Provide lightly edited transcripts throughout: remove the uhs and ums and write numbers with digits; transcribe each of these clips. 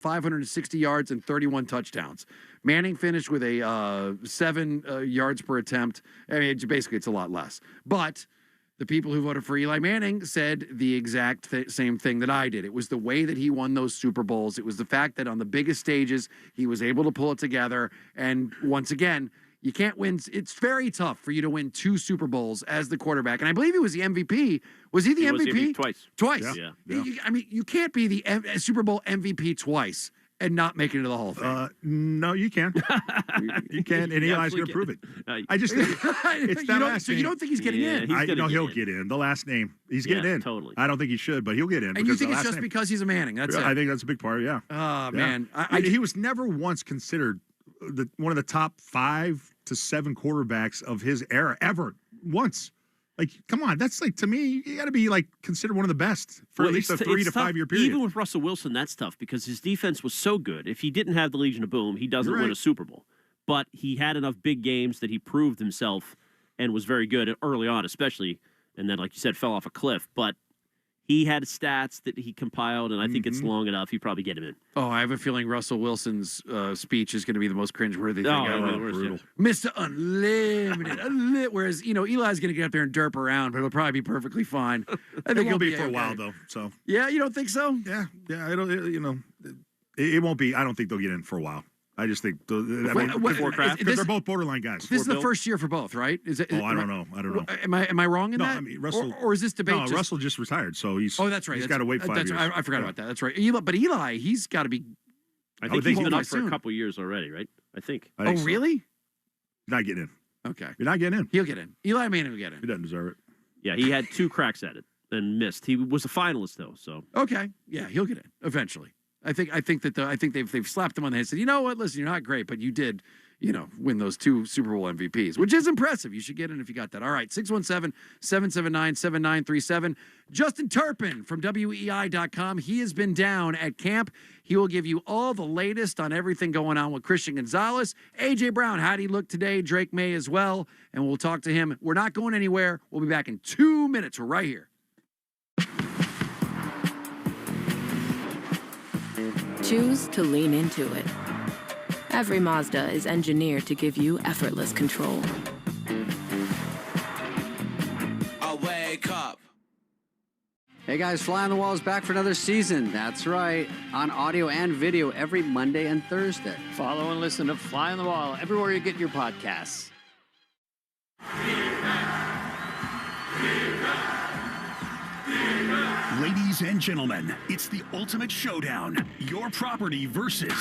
560 yards, and 31 touchdowns. Manning finished with a 7 yards per attempt. I mean, basically, it's a lot less. But the people who voted for Eli Manning said the exact same thing that I did. It was the way that he won those Super Bowls. It was the fact that on the biggest stages, he was able to pull it together. And once again, you can't win. It's very tough for you to win 2 Super Bowls as the quarterback. And I believe he was the MVP. Was he the MVP? Was the MVP twice. Twice. Yeah. I mean, you can't be the Super Bowl MVP twice and not make it into the Hall of Fame. No, you can. You can, and Eli's going to prove it. I just think it's that last name. So you don't think he's getting in? He'll get in. The last name. He's getting in. Totally. I don't think he should, but he'll get in. And you think it's just because he's a Manning? That's it. I think that's a big part, yeah. Oh, man. He was never once considered one of the top 5 to 7 quarterbacks of his era, ever. Once. Like, come on, that's like, to me, you got to be like considered one of the best for at least a 3 to 5 year period. Even with Russell Wilson, that's tough because his defense was so good. If he didn't have the Legion of Boom, he doesn't win a Super Bowl. But he had enough big games that he proved himself and was very good early on, especially. And then, like you said, fell off a cliff. But he had stats that he compiled, and I think it's long enough. You probably get him in. Oh, I have a feeling Russell Wilson's speech is going to be the most cringeworthy thing ever. Mr. Unlimited. Whereas, Eli's going to get up there and derp around, but it'll probably be perfectly fine. I think it won't be for a while, though. So yeah, you don't think so? Yeah. It won't be. I don't think they'll get in for a while. I just think because they're both borderline guys. This is the first year for both, right? Is it? I don't know. Am I wrong in that? I mean, Russell, or is this debate? No, Russell just retired, so he's. Oh, that's right. He's got to wait 5 years. I forgot about that. That's right. Eli, he's got to be. I think he's been up for a couple years already, right? I think. Oh, really? You're not getting in. Okay. You're not getting in. He'll get in. Eli Manning will get in. He doesn't deserve it. Yeah, he had 2 cracks at it and missed. He was a finalist though, so. Okay. Yeah, he'll get in eventually. I think they've slapped him on the head and said, you know what, listen, you're not great, but you did, win those 2 Super Bowl MVPs, which is impressive. You should get in if you got that. All right, 617-779-7937. Justin Turpin from WEI.com. He has been down at camp. He will give you all the latest on everything going on with Christian Gonzalez. A.J. Brown, how did he look today? Drake May as well, and we'll talk to him. We're not going anywhere. We'll be back in 2 minutes. We're right here. Choose to lean into it. Every Mazda is engineered to give you effortless control. I wake up. Hey guys, Fly on the Wall is back for another season. That's right, on audio and video every Monday and Thursday. Follow and listen to Fly on the Wall everywhere you get your podcasts. Ladies and gentlemen, it's the ultimate showdown. Your property versus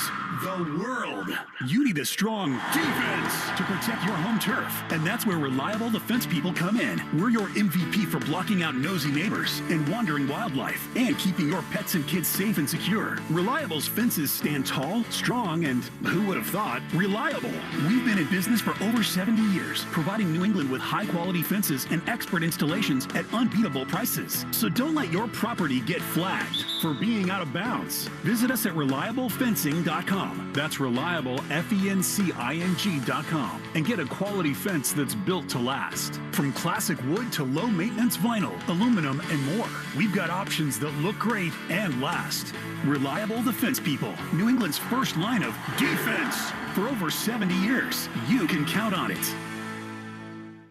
the world. You need a strong defense to protect your home turf. And that's where Reliable the Fence people come in. We're your MVP for blocking out nosy neighbors and wandering wildlife and keeping your pets and kids safe and secure. Reliable's fences stand tall, strong, and who would have thought, reliable. We've been in business for over 70 years, providing New England with high-quality fences and expert installations at unbeatable prices. So don't let your property get flagged for being out of bounds. Visit us at ReliableFencing.com. That's reliable, FENCING.com, and get a quality fence that's built to last. From classic wood to low maintenance vinyl, aluminum, and more, we've got options that look great and last. Reliable the Fence people, New England's first line of defense. For over 70 years, you can count on it.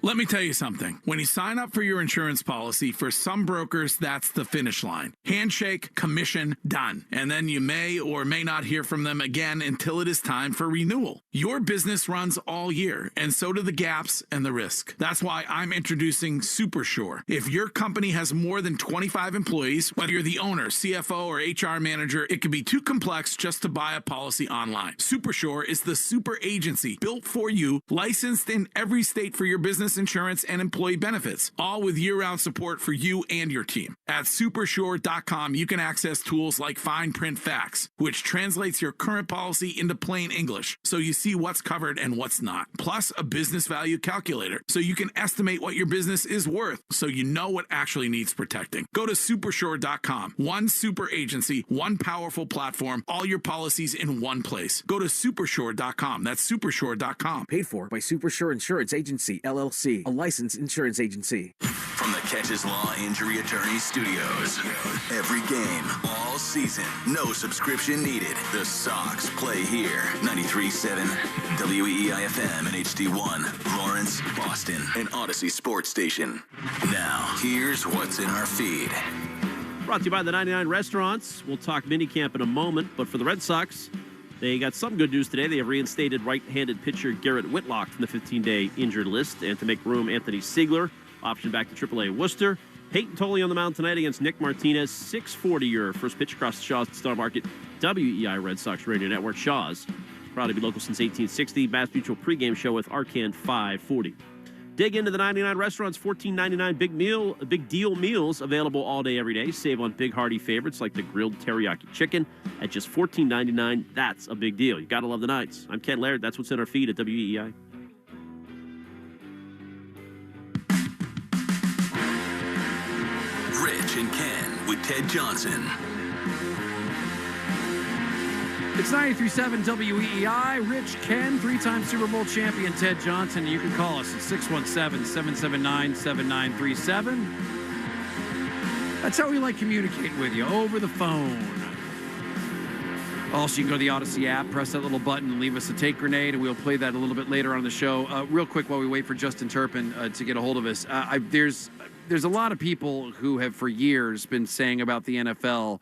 Let me tell you something. When you sign up for your insurance policy, for some brokers, that's the finish line. Handshake, commission, done. And then you may or may not hear from them again until it is time for renewal. Your business runs all year, and so do the gaps and the risk. That's why I'm introducing SuperSure. If your company has more than 25 employees, whether you're the owner, CFO, or HR manager, it could be too complex just to buy a policy online. SuperSure is the super agency built for you, licensed in every state for your business insurance and employee benefits, all with year-round support for you and your team. At supersure.com, you can access tools like Fine Print Facts, which translates your current policy into plain English, so you see what's covered and what's not. Plus, a business value calculator, so you can estimate what your business is worth, so you know what actually needs protecting. Go to supersure.com. One super agency, one powerful platform, all your policies in one place. Go to supersure.com. That's supersure.com. Paid for by Supersure Insurance Agency, LLC, a licensed insurance agency. from the Catches Law Injury Attorney Studios. Every game, all season, no subscription needed. The Sox play here. 93.7 WEEI-FM and HD1, Lawrence, Boston, and Odyssey Sports Station. Now, here's what's in our feed. Brought to you by the 99 Restaurants. We'll talk minicamp in a moment, but for the Red Sox, they got some good news today. They have reinstated right-handed pitcher Garrett Whitlock from the 15-day injured list. And to make room, Anthony Siegler, option back to AAA Worcester. Peyton Tolley on the mound tonight against Nick Martinez. 6:40 your first pitch across the Shaw's Star Market. WEI Red Sox Radio Network. Shaw's, proud to be local since 1860. Mass Mutual pregame show with Arcan 540. Dig into the 99 Restaurants, $14.99 big deal meals available all day, every day. Save on big hearty favorites like the grilled teriyaki chicken at just $14.99. That's a big deal. You got to love the Knights. I'm Ken Laird. That's what's in our feed at WEEI. Rich and Ken with Ted Johnson. It's 93.7 WEEI. Rich Ken, three-time Super Bowl champion Ted Johnson. You can call us at 617-779-7937. That's how we like communicate with you, over the phone. Also, you can go to the Odyssey app, press that little button, and leave us a take grenade, and we'll play that a little bit later on the show. Real quick, while we wait for Justin Turpin to get a hold of us, there's a lot of people who have for years been saying about the NFL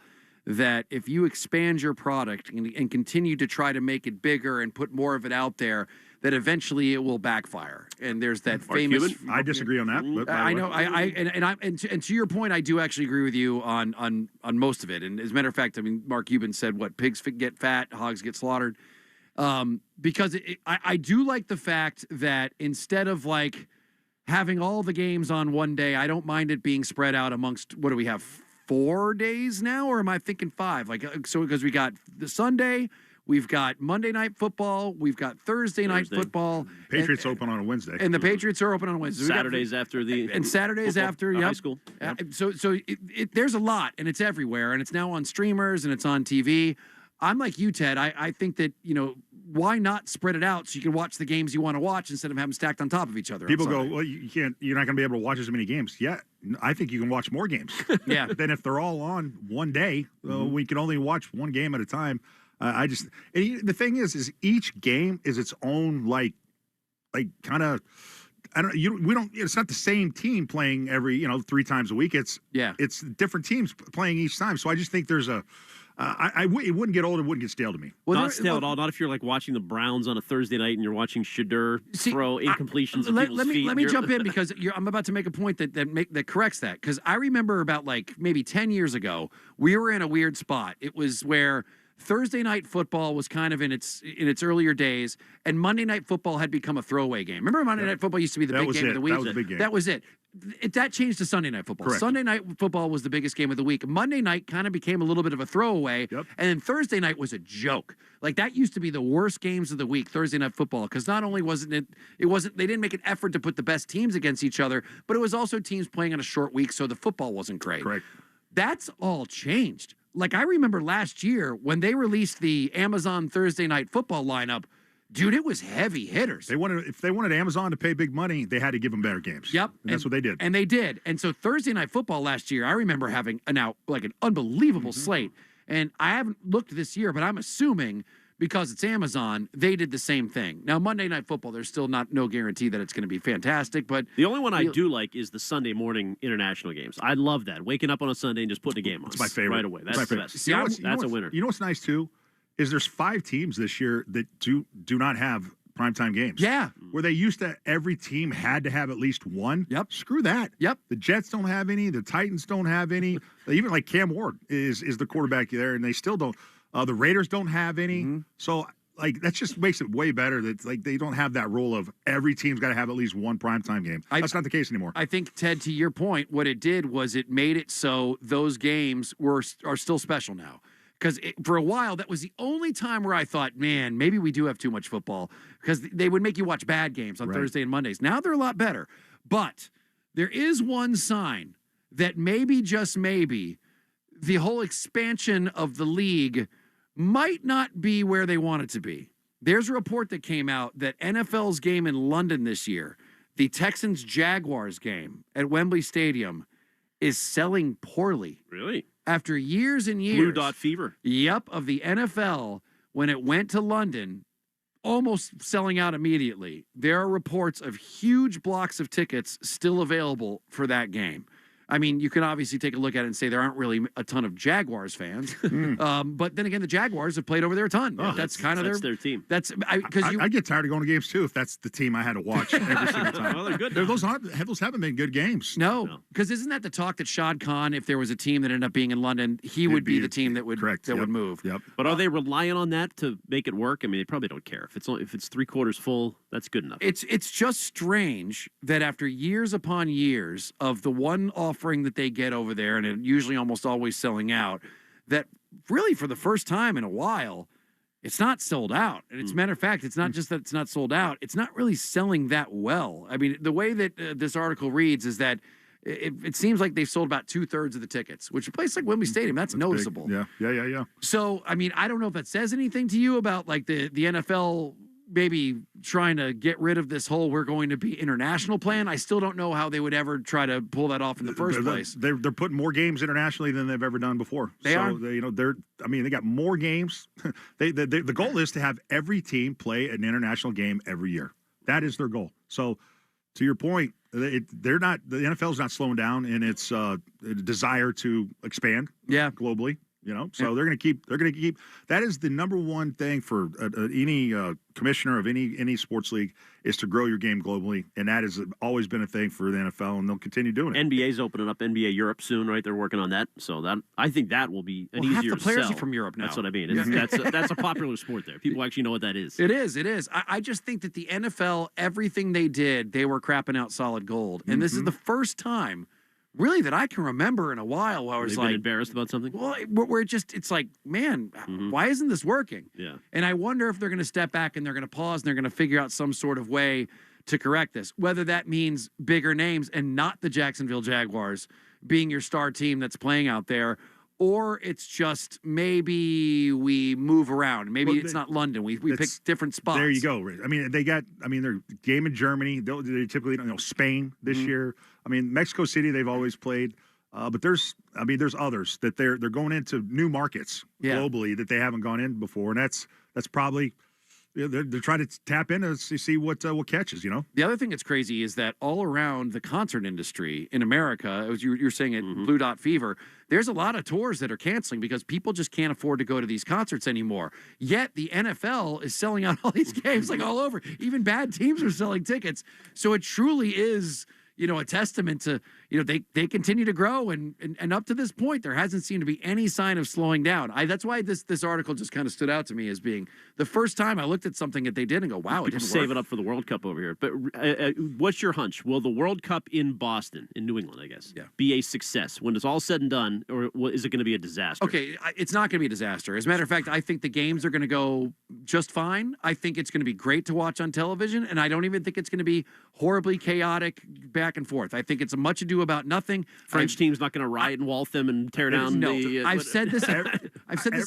that if you expand your product and continue to try to make it bigger and put more of it out there, that eventually it will backfire. And there's that famous. I disagree on that. But I know. And to your point, I do actually agree with you on most of it. And as a matter of fact, I mean, Mark Cuban said, "What pigs get fat, hogs get slaughtered." Because I do like the fact that instead of like having all the games on one day, I don't mind it being spread out amongst, what do we have, 4 days now, or am I thinking 5? Like, so because we got the Sunday, we've got Monday Night Football, we've got Thursday Night Football. Patriots open on a Wednesday, and the Patriots are open on Wednesday. Saturdays after the and Saturdays after high school. So there's a lot, and it's everywhere, and it's now on streamers and it's on TV. I'm like you, Ted. I think that, why not spread it out so you can watch the games you want to watch instead of having them stacked on top of each other? People go, well, you can't. You're not going to be able to watch as many games. Yeah, I think you can watch more games. Yeah. Then if they're all on one day, we can only watch one game at a time. The thing is each game is its own like kind of. We don't. It's not the same team playing every 3 times a week. It's different teams playing each time. So I just think there's a. It wouldn't get old. It wouldn't get stale to me. Well, not stale at all. Not if you're like watching the Browns on a Thursday night and you're watching Shadur throw incompletions at people's feet. Let me jump in because I'm about to make a point that corrects that. Because I remember about like maybe 10 years ago, we were in a weird spot. It was where Thursday Night Football was kind of in its earlier days, and Monday Night Football had become a throwaway game. Remember, Monday Night Football used to be the big game of the week. That was the big game. That was it. That changed to Sunday Night Football. Correct. Sunday Night Football was the biggest game of the week. Monday night kind of became a little bit of a throwaway, and then Thursday night was a joke. Like that used to be the worst games of the week, Thursday Night Football, because not only wasn't they didn't make an effort to put the best teams against each other, but it was also teams playing on a short week, so the football wasn't great. Correct. That's all changed. Like I remember last year when they released the Amazon Thursday Night Football lineup. Dude, it was heavy hitters. If they wanted Amazon to pay big money, they had to give them better games. Yep. And that's what they did. And they did. And so Thursday Night Football last year, I remember having an unbelievable slate. And I haven't looked this year, but I'm assuming because it's Amazon, they did the same thing. Now, Monday Night Football, there's still no guarantee that it's going to be fantastic. But the only one I do like is the Sunday morning international games. I love that. Waking up on a Sunday and just putting a game on. It's my favorite. Right away. That's the best. See, that's a winner. You know what's nice, too? Is there's 5 teams this year that do not have primetime games. Yeah. Where they used to, every team had to have at least one. Yep. Screw that. Yep. The Jets don't have any. The Titans don't have any. Even like Cam Ward is the quarterback there, and they still don't. The Raiders don't have any. So, like, that just makes it way better that, like, they don't have that rule of every team's got to have at least one primetime game. That's not the case anymore. I think, Ted, to your point, what it did was it made it so those games are still special now. Because for a while, that was the only time where I thought, man, maybe we do have too much football. Because they would make you watch bad games on Thursday and Mondays. Now they're a lot better. But there is one sign that maybe, just maybe, the whole expansion of the league might not be where they want it to be. There's a report that came out that NFL's game in London this year, the Texans-Jaguars game at Wembley Stadium is selling poorly. Really? After years and years. Blue dot fever. Yep, of the NFL, when it went to London, almost selling out immediately. There are reports of huge blocks of tickets still available for that game. I mean, you can obviously take a look at it and say there aren't really a ton of Jaguars fans, but then again, the Jaguars have played over there a ton. Oh, that's kind of their team. That's because I get tired of going to games too if that's the team I had to watch every single time. Well, they're good. Those haven't been good games. No, because isn't that the talk that Shad Khan, if there was a team that ended up being in London, he would be the team that would would move. Yep. But are they relying on that to make it work? I mean, they probably don't care if it's 3/4 full. That's good enough. It's just strange that after years upon years of the one offering that they get over there, and it usually almost always selling out, that really for the first time in a while, it's not sold out. And it's a matter of fact, it's not just that it's not sold out, it's not really selling that well. I mean, the way that this article reads is that it seems like they've sold about 2/3 of the tickets, which a place like Wembley Stadium, that's noticeable. Big. Yeah. So, I mean, I don't know if that says anything to you about like the NFL maybe trying to get rid of this whole we're going to be international plan. I still don't know how they would ever try to pull that off in the first place. They're putting more games internationally than they've ever done before. They are. They got more games. The goal is to have every team play an international game every year. That is their goal. So, to your point, the NFL's not slowing down in its desire to expand. Globally. So they're going to keep. That is the number one thing for any commissioner of any sports league is to grow your game globally, and that has always been a thing for the NFL, and they'll continue doing it. NBA's opening up NBA Europe soon, right? They're working on that, so that I think that will be an easier half the players sell. are from Europe now. That's what I mean. That's a popular sport there. People actually know what that is. It is. I just think that the NFL, everything they did, they were crapping out solid gold, and this is the first time. Really, that I can remember in a while where I was like embarrassed about something. Well, where it's like, man, why isn't this working? Yeah. And I wonder if they're going to step back and they're going to pause and they're going to figure out some sort of way to correct this. Whether that means bigger names and not the Jacksonville Jaguars being your star team that's playing out there, or it's just maybe we move around. Maybe it's not London. We pick different spots. There you go. I mean, their game in Germany. They typically Spain this year. I mean, Mexico City. They've always played. But there's others that they're going into new markets globally that they haven't gone in before, and that's probably. They're trying to tap in to see what catches, The other thing that's crazy is that all around the concert industry in America, as you're saying at Blue Dot Fever, there's a lot of tours that are canceling because people just can't afford to go to these concerts anymore. Yet the NFL is selling out all these games like all over. Even bad teams are selling tickets. So it truly is, a testament to, they continue to grow and up to this point, there hasn't seemed to be any sign of slowing down. That's why this article just kind of stood out to me as being the first time I looked at something that they did and go, wow, it didn't save work. it up for the World Cup over here. But what's your hunch? Will the World Cup in Boston, in New England, I guess, be a success when it's all said and done, or is it going to be a disaster? Okay, it's not going to be a disaster. As a matter of fact, I think the games are going to go just fine. I think it's going to be great to watch on television, and I don't even think it's going to be horribly chaotic back and forth. I think it's a much ado about nothing. French team's not going to riot in Waltham and tear down the... I've said this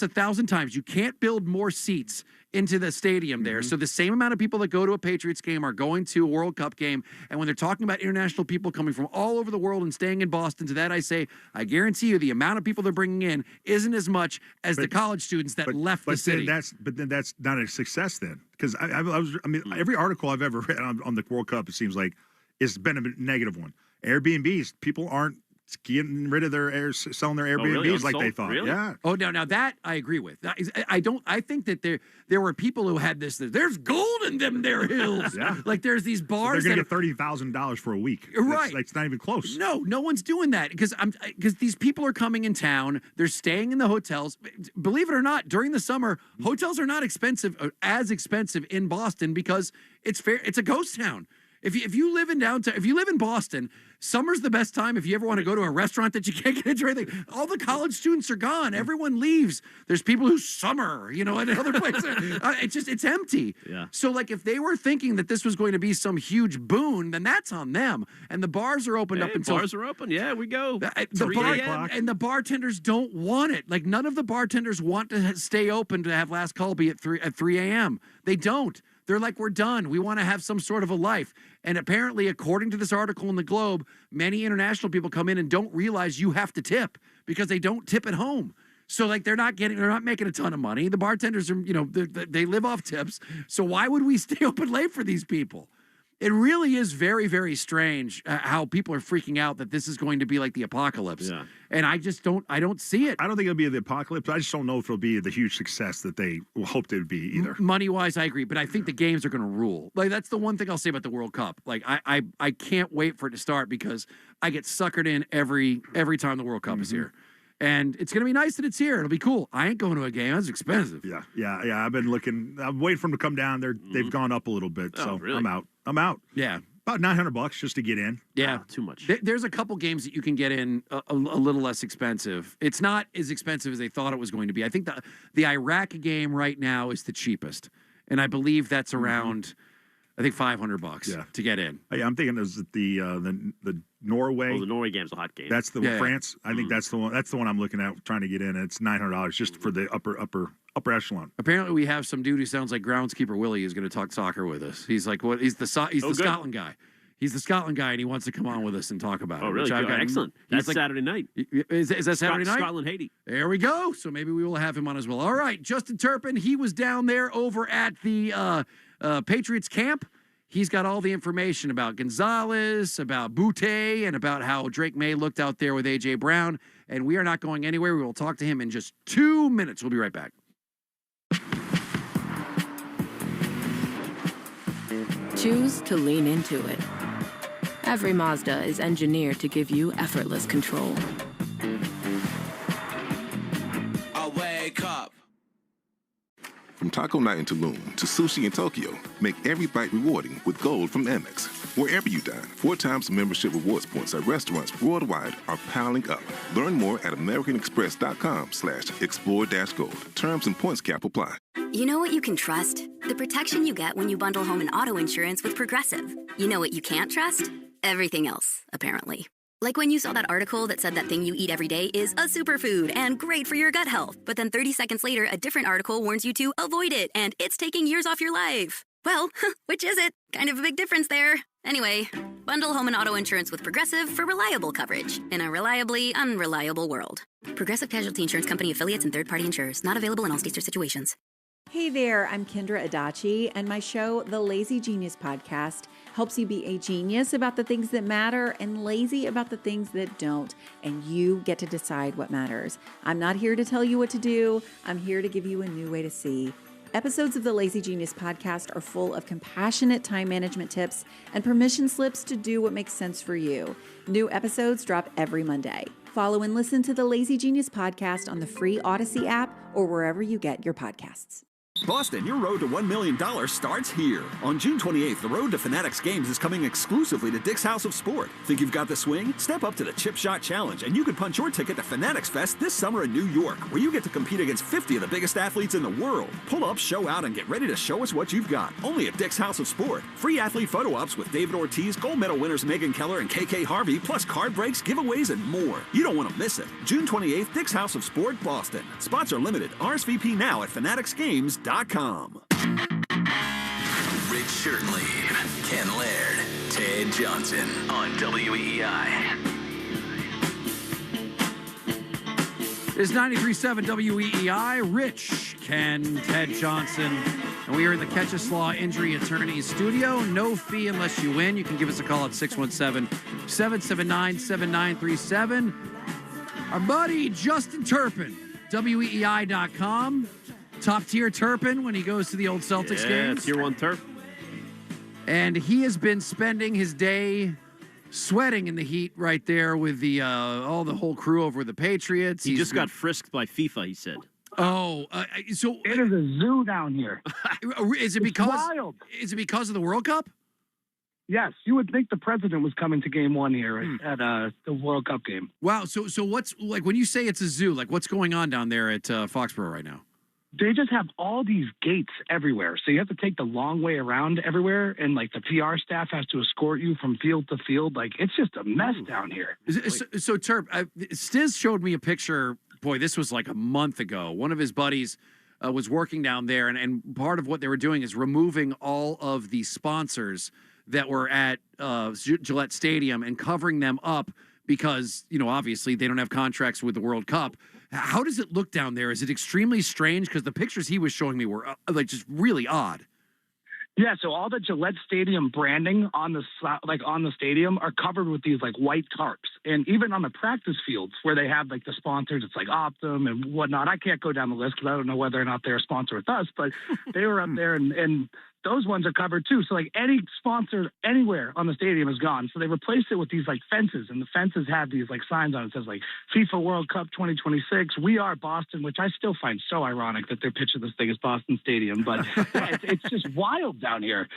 1,000 times. You can't build more seats into the stadium there. So the same amount of people that go to a Patriots game are going to a World Cup game. And when they're talking about international people coming from all over the world and staying in Boston, to that I say, I guarantee you the amount of people they're bringing in isn't as much as the college students that left the city. Then that's not a success then. Because every article I've ever read on the World Cup, it seems like, it's been a negative one. Airbnbs, people aren't getting rid of selling their Airbnbs like they thought. Really? Yeah. Oh, now that I agree with. I think that there were people who had this. There's gold in them there hills. Like there's these bars. They're going to get $30,000 for a week. Right. It's not even close. No one's doing that because these people are coming in town. They're staying in the hotels. Believe it or not, during the summer, hotels are not as expensive in Boston because it's fair. It's a ghost town. If you live in downtown, if you live in Boston, summer's the best time if you ever want to go to a restaurant that you can't get into or anything. All the college students are gone. Everyone leaves. There's people who summer, at other places. It's empty. Yeah. So, like, if they were thinking that this was going to be some huge boon, then that's on them. And the bars are opened up until... Bars are open. Yeah, we go. And the bartenders don't want it. Like, none of the bartenders want to stay open to have last call be at 3 a.m. They don't. They're like, we're done. We want to have some sort of a life. And apparently, according to this article in the Globe, many international people come in and don't realize you have to tip because they don't tip at home. So like they're not making a ton of money. The bartenders are, they live off tips. So why would we stay open late for these people? It really is very, very strange how people are freaking out that this is going to be like the apocalypse. Yeah. And I don't see it. I don't think it'll be the apocalypse. I just don't know if it'll be the huge success that they hoped it would be either. Money-wise, I agree. But I think the games are going to rule. Like, that's the one thing I'll say about the World Cup. Like, I can't wait for it to start because I get suckered in every time the World Cup is here. And it's going to be nice that it's here. It'll be cool. I ain't going to a game. That's expensive. Yeah. I've been looking. I'm waiting for them to come down. They've gone up a little bit. Oh, So really? I'm out. Yeah. About $900 just to get in. Yeah. Too much. There's a couple games that you can get in a little less expensive. It's not as expensive as they thought it was going to be. I think the Iraq game right now is the cheapest. And I believe that's around, I think, $500 to get in. Yeah, I'm thinking there's the Norway. Oh, the Norway game's a hot game. That's the France. I think that's the one. That's the one I'm looking at trying to get in. And it's $900 just for the upper echelon. Apparently, we have some dude who sounds like groundskeeper Willie who's going to talk soccer with us. He's like, what? He's the Scotland guy. He's the Scotland guy, and he wants to come on with us and talk about it. Oh, really? Excellent. That's like, Saturday night. Is that Saturday night? Scotland, Haiti. There we go. So maybe we will have him on as well. All right, Justin Turpin. He was down there over at the Patriots camp. He's got all the information about Gonzalez, about Butte, and about how Drake May looked out there with A.J. Brown. And we are not going anywhere. We will talk to him in just 2 minutes. We'll be right back. Choose to lean into it. Every Mazda is engineered to give you effortless control. I wake up. From taco night in Tulum to sushi in Tokyo, make every bite rewarding with gold from Amex. Wherever you dine, 4 times membership rewards points at restaurants worldwide are piling up. Learn more at americanexpress.com/explore-gold. Terms and points cap apply. You know what you can trust? The protection you get when you bundle home and auto insurance with Progressive. You know what you can't trust? Everything else, apparently. Like when you saw that article that said that thing you eat every day is a superfood and great for your gut health. But then 30 seconds later, a different article warns you to avoid it and it's taking years off your life. Well, which is it? Kind of a big difference there. Anyway, bundle home and auto insurance with Progressive for reliable coverage in a reliably unreliable world. Progressive Casualty Insurance Company affiliates and third-party insurers. Not available in all states or situations. Hey there, I'm Kendra Adachi, and my show, The Lazy Genius Podcast, helps you be a genius about the things that matter and lazy about the things that don't, and you get to decide what matters. I'm not here to tell you what to do. I'm here to give you a new way to see. Episodes of the Lazy Genius Podcast are full of compassionate time management tips and permission slips to do what makes sense for you. New episodes drop every Monday. Follow and listen to the Lazy Genius Podcast on the free Odyssey app or wherever you get your podcasts. Boston, your road to $1 million starts here. On June 28th, the road to Fanatics Games is coming exclusively to Dick's House of Sport. Think you've got the swing? Step up to the Chip Shot Challenge, and you can punch your ticket to Fanatics Fest this summer in New York, where you get to compete against 50 of the biggest athletes in the world. Pull up, show out, and get ready to show us what you've got. Only at Dick's House of Sport. Free athlete photo ops with David Ortiz, gold medal winners Megan Keller and KK Harvey, plus card breaks, giveaways, and more. You don't want to miss it. June 28th, Dick's House of Sport, Boston. Spots are limited. RSVP now at fanaticsgames.com. Rich Shirtleaf, Ken Laird, Ted Johnson on WEEI. It's 93.7 WEEI. Rich, Ken, Ted Johnson. And we are in the Catch-a-Slaw Injury Attorneys studio. No fee unless you win. You can give us a call at 617-779-7937. Our buddy Justin Turpin, WEEI.com. Top tier Turpin when he goes to the old Celtics games. Tier 1 Turp. And he has been spending his day sweating in the heat right there with the the whole crew over the Patriots. He just got frisked by FIFA, he said. Oh, so it is a zoo down here. Is it because of the World Cup? Yes, you would think the president was coming to game one here at the World Cup game. Wow. So what's like when you say it's a zoo? Like what's going on down there at Foxborough right now? They just have all these gates everywhere. So you have to take the long way around everywhere. And like the PR staff has to escort you from field to field. Like it's just a mess down here. So Terp, Stiz showed me a picture. Boy, this was like a month ago. One of his buddies was working down there, and part of what they were doing is removing all of the sponsors that were at Gillette Stadium and covering them up because, obviously they don't have contracts with the World Cup. How does it look down there? Is it extremely strange? Because the pictures he was showing me were just really odd. Yeah, so all the Gillette Stadium branding on the stadium are covered with these white tarps, and even on the practice fields where they have the sponsors, it's like Optum and whatnot. I can't go down the list because I don't know whether or not they're a sponsor with us, but they were up there, and those ones are covered too. So any sponsor anywhere on the stadium is gone. So they replaced it with these fences, and the fences have these signs on it. It says FIFA World Cup 2026. We are Boston, which I still find so ironic that they're pitching this thing as Boston Stadium. But yeah, it's just wild down here.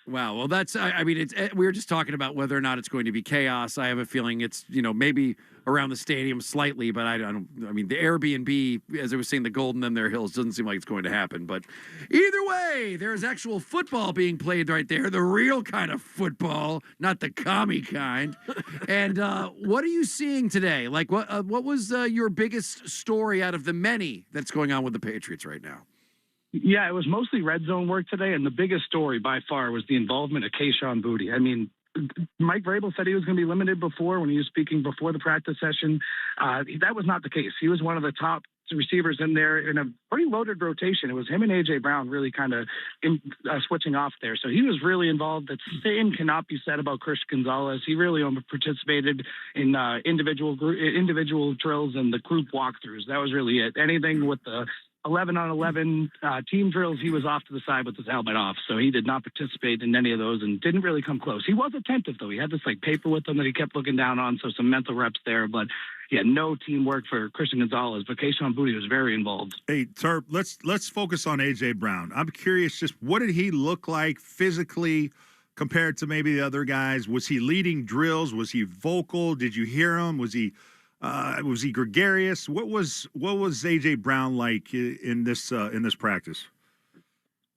Wow. Well, that's, we were just talking about whether or not it's going to be chaos. I have a feeling it's, maybe around the stadium slightly, but the Airbnb, as I was saying, the Golden and their hills doesn't seem like it's going to happen. But either way, there's actual football being played right there, the real kind of football, not the commie kind. And what are you seeing today? What was your biggest story out of the many that's going on with the Patriots right now? Yeah, it was mostly red zone work today, and the biggest story by far was the involvement of Kayshon Boutte. I mean, Mike Vrabel said he was going to be limited before when he was speaking before the practice session. That was not the case. He was one of the top receivers in there in a pretty loaded rotation. It was him and A.J. Brown really kind of switching off there. So he was really involved. The same cannot be said about Christian Gonzalez. He really participated in individual drills and the group walkthroughs. That was really it. Anything with the 11-on-11 team drills, he was off to the side with his helmet off, so he did not participate in any of those and didn't really come close. He was attentive, though. He had this paper with him that he kept looking down on, so some mental reps there, but yeah, no teamwork for Christian Gonzalez, but Kayshon Boutte was very involved. Hey, Terp, let's focus on A.J. Brown. I'm curious, just what did he look like physically compared to maybe the other guys? Was he leading drills? Was he vocal? Did you hear him? Was he gregarious? What was A.J. Brown like in this practice?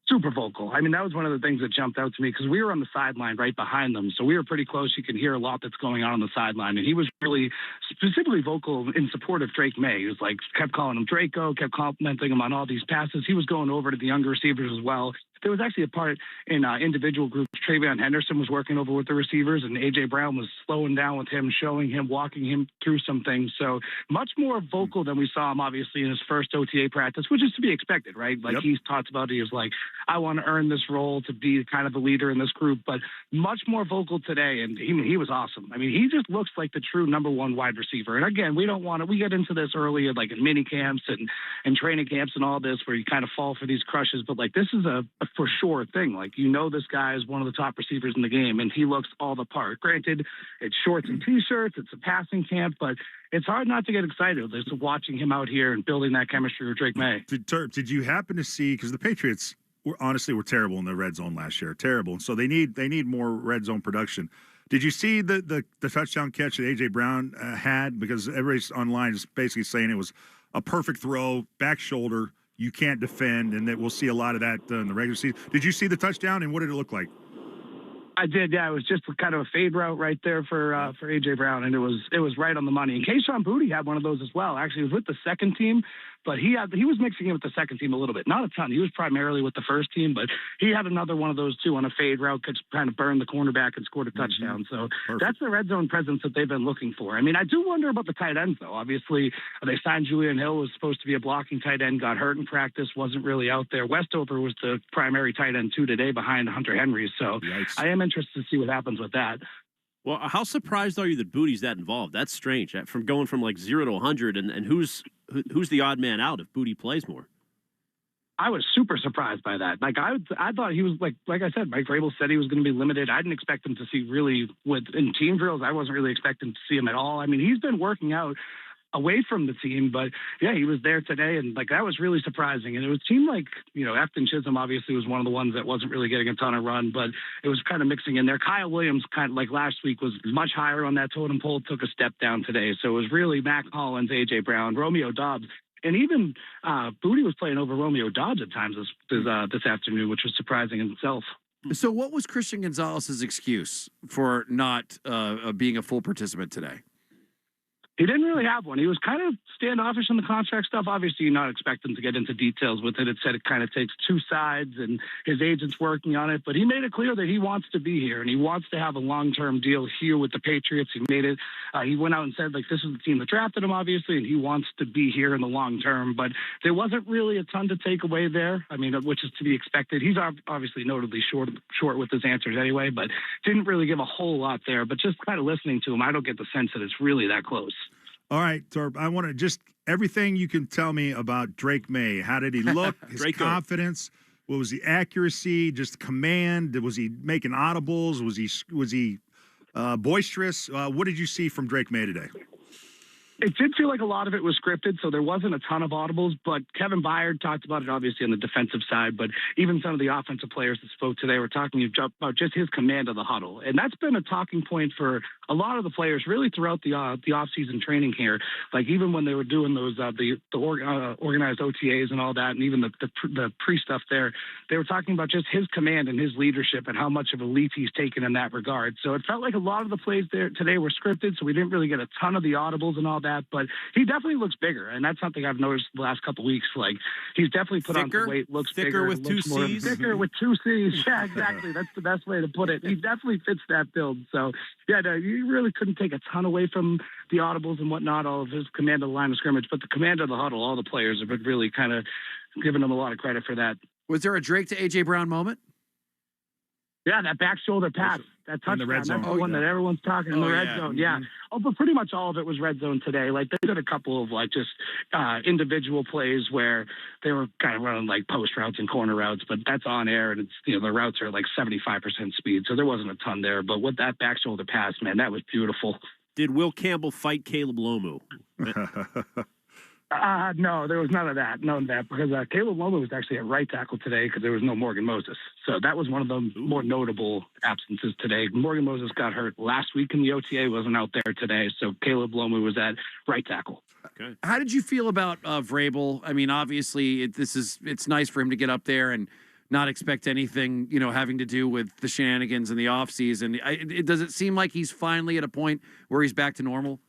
Super vocal. I mean, that was one of the things that jumped out to me because we were on the sideline right behind them. So we were pretty close. You can hear a lot that's going on the sideline. And he was really specifically vocal in support of Drake May. He was kept calling him Draco, kept complimenting him on all these passes. He was going over to the younger receivers as well. There was actually a part in individual groups. Travion Henderson was working over with the receivers, and A.J. Brown was slowing down with him, showing him, walking him through some things. So much more vocal than we saw him, obviously, in his first OTA practice, which is to be expected, right? He's talked about, he was I want to earn this role to be kind of the leader in this group, but much more vocal today, and he was awesome. I mean, he just looks like the true number one wide receiver. And again, we get into this early in mini camps and training camps and all this where you kind of fall for these crushes, but this is a for sure thing. This guy is one of the top receivers in the game, and he looks all the part. Granted, it's shorts and t-shirts, it's a passing camp, but it's hard not to get excited just watching him out here and building that chemistry with Drake May. Did you happen to see, because the Patriots were terrible in the red zone last year, terrible, so they need more red zone production. Did you see the touchdown catch that A.J. Brown had? Because everybody's online is basically saying it was a perfect throw, back shoulder, you can't defend, and that we'll see a lot of that in the regular season. Did you see the touchdown, and what did it look like? I did, yeah. It was just kind of a fade route right there for A.J. Brown, and it was right on the money. And Kayshon Boutte had one of those as well. Actually, he was with the second team, but he was mixing it with the second team a little bit. Not a ton. He was primarily with the first team, but he had another one of those too on a fade route, could kind of burn the cornerback and scored a touchdown. So that's the red zone presence that they've been looking for. I mean, I do wonder about the tight ends, though. Obviously, they signed Julian Hill, was supposed to be a blocking tight end, got hurt in practice, wasn't really out there. Westover was the primary tight end too today behind Hunter Henry. So yikes. I am interested to see what happens with that. Well, how surprised are you that Boutte's that involved? That's strange. From going from 0 to 100, and who's the odd man out if Boutte plays more? I was super surprised by that. I thought he was like I said, Mike Vrabel said he was going to be limited. I didn't expect him to see really in team drills. I wasn't really expecting to see him at all. I mean, he's been working out away from the team, but yeah, he was there today, and that was really surprising. And it seemed Efton Chisholm obviously was one of the ones that wasn't really getting a ton of run, but it was kind of mixing in there. Kyle Williams, kind of like last week, was much higher on that totem pole, took a step down today. So it was really Mac Hollins, A.J. Brown, Romeo Doubs, and even Boutte was playing over Romeo Doubs at times this afternoon, which was surprising in itself. So what was Christian Gonzalez's excuse for not being a full participant today? He didn't really have one. He was kind of standoffish on the contract stuff. Obviously, you're not expecting to get into details with it. It said it kind of takes two sides, and his agent's working on it. But he made it clear that he wants to be here, and he wants to have a long-term deal here with the Patriots. He made it. He went out and said, like, this is the team that drafted him, obviously, and he wants to be here in the long term. But there wasn't really a ton to take away there. I mean, which is to be expected. He's obviously notably short with his answers anyway, but didn't really give a whole lot there. But just kind of listening to him, I don't get the sense that it's really that close. All right, Torp, I want to just everything you can tell me about Drake May. How did he look? His confidence? What was the accuracy? Just command? Was he making audibles? Was he boisterous? What did you see from Drake May today? It did feel like a lot of it was scripted, so there wasn't a ton of audibles, but Kevin Byard talked about it, obviously, on the defensive side, but even some of the offensive players that spoke today were talking about just his command of the huddle. And that's been a talking point for a lot of the players really throughout the off-season training here. Like even when they were doing those organized OTAs and all that, and even the pre-stuff there, they were talking about just his command and his leadership and how much of a leap he's taken in that regard. So it felt like a lot of the plays there today were scripted, so we didn't really get a ton of the audibles and all that, but he definitely looks bigger, and that's something I've noticed the last couple of weeks. Like he's definitely put on some weight, looks thicker bigger with two C's. Thicker with two C's. Yeah, exactly. That's the best way to put it. He definitely fits that build. So yeah, no, you really couldn't take a ton away from the audibles and whatnot, all of his command of the line of scrimmage, but the command of the huddle, all the players have been really kind of giving him a lot of credit for that. Was there a Drake to AJ Brown moment? Yeah, that back shoulder pass, that touchdown, that's the one that everyone's talking in the red zone. Yeah. Oh, but pretty much all of it was red zone today. Like they did a couple of like just individual plays where they were kind of running like post routes and corner routes, but that's on air and it's, the routes are like 75% speed. So there wasn't a ton there, but with that back shoulder pass, man, that was beautiful. Did Will Campbell fight Caleb Lomu? No, there was none of that. Because Caleb Lomu was actually at right tackle today because there was no Morgan Moses. So that was one of the more notable absences today. Morgan Moses got hurt last week in the OTA, wasn't out there today. So Caleb Lomu was at right tackle. Okay. How did you feel about Vrabel? I mean, obviously, it's nice for him to get up there and not expect anything, having to do with the shenanigans in the offseason. Does it seem like he's finally at a point where he's back to normal?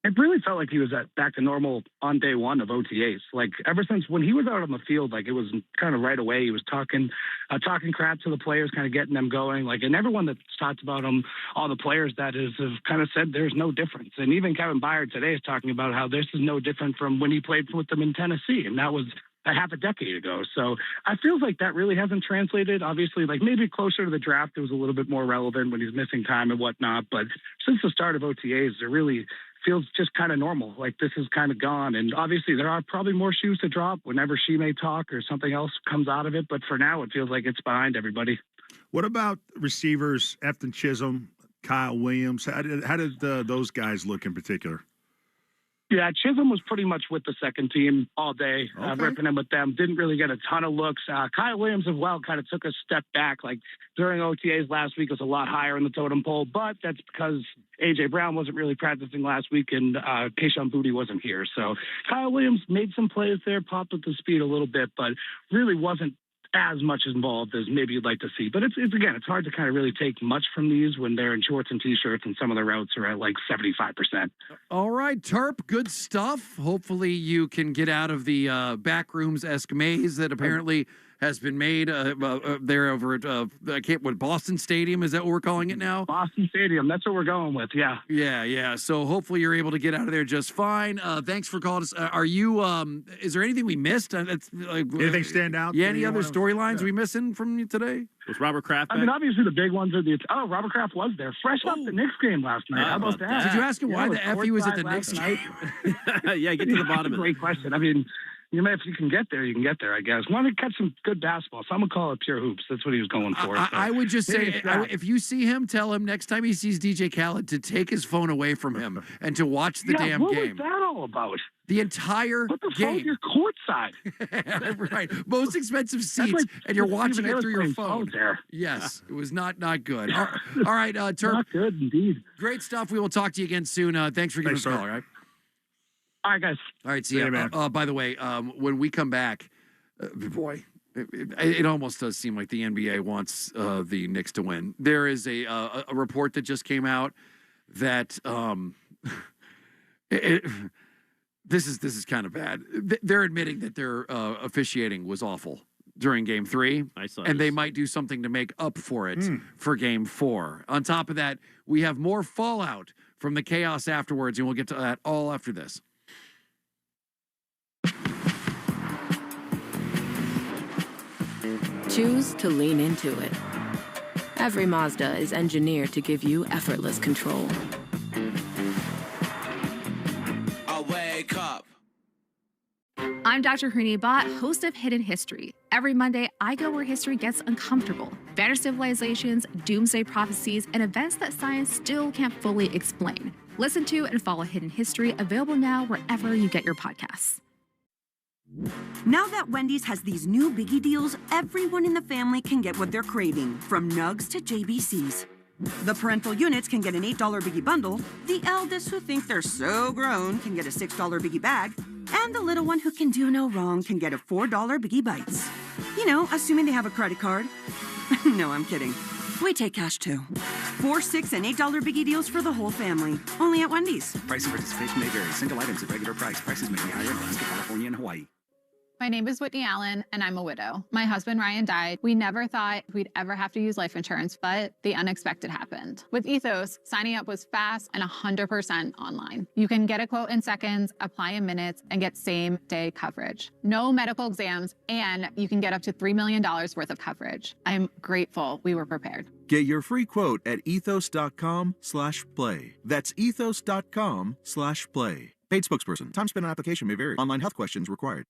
It really felt like he was back to normal on day one of OTAs. Like ever since when he was out on the field, like it was kind of right away. He was talking crap to the players, kind of getting them going. Like, and everyone that's talked about him, all the players have kind of said there's no difference. And even Kevin Byard today is talking about how this is no different from when he played with them in Tennessee, and that was a half a decade ago. So I feel like that really hasn't translated. Obviously, like maybe closer to the draft, it was a little bit more relevant when he's missing time and whatnot. But since the start of OTAs, it really feels just kind of normal. Like this is kind of gone. And obviously there are probably more shoes to drop whenever she may talk or something else comes out of it. But for now, it feels like it's behind everybody. What about receivers, Efton Chisholm, Kyle Williams? How did those guys look in particular? Yeah, Chisholm was pretty much with the second team all day, ripping him with them. Didn't really get a ton of looks. Kyle Williams as well kind of took a step back. Like during OTAs last week was a lot higher in the totem pole, but that's because A.J. Brown wasn't really practicing last week and Keyshawn Boutte wasn't here. So Kyle Williams made some plays there, popped up the speed a little bit, but really wasn't as much involved as maybe you'd like to see. But it's hard to kind of really take much from these when they're in shorts and T-shirts and some of the routes are at like 75%. All right, Terp, good stuff. Hopefully you can get out of the backrooms-esque maze that apparently has been made there over at Boston Stadium. Is that what we're calling it now? Boston Stadium. That's what we're going with. Yeah. Yeah. So hopefully you're able to get out of there just fine. Thanks for calling us. Are you? Is there anything we missed? Anything stand out? Yeah. Any other storylines we missing from you today? Was Robert Kraft back? I mean, obviously the big ones are Robert Kraft was there, fresh off the Knicks game last night. How about that? Did you ask him why the F he was at the Knicks game? Yeah, get to the bottom of it. Great question. I mean, if you can get there, you can get there, I guess. Want to catch some good basketball. So I'm going to call it pure hoops. That's what he was going for. I would just say, if you see him, tell him next time he sees DJ Khaled to take his phone away from him and to watch the damn what game. What was that all about? The entire Put the game. phone your courtside. Right. Most expensive seats, like and you're watching it through your phone. There. Yes. It was not good. All right, Terp. Not good, indeed. Great stuff. We will talk to you again soon. Thanks for giving us a call, all right? All right, guys. All right, see you, man. By the way, when we come back, boy, it almost does seem like the NBA wants the Knicks to win. There is a report that just came out that This is kind of bad. They're admitting that their officiating was awful during Game 3, and they might do something to make up for it for Game 4. On top of that, we have more fallout from the chaos afterwards, and we'll get to that all after this. Choose to lean into it. Every Mazda is engineered to give you effortless control. I wake up. I'm Dr. Hrini Bhatt, host of Hidden History. Every Monday, I go where history gets uncomfortable. Vanished civilizations, doomsday prophecies, and events that science still can't fully explain. Listen to and follow Hidden History, available now wherever you get your podcasts. Now that Wendy's has these new biggie deals, everyone in the family can get what they're craving, from nugs to JBCs. The parental units can get an $8 biggie bundle, the eldest who think they're so grown can get a $6 biggie bag, and the little one who can do no wrong can get a $4 biggie bites. You know, assuming they have a credit card. No, I'm kidding. We take cash too. $4, $6, and $8 biggie deals for the whole family. Only at Wendy's. Price and participation may vary. Single items at regular price. Prices may be higher in Alaska, California, and Hawaii. My name is Whitney Allen, and I'm a widow. My husband, Ryan, died. We never thought we'd ever have to use life insurance, but the unexpected happened. With Ethos, signing up was fast and 100% online. You can get a quote in seconds, apply in minutes, and get same-day coverage. No medical exams, and you can get up to $3 million worth of coverage. I'm grateful we were prepared. Get your free quote at ethos.com/play. That's ethos.com/play. Paid spokesperson. Time spent on application may vary. Online health questions required.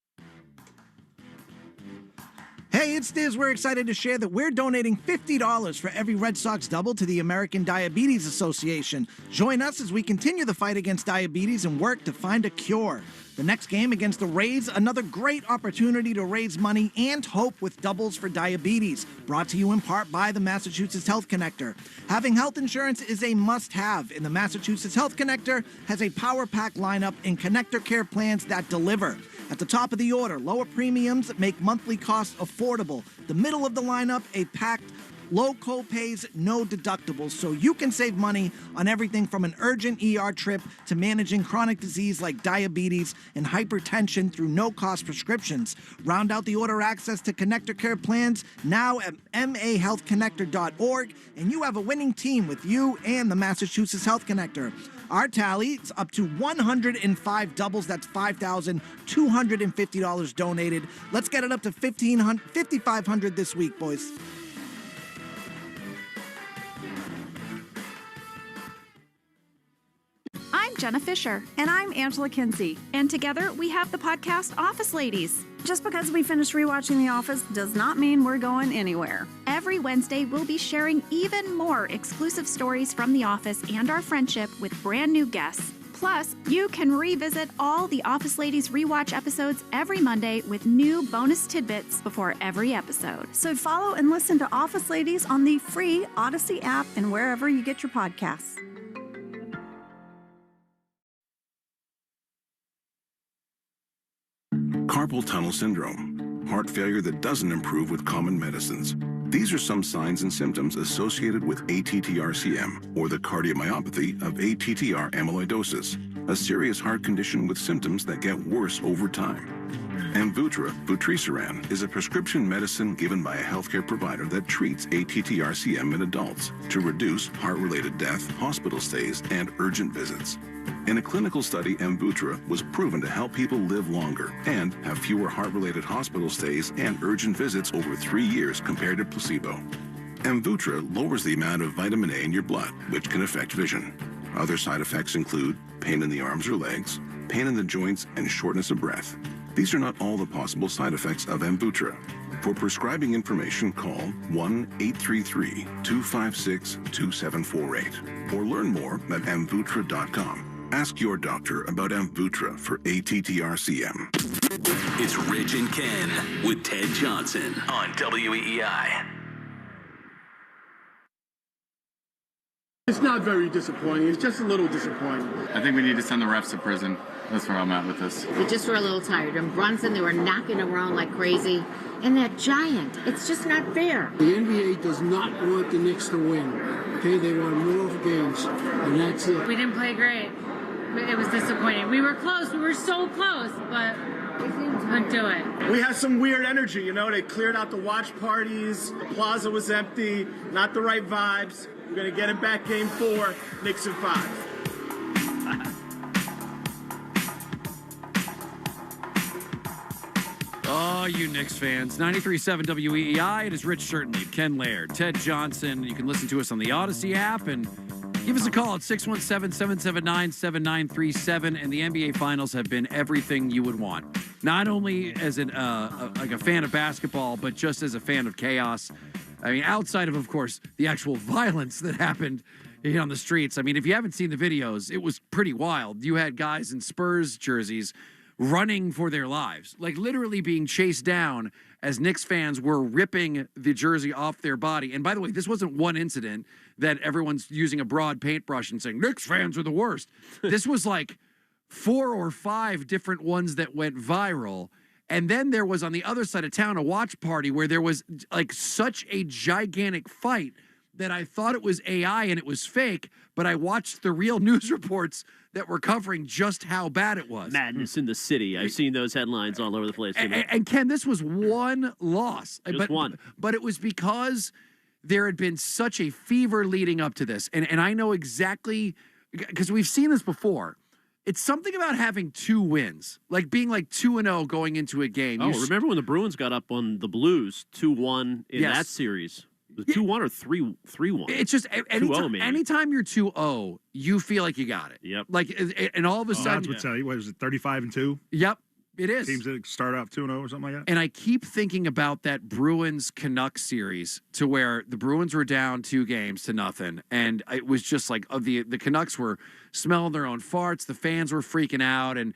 Hey, it's Diz. We're excited to share that we're donating $50 for every Red Sox double to the American Diabetes Association. Join us as we continue the fight against diabetes and work to find a cure. The next game against the Rays, another great opportunity to raise money and hope with doubles for diabetes. Brought to you in part by the Massachusetts Health Connector. Having health insurance is a must-have, and the Massachusetts Health Connector has a power-packed lineup in connector care plans that deliver. At the top of the order, lower premiums make monthly costs affordable. The middle of the lineup, a packed low co-pays, no deductibles, so you can save money on everything from an urgent ER trip to managing chronic disease like diabetes and hypertension through no-cost prescriptions. Round out the order access to connector care plans now at mahealthconnector.org, and you have a winning team with you and the Massachusetts Health Connector. Our tally is up to 105 doubles. That's $5,250 donated. Let's get it up to $5,500 this week, boys. I'm Jenna Fisher. And I'm Angela Kinsey. And together we have the podcast Office Ladies. Just because we finished rewatching The Office does not mean we're going anywhere. Every Wednesday, we'll be sharing even more exclusive stories from The Office and our friendship with brand new guests. Plus, you can revisit all the Office Ladies rewatch episodes every Monday with new bonus tidbits before every episode. So follow and listen to Office Ladies on the free Odyssey app and wherever you get your podcasts. Carpal tunnel syndrome, heart failure that doesn't improve with common medicines. These are some signs and symptoms associated with ATTR-CM, or the cardiomyopathy of ATTR amyloidosis, a serious heart condition with symptoms that get worse over time. Amvuttra, vutrisiran, is a prescription medicine given by a healthcare provider that treats ATTR-CM in adults to reduce heart-related death, hospital stays, and urgent visits. In a clinical study, Amvuttra was proven to help people live longer and have fewer heart-related hospital stays and urgent visits over 3 years compared to placebo. Amvuttra lowers the amount of vitamin A in your blood, which can affect vision. Other side effects include pain in the arms or legs, pain in the joints, and shortness of breath. These are not all the possible side effects of Amvuttra. For prescribing information, call 1-833-256-2748 or learn more at amvuttra.com. Ask your doctor about Amvuttra for ATTR-CM. It's Rich and Ken with Ted Johnson on WEEI. It's not very disappointing. It's just a little disappointing. I think we need to send the refs to prison. That's where I'm at with this. They just were a little tired. And Brunson, they were knocking around like crazy. And that giant, it's just not fair. The NBA does not want the Knicks to win. Okay, they want more games, and that's it. We didn't play great. It was disappointing. We were close. We were so close, but we couldn't do it. We had some weird energy, you know. They cleared out the watch parties. The plaza was empty. Not the right vibes. We're going to get it back game 4. Knicks in 5. Oh, you Knicks fans. 93.7 WEEI. It is Rich Certainly, Ken Laird, Ted Johnson. You can listen to us on the Odyssey app and give us a call at 617-779-7937. And the NBA Finals have been everything you would want. Not only as a fan of basketball, but just as a fan of chaos. I mean, outside of course, the actual violence that happened on the streets. I mean, if you haven't seen the videos, it was pretty wild. You had guys in Spurs jerseys running for their lives, like literally being chased down as Knicks fans were ripping the jersey off their body. And by the way, this wasn't one incident that everyone's using a broad paintbrush and saying, Knicks fans are the worst. This was like 4 or 5 different ones that went viral. And then there was on the other side of town a watch party where there was like such a gigantic fight that I thought it was AI and it was fake, but I watched the real news reports that were covering just how bad it was. Madness in the city. I've seen those headlines all over the place. And Ken, this was one loss. Just one. But it was because there had been such a fever leading up to this. And I know exactly, because we've seen this before. It's something about having 2 wins, like being like 2-0 going into a game. Oh, remember when the Bruins got up on the Blues 2-1 in that series? Was it 2-1 or 3-1? It's just anytime you're 2-0, you feel like you got it. Yep. Like, and all of a sudden, that's what's what was it, 35-2? Yep, it is. Teams that start off 2-0 or something like that. And I keep thinking about that Bruins Canucks series to where the Bruins were down 2-0, and it was just like the Canucks were smelling their own farts. The fans were freaking out, and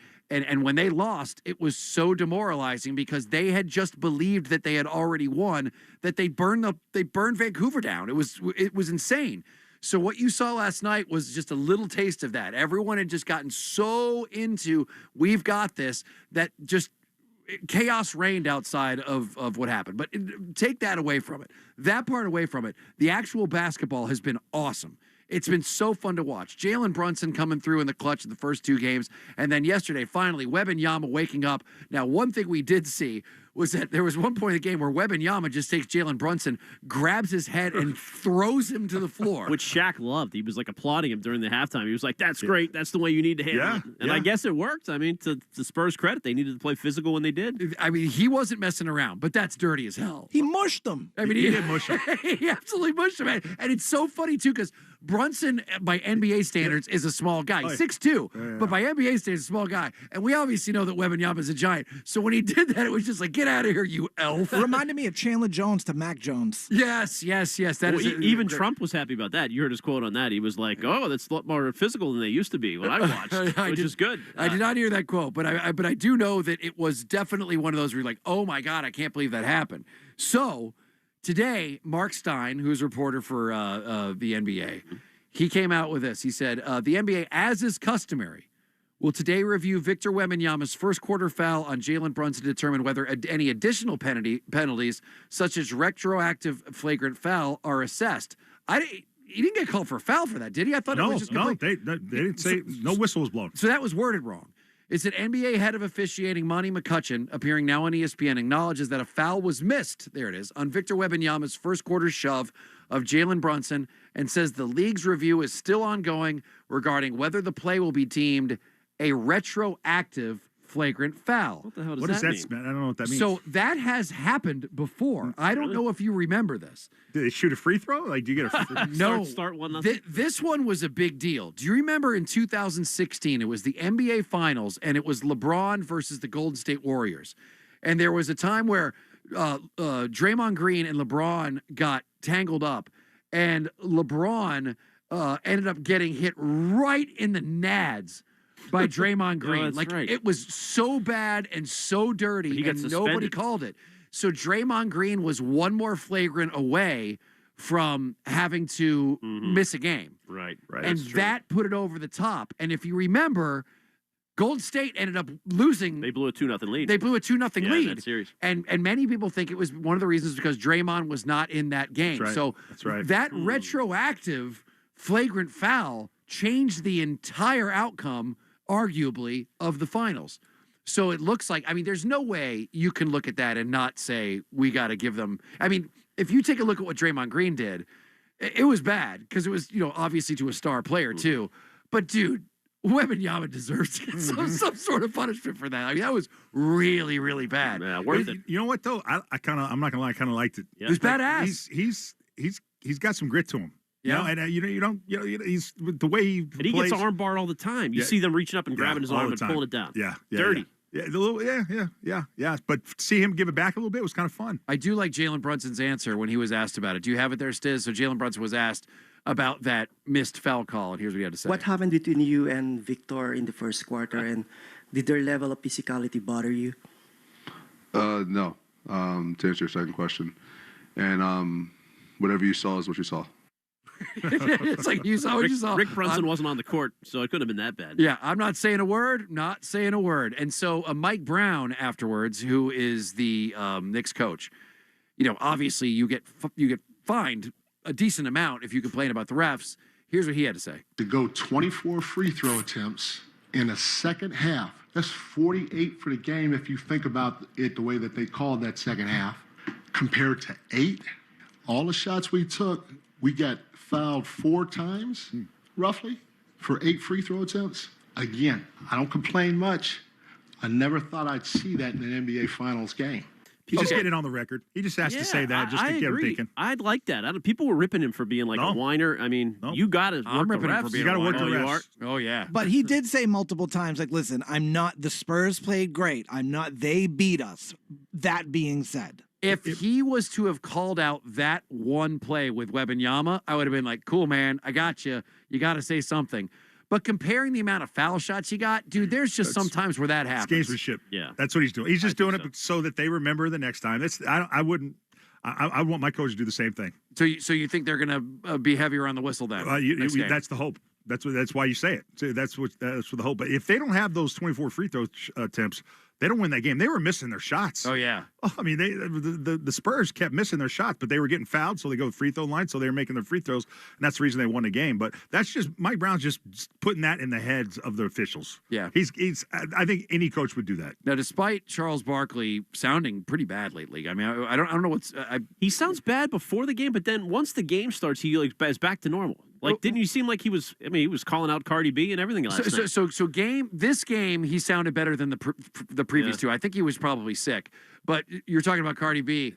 when they lost, it was so demoralizing because they had just believed that they had already won, that they burned Vancouver down. It was insane. So what you saw last night was just a little taste of that. Everyone had just gotten so into we've got this that just chaos reigned outside of what happened. But take that away from it. That part away from it. The actual basketball has been awesome. It's been so fun to watch. Jalen Brunson coming through in the clutch of the first 2 games. And then yesterday, finally, Wembanyama waking up. Now, one thing we did see was that there was one point in the game where Wembanyama just takes Jalen Brunson, grabs his head, and throws him to the floor. Which Shaq loved. He was like applauding him during the halftime. He was like, that's great. That's the way you need to handle it. And I guess it worked. I mean, to Spurs' credit, they needed to play physical when they did. I mean, he wasn't messing around, but that's dirty as hell. He mushed them. I mean, he did mush him. He absolutely mushed him. And it's so funny, too, because Brunson, by NBA standards, is a small guy. 6'2", but by NBA standards, a small guy. And we obviously know that Wembanyama is a giant. So when he did that, it was just like, get out of here, you elf. It reminded me of Chandler Jones to Mac Jones. Yes. Even Trump was happy about that. You heard his quote on that. He was like, oh, that's a lot more physical than they used to be when I watched, which is good. I did not hear that quote, but I do know that it was definitely one of those where you're like, oh, my God, I can't believe that happened. So today, Mark Stein, who's a reporter for the NBA, he came out with this. He said, the NBA, as is customary, will today review Victor Wembanyama's first quarter foul on Jalen Brunson to determine whether any additional penalties, such as retroactive flagrant foul, are assessed. He didn't get called for a foul for that, did he? I thought it was just they didn't say no whistle was blown. So that was worded wrong. It said NBA head of officiating Monty McCutcheon, appearing now on ESPN, acknowledges that a foul was missed, there it is, on Victor Wembanyama's first quarter shove of Jalen Brunson, and says the league's review is still ongoing regarding whether the play will be deemed a retroactive flagrant foul. What the hell does that mean? I don't know what that means. So that has happened before. I don't know if you remember this. Did they shoot a free throw? Like, do you get a free No. Start 1-0. This one was a big deal. Do you remember in 2016, it was the NBA Finals, and it was LeBron versus the Golden State Warriors. And there was a time where Draymond Green and LeBron got tangled up, and LeBron ended up getting hit right in the nads by Draymond Green. It was so bad and so dirty, and nobody called it. So Draymond Green was one more flagrant away from having to miss a game. Right. And that put it over the top. And if you remember, Golden State ended up losing. They blew a 2-0 lead. They blew a 2-0 lead. That series. And many people think it was one of the reasons because Draymond was not in that game. That's right. So That's right. that retroactive flagrant foul changed the entire outcome arguably, of the finals. So it looks like, I mean, there's no way you can look at that and not say, we got to give them. I mean, if you take a look at what Draymond Green did, it was bad because it was, obviously to a star player too. But dude, Wembanyama deserves to get some sort of punishment for that. I mean, that was really, really bad. Yeah, worth it. You know what though? I'm not gonna lie, I kind of liked it. It was badass. He's got some grit to him. Yeah, and he's the way he and he plays, gets armbarred all the time. You see them reaching up and grabbing his arm and pulling it down. Yeah, Dirty. Yeah. But see him give it back a little bit was kind of fun. I do like Jalen Brunson's answer when he was asked about it. Do you have it there, Stiz? So Jalen Brunson was asked about that missed foul call, and here's what he had to say. What happened between you and Victor in the first quarter, and did their level of physicality bother you? No. To answer your second question, and whatever you saw is what you saw. It's like you saw what you saw. Rick Brunson wasn't on the court, so it couldn't have been that bad. Yeah, I'm not saying a word, And so Mike Brown afterwards, who is the Knicks coach, obviously you get fined a decent amount if you complain about the refs. Here's what he had to say. To go 24 free throw attempts in a second half, that's 48 for the game if you think about it the way that they called that second half, compared to 8. All the shots we took, we got fouled 4 times, roughly, for 8 free throw attempts. Again, I don't complain much. I never thought I'd see that in an NBA Finals game. He's just getting on the record. He just has to say that just to get him thinking. I'd like that. People were ripping him for being like a whiner. I mean, you got to work the refs. You got to work the refs. Oh, yeah. But he did say multiple times, like, listen, the Spurs played great. they beat us. That being said. If he was to have called out that one play with Wembanyama, I would have been like, cool, man, I got you. You got to say something. But comparing the amount of foul shots he got, dude, there's just some times where that happens. It's gamesmanship. Yeah. That's what he's doing. He's just doing it so that they remember the next time. I want my coach to do the same thing. So you think they're going to be heavier on the whistle then? That's the hope. That's why you say it. So that's for the hope. But if they don't have those 24 free throw attempts, they don't win that game. They were missing their shots. Oh, yeah. I mean, the Spurs kept missing their shots, but they were getting fouled, so they go free throw line, so they were making their free throws, and that's the reason they won the game. But that's just Mike Brown's just putting that in the heads of the officials. Yeah. I think any coach would do that. Now, despite Charles Barkley sounding pretty bad lately, I mean, I don't know what's. He sounds bad before the game, but then once the game starts, he is back to normal. Like, didn't you seem like he was? I mean, he was calling out Cardi B and everything last night. So this game, he sounded better than the previous two. I think he was probably sick. But you're talking about Cardi B.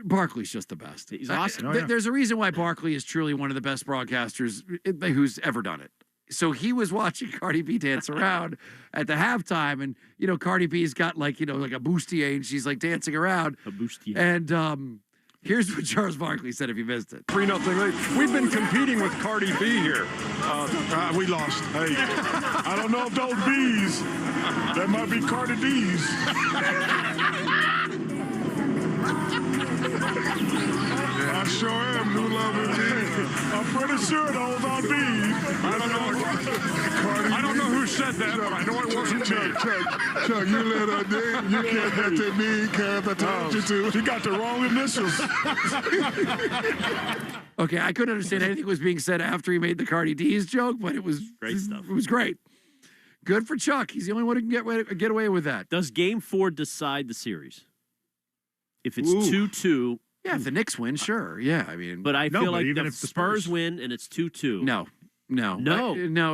Barkley's just the best. He's awesome. There's a reason why Barkley is truly one of the best broadcasters who's ever done it. So he was watching Cardi B dance around at the halftime, and Cardi B's got like a bustier, and she's like dancing around. A bustier. And here's what Charles Barkley said if you missed it. 3-0. We've been competing with Cardi B here. We lost. Hey, I don't know if those B's, that might be Cardi D's. I sure am. New love indeed. I'm pretty sure those are B's. I don't know who said that, but I know it wasn't Chuck, you let her dance. You can't get to me because I told you to. She got the wrong initials. Okay, I couldn't understand anything was being said after he made the Cardi D's joke, but it was great stuff. It was great. Good for Chuck. He's the only one who can get away with that. Does Game 4 decide the series? If it's 2-2. Yeah, if the Knicks win, sure. Yeah, I mean. But I feel like even if the Spurs win and it's 2-2. No,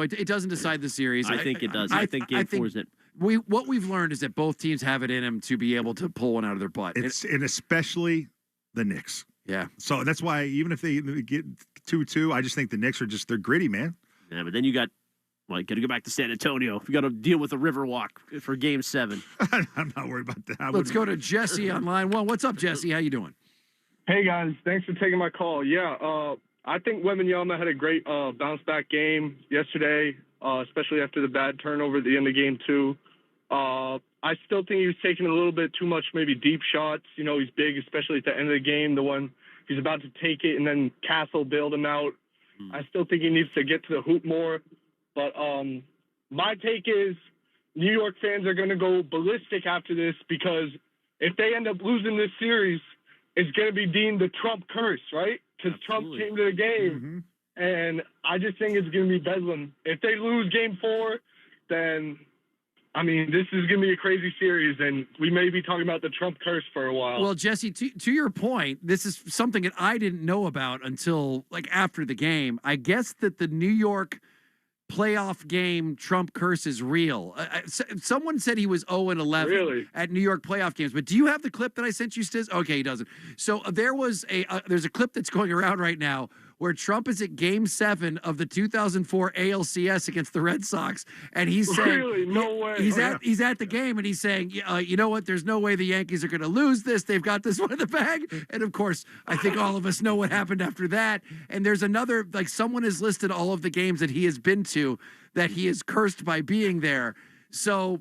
it doesn't decide the series. I think it does. I think Game 4 is it. What we've learned is that both teams have it in them to be able to pull one out of their butt. And especially the Knicks. Yeah. So that's why even if they get 2-2, I just think the Knicks they're gritty, man. Yeah, but then you got got to go back to San Antonio. You got to deal with a river walk for Game 7. I'm not worried about that. Let's go to Jesse on line 1. What's up, Jesse? How you doing? Hey guys, thanks for taking my call. Yeah, I think Wembanyama had a great bounce back game yesterday, especially after the bad turnover at the end of Game 2. I still think he was taking a little bit too much, maybe deep shots. He's big, especially at the end of the game. The one he's about to take it and then Castle bailed him out. I still think he needs to get to the hoop more. But my take is New York fans are going to go ballistic after this because if they end up losing this series, it's going to be deemed the Trump curse, right? Because Trump came to the game, and I just think it's going to be bedlam. If they lose Game 4, then, I mean, this is going to be a crazy series, and we may be talking about the Trump curse for a while. Well, Jesse, to your point, this is something that I didn't know about until like after the game. I guess that the New York playoff game Trump curse is real. Someone said he was 0-11 at New York playoff games, but do you have the clip that I sent you, Stiz? Okay, he doesn't. So there's a clip that's going around right now where Trump is at Game 7 of the 2004 ALCS against the Red Sox, and he's saying, really? No way. He's at the game, and he's saying, you know what? There's no way the Yankees are going to lose this. They've got this one in the bag. And of course, I think all of us know what happened after that. And there's another, like, someone has listed all of the games that he has been to that he is cursed by being there. So,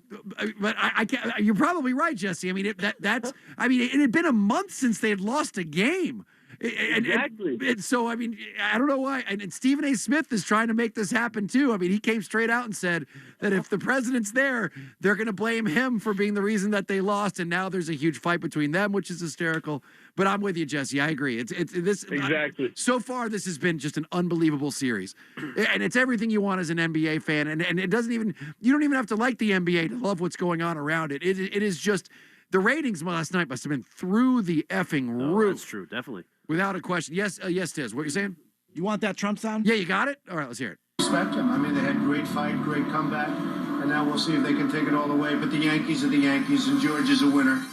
but I can't, you're probably right, Jesse. I mean, it had been a month since they had lost a game. Exactly. And so, I mean, I don't know why. And Stephen A. Smith is trying to make this happen, too. I mean, he came straight out and said that if the president's there, they're going to blame him for being the reason that they lost. And now there's a huge fight between them, which is hysterical. But I'm with you, Jesse. I agree. It's this exactly. So far, this has been just an unbelievable series. And it's everything you want as an NBA fan. And it doesn't even, you don't even have to like the NBA to love what's going on around it. It is just, the ratings last night must have been through the effing roof. That's true, definitely. Without a question. Yes, yes, Tiz. What you saying? You want that Trump sound? Yeah, you got it? All right, let's hear it. Respect them. I mean, they had great fight, great comeback, and now we'll see if they can take it all the way. But the Yankees are the Yankees, and George is a winner.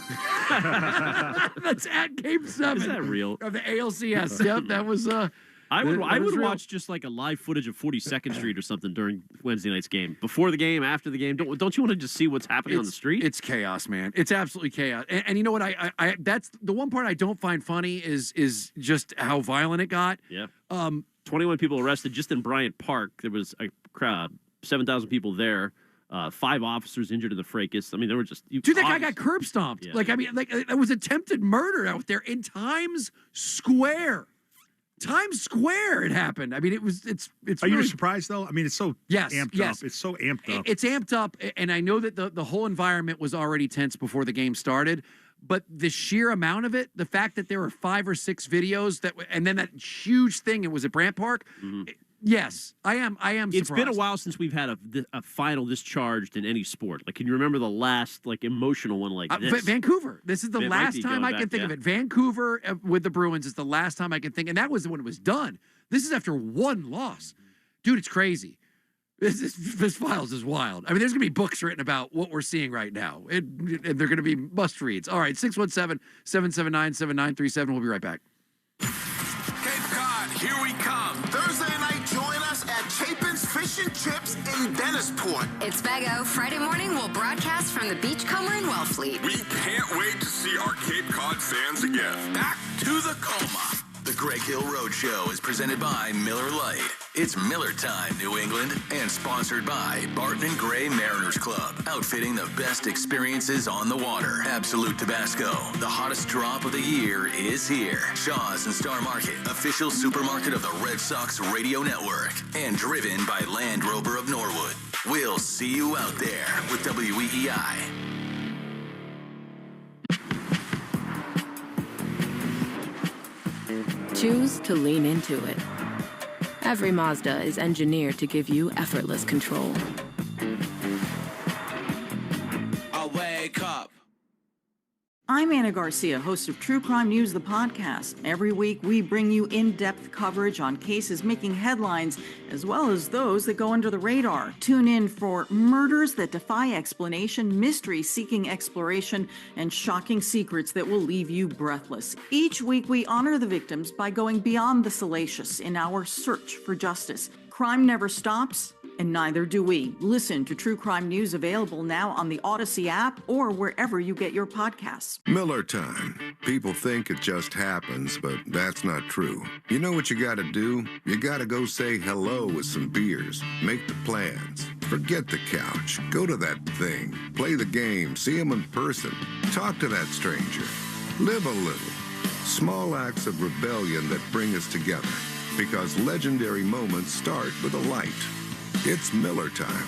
That's at Game 7. Is that real? Of the ALCS. Yep, that was... I would real. watch just like a live footage of 42nd Street or something during Wednesday night's game. Before the game, after the game. Don't you want to just see what's happening on the street? It's chaos, man. It's absolutely chaos. And you know what? I that's the one part I don't find funny is just how violent it got. Yeah. 21 people arrested just in Bryant Park. There was a crowd, 7,000 people there. 5 officers injured in the fracas. I mean, there were just... Dude, that guy got curb stomped. Yeah. It was attempted murder out there in Times Square. Times Square, it happened. I mean, it's. Are you surprised though? I mean, it's so amped up. It's so amped up. It's amped up, and I know that the whole environment was already tense before the game started. But the sheer amount of it, the fact that there were 5 or 6 videos and then that huge thing, it was at Brant Park. Mm-hmm. Yes, I am. It's surprised. been a while since we've had a final this charged in any sport. Like, can you remember the last emotional one like this? Vancouver. This is the last time I can think of it. Vancouver with the Bruins is the last time I can think, and that was when it was done. This is after 1 loss, dude. It's crazy. This files is wild. I mean, there's gonna be books written about what we're seeing right now, and they're gonna be must reads. All right, 617-779-7937. We'll be right back. Here we come. Thursday night, join us at Chapin's Fish and Chips in Dennisport. It's Bego. Friday morning, we'll broadcast from the Beachcomber in Wellfleet. We can't wait to see our Cape Cod fans again. Back to the coma. The Greg Hill Road Show is presented by Miller Lite. It's Miller time, New England, and sponsored by Barton and Gray Mariners Club, outfitting the best experiences on the water. Absolute Tabasco, the hottest drop of the year is here. Shaw's and Star Market, official supermarket of the Red Sox radio network, and driven by Land Rover of Norwood. We'll see you out there with WEEI. Choose to lean into it. Every Mazda is engineered to give you effortless control. I wake up. I'm Anna Garcia, host of True Crime News, the podcast. Every week, we bring you in-depth coverage on cases making headlines, as well as those that go under the radar. Tune in for murders that defy explanation, mysteries seeking exploration, and shocking secrets that will leave you breathless. Each week, we honor the victims by going beyond the salacious in our search for justice. Crime never stops, and neither do we. Listen to True Crime News, available now on the Odyssey app or wherever you get your podcasts. Miller time. People think it just happens, but that's not true. You know what you gotta do? You gotta go say hello with some beers. Make the plans. Forget the couch. Go to that thing. Play the game. See them in person. Talk to that stranger. Live a little. Small acts of rebellion that bring us together. Because legendary moments start with a light. It's Miller time.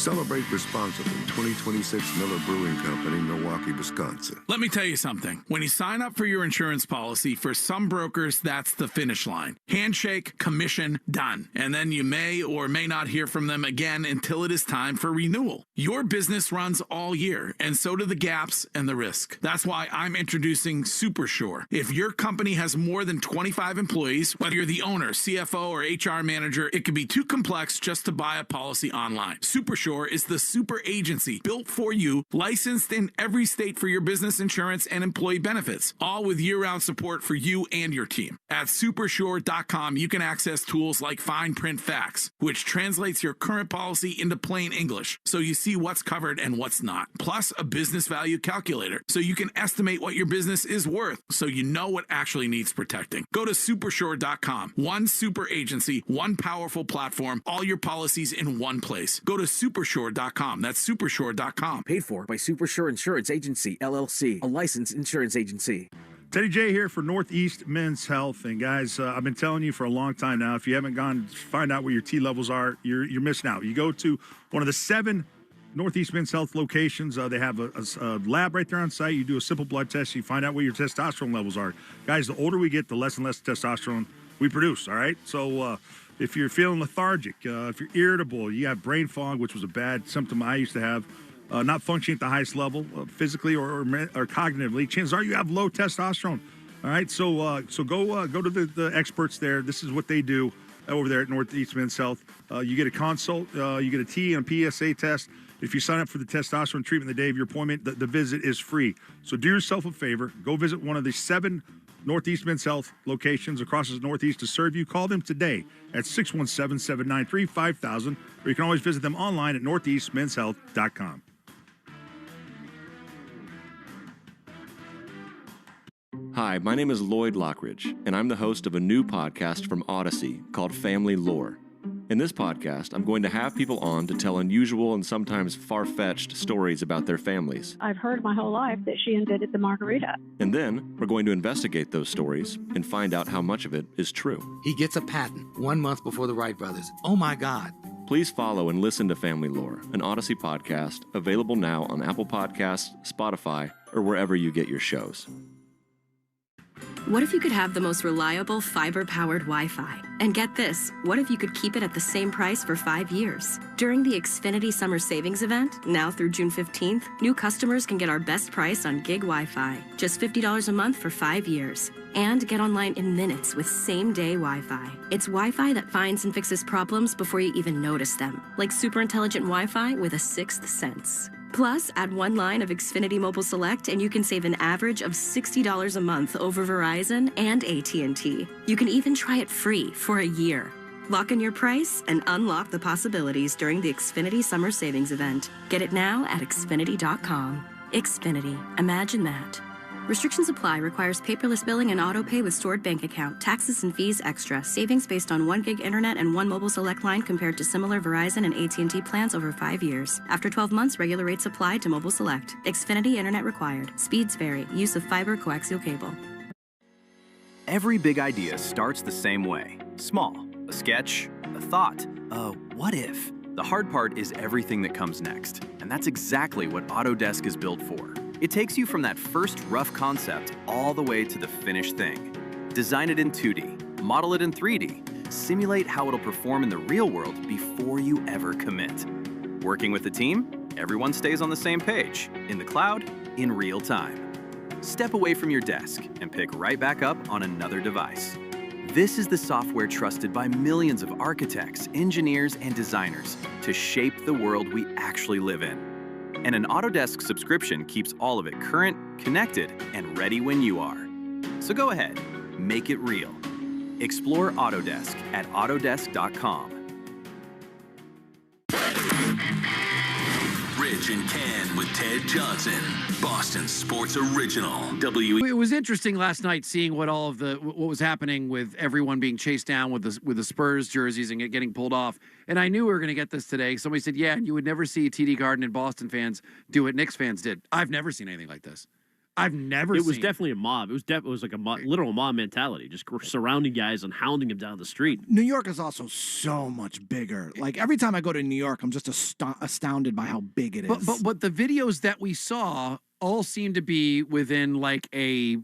Celebrate responsibly. 2026 Miller Brewing Company, Milwaukee, Wisconsin. Let me tell you something. When you sign up for your insurance policy, for some brokers, that's the finish line. Handshake, commission, done. And then you may or may not hear from them again until it is time for renewal. Your business runs all year, and so do the gaps and the risk. That's why I'm introducing SuperSure. If your company has more than 25 employees, whether you're the owner, CFO, or HR manager, it could be too complex just to buy a policy online. SuperSure is the super agency built for you, licensed in every state for your business insurance and employee benefits, all with year-round support for you and your team. At supersure.com, you can access tools like Fine Print Facts, which translates your current policy into plain English, so you see what's covered and what's not. Plus, a business value calculator, so you can estimate what your business is worth, so you know what actually needs protecting. Go to supersure.com. One super agency, one powerful platform, all your policies in one place. Go to supersure.com. That's supersure.com. Paid for by Supersure Insurance Agency, LLC, a licensed insurance agency. Teddy J here for Northeast Men's Health. And guys, I've been telling you for a long time now, if you haven't gone to find out what your T levels are, you're missing out. You go to one of the 7 Northeast Men's Health locations. They have a lab right there on site. You do a simple blood test. You find out what your testosterone levels are. Guys, the older we get, the less and less testosterone we produce, all right? So if you're feeling lethargic, if you're irritable, you have brain fog, which was a bad symptom I used to have, not functioning at the highest level, physically or cognitively, chances are you have low testosterone. All right, so go to the experts there. This is what they do over there at Northeast Men's Health. You get a consult, you get a T and a PSA test. If you sign up for the testosterone treatment the day of your appointment, the visit is free. So do yourself a favor. Go visit one of the 7 Northeast Men's Health locations across the Northeast to serve you. Call them today at 617-793-5000, or you can always visit them online at northeastmenshealth.com. Hi, my name is Lloyd Lockridge, and I'm the host of a new podcast from Odyssey called Family Lore. In this podcast, I'm going to have people on to tell unusual and sometimes far-fetched stories about their families. I've heard my whole life that she invented the margarita. And then we're going to investigate those stories and find out how much of it is true. He gets a patent 1 month before the Wright brothers. Oh my God. Please follow and listen to Family Lore, an Odyssey podcast, available now on Apple Podcasts, Spotify, or wherever you get your shows. What if you could have the most reliable fiber-powered Wi-Fi? And get this, what if you could keep it at the same price for 5 years? During the Xfinity Summer Savings Event, now through June 15th, new customers can get our best price on gig Wi-Fi, just $50 a month for 5 years. And get online in minutes with same-day Wi-Fi. It's Wi-Fi that finds and fixes problems before you even notice them, like super intelligent Wi-Fi with a 6th sense. Plus, add 1 line of Xfinity Mobile Select and you can save an average of $60 a month over Verizon and AT&T. You can even try it free for a year. Lock in your price and unlock the possibilities during the Xfinity Summer Savings Event. Get it now at Xfinity.com. Xfinity. Imagine that. Restrictions apply. Requires paperless billing and auto pay with stored bank account. Taxes and fees extra. Savings based on 1 gig internet and 1 mobile select line compared to similar Verizon and AT&T plans over 5 years. After 12 months, regular rates apply to mobile select. Xfinity internet required. Speeds vary. Use of fiber coaxial cable. Every big idea starts the same way. Small. A sketch, a thought, a what if. The hard part is everything that comes next. And that's exactly what Autodesk is built for. It takes you from that first rough concept all the way to the finished thing. Design it in 2D, model it in 3D, simulate how it'll perform in the real world before you ever commit. Working with the team, everyone stays on the same page, in the cloud, in real time. Step away from your desk and pick right back up on another device. This is the software trusted by millions of architects, engineers, and designers to shape the world we actually live in. And an Autodesk subscription keeps all of it current, connected, and ready when you are. So go ahead, make it real. Explore Autodesk at Autodesk.com. Rich and Ken with Ted Johnson, Boston Sports Original. It was interesting last night seeing what was happening with everyone being chased down with the Spurs jerseys and getting pulled off. And I knew we were going to get this today. Somebody said, "Yeah, and you would never see TD Garden and Boston fans do what Knicks fans did." I've never seen anything like this. I've never It was seen. definitely a mob. It was like a literal mob mentality, just surrounding guys and hounding them down the street. New York is also so much bigger. Like every time I go to New York, I'm just astounded by how big it is. But the videos that we saw all seem to be within like a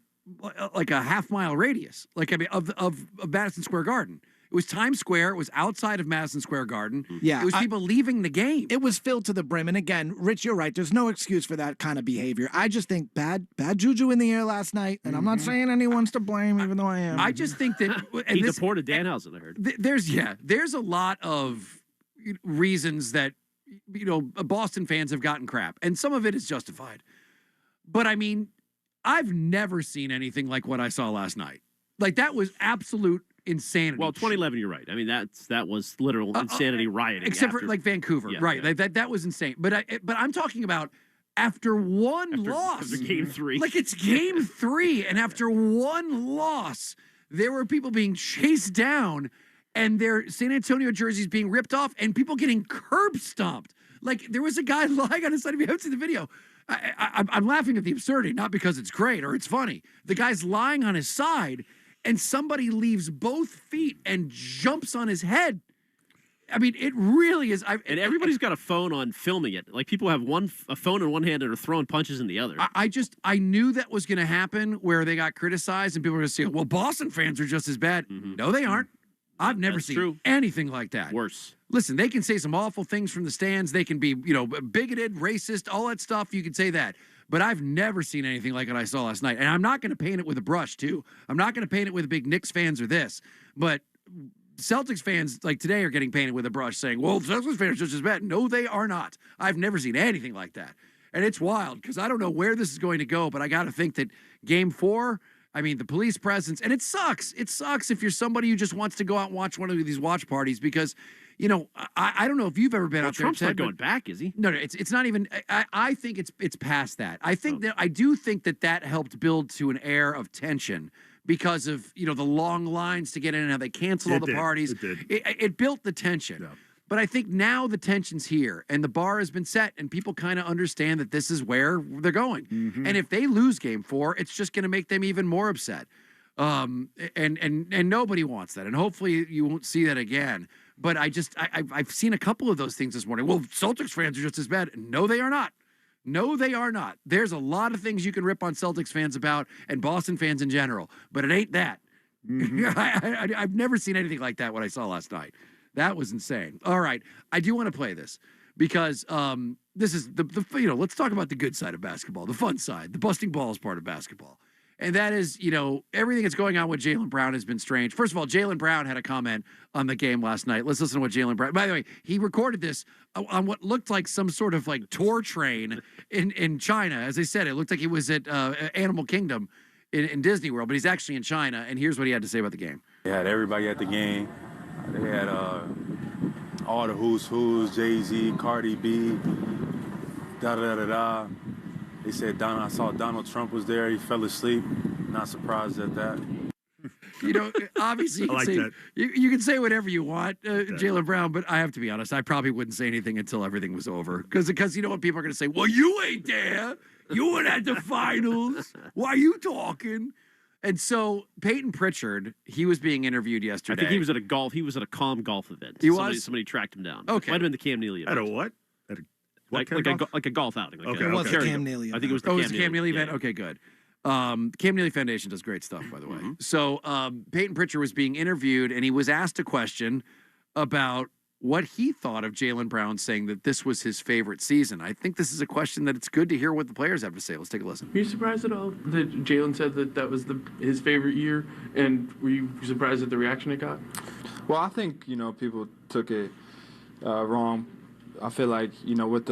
half-mile radius, like I mean of Madison Square Garden. It was Times Square. It was outside of Madison Square Garden. Yeah, it was people leaving the game. It was filled to the brim. And again, Rich, you're right. There's no excuse for that kind of behavior. I just think bad juju in the air last night. And I'm not saying anyone's to blame, even though I am. I just think that he deported Danhausen, I heard. There's a lot of reasons that Boston fans have gotten crap, and some of it is justified. But I mean, I've never seen anything like what I saw last night. Like that was absolute insanity. Well, 2011, you're right. I mean, that was literal insanity rioting. Except for like Vancouver, right? Yeah. Like that was insane. But I'm talking about after one loss, after game 3. Like it's game 3, and after one loss, there were people being chased down, and their San Antonio jerseys being ripped off, and people getting curb stomped. Like there was a guy lying on his side. If you haven't seen the video, I'm laughing at the absurdity, not because it's great or it's funny. The guy's lying on his side, and somebody leaves both feet and jumps on his head. I mean, it really is. And everybody's got a phone on filming it. Like people have a phone in one hand and are throwing punches in the other. I knew that was going to happen where they got criticized and people were going to say, well, Boston fans are just as bad. No, they aren't. I've never seen anything like that. Worse. Listen, they can say some awful things from the stands. They can be, bigoted, racist, all that stuff. You can say that. But I've never seen anything like what I saw last night. And I'm not going to paint it with a brush, too. I'm not going to paint it with big Knicks fans or this. But Celtics fans, like today, are getting painted with a brush saying, well, Celtics fans are just as bad. No, they are not. I've never seen anything like that. And it's wild because I don't know where this is going to go, but I got to think that game 4, I mean, the police presence, and it sucks. It sucks if you're somebody who just wants to go out and watch one of these watch parties because, I don't know if you've ever been out there. Trump's not going back, is he? No, it's not even. I think it's past that. I think that I do think that helped build to an air of tension because of the long lines to get in and how they canceled all the parties. It built the tension. Yeah. But I think now the tension's here and the bar has been set and people kind of understand that this is where they're going. Mm-hmm. And if they lose game 4, it's just going to make them even more upset. And nobody wants that. And hopefully you won't see that again. But I've seen a couple of those things this morning. Well, Celtics fans are just as bad. No, they are not. No, they are not. There's a lot of things you can rip on Celtics fans about and Boston fans in general, but it ain't that. Mm-hmm. I've never seen anything like that what I saw last night. That was insane. All right, I do want to play this because this is the let's talk about the good side of basketball, the fun side, the busting balls part of basketball. And that is, everything that's going on with Jaylen Brown has been strange. First of all, Jaylen Brown had a comment on the game last night. Let's listen to what Jaylen Brown, by the way, he recorded this on what looked like some sort of like tour train in China. As I said, it looked like he was at Animal Kingdom in Disney World, but he's actually in China. And here's what he had to say about the game. They had everybody at the game. They had all the who's, Jay-Z, Cardi B, da-da-da-da-da. They said I saw Donald Trump was there. He fell asleep. Not surprised at that. Obviously, you can say whatever you want, Jaylen Brown, but I have to be honest. I probably wouldn't say anything until everything was over. Because you know what people are going to say? Well, you ain't there. You weren't at the finals. Why are you talking? And so Peyton Pritchard, he was being interviewed yesterday. I think he was at a calm golf event. Somebody tracked him down. Okay. Might have been the Cam Neely event. At a what? Like a golf outing. Okay. It was the Cam Neely event. I think it was the Cam Neely event? Yeah. Okay, good. Cam Neely Foundation does great stuff, by the way. Mm-hmm. So Peyton Pritchard was being interviewed, and he was asked a question about what he thought of Jaylen Brown saying that this was his favorite season. I think this is a question that it's good to hear what the players have to say. Let's take a listen. Were you surprised at all that Jaylen said that was his favorite year, and were you surprised at the reaction it got? Well, I think, people took it wrong. I feel like, with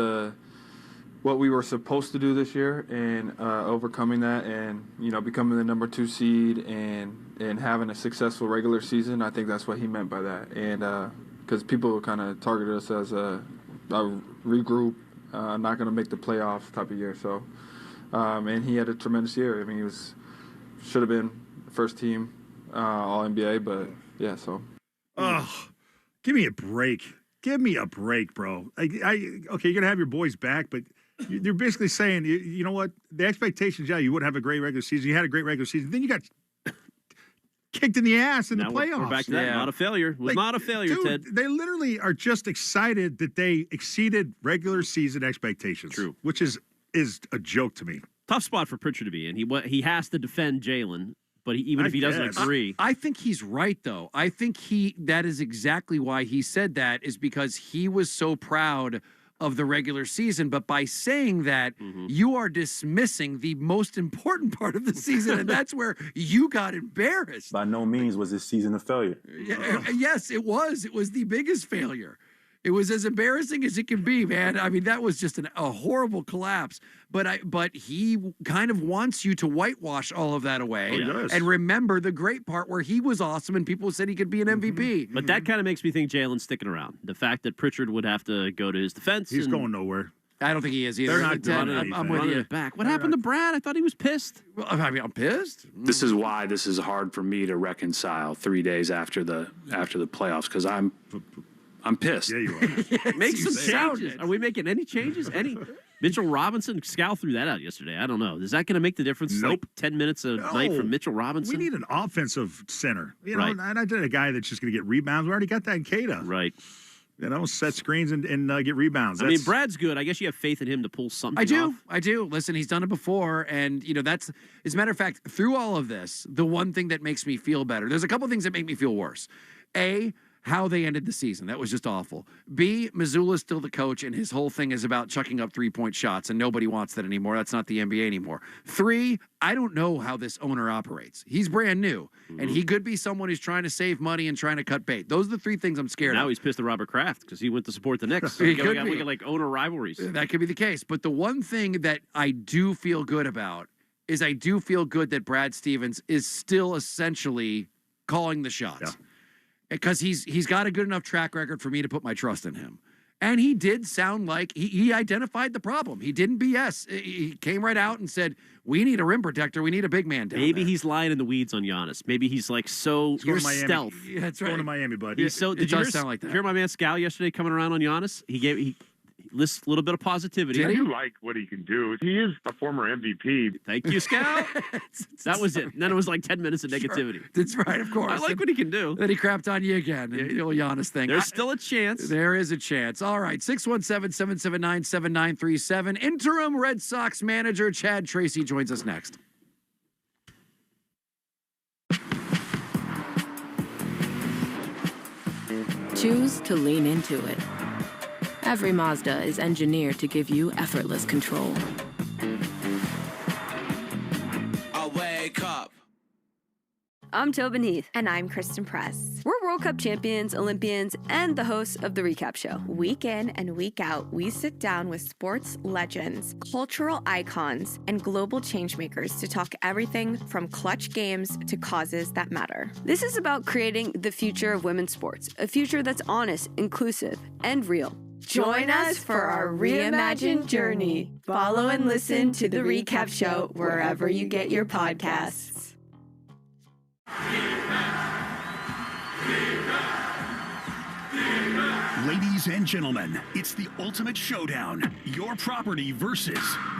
what we were supposed to do this year and overcoming that and, becoming the number 2 seed and having a successful regular season, I think that's what he meant by that. And because people kind of targeted us as a regroup, not going to make the playoffs type of year. So, and he had a tremendous year. I mean, he should have been first team All-NBA, but yeah, so. Oh, give me a break. Give me a break, bro. Okay, you're going to have your boys back, but They're basically saying, you know what? The expectations, you would have a great regular season. You had a great regular season. Then you got kicked in the ass in the playoffs. We're back to that. Not a failure. It was not a failure, dude, Ted. They literally are just excited that they exceeded regular season expectations. True. Which is a joke to me. Tough spot for Pritchard to be in. He has to defend Jalen, but even if he doesn't agree. I think he's right, though. I think that is exactly why he said that, is because he was so proud of the regular season. But by saying that, you are dismissing the most important part of the season, and that's where you got embarrassed. By no means was this season a failure. Yes, it was. It was the biggest failure. It was as embarrassing as it can be, man. I mean, that was just a horrible collapse. But he kind of wants you to whitewash all of that away and remember the great part where he was awesome and people said he could be an MVP. But that kind of makes me think Jalen's sticking around. The fact that Pritchard would have to go to his defense. He's going nowhere. I don't think he is either. They're not doing anything. I'm with you. Back. What happened to Brad? I thought he was pissed. Well, I mean, I'm pissed. This is why this is hard for me to reconcile 3 days after the playoffs, because I'm pissed. Yeah, you are. Make some changes. Are we making any changes? Any? Mitchell Robinson, Scal threw that out yesterday. I don't know. Is that going to make the difference? Nope. Like 10 minutes a night from Mitchell Robinson? We need an offensive center. You know, Right. and I did a guy that's just going to get rebounds. We already got that in Cada. Right. You know, set screens and get rebounds. I mean, Brad's good. I guess you have faith in him to pull something off. I do. Listen, he's done it before. And, that's, as a matter of fact, through all of this, the one thing that makes me feel better, there's a couple things that make me feel worse. A, how they ended the season. That was just awful. B, Missoula's still the coach, and his whole thing is about chucking up three-point shots, and nobody wants that anymore. That's not the NBA anymore. 3, I don't know how this owner operates. He's brand new, and he could be someone who's trying to save money and trying to cut bait. Those are the 3 things I'm scared of. Now he's pissed at Robert Kraft because he went to support the Knicks. So He we could got be. like owner rivalries. That could be the case. But the one thing that I do feel good about is I do feel good that Brad Stevens is still essentially calling the shots. Because he's got a good enough track record for me to put my trust in him. And he did sound like he identified the problem. He didn't BS. He came right out and said, we need a rim protector. We need a big man down Maybe there. he's lying in the weeds on Giannis. Maybe he's like so stealth. Yeah, that's right. Going to Miami, bud. He's so. Did you hear, sound like that. Did you hear my man Scal yesterday coming around on Giannis? He lists a little bit of positivity. I do like what he can do. He is a former MVP. Thank you, Scal. That was it. And then it was like 10 minutes of negativity. That's right, of course. I like what he can do. Then he crapped on you again. The old Giannis thing. There's still a chance. There is a chance. All right, 617-779-7937. Interim Red Sox manager Chad Tracy joins us next. Choose to lean into it. Every Mazda is engineered to give you effortless control. I wake up. I'm Tobin Heath. And I'm Kristen Press. We're World Cup champions, Olympians, and the hosts of The Recap Show. Week in and week out, we sit down with sports legends, cultural icons, and global changemakers to talk everything from clutch games to causes that matter. This is about creating the future of women's sports, a future that's honest, inclusive, and real. Join us for our reimagined journey. Follow and listen to The Recap Show wherever you get your podcasts. Ladies and gentlemen, it's the ultimate showdown. Your property versus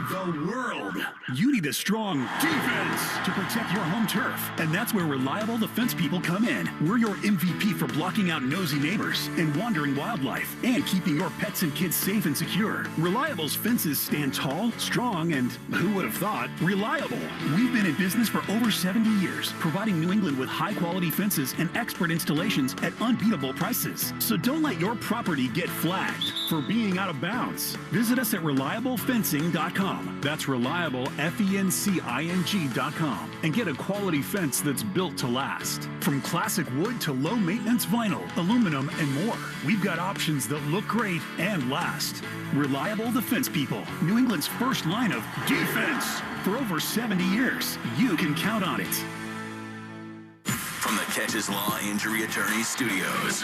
the world. You need a strong defense to protect your home turf. And that's where Reliable the Fence people come in. We're your MVP for blocking out nosy neighbors and wandering wildlife and keeping your pets and kids safe and secure. Reliable's fences stand tall, strong, and who would have thought, reliable. We've been in business for over 70 years, providing New England with high-quality fences and expert installations at unbeatable prices. So don't let your property get flagged for being out of bounds. Visit us at ReliableFencing.com. That's reliable, FENCING.com, and get a quality fence that's built to last. From classic wood to low-maintenance vinyl, aluminum, and more, we've got options that look great and last. Reliable the Fence people, New England's first line of defense. For over 70 years, you can count on it. From the Catches Law Injury Attorney Studios.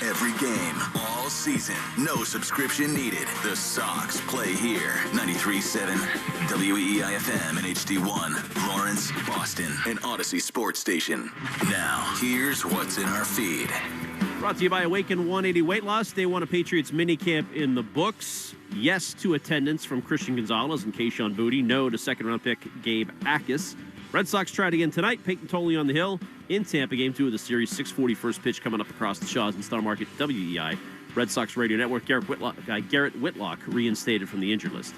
Every game, all season, no subscription needed. The Sox play here. 93.7 WEEI-FM and HD1, Lawrence, Boston, and Odyssey Sports Station. Now, here's what's in our feed. Brought to you by Awaken 180 Weight Loss. Day 1 of Patriots minicamp in the books. yes to attendance from Christian Gonzalez and Kayshon Boutte. No to second-round pick Gabe Akis. Red Sox tried again tonight. Peyton Tolley on the hill in Tampa. Game 2 of the series. 6:40 first pitch coming up across the Shaws and Star Market WEI. Red Sox Radio Network. Garrett Whitlock reinstated from the injured list.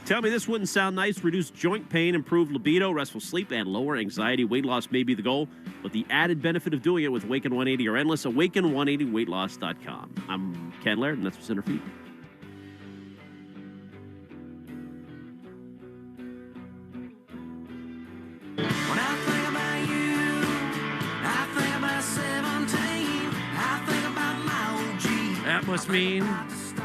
Tell me this wouldn't sound nice. Reduce joint pain, improve libido, restful sleep, and lower anxiety. Weight loss may be the goal, but the added benefit of doing it with Awaken 180 are endless. Awaken180weightloss.com. I'm Ken Laird, and that's what's in her feet. That must mean,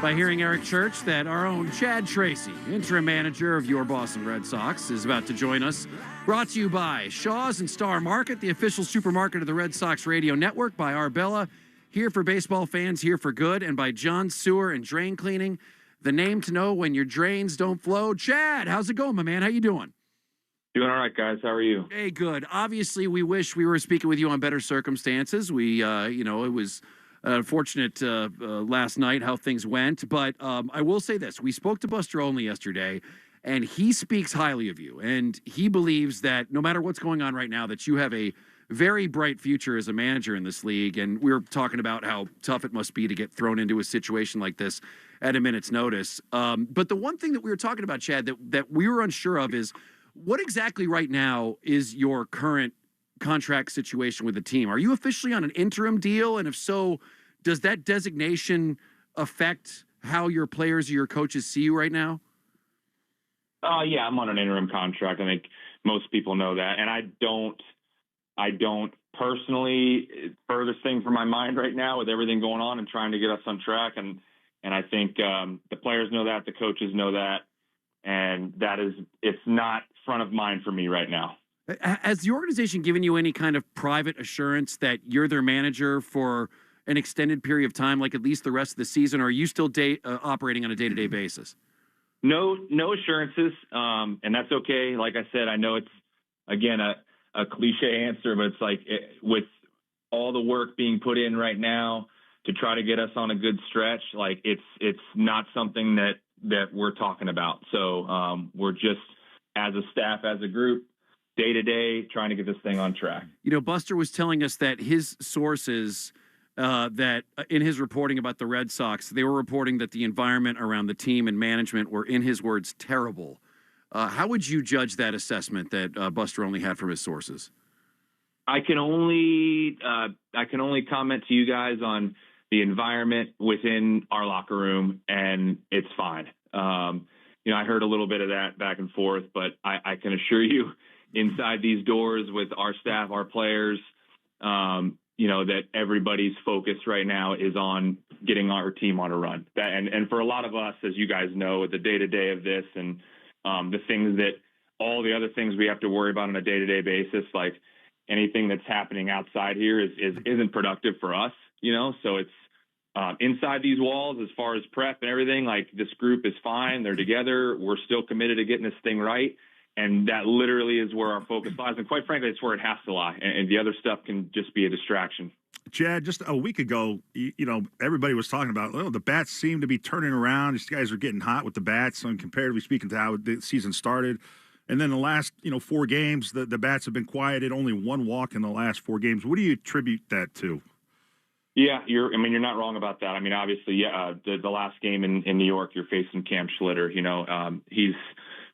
by hearing Eric Church, that our own Chad Tracy, interim manager of your Boston Red Sox, is about to join us. Brought to you by Shaw's and Star Market, the official supermarket of the Red Sox Radio Network, by Arbella, here for baseball fans, here for good, and by John Sewer and Drain Cleaning, the name to know when your drains don't flow. Chad, how's it going, my man? How you doing? Doing all right, guys. How are you? Hey, good. Obviously, we wish we were speaking with you on better circumstances. We, it was unfortunate last night how things went. But I will say this. We spoke to Buster Olney yesterday, and he speaks highly of you. And he believes that no matter what's going on right now, that you have a very bright future as a manager in this league. And we were talking about how tough it must be to get thrown into a situation like this at a minute's notice. But the one thing that we were talking about, Chad, that we were unsure of is, what exactly right now is your current contract situation with the team? Are you officially on an interim deal? And if so, does that designation affect how your players or your coaches see you right now? Yeah, I'm on an interim contract. I think most people know that. And I don't personally, furthest thing from my mind right now with everything going on and trying to get us on track. And I think the players know that, the coaches know that. And it's not front of mind for me right now. Has the organization given you any kind of private assurance that you're their manager for an extended period of time, like at least the rest of the season, or are you still operating on a day-to-day basis? No assurances, and that's okay. Like I said, I know it's, again, a cliche answer, but it's like with all the work being put in right now to try to get us on a good stretch, like it's not something that we're talking about. So we're just, as a staff, as a group, day to day, trying to get this thing on track. You know, Buster was telling us that his sources, that in his reporting about the Red Sox, they were reporting that the environment around the team and management were, in his words, terrible. How would you judge that assessment that Buster only had from his sources? I can only comment to you guys on the environment within our locker room, and it's fine. I heard a little bit of that back and forth, but I can assure you, inside these doors with our staff, our players, that everybody's focus right now is on getting our team on a run. And for a lot of us, as you guys know, the day-to-day of this and all the other things we have to worry about on a day-to-day basis, like anything that's happening outside here isn't productive for us, so it's inside these walls as far as prep and everything. Like, this group is fine. They're together. We're still committed to getting this thing right. And that literally is where our focus lies. And quite frankly, it's where it has to lie. And the other stuff can just be a distraction. Chad, just a week ago, everybody was talking about, the bats seem to be turning around. These guys are getting hot with the bats, and comparatively speaking to how the season started. And then the last, 4 games, the bats have been quieted. Only 1 walk in the last 4 games. What do you attribute that to? Yeah, you're not wrong about that. I mean, obviously, the last game in New York, you're facing Cam Schlitter. He's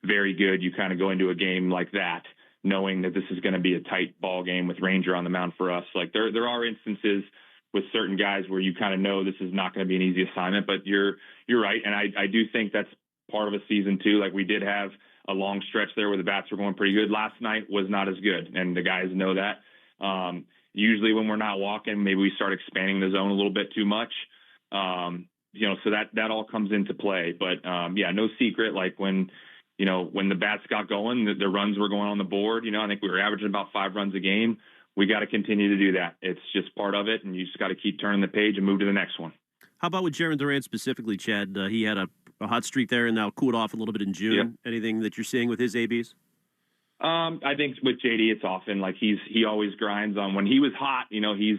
very good. You kind of go into a game like that knowing that this is going to be a tight ball game with Ranger on the mound for us. Like, there are instances with certain guys where you kind of know this is not going to be an easy assignment, but you're right. And I do think that's part of a season too. Like, we did have a long stretch there where the bats were going pretty good. Last night was not as good, and the guys know that. Usually when we're not walking, maybe we start expanding the zone a little bit too much. So that all comes into play. But no secret. Like, when the bats got going, the runs were going on the board. I think we were averaging about 5 runs a game. We got to continue to do that. It's just part of it, and you just got to keep turning the page and move to the next one. How about with Jarren Duran specifically, Chad? He had a hot streak there and now cooled off a little bit in June. Yep. Anything that you're seeing with his ABs? I think with JD, it's often like he always grinds on when he was hot. He's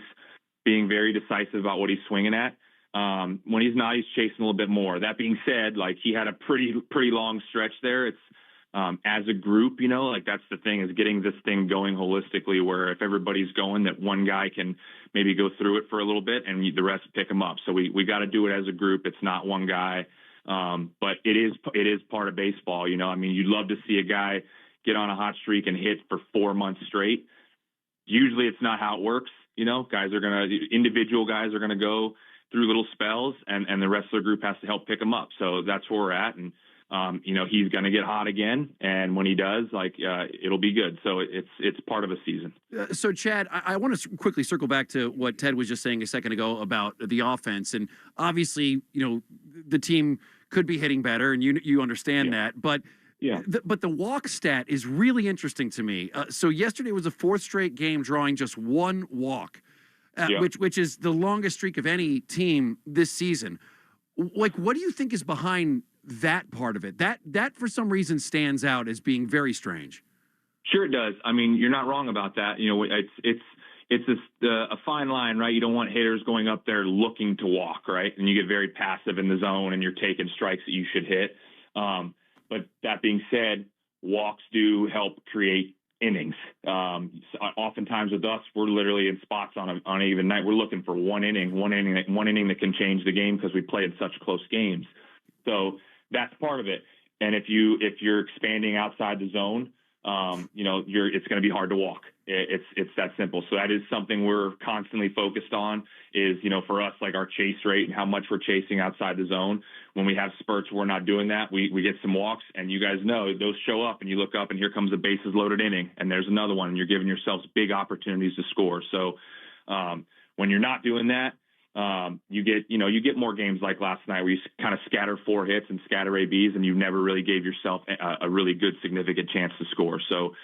being very decisive about what he's swinging at. When he's not, he's chasing a little bit more. That being said, like he had a pretty long stretch there. It's as a group, like that's the thing, is getting this thing going holistically, where if everybody's going, that one guy can maybe go through it for a little bit and the rest pick him up. So we got to do it as a group. It's not one guy. But it is part of baseball. I mean, you'd love to see a guy get on a hot streak and hit for 4 months straight. Usually it's not how it works. Individual guys are going to go through little spells, and the rest of the group has to help pick them up. So that's where we're at. And, he's going to get hot again. And when he does, it'll be good. So it's part of a season. So, Chad, I want to quickly circle back to what Ted was just saying a second ago about the offense. And obviously, the team could be hitting better, and you understand that. But the walk stat is really interesting to me. So yesterday was the 4th straight game drawing just 1 walk, which is the longest streak of any team this season. What do you think is behind that part of it? That for some reason stands out as being very strange. Sure it does. I mean, you're not wrong about that. It's a fine line, right? You don't want hitters going up there looking to walk, right? And you get very passive in the zone and you're taking strikes that you should hit. But that being said, walks do help create innings. Oftentimes with us, we're literally in spots on an even night. We're looking for one inning that can change the game because we play in such close games. So that's part of it. And if you're expanding outside the zone, it's going to be hard to walk. It's that simple. So that is something we're constantly focused on, is, for us, like our chase rate and how much we're chasing outside the zone. When we have spurts, we're not doing that. We get some walks, and you guys know those show up, and you look up and here comes a bases loaded inning, and there's another one, and you're giving yourselves big opportunities to score. So when you're not doing that, you get more games like last night where you kind of scatter 4 hits and scatter ABs, and you never really gave yourself a really good, significant chance to score. So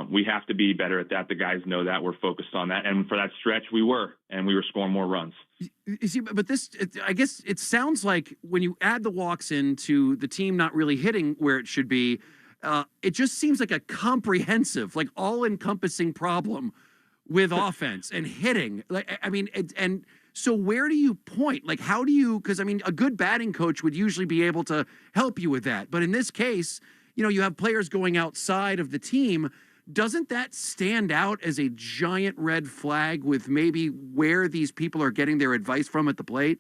we have to be better at that. The guys know that. We're focused on that. And for that stretch, we were scoring more runs. You see, but I guess it sounds like when you add the walks into the team not really hitting where it should be, it just seems like a comprehensive, like all-encompassing problem with offense and hitting. So where do you point? Like, how do you, because, a good batting coach would usually be able to help you with that. But in this case, you have players going outside of the team. Doesn't that stand out as a giant red flag with maybe where these people are getting their advice from at the plate?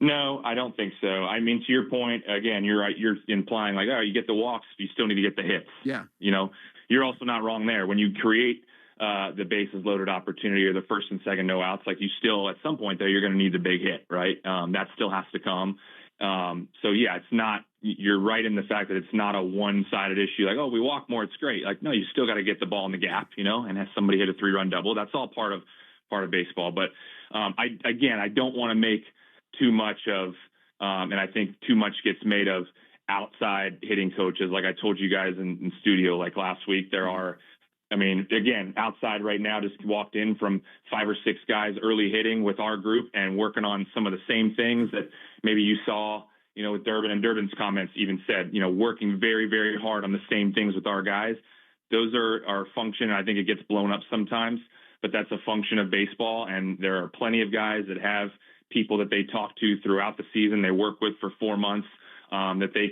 No, I don't think so. To your point, again, you're right. You're implying you get the walks, you still need to get the hits. Yeah. You're also not wrong there. When you create the bases loaded opportunity or the first and second no outs, you still, at some point there, you're going to need the big hit, right? That still has to come. It's not, you're right in the fact that it's not a one-sided issue. We walk more, it's great. No, you still got to get the ball in the gap, and have somebody hit a 3-run double. That's all part of baseball. But I don't want to make too much of, and I think too much gets made of outside hitting coaches. Like I told you guys in studio, last week, there are, outside right now, just walked in from 5 or 6 guys early hitting with our group and working on some of the same things that maybe you saw, with Durbin, and Durbin's comments even said, working very, very hard on the same things with our guys. Those are our function. I think it gets blown up sometimes, but that's a function of baseball. And there are plenty of guys that have people that they talk to throughout the season, they work with for 4 months, that they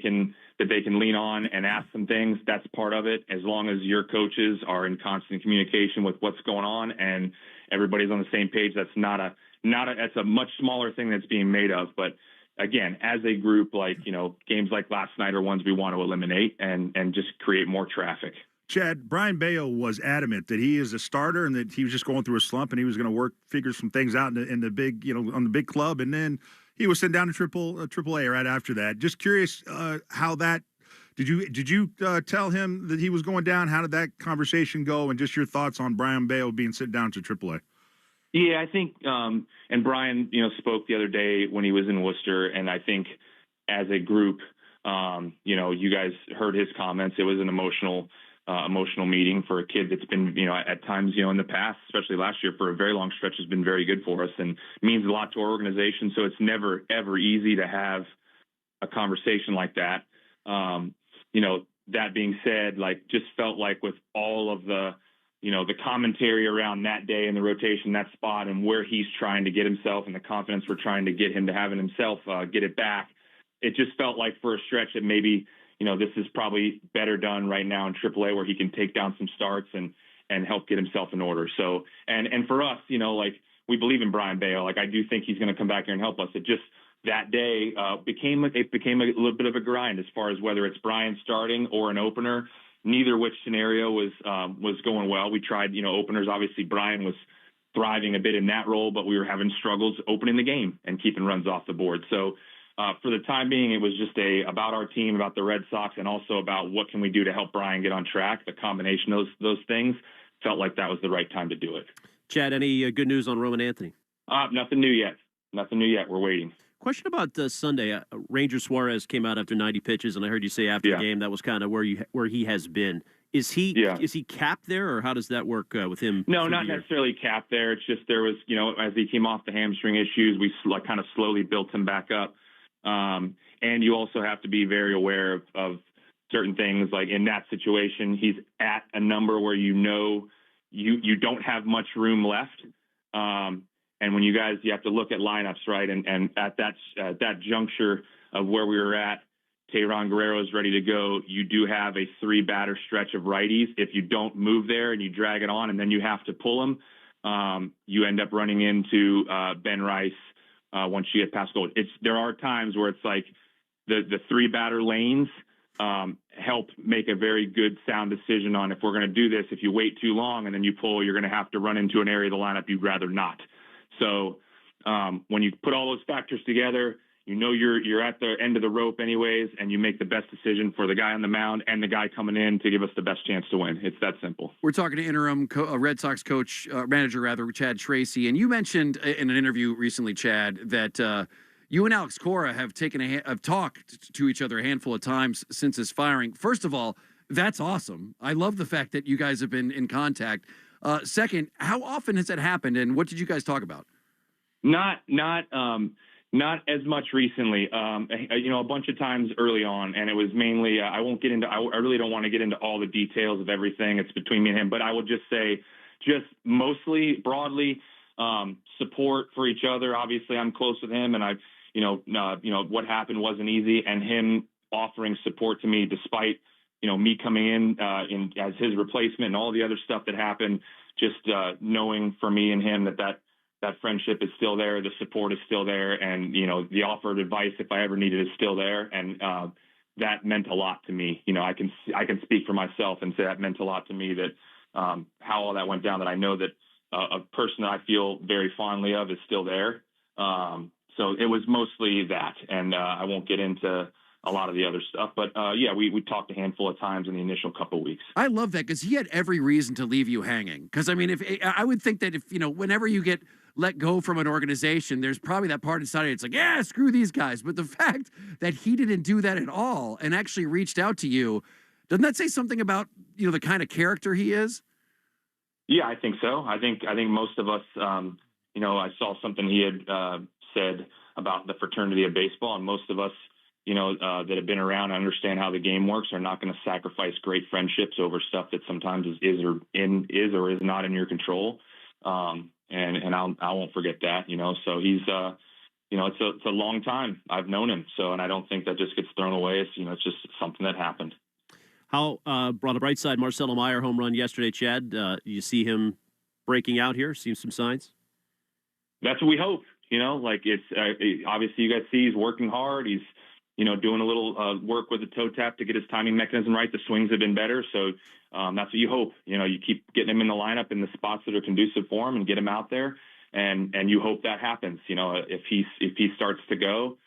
can lean on and ask some things. That's part of it. As long as your coaches are in constant communication with what's going on and everybody's on the same page, that's that's a much smaller thing that's being made of. But again, as a group, games like last night are ones we want to eliminate and just create more traffic. Chad, Brian Bayo was adamant that he is a starter and that he was just going through a slump and he was going to figure some things out in the big, on the big club. And then he was sent down to Triple A right after that. Just curious how that, did you tell him that he was going down? How did that conversation go? And just your thoughts on Brian Bayo being sent down to Triple A. Yeah, I think, and Brian, spoke the other day when he was in Worcester, and I think as a group, you guys heard his comments. It was an emotional meeting for a kid that's been, at times, in the past, especially last year, for a very long stretch, has been very good for us and means a lot to our organization. So it's never, ever easy to have a conversation like that. That being said, just felt like with all of the the commentary around that day in the rotation, that spot, and where he's trying to get himself and the confidence we're trying to get him to having himself get it back. It just felt like for a stretch that maybe, this is probably better done right now in AAA where he can take down some starts and help get himself in order. So, and for us, we believe in Brian Bayo. Like, I do think he's going to come back here and help us. It just, that day became a little bit of a grind as far as whether it's Brian starting or an opener. Neither which scenario was going well. We tried, openers. Obviously, Brian was thriving a bit in that role, but we were having struggles opening the game and keeping runs off the board. So for the time being, it was just about our team, about the Red Sox, and also about what can we do to help Brian get on track. The combination of those things felt like that was the right time to do it. Chad, any good news on Roman Anthony? Nothing new yet. Nothing new yet. We're waiting. Question about Sunday. Ranger Suarez came out after 90 pitches, and I heard you say after the game that was kind of where he has been. Is he capped there, or how does that work with him? No, not necessarily capped there. It's just there was, as he came off the hamstring issues, we kind of slowly built him back up. And you also have to be very aware of certain things. Like in that situation, he's at a number where you don't have much room left. And when you have to look at lineups, right? And at that juncture of where we were at, Tehran Guerrero is ready to go. You do have a 3-batter stretch of righties. If you don't move there and you drag it on and then you have to pull them, you end up running into Ben Rice once you get past goal. There are times where it's like the 3-batter lanes help make a very good sound decision on if we're going to do this. If you wait too long and then you pull, you're going to have to run into an area of the lineup you'd rather not. So when you put all those factors together, you're at the end of the rope anyways, and you make the best decision for the guy on the mound and the guy coming in to give us the best chance to win. It's that simple. We're talking to interim Red Sox manager, Chad Tracy, and you mentioned in an interview recently, Chad, that you and Alex Cora have talked to each other a handful of times since his firing. First of all, that's awesome. I love the fact that you guys have been in contact. Second, how often has that happened, and what did you guys talk about? Not as much recently. A bunch of times early on, and it was mainly. I really don't want to get into all the details of everything. It's between me and him, but I will just say, mostly broadly, support for each other. Obviously, I'm close with him, and what happened wasn't easy, and him offering support to me despite. Me coming in as his replacement and all the other stuff that happened, just knowing for me and him that friendship is still there, the support is still there, and, the offer of advice if I ever needed is still there. And that meant a lot to me. I can speak for myself and say that meant a lot to me that how all that went down, that I know that a person that I feel very fondly of is still there. So it was mostly that, and I won't get into a lot of the other stuff. But we talked a handful of times in the initial couple of weeks. I love that because he had every reason to leave you hanging. Because, I mean, I would think that if, whenever you get let go from an organization, there's probably that part inside it's like, yeah, screw these guys. But the fact that he didn't do that at all and actually reached out to you, doesn't that say something about, the kind of character he is? Yeah, I think so. I think most of us, I saw something he had said about the fraternity of baseball, and most of us, that have been around and understand how the game works are not going to sacrifice great friendships over stuff that sometimes is or is not in your control. And I won't forget that, so he's, it's a long time I've known him. So, and I don't think that just gets thrown away. It's just something that happened. How, on the bright side, Marcelo Meyer home run yesterday, Chad, you see him breaking out here, see some signs? That's what we hope, it's obviously you guys see he's working hard. He's, doing a little work with the toe tap to get his timing mechanism right. The swings have been better. So that's what you hope. You keep getting him in the lineup in the spots that are conducive for him and get him out there. And you hope that happens. If he starts to go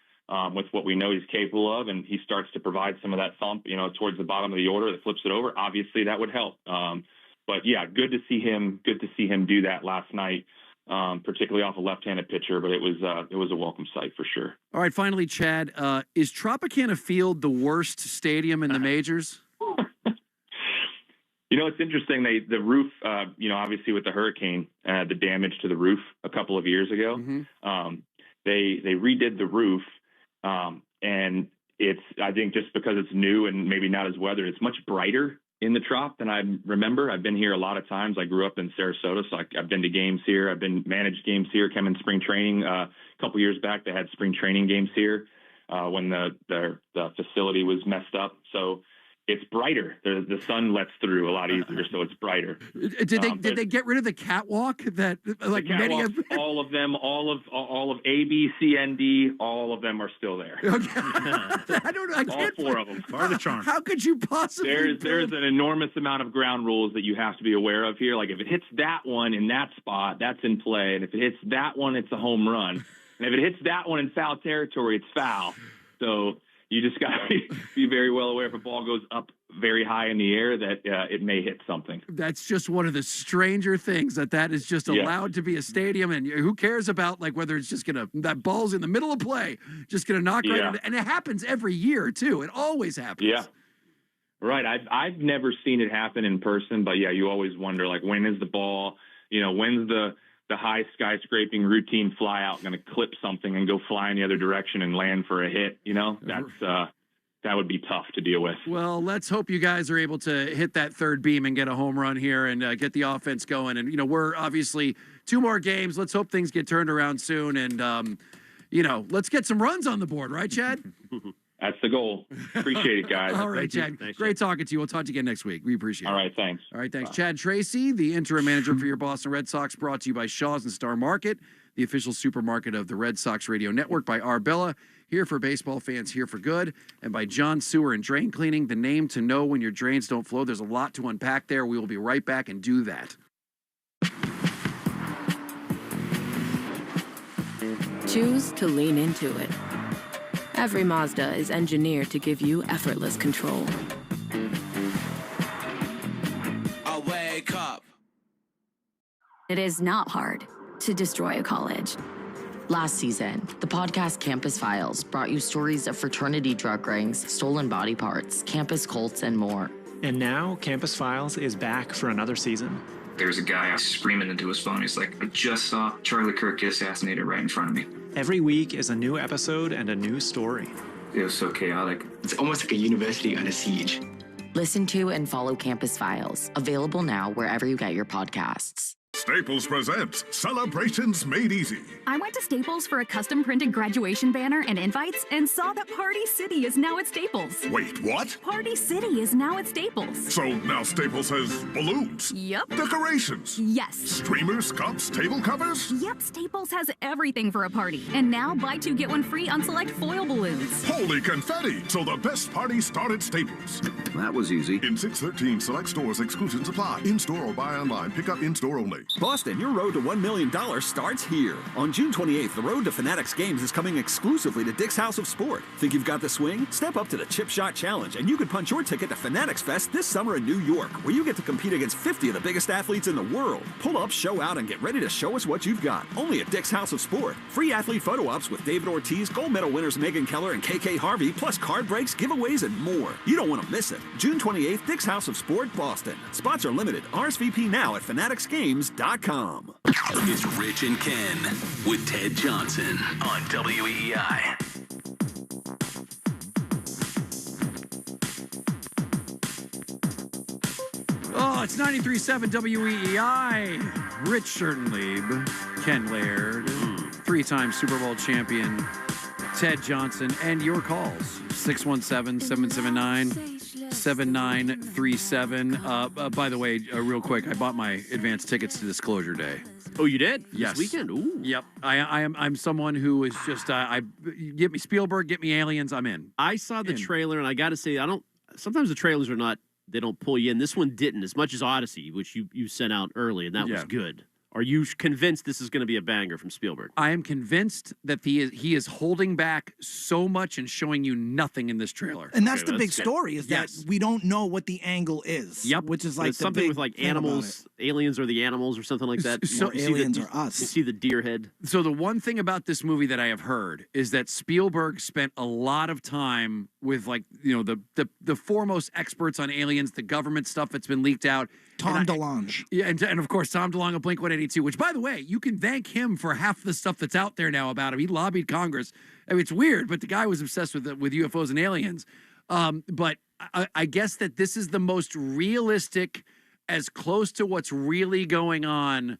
with what we know he's capable of, and he starts to provide some of that thump, towards the bottom of the order that flips it over, obviously that would help. But yeah, good to see him do that last night. Particularly off a left-handed pitcher, but it was a welcome sight for sure. All right, finally, Chad, is Tropicana Field the worst stadium in the majors? It's interesting. The roof, obviously with the hurricane, the damage to the roof a couple of years ago, they redid the roof, and it's, I think just because it's new and maybe not as weathered, it's much brighter in the Trop than I remember. I've been here a lot of times. I grew up in Sarasota, so I've been to games here. I've been managed games here. Came in spring training a couple years back. They had spring training games here when the facility was messed up. So it's brighter. The sun lets through a lot easier, so it's brighter. Did they get rid of the catwalk that like the many of all of them, all of A, B, C, and D, all of them are still there. Okay. I don't know. I all can't. four of them. Part of the charm. How could you possibly? There's an enormous amount of ground rules that you have to be aware of here. Like if it hits that one in that spot, that's in play, and if it hits that one, it's a home run, and if it hits that one in foul territory, it's foul. So you just got to be very well aware if a ball goes up very high in the air that it may hit something. That's just one of the stranger things that is just allowed to be a stadium, and who cares about like whether it's just that ball's in the middle of play, just gonna knock right into, and it happens every year too. It always happens. Yeah. Right. I've never seen it happen in person, but yeah, you always wonder like when is the ball, when's the high skyscraping routine fly out going to clip something and go fly in the other direction and land for a hit? That would be tough to deal with. Well, let's hope you guys are able to hit that third beam and get a home run here and get the offense going. And, we're obviously 2 more games. Let's hope things get turned around soon. And, let's get some runs on the board. Right, Chad? That's the goal. Appreciate it, guys. All right, Chad. Thanks, Great talking to you. We'll talk to you again next week. We appreciate it. All right, thanks. All right, thanks. Chad Tracy, the interim manager for your Boston Red Sox, brought to you by Shaw's and Star Market, the official supermarket of the Red Sox Radio Network, by Arbella, here for baseball fans, here for good, and by John Sewer and Drain Cleaning, the name to know when your drains don't flow. There's a lot to unpack there. We will be right back and do that. Choose to lean into it. Every Mazda is engineered to give you effortless control. I wake up. It is not hard to destroy a college. Last season, the podcast Campus Files brought you stories of fraternity drug rings, stolen body parts, campus cults, and more. And now, Campus Files is back for another season. There's a guy screaming into his phone. He's like, I just saw Charlie Kirk get assassinated right in front of me. Every week is a new episode and a new story. It was so chaotic. It's almost like a university under siege. Listen to and follow Campus Files, available now wherever you get your podcasts. Staples presents Celebrations Made Easy. I went to Staples for a custom printed graduation banner and invites and saw that Party City is now at Staples. Wait, what? Party City is now at Staples. So now Staples has balloons? Yep. Decorations? Yes. Streamers, cups, table covers? Yep, Staples has everything for a party. And now buy 2 get 1 free on select foil balloons. Holy confetti! So the best parties start at Staples. That was easy. In 613 select stores, exclusions apply. In-store or buy online. Pick up in-store only. Boston, your road to $1 million starts here. On June 28th, the road to Fanatics Games is coming exclusively to Dick's House of Sport. Think you've got the swing? Step up to the Chip Shot Challenge, and you can punch your ticket to Fanatics Fest this summer in New York, where you get to compete against 50 of the biggest athletes in the world. Pull up, show out, and get ready to show us what you've got. Only at Dick's House of Sport. Free athlete photo ops with David Ortiz, gold medal winners Megan Keller and KK Harvey, plus card breaks, giveaways, and more. You don't want to miss it. June 28th, Dick's House of Sport, Boston. Spots are limited. RSVP now at fanaticsgames.com. It's Rich and Ken with Ted Johnson on WEEI. Oh, it's 93.7 WEEI. Rich Schertenlieb, Ken Laird, 3-time Super Bowl champion Ted Johnson, and your calls, 617-779-7937. By the way, real quick, I bought my advance tickets to Disclosure Day. Oh, you did? Yes. This weekend? Ooh. Yep. I'm someone who is just get me Spielberg, get me Aliens, I'm in. I saw the trailer, and I got to say, sometimes the trailers are not, they don't pull you in. This one didn't, as much as Odyssey, which you sent out early, and that was good. Are you convinced this is going to be a banger from Spielberg? I am convinced that he is holding back so much and showing you nothing in this trailer. And that's the big story, is that we don't know what the angle is. Yep. Which is like something with like animals, aliens are the animals or something like that. So aliens are us. You see the deer head. So the one thing about this movie that I have heard is that Spielberg spent a lot of time with the foremost experts on aliens, the government stuff that's been leaked out. Tom DeLonge. Yeah, and of course, Tom DeLonge of Blink-182, which, by the way, you can thank him for half the stuff that's out there now about him. He lobbied Congress. I mean, it's weird, but the guy was obsessed with UFOs and aliens. But I guess that this is the most realistic, as close to what's really going on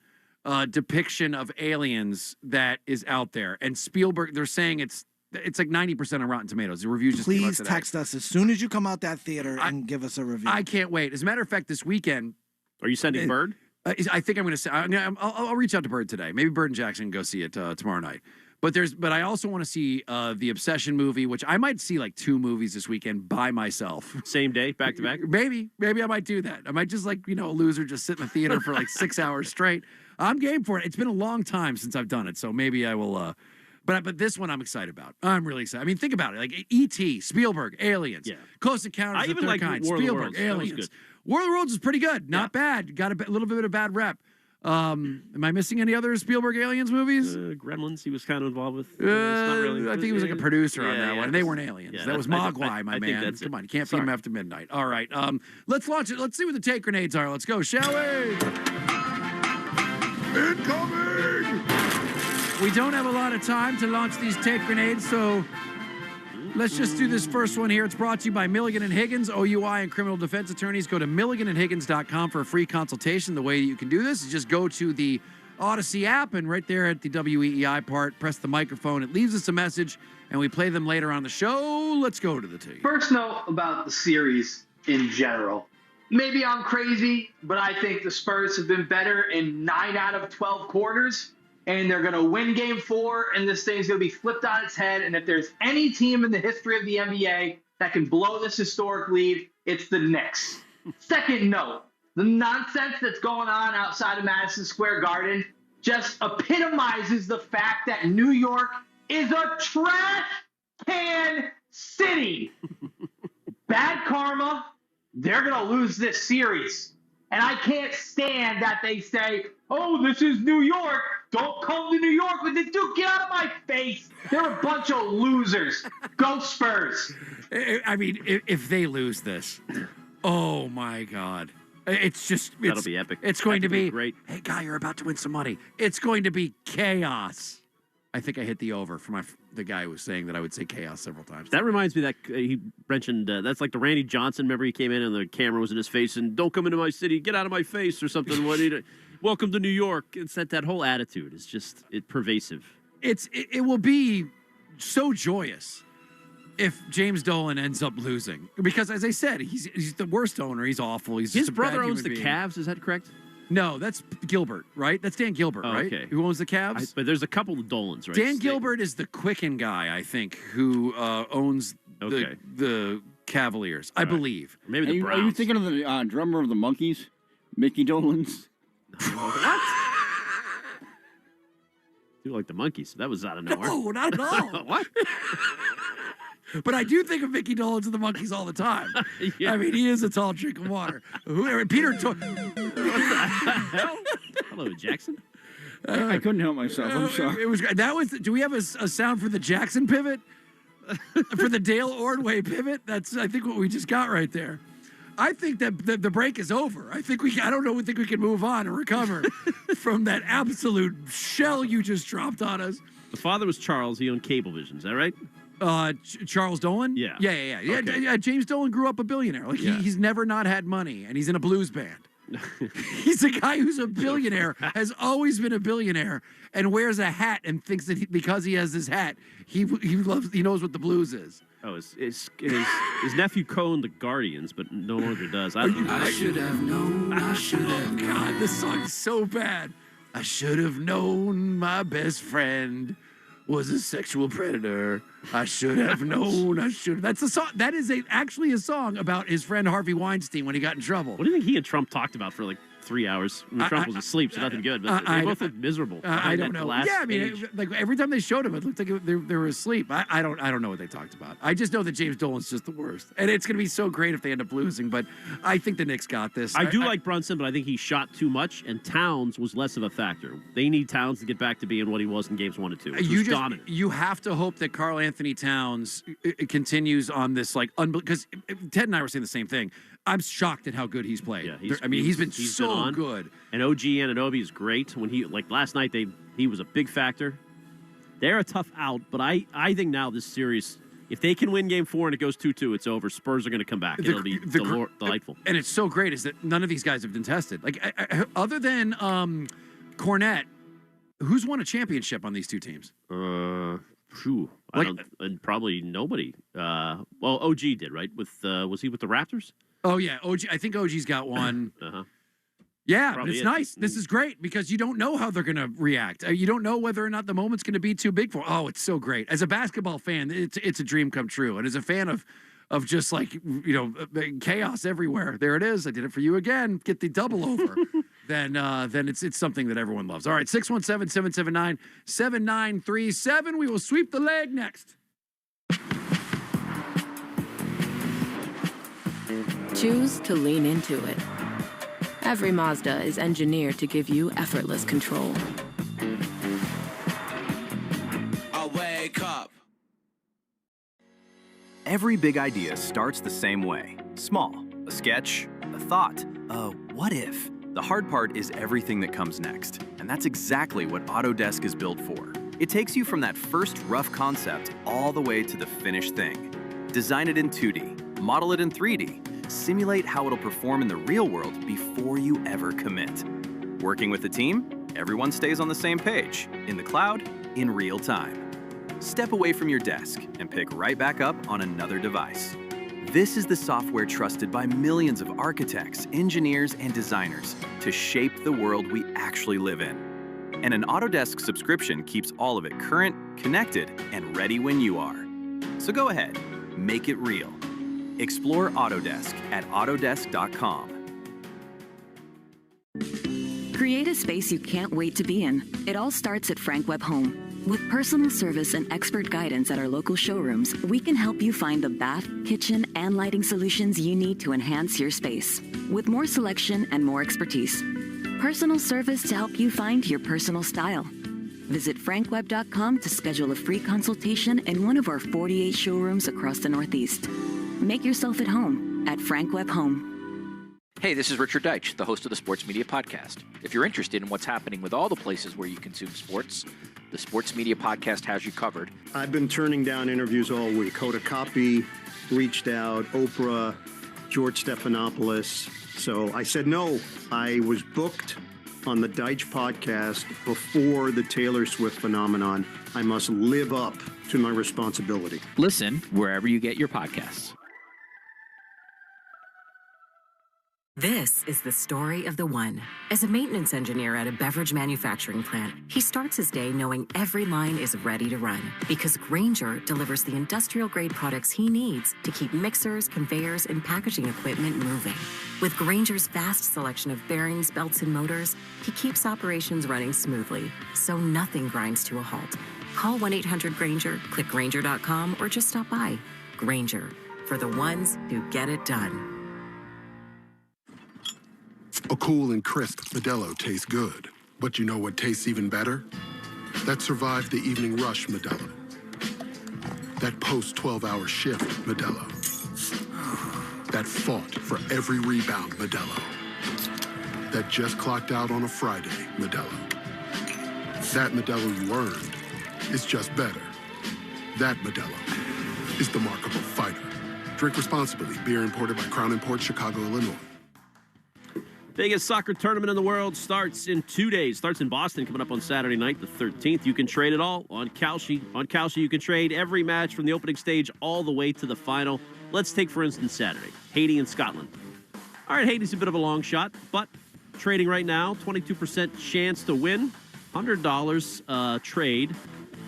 depiction of aliens that is out there. And Spielberg, they're saying it's like 90% on Rotten Tomatoes. The reviews just came out Please today. text us as soon as you come out that theater and give us a review. I can't wait. As a matter of fact, this weekend. Are you sending Bird? I think I'm going to say I'll reach out to Bird today. Maybe Bird and Jackson can go see it tomorrow night. But I also want to see the Obsession movie, which I might see like 2 movies this weekend by myself. Same day, back to back? Maybe I might do that. I might just a loser just sit in the theater for like 6 hours straight. I'm game for it. It's been a long time since I've done it, so maybe I will. But this one I'm excited about. I'm really excited. I mean, think about it. Like E.T., Spielberg, Aliens, Close Encounters of the Third Kind, Spielberg, Aliens. War of the Worlds is pretty good. Not bad. Got a little bit of a bad rep. Am I missing any other Spielberg Aliens movies? Gremlins he was kind of involved with. Not really. I think he was like a producer on that one. And they weren't aliens. Yeah, that was Mogwai, my man. Come on, you can't feed him after midnight. All right. Let's launch it. Let's see what the take grenades are. Let's go, shall we? Incoming! We don't have a lot of time to launch these take grenades, so let's just do this first one here. It's brought to you by Milligan & Higgins, OUI and criminal defense attorneys. Go to milliganandhiggins.com for a free consultation. The way you can do this is just go to the Odyssey app, and right there at the WEEI part, press the microphone. It leaves us a message, and we play them later on the show. Let's go to the tape. First note about the series in general. Maybe I'm crazy, but I think the Spurs have been better in 9 out of 12 quarters. And they're going to win game 4, and this thing's going to be flipped on its head. And if there's any team in the history of the NBA that can blow this historic lead, it's the Knicks. Second note, the nonsense that's going on outside of Madison Square Garden just epitomizes the fact that New York is a trash can city. Bad karma. They're going to lose this series. And I can't stand that they say, oh, this is New York. Don't come to New York with this. Dude, get out of my face. They're a bunch of losers. Go Spurs. I mean, if they lose this, oh, my God. That'll be epic. It's going to be great. Hey, Guy, you're about to win some money. It's going to be chaos. I think I hit the over for the guy who was saying that I would say chaos several times. That reminds me that he mentioned that's like the Randy Johnson. Remember, he came in and the camera was in his face and don't come into my city, get out of my face or something. Welcome to New York. It's that whole attitude. It's just pervasive. It will be so joyous if James Dolan ends up losing because, as I said, he's the worst owner. He's awful. His brother owns the Cavs. Is that correct? No, that's Gilbert, right? That's Dan Gilbert, right? Okay. Who owns the Cavs? But there's a couple of Dolans, right? Dan Gilbert is the Quicken guy, I think, who owns the Cavaliers, I believe. Maybe the Browns. Are you thinking of the drummer of the Monkees, Mickey Dolenz? What? You like the Monkees? That was out of nowhere. No, not at all. What? But I do think of Mickey Dolenz and the Monkees all the time. I mean, he is a tall drink of water. Peter. What the hell? Hello, Jackson. I couldn't help myself. I'm sorry. It was. Do we have a sound for the Jackson pivot? For the Dale Ordway pivot? That's I think what we just got right there. I think that the break is over. I think we can move on and recover from that absolute shell you just dropped on us. The father was Charles. He owned Cablevision. Is that right? Charles Dolan? Yeah. Okay. James Dolan grew up a billionaire. Like he's never not had money, and he's in a blues band. He's a guy who's a billionaire, has always been a billionaire, and wears a hat and thinks that because he has this hat, he knows what the blues is. Oh, his nephew co-owned the Guardians, but no longer does. I should have known. I should have. God, this song's so bad. I should have known my best friend was a sexual predator. I should have known. That's a song. That is actually a song about his friend Harvey Weinstein when he got in trouble. What do you think he and Trump talked about for like 3 hours? I mean, Trump was asleep, so nothing good. But they both looked miserable. I don't know. Yeah, I mean, like every time they showed him, it looked like they were asleep. I don't know what they talked about. I just know that James Dolan's just the worst, and it's going to be so great if they end up losing. But I think the Knicks got this. I like Brunson, but I think he shot too much, and Towns was less of a factor. They need Towns to get back to being what he was in games 1 and 2. Dominant. You have to hope that Karl Anthony Towns continues on this because Ted and I were saying the same thing. I'm shocked at how good he's played. Yeah, he's been so good. And OG Anunoby is great. When last night, he was a big factor. They're a tough out, but I think now this series If they can win Game 4 and it goes 2-2, it's over. Spurs are going to come back. It'll be delightful. And it's so great is that none of these guys have been tested. Like, other than Cornette, who's won a championship on these two teams? And probably nobody. Well, OG did, right? Was he with the Raptors? Oh, yeah. OG. I think OG's got one. Uh-huh. Yeah, but it's nice. This is great because you don't know how they're going to react. You don't know whether or not the moment's going to be too big for. Oh, it's so great. As a basketball fan, it's a dream come true. And as a fan of just like, chaos everywhere, there it is. I did it for you again. Get the double over. then it's something that everyone loves. All right, 617-779-7937. We will sweep the leg next. Choose to lean into it. Every Mazda is engineered to give you effortless control. I wake up. Every big idea starts the same way. Small. A sketch, a thought, a what if. The hard part is everything that comes next. And that's exactly what Autodesk is built for. It takes you from that first rough concept all the way to the finished thing. Design it in 2D, model it in 3D, simulate how it'll perform in the real world before you ever commit. Working with the team, everyone stays on the same page, in the cloud, in real time. Step away from your desk and pick right back up on another device. This is the software trusted by millions of architects, engineers, and designers to shape the world we actually live in. And an Autodesk subscription keeps all of it current, connected, and ready when you are. So go ahead, make it real. Explore Autodesk at autodesk.com. Create a space you can't wait to be in. It all starts at Frank Webb Home. With personal service and expert guidance at our local showrooms, we can help you find the bath, kitchen, and lighting solutions you need to enhance your space. With more selection and more expertise. Personal service to help you find your personal style. Visit frankwebb.com to schedule a free consultation in one of our 48 showrooms across the Northeast. Make yourself at home at Frank Webb Home. Hey, this is Richard Deitch, the host of the Sports Media Podcast. If you're interested in what's happening with all the places where you consume sports, the Sports Media Podcast has you covered. I've been turning down interviews all week. Hoda Kotb reached out, Oprah, George Stephanopoulos. So I said no. I was booked on the Deitch Podcast before the Taylor Swift phenomenon. I must live up to my responsibility. Listen wherever you get your podcasts. This is the story of the one. As a maintenance engineer at a beverage manufacturing plant, he starts his day knowing every line is ready to run because Grainger delivers the industrial-grade products he needs to keep mixers, conveyors, and packaging equipment moving. With Grainger's vast selection of bearings, belts, and motors, he keeps operations running smoothly, so nothing grinds to a halt. Call 1-800-GRAINGER, click Grainger.com, or just stop by. Grainger, for the ones who get it done. A cool and crisp Modelo tastes good. But you know what tastes even better? That survived the evening rush Modelo. That post-12-hour shift Modelo. That fought for every rebound Modelo. That just clocked out on a Friday Modelo. That Modelo you earned is just better. That Modelo is the mark of a fighter. Drink responsibly. Beer imported by Crown Imports, Chicago, Illinois. Biggest soccer tournament in the world starts in 2 days. Starts in Boston, coming up on Saturday night, the 13th. You can trade it all on Kalshi. On Kalshi, you can trade every match from the opening stage all the way to the final. Let's take, for instance, Saturday. Haiti and Scotland. All right, Haiti's a bit of a long shot, but trading right now, 22% chance to win. $100 trade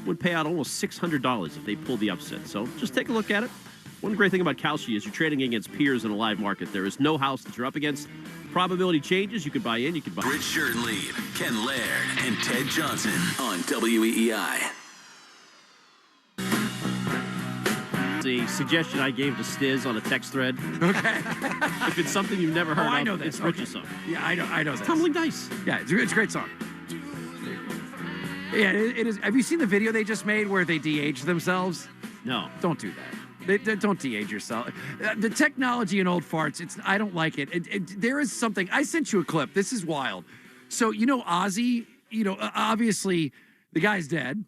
would pay out almost $600 if they pulled the upset. So just take a look at it. One great thing about Kalshi is you're trading against peers in a live market. There is no house that you're up against. Probability changes. You could buy in, you could buy. Rich Shirt Lead, Ken Laird, and Ted Johnson on WEEI. The suggestion I gave to Stiz on a text thread. Okay. If it's something you've never heard of, I know this. It's Rich's song. Yeah, I know It's this. Tumbling Dice. Yeah, it's a great song. Yeah, it is. Have you seen the video they just made where they de-age themselves? No. Don't do that. Don't de-age yourself. The technology in old farts, I don't like it. There is something. I sent you a clip. This is wild. So, Ozzy, obviously the guy's dead.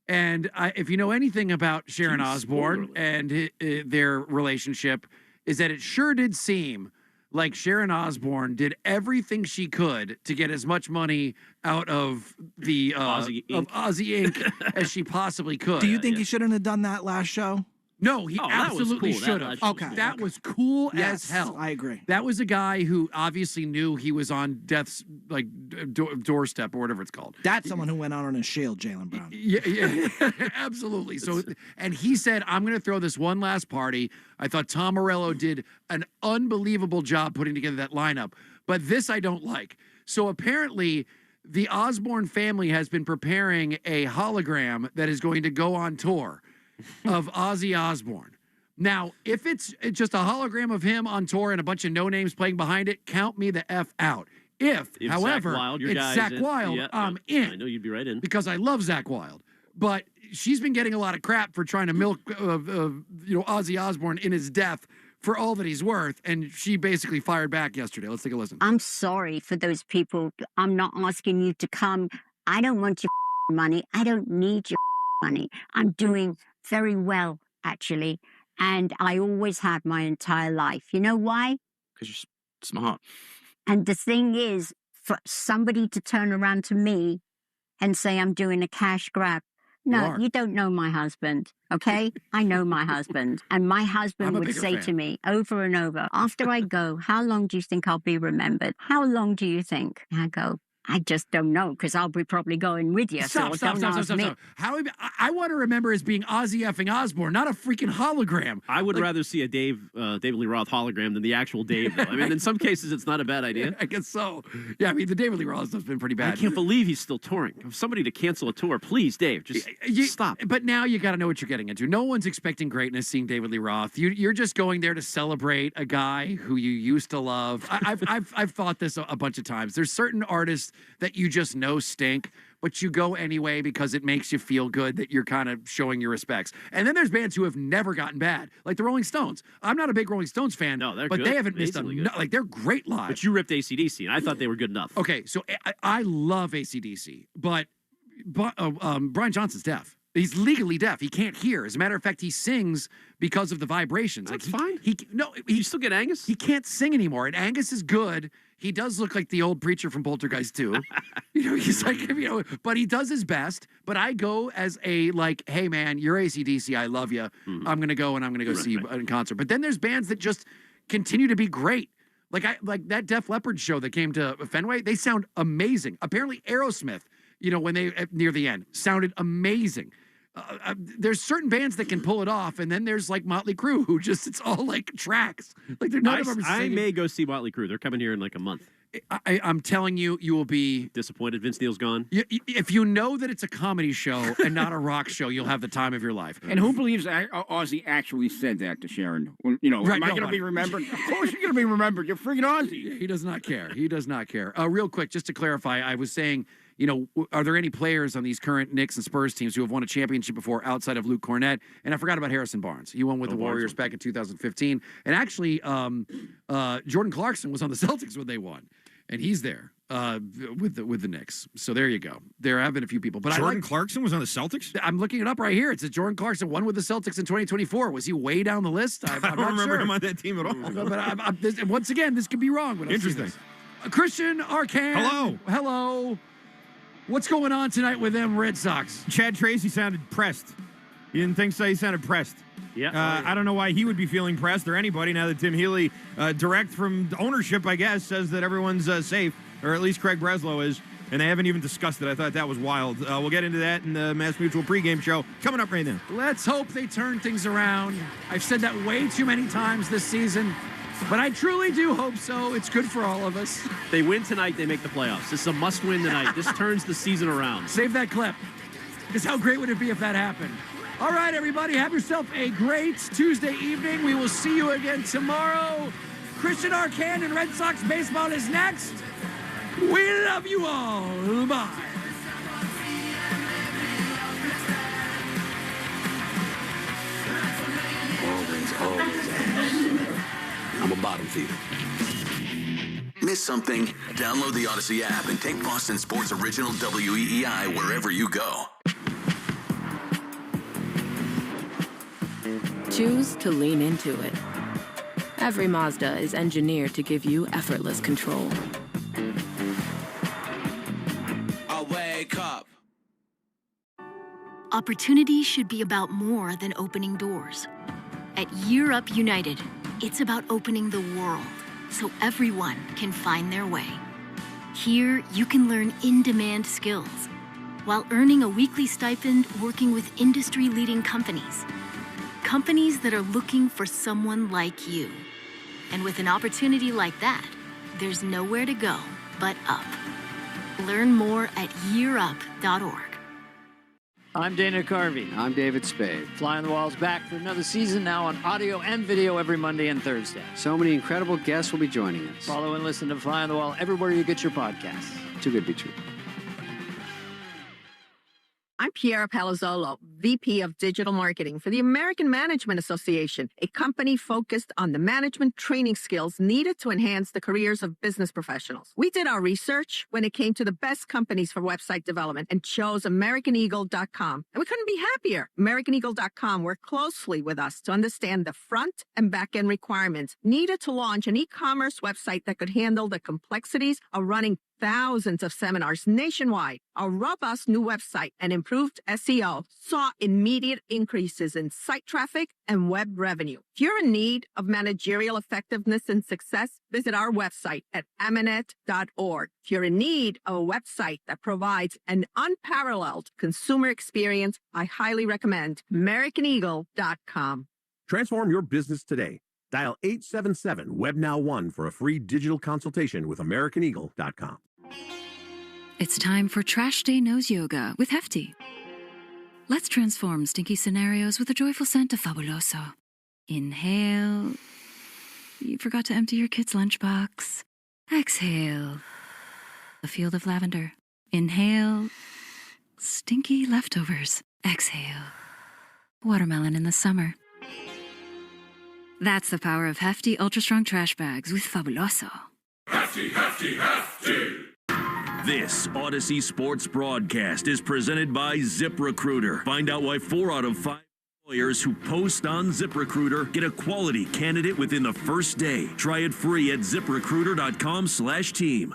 And if you know anything about Sharon Osbourne and their relationship, is that it sure did seem like Sharon Osbourne did everything she could to get as much money out of the Aussie Inc. as she possibly could. Do you think he shouldn't have done that last show? No, he Oh, that was absolutely cool. should That have. actually was Okay, cool. that was cool Yes, as hell. I agree. That was a guy who obviously knew he was on death's doorstep or whatever it's called. That's someone who went out on a shield, Jaylen Brown. Yeah, absolutely. So, and he said, "I'm going to throw this one last party." I thought Tom Morello did an unbelievable job putting together that lineup, but this I don't like. So apparently, the Osbourne family has been preparing a hologram that is going to go on tour of Ozzy Osbourne. Now, if it's just a hologram of him on tour and a bunch of no names playing behind it, count me the F out. If however, Zach Wilde, your it's guy's Zach in. Wilde, Yeah, I'm yeah. in. I know you'd be right in. Because I love Zach Wilde. But she's been getting a lot of crap for trying to milk Ozzy Osbourne in his death for all that he's worth. And she basically fired back yesterday. Let's take a listen. I'm sorry for those people. I'm not asking you to come. I don't want your money. I don't need your money. I'm doing very well, actually. And I always have my entire life. You know why? Because you're smart. And the thing is, for somebody to turn around to me and say I'm doing a cash grab. No, you don't know my husband, okay? I know my husband. And my husband would say to me over and over, after I go, how long do you think I'll be remembered? How long do you think? And I go, I just don't know, because I'll be probably going with you. Stop. How I want to remember as being Ozzy effing Osbourne, not a freaking hologram. I would rather see a David Lee Roth hologram than the actual Dave, though. I mean, in some cases, it's not a bad idea. I guess so. Yeah, I mean, the David Lee Roth stuff's been pretty bad. I can't believe he's still touring. If somebody to cancel a tour, please, Dave, just stop. But now you got to know what you're getting into. No one's expecting greatness seeing David Lee Roth. You're just going there to celebrate a guy who you used to love. I've thought this a bunch of times. There's certain artists that you just know stink, but you go anyway because it makes you feel good that you're kind of showing your respects. And then there's bands who have never gotten bad, like the Rolling Stones. I'm not a big Rolling Stones fan, but good. they haven't missed Amazingly good. they're great live. But you ripped AC/DC, and I thought they were good enough. Okay, so I love AC/DC, but Brian Johnson's deaf. He's legally deaf. He can't hear. As a matter of fact, he sings because of the vibrations. That's fine. You still get Angus? He can't sing anymore. And Angus is good. He does look like the old preacher from Poltergeist 2. He's like, but he does his best. But I go as a hey man, you're AC/DC. I love you. Mm-hmm. I'm gonna go and I'm gonna go see you in concert. But then there's bands that just continue to be great. Like that Def Leppard show that came to Fenway. They sound amazing. Apparently Aerosmith, when they near the end sounded amazing. There's certain bands that can pull it off, and then there's like Motley Crue, who it's all like tracks. Like they're not ever I singing. may go see Motley Crue. They're coming here in like a month. I'm telling you, you will be disappointed. Vince Neil's gone. If you know that it's a comedy show and not a rock show, you'll have the time of your life. And who believes Ozzy actually said that to Sharon? Am I going to be remembered? Of course you're going to be remembered. You're freaking Ozzy. He does not care. He does not care. Real quick, just to clarify, I was saying, are there any players on these current Knicks and Spurs teams who have won a championship before outside of Luke Cornett? And I forgot about Harrison Barnes. He won with the Warriors back in 2015. And actually, Jordan Clarkson was on the Celtics when they won. And he's there with the Knicks. So there you go. There have been a few people. But Jordan Clarkson was on the Celtics? I'm looking it up right here. It says Jordan Clarkson won with the Celtics in 2024. Was he way down the list? I'm I don't not remember sure. him on that team at all. But once again, this could be wrong. But Interesting. Christian Arcand. Hello. What's going on tonight with them Red Sox? Chad Tracy sounded pressed. You didn't think so? He sounded pressed. Yeah. I don't know why he would be feeling pressed or anybody now that Tim Healy, direct from ownership, I guess, says that everyone's safe, or at least Craig Breslow is, and they haven't even discussed it. I thought that was wild. We'll get into that in the Mass Mutual pregame show coming up right now. Let's hope they turn things around. I've said that way too many times this season, but I truly do hope so. It's good for all of us. They win tonight, they make the playoffs. This is a must-win tonight. This turns the season around. Save that clip, because how great would it be if that happened? All right, everybody, have yourself a great Tuesday evening. We will see you again tomorrow. Christian Arcand and Red Sox baseball is next. We love you all. Bye. Always. I'm a bottom feeder. Miss something? Download the Odyssey app and take Boston Sports Original WEEI wherever you go. choose to lean into it. Every Mazda is engineered to give you effortless control. I wake up. Opportunity should be about more than opening doors. At Year Up United, it's about opening the world so everyone can find their way. Here, you can learn in-demand skills while earning a weekly stipend working with industry-leading companies. Companies that are looking for someone like you. And with an opportunity like that, there's nowhere to go but up. Learn more at yearup.org. I'm Dana Carvey. I'm David Spade. Fly on the Wall's back for another season now on audio and video every Monday and Thursday. So many incredible guests will be joining us. Follow and listen to Fly on the Wall everywhere you get your podcasts. Too good to be true. I'm Piera Palazzolo, VP of Digital Marketing for the American Management Association, a company focused on the management training skills needed to enhance the careers of business professionals. We did our research when it came to the best companies for website development and chose AmericanEagle.com. And we couldn't be happier. AmericanEagle.com worked closely with us to understand the front and back end requirements needed to launch an e-commerce website that could handle the complexities of running thousands of seminars nationwide. Our robust new website and improved SEO saw immediate increases in site traffic and web revenue. If you're in need of managerial effectiveness and success, visit our website at amanet.org. If you're in need of a website that provides an unparalleled consumer experience, I highly recommend AmericanEagle.com. Transform your business today. Dial 877-WebNow1 for a free digital consultation with AmericanEagle.com. It's time for Trash Day Nose Yoga with Hefty. Let's transform stinky scenarios with a joyful scent of Fabuloso. Inhale. You forgot to empty your kid's lunchbox. Exhale. A field of lavender. Inhale. Stinky leftovers. Exhale. Watermelon in the summer. That's the power of Hefty Ultra Strong Trash Bags with Fabuloso. Hefty, hefty, hefty. This Odyssey Sports broadcast is presented by ZipRecruiter. Find out why 4 out of 5 employers who post on ZipRecruiter get a quality candidate within the first day. Try it free at ZipRecruiter.com/team.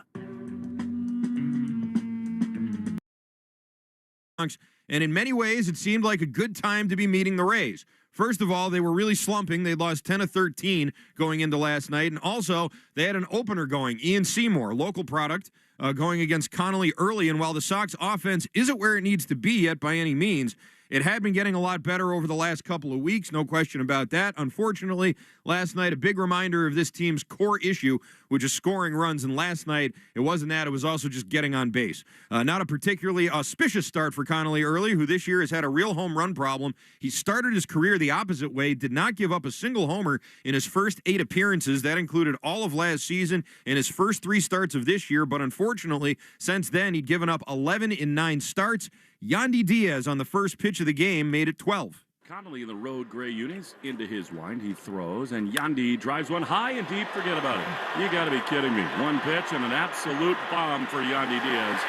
And in many ways, it seemed like a good time to be meeting the Rays. First of all, they were really slumping. They lost 10 of 13 going into last night. And also, they had an opener going, Ian Seymour, local product, going against Connolly early. And while the Sox offense isn't where it needs to be yet by any means, it had been getting a lot better over the last couple of weeks, no question about that. Unfortunately, last night, a big reminder of this team's core issue, which is scoring runs. And last night, it wasn't that. It was also just getting on base. Not a particularly auspicious start for Connolly early, who this year has had a real home run problem. He started his career the opposite way, did not give up a single homer in his first 8 appearances. That included all of last season and his first 3 starts of this year. But unfortunately, since then, he'd given up 11 in 9 starts. Yandy Diaz on the first pitch of the game made it 12. Connolly in the road gray unis into his wind. He throws, and Yandy drives one high and deep. Forget about it. You got to be kidding me. One pitch and an absolute bomb for Yandy Diaz.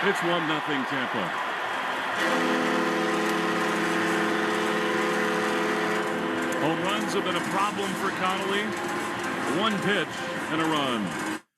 It's 1-0 Tampa. Home runs have been a problem for Connolly. 1 pitch and a run.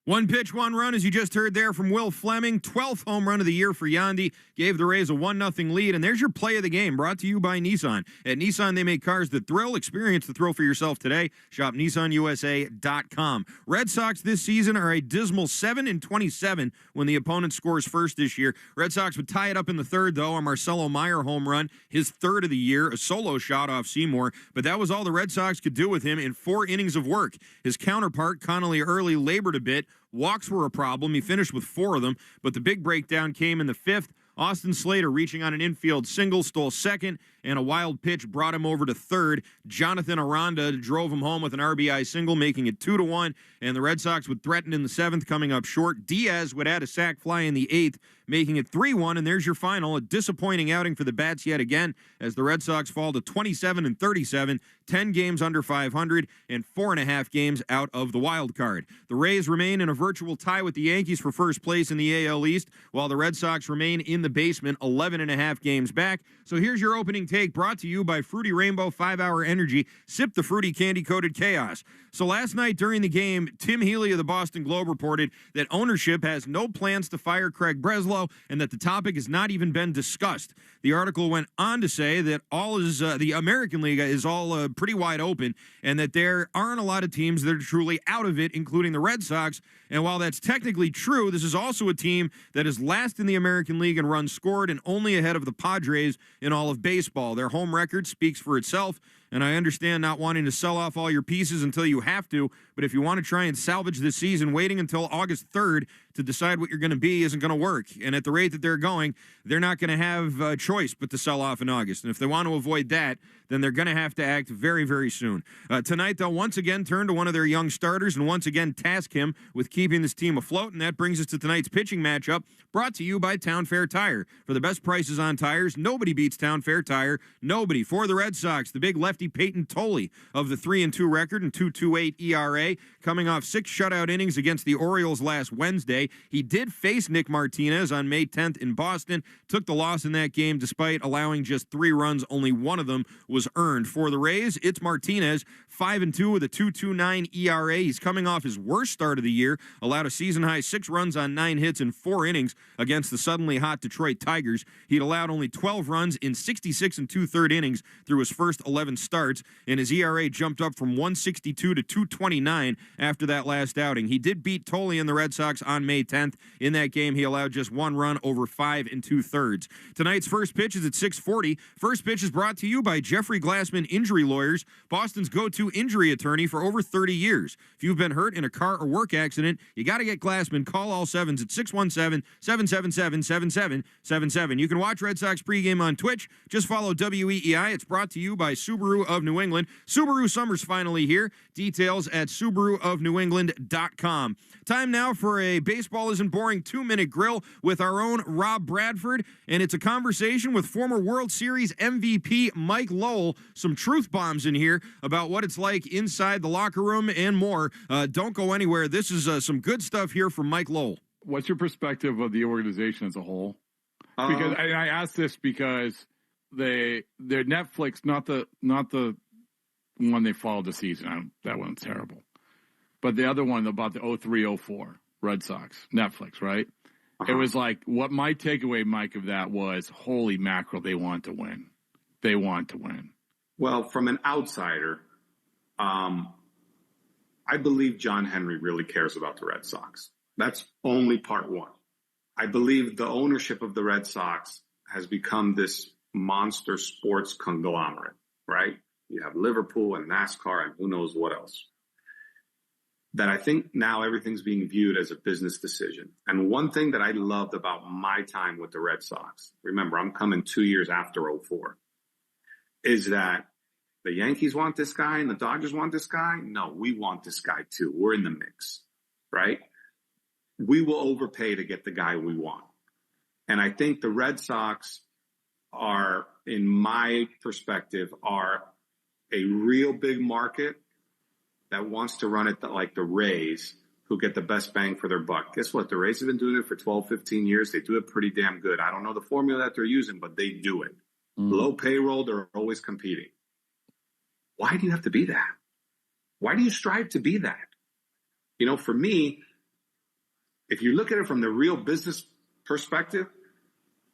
1 pitch, 1 run, as you just heard there from Will Fleming. 12th home run of the year for Yandy. Gave the Rays a 1-0 lead. And there's your play of the game, brought to you by Nissan. At Nissan, they make cars that thrill. Experience the thrill for yourself today. Shop NissanUSA.com. Red Sox this season are a dismal 7-27 when the opponent scores first this year. Red Sox would tie it up in the third, though. A Marcelo Meyer home run, his third of the year, a solo shot off Seymour. But that was all the Red Sox could do with him in 4 innings of work. His counterpart, Connolly early, labored a bit. Walks were a problem. He finished with 4 of them, but the big breakdown came in the 5th. Austin Slater reaching on an infield single, stole second, and a wild pitch brought him over to third. Jonathan Aranda drove him home with an RBI single, making it 2-1, and the Red Sox would threaten in the 7th, coming up short. Diaz would add a sac fly in the 8th, making it 3-1, and there's your final. A disappointing outing for the Bats yet again, as the Red Sox fall to 27-37, 10 games under 500, and 4.5 games out of the wild card. The Rays remain in a virtual tie with the Yankees for first place in the AL East, while the Red Sox remain in the basement, 11.5 games back. So here's your opening take, brought to you by Fruity Rainbow 5-Hour Energy. Sip the fruity candy-coated chaos. So last night during the game, Tim Healy of the Boston Globe reported that ownership has no plans to fire Craig Breslow and that the topic has not even been discussed. The article went on to say that the American League is all pretty wide open and that there aren't a lot of teams that are truly out of it, including the Red Sox. And while that's technically true, this is also a team that is last in the American League in runs scored and only ahead of the Padres in all of baseball. Their home record speaks for itself. And I understand not wanting to sell off all your pieces until you have to, but if you want to try and salvage this season, waiting until August 3rd to decide what you're going to be isn't going to work. And at the rate that they're going, they're not going to have a choice but to sell off in August. And if they want to avoid that, then they're going to have to act very, very soon. Tonight, they'll once again turn to one of their young starters and once again task him with keeping this team afloat. And that brings us to tonight's pitching matchup, brought to you by Town Fair Tire. For the best prices on tires, nobody beats Town Fair Tire. Nobody. For the Red Sox, the big lefty Peyton Tolley of the 3-2 record and 2.28 ERA, coming off 6 shutout innings against the Orioles last Wednesday. He did face Nick Martinez on May 10th in Boston, took the loss in that game despite allowing just 3 runs. Only one of them was earned. For the Rays, it's Martinez, 5-2 with a 2.29 ERA. He's coming off his worst start of the year, allowed a season-high 6 runs on 9 hits in 4 innings against the suddenly hot Detroit Tigers. He'd allowed only 12 runs in 66 2/3 innings through his first 11 starts, and his ERA jumped up from 1.62 to 2.29 after that last outing. He did beat Tolley and the Red Sox on May 10th. In that game, he allowed just 1 run over 5 2/3. Tonight's first pitch is at 6:40. First pitch is brought to you by Jeffrey Glassman Injury Lawyers, Boston's go-to injury attorney for over 30 years. If you've been hurt in a car or work accident, you got to get Glassman. Call all 7s at 617-777-7777. You can watch Red Sox pregame on Twitch. Just follow WEEI. It's brought to you by Subaru of New England. Subaru summer's finally here. Details at SubaruofNewEngland.com. Time now for a Baseball Isn't Boring 2-minute grill with our own Rob Bradford, and it's a conversation with former World Series MVP Mike Lowell. Some truth bombs in here about what it's like inside the locker room and more. Don't go anywhere. This is some good stuff here from Mike Lowell. What's your perspective of the organization as a whole? Because I ask this because their Netflix, not the one they followed the season. That one's terrible. But the other one about the 03-04 Red Sox, Netflix, right? It was like, what my takeaway, Mike, of that was, holy mackerel, they want to win. They want to win. Well, from an outsider, I believe John Henry really cares about the Red Sox. That's only part one. I believe the ownership of the Red Sox has become this monster sports conglomerate, right? You have Liverpool and NASCAR and who knows what else. That I think now everything's being viewed as a business decision. And one thing that I loved about my time with the Red Sox, remember, I'm coming 2 years after 04, is that the Yankees want this guy and the Dodgers want this guy. No, we want this guy too. We're in the mix, right? We will overpay to get the guy we want. And I think the Red Sox are, in my perspective, are a real big market that wants to run it like the Rays, who get the best bang for their buck. Guess what? The Rays have been doing it for 12, 15 years. They do it pretty damn good. I don't know the formula that they're using, but they do it. Low payroll, they're always competing. Why do you have to be that? Why do you strive to be that? You know, for me, if you look at it from the real business perspective,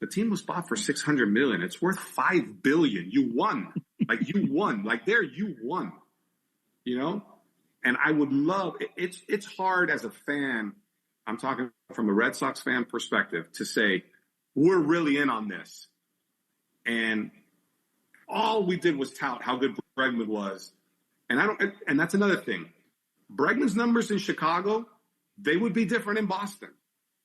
the team was bought for $600 million. It's worth $5 billion. You won. You won. You won. You know? And I would love, it's hard as a fan, I'm talking from a Red Sox fan perspective, to say, we're really in on this. And all we did was tout how good Bregman was. And that's another thing. Bregman's numbers in Chicago, they would be different in Boston.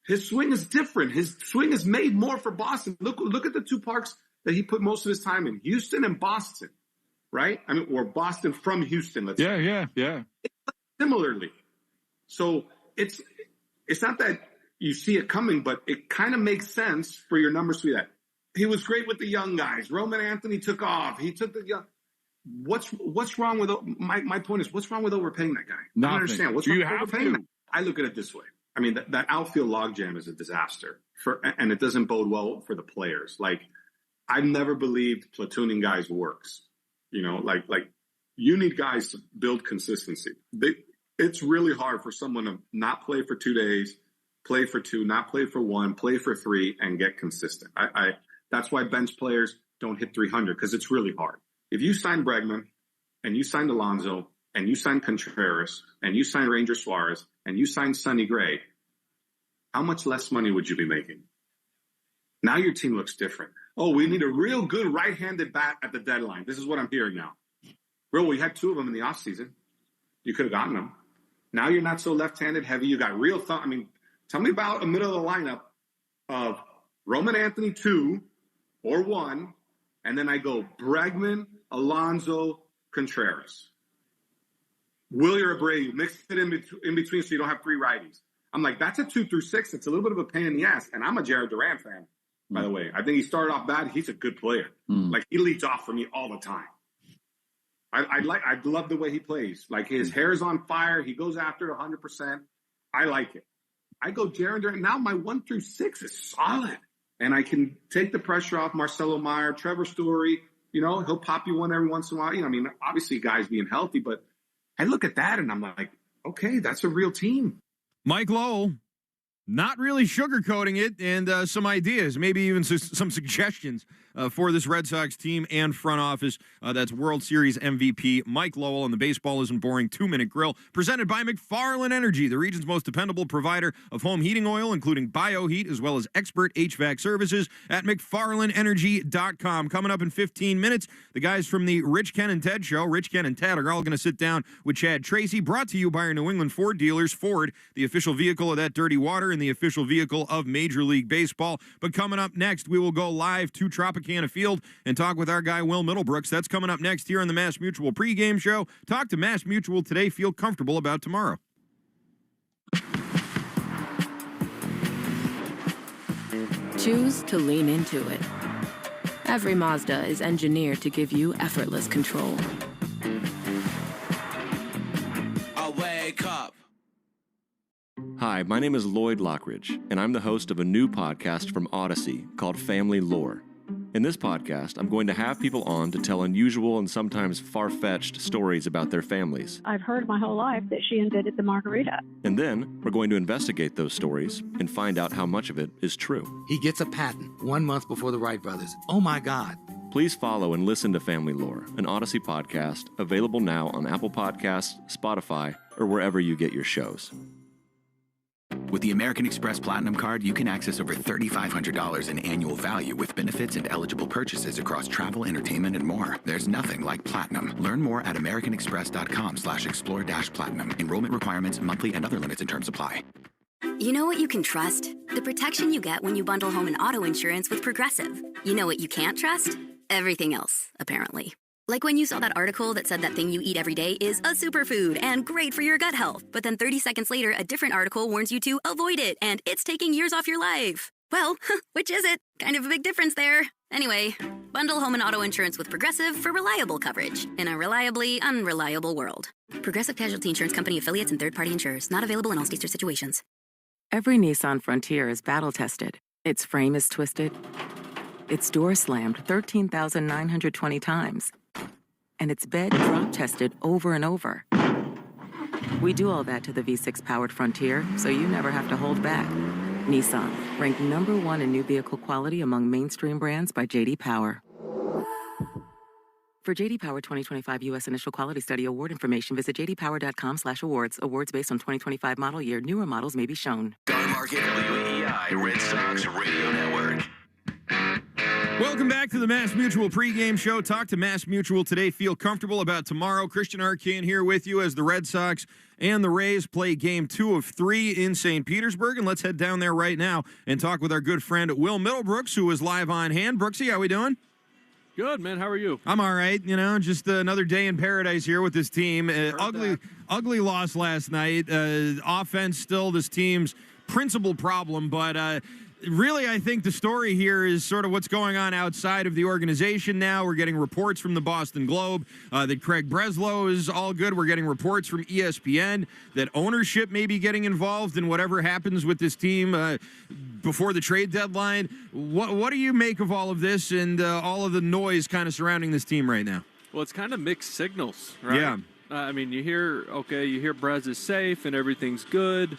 His swing is different. His swing is made more for Boston. Look at the 2 parks that he put most of his time in, Houston and Boston. Right? I mean, or Boston from Houston, let's say. Yeah. Similarly. So it's not that you see it coming, but it kind of makes sense for your numbers to be that. He was great with the young guys. Roman Anthony took off. He took the young. What's wrong with my point is, what's wrong with overpaying that guy? Nothing. I don't understand. What's wrong You with have overpaying to. that? I look at it this way. I mean, that outfield logjam is a disaster, and it doesn't bode well for the players. Like, I've never believed platooning guys works. You know, like you need guys to build consistency. It's really hard for someone to not play for 2 days, play for 2, not play for 1, play for 3, and get consistent. That's why bench players don't hit 300, because it's really hard. If you sign Bregman and you signed Alonso and you signed Contreras and you signed Ranger Suarez and you signed Sonny Gray, how much less money would you be making? Now your team looks different. Oh, we need a real good right-handed bat at the deadline. This is what I'm hearing now. Bro, we had 2 of them in the offseason. You could have gotten them. Now you're not so left-handed heavy. You got real thumb. I mean, tell me about a middle of the lineup of Roman Anthony 2 or 1, and then I go Bregman, Alonso, Contreras. Wilyer Abreu, mix it in between so you don't have 3 righties. I'm like, that's a 2 through 6. It's a little bit of a pain in the ass. And I'm a Jared Durant fan, by the way. I think he started off bad. He's a good player. Like, he leads off for me all the time. I love the way he plays. Like, his hair's on fire. He goes after it 100%. I like it. I go Jared Durant. Now my 1 through 6 is solid. And I can take the pressure off Marcelo Meyer, Trevor Story. You know, he'll pop you one every once in a while. You know, I mean, obviously guys being healthy, but I look at that and I'm like, okay, that's a real team. Mike Lowell, not really sugarcoating it, and some ideas, maybe even some suggestions for this Red Sox team and front office. That's World Series MVP Mike Lowell on the Baseball Isn't Boring 2-Minute Grill, presented by McFarland Energy, the region's most dependable provider of home heating oil, including BioHeat, as well as expert HVAC services at McFarlandEnergy.com. Coming up in 15 minutes, the guys from the Rich, Ken, and Ted show, Rich, Ken, and Ted, are all going to sit down with Chad Tracy, brought to you by our New England Ford dealers. Ford, the official vehicle of that dirty water and the official vehicle of Major League Baseball. But coming up next, we will go live to Tropicana Field and talk with our guy, Will Middlebrooks. That's coming up next here on the Mass Mutual pregame show. Talk to Mass Mutual today. Feel comfortable about tomorrow. Choose to lean into it. Every Mazda is engineered to give you effortless control. I wake up. Hi, my name is Lloyd Lockridge, and I'm the host of a new podcast from Odyssey called Family Lore. In this podcast, I'm going to have people on to tell unusual and sometimes far-fetched stories about their families. I've heard my whole life that she invented the margarita. And then, we're going to investigate those stories and find out how much of it is true. He gets a patent 1 month before the Wright brothers. Oh my God. Please follow and listen to Family Lore, an Odyssey podcast, available now on Apple Podcasts, Spotify, or wherever you get your shows. With the American Express Platinum Card, you can access over $3,500 in annual value with benefits and eligible purchases across travel, entertainment, and more. There's nothing like Platinum. Learn more at americanexpress.com/explore-platinum. Enrollment requirements, monthly, and other limits and terms apply. You know what you can trust? The protection you get when you bundle home and auto insurance with Progressive. You know what you can't trust? Everything else, apparently. Like when you saw that article that said that thing you eat every day is a superfood and great for your gut health. But then 30 seconds later, a different article warns you to avoid it and it's taking years off your life. Well, which is it? Kind of a big difference there. Anyway, bundle home and auto insurance with Progressive for reliable coverage in a reliably unreliable world. Progressive Casualty Insurance Company affiliates and third-party insurers. Not available in all states or situations. Every Nissan Frontier is battle-tested. Its frame is twisted. Its door slammed 13,920 times. And its bed drop-tested over and over. We do all that to the V6-powered Frontier, so you never have to hold back. Nissan, ranked #1 in new vehicle quality among mainstream brands by J.D. Power. For J.D. Power 2025 U.S. Initial Quality Study Award information, visit jdpower.com/awards. Awards based on 2025 model year. Newer models may be shown. Star Market WEI Red Sox Radio Network. Welcome back to the Mass Mutual pregame show. Talk to Mass Mutual today. Feel comfortable about tomorrow. Christian Arcand here with you as the Red Sox and the Rays play game 2 of 3 in St. Petersburg. And let's head down there right now and talk with our good friend Will Middlebrooks, who is live on hand. Brooksy, how we doing? Good, man. How are you? I'm all right. You know, just another day in paradise here with this team. Ugly loss last night. Offense still, this team's principal problem, but really, I think the story here is sort of what's going on outside of the organization now. We're getting reports from the Boston Globe that Craig Breslow is all good. We're getting reports from ESPN that ownership may be getting involved in whatever happens with this team before the trade deadline. What do you make of all of this and all of the noise kind of surrounding this team right now? Well, it's kind of mixed signals, right? Yeah. I mean, you hear Brez is safe and everything's good.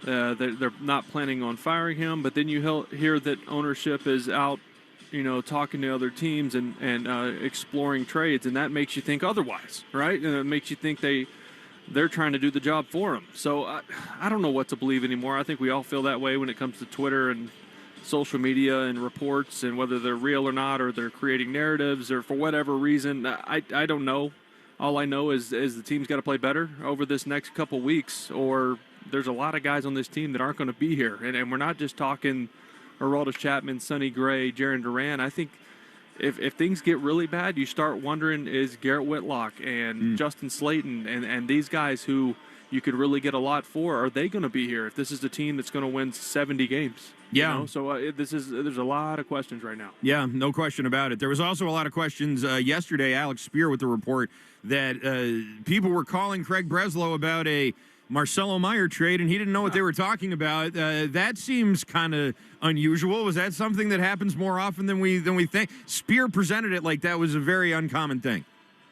They're not planning on firing him, but then you hear that ownership is out, talking to other teams and exploring trades, and that makes you think otherwise, right? And it makes you think they're trying to do the job for him. So I don't know what to believe anymore. I think we all feel that way when it comes to Twitter and social media and reports, and whether they're real or not, or they're creating narratives, or for whatever reason. I don't know. All I know is the team's got to play better over this next couple weeks, or there's a lot of guys on this team that aren't going to be here. And we're not just talking Aroldis Chapman, Sonny Gray, Jarren Duran. I think if things get really bad, you start wondering, is Garrett Whitlock and Justin Slayton and these guys who you could really get a lot for, are they going to be here if this is a team that's going to win 70 games? Yeah. So there's a lot of questions right now. Yeah, no question about it. There was also a lot of questions yesterday. Alex Spear with the report that people were calling Craig Breslow about a Marcelo Meyer trade, and he didn't know what they were talking about. That seems kind of unusual. Was that something that happens more often than we think? Spear presented it like that was a very uncommon thing.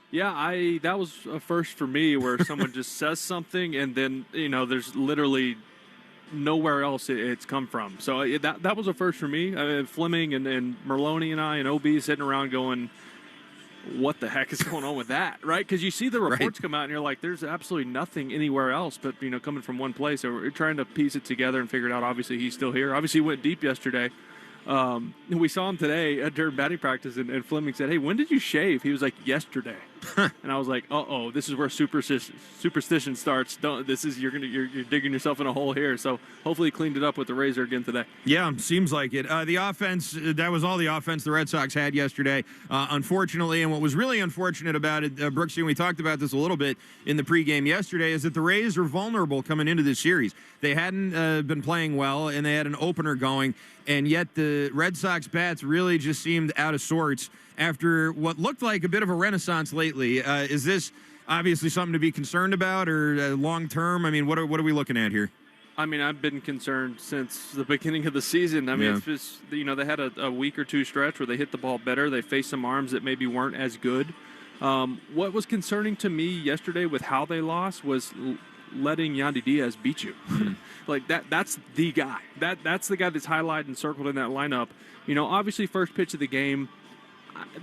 Yeah, that was a first for me, where someone just says something and then there's literally nowhere else it's come from. So that was a first for me. Fleming and Merlone and I and OB sitting around going, what the heck is going on with that, right? Because you see the reports come out and you're like, there's absolutely nothing anywhere else but coming from one place. So we're trying to piece it together and figure it out. Obviously he's still here. Obviously he went deep yesterday. We saw him today during batting practice, and Fleming said, "Hey, when did you shave?" He was like, "Yesterday." And I was like, "Uh-oh, this is where superstition starts. You're digging yourself in a hole here." So hopefully he cleaned it up with the razor again today. Yeah, seems like it. The offense, that was all the offense the Red Sox had yesterday, unfortunately. And what was really unfortunate about it, Brooksy, and we talked about this a little bit in the pregame yesterday, is that the Rays are vulnerable coming into this series. They hadn't been playing well, and they had an opener going, and yet the Red Sox bats really just seemed out of sorts after what looked like a bit of a renaissance lately. Is this obviously something to be concerned about, or long-term? I mean, what are we looking at here? I mean, I've been concerned since the beginning of the season. I mean, It's just, they had a week or two stretch where they hit the ball better. They faced some arms that maybe weren't as good. What was concerning to me yesterday with how they lost was letting Yandy Diaz beat you. Like that's the guy. That's the guy that's highlighted and circled in that lineup. Obviously first pitch of the game,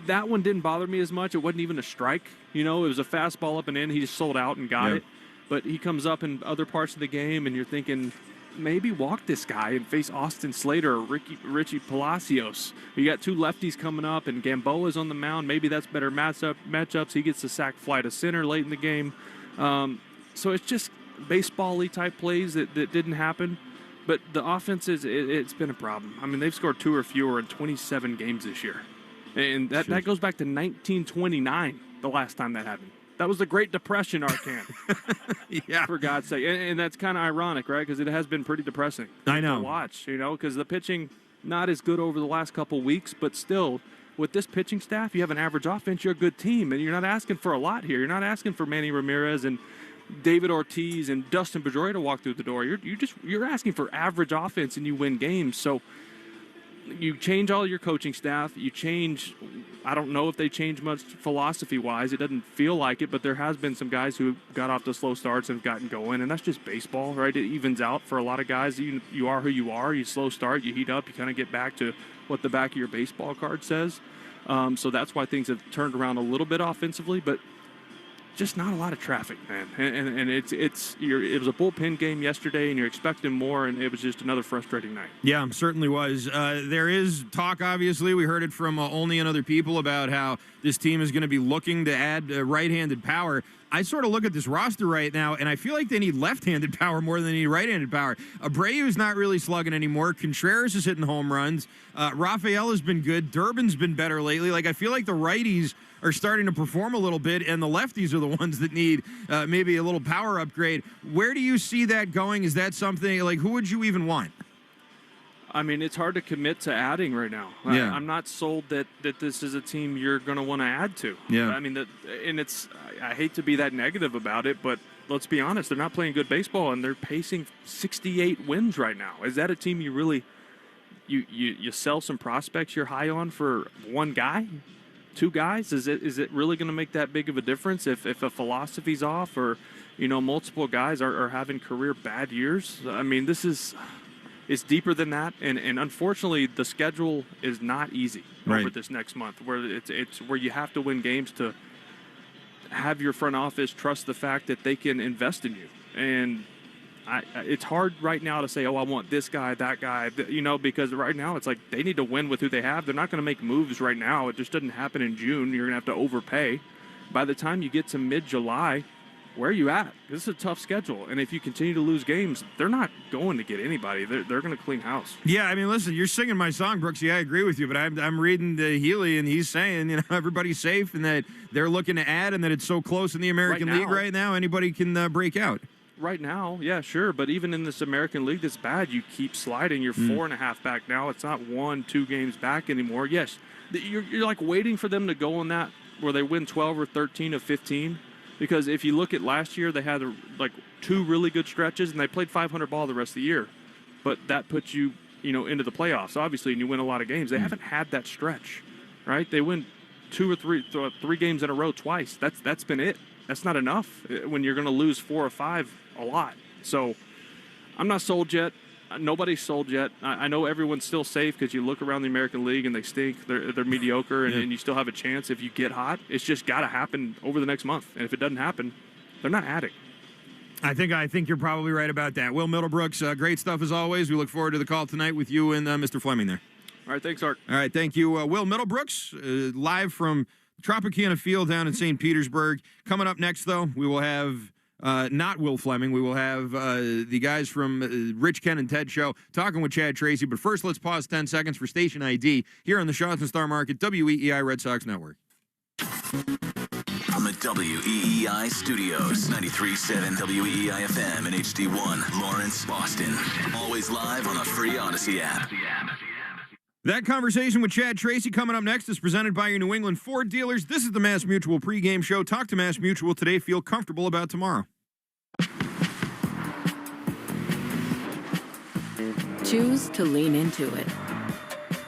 that one didn't bother me as much. It wasn't even a strike. It was a fastball up and in. He just sold out and got it. But he comes up in other parts of the game, and you're thinking, maybe walk this guy and face Austin Slater or Richie Palacios. You got two lefties coming up, and Gamboa's on the mound. Maybe that's better matchups. He gets the sac fly to center late in the game. So it's just baseball-y type plays that didn't happen. But the offense, it's been a problem. I mean, they've scored 2 or fewer in 27 games this year. And that goes back to 1929, the last time that happened. That was the Great Depression, Arcan. Yeah. For God's sake. And that's kind of ironic, right? Because it has been pretty depressing I know. to watch, because the pitching, not as good over the last couple weeks, but still, with this pitching staff, you have an average offense, you're a good team, and you're not asking for a lot here. You're not asking for Manny Ramirez and David Ortiz and Dustin Pedroia to walk through the door. You're asking for average offense, and you win games. So you change all your coaching staff. You change, I don't know if they change much philosophy-wise. It doesn't feel like it, but there has been some guys who got off to slow starts and have gotten going, and that's just baseball, right? It evens out for a lot of guys. You are who you are. You slow start, you heat up, you kind of get back to what the back of your baseball card says. So that's why things have turned around a little bit offensively, but just not a lot of traffic, man. And it was a bullpen game yesterday, and you're expecting more, and it was just another frustrating night. Yeah, certainly was. There is talk, obviously. We heard it from Olney and other people about how this team is going to be looking to add right-handed power. I sort of look at this roster right now, and I feel like they need left-handed power more than they need right-handed power. Abreu's not really slugging anymore. Contreras is hitting home runs. Rafael has been good. Durbin's been better lately. Like, I feel like the righties are starting to perform a little bit, and the lefties are the ones that need maybe a little power upgrade. Where do you see that going? Is that something, like, who would you even want? I mean, it's hard to commit to adding right now. Yeah. I'm not sold that this is a team you're going to want to add to. Yeah. I mean, I hate to be that negative about it, but let's be honest, they're not playing good baseball, and they're pacing 68 wins right now. Is that a team you really you sell some prospects you're high on for one guy, two guys? Is it really going to make that big of a difference if a philosophy's off, or multiple guys are having career bad years? I mean, it's deeper than that, and unfortunately, the schedule is not easy over this next month, where it's where you have to win games to have your front office trust the fact that they can invest in you. And it's hard right now to say, oh, I want this guy, that guy, because right now it's like they need to win with who they have. They're not going to make moves right now. It just doesn't happen in June. You're going to have to overpay. By the time you get to mid-July, where are you at? This is a tough schedule, and if you continue to lose games, they're not going to get anybody. They're going to clean house. Yeah, I mean, listen, you're singing my song, Brooksy. I agree with you, but I'm reading Healy, and he's saying, everybody's safe, and that they're looking to add, and that it's so close in the American League right now, anybody can break out. Right now, yeah, sure, but even in this American League that's bad, you keep sliding. You're 4.5 back now. It's not 1-2 games back anymore. Yes, you're like waiting for them to go on that where they win 12 or 13 of 15. Because if you look at last year, they had like 2 really good stretches, and they played 500 ball the rest of the year. But that puts you, into the playoffs, obviously, and you win a lot of games. They haven't had that stretch, right? They win 2 or 3 games in a row twice. That's been it. That's not enough when you're going to lose 4 or 5 a lot. So I'm not sold yet. Nobody's sold yet. I know everyone's still safe because you look around the American League and they stink. They're mediocre, and you still have a chance if you get hot. It's just got to happen over the next month. And if it doesn't happen, they're not adding. I think you're probably right about that. Will Middlebrooks, great stuff as always. We look forward to the call tonight with you and Mr. Fleming there. All right, thanks, Art. All right, thank you. Will Middlebrooks, live from Tropicana Field down in St. Petersburg. Coming up next, though, we will have... not Will Fleming. We will have the guys from Rich, Ken, and Ted show talking with Chad Tracy. But first, let's pause 10 seconds for station ID here on the Shawson Star Market WEEI Red Sox Network. From the WEEI studios, 93.7 WEEI FM and HD1, Lawrence, Boston. Always live on the free Odyssey app. That conversation with Chad Tracy coming up next is presented by your New England Ford dealers. This is the Mass Mutual pregame show. Talk to Mass Mutual today. Feel comfortable about tomorrow. Choose to lean into it.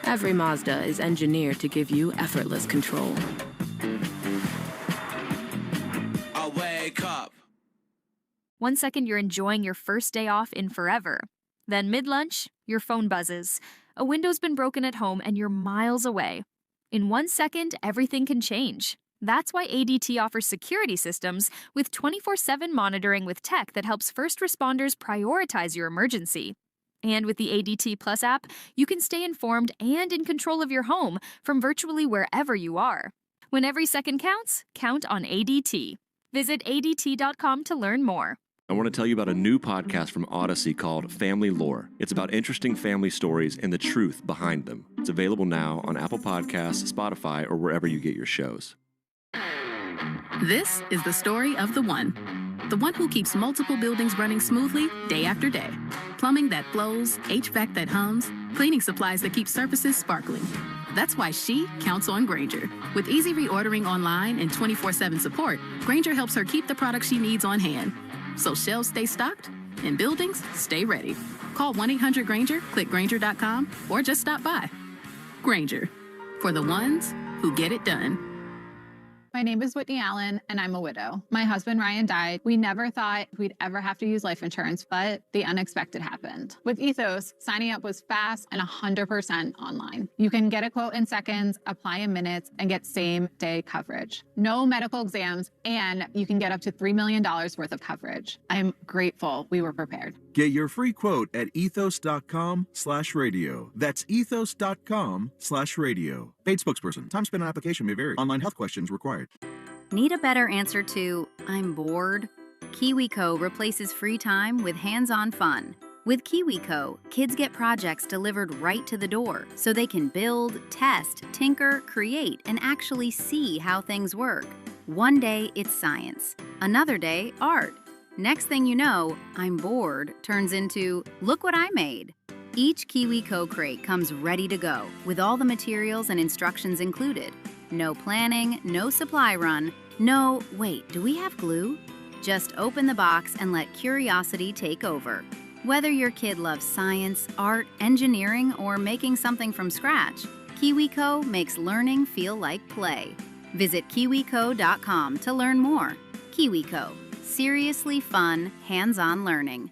Every Mazda is engineered to give you effortless control. I wake up. 1 second, you're enjoying your first day off in forever. Then mid-lunch, your phone buzzes. A window's been broken at home and you're miles away. In 1 second, everything can change. That's why ADT offers security systems with 24/7 monitoring with tech that helps first responders prioritize your emergency. And with the ADT Plus app, you can stay informed and in control of your home from virtually wherever you are. When every second counts, count on ADT. Visit ADT.com to learn more. I want to tell you about a new podcast from Odyssey called Family Lore. It's about interesting family stories and the truth behind them. It's available now on Apple Podcasts, Spotify, or wherever you get your shows. This is the story of the one who keeps multiple buildings running smoothly day after day. Plumbing that flows, HVAC that hums, cleaning supplies that keep surfaces sparkling. That's why she counts on Grainger. With easy reordering online and 24/7 support, Grainger helps her keep the products she needs on hand. So shelves stay stocked and buildings stay ready. Call 1-800-GRAINGER, click Grainger.com, or just stop by. Grainger, for the ones who get it done. My name is Whitney Allen, and I'm a widow. My husband, Ryan, died. We never thought we'd ever have to use life insurance, but the unexpected happened. With Ethos, signing up was fast and 100% online. You can get a quote in seconds, apply in minutes, and get same-day coverage. No medical exams, and you can get up to $3 million worth of coverage. I'm grateful we were prepared. Get your free quote at ethos.com/radio. That's ethos.com/radio. Paid spokesperson. Time spent on application may vary. Online health questions required. Need a better answer to "I'm bored"? KiwiCo replaces free time with hands-on fun. With KiwiCo, kids get projects delivered right to the door so they can build, test, tinker, create, and actually see how things work. One day, it's science. Another day, art. Next thing you know, "I'm bored" turns into "Look what I made." Each KiwiCo crate comes ready to go with all the materials and instructions included. No planning, no supply run, no, wait, do we have glue? Just open the box and let curiosity take over. Whether your kid loves science, art, engineering, or making something from scratch, KiwiCo makes learning feel like play. Visit kiwico.com to learn more. KiwiCo. Seriously fun, hands-on learning.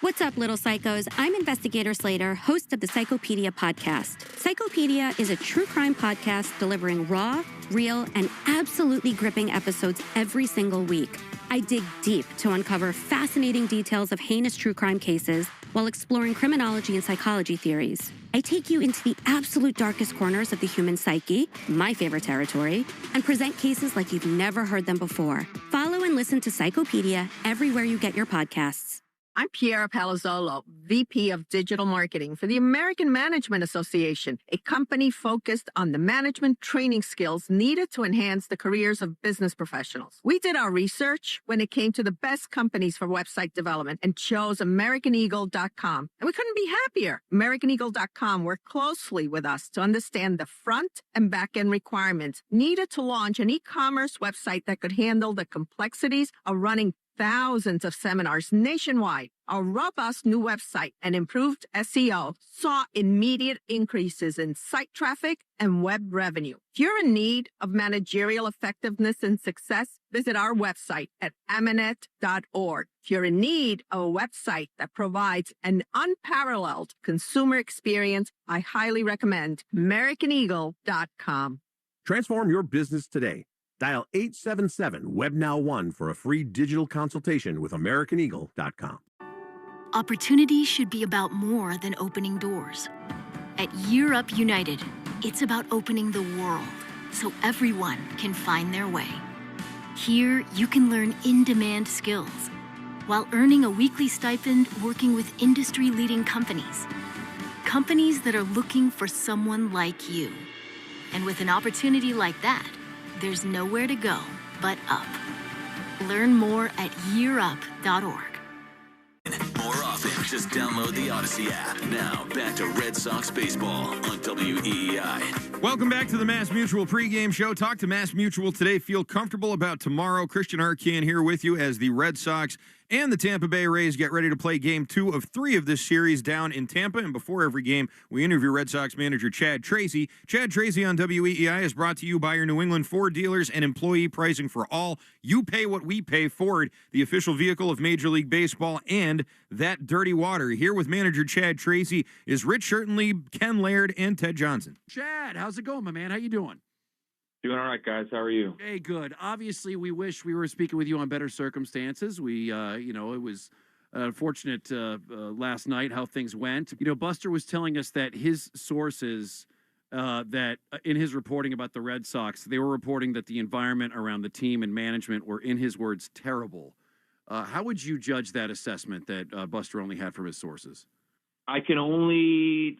What's up, little psychos? I'm Investigator Slater, host of the Psychopedia podcast. Psychopedia is a true crime podcast delivering raw, real, and absolutely gripping episodes every single week. I dig deep to uncover fascinating details of heinous true crime cases while exploring criminology and psychology theories. I take you into the absolute darkest corners of the human psyche, my favorite territory, and present cases like you've never heard them before. Follow and listen to Psychopedia everywhere you get your podcasts. I'm Piera Palazzolo, VP of Digital Marketing for the American Management Association, a company focused on the management training skills needed to enhance the careers of business professionals. We did our research when it came to the best companies for website development and chose AmericanEagle.com. And we couldn't be happier. AmericanEagle.com worked closely with us to understand the front and back end requirements needed to launch an e-commerce website that could handle the complexities of running thousands of seminars nationwide. Our robust new website and improved SEO saw immediate increases in site traffic and web revenue. If you're in need of managerial effectiveness and success, visit our website at amanet.org. If you're in need of a website that provides an unparalleled consumer experience, I highly recommend AmericanEagle.com. Transform your business today. Dial 877-WEB-NOW-1 for a free digital consultation with AmericanEagle.com. Opportunity should be about more than opening doors. At Year Up United, it's about opening the world so everyone can find their way. Here, you can learn in-demand skills while earning a weekly stipend working with industry-leading companies. Companies that are looking for someone like you. And with an opportunity like that, there's nowhere to go but up. Learn more at yearup.org. More often, just download the Odyssey app. Now, back to Red Sox baseball on WEEI. Welcome back to the Mass Mutual pregame show. Talk to Mass Mutual today. Feel comfortable about tomorrow. Christian Arcand here with you as the Red Sox and the Tampa Bay Rays get ready to play Game 2 of 3 of this series down in Tampa. And before every game, we interview Red Sox manager Chad Tracy. Chad Tracy on WEEI is brought to you by your New England Ford dealers and employee pricing for all. You pay what we pay. Ford, the official vehicle of Major League Baseball, and that dirty water. Here with manager Chad Tracy is Rich Schertenleib, Ken Laird, and Ted Johnson. Chad, how's it going, my man? How you doing? Doing all right, guys. How are you? Hey, good. Obviously, we wish we were speaking with you on better circumstances. We, it was unfortunate last night how things went. Buster was telling us that his sources, that in his reporting about the Red Sox, they were reporting that the environment around the team and management were, in his words, terrible. How would you judge that assessment that Buster only had from his sources? I can only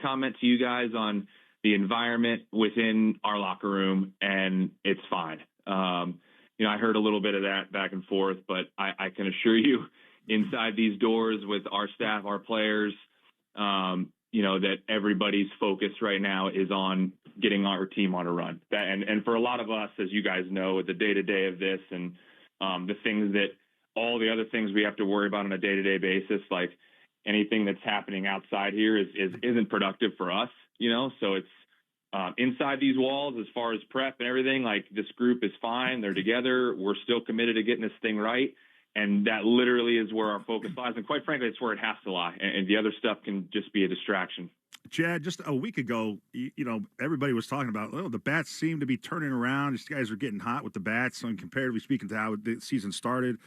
comment to you guys on the environment within our locker room, and it's fine. I heard a little bit of that back and forth, but I can assure you inside these doors with our staff, our players, that everybody's focus right now is on getting our team on a run. And for a lot of us, as you guys know, the day-to-day of this and all the other things we have to worry about on a day-to-day basis, like anything that's happening outside here isn't productive for us. So it's inside these walls as far as prep and everything, like this group is fine. They're together. We're still committed to getting this thing right. And that literally is where our focus lies. And quite frankly, it's where it has to lie. And the other stuff can just be a distraction. Chad, just a week ago, everybody was talking about, the bats seem to be turning around. These guys are getting hot with the bats, and comparatively speaking to how the season started.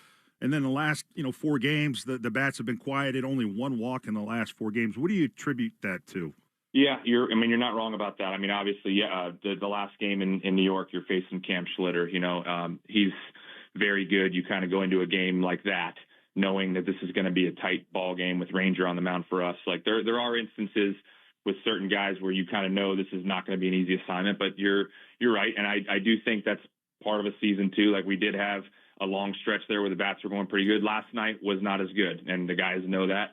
And then the last, 4 games, the bats have been quieted, only 1 walk in the last 4 games. What do you attribute that to? Yeah, you're not wrong about that. I mean, obviously, yeah, the last game in New York, you're facing Cam Schlitter. He's very good. You kind of go into a game like that knowing that this is going to be a tight ball game with Ranger on the mound for us. Like there are instances with certain guys where you kind of know this is not going to be an easy assignment, but you're right. And I do think that's part of a season too. Like we did have a long stretch there where the bats were going pretty good. Last night was not as good, and the guys know that.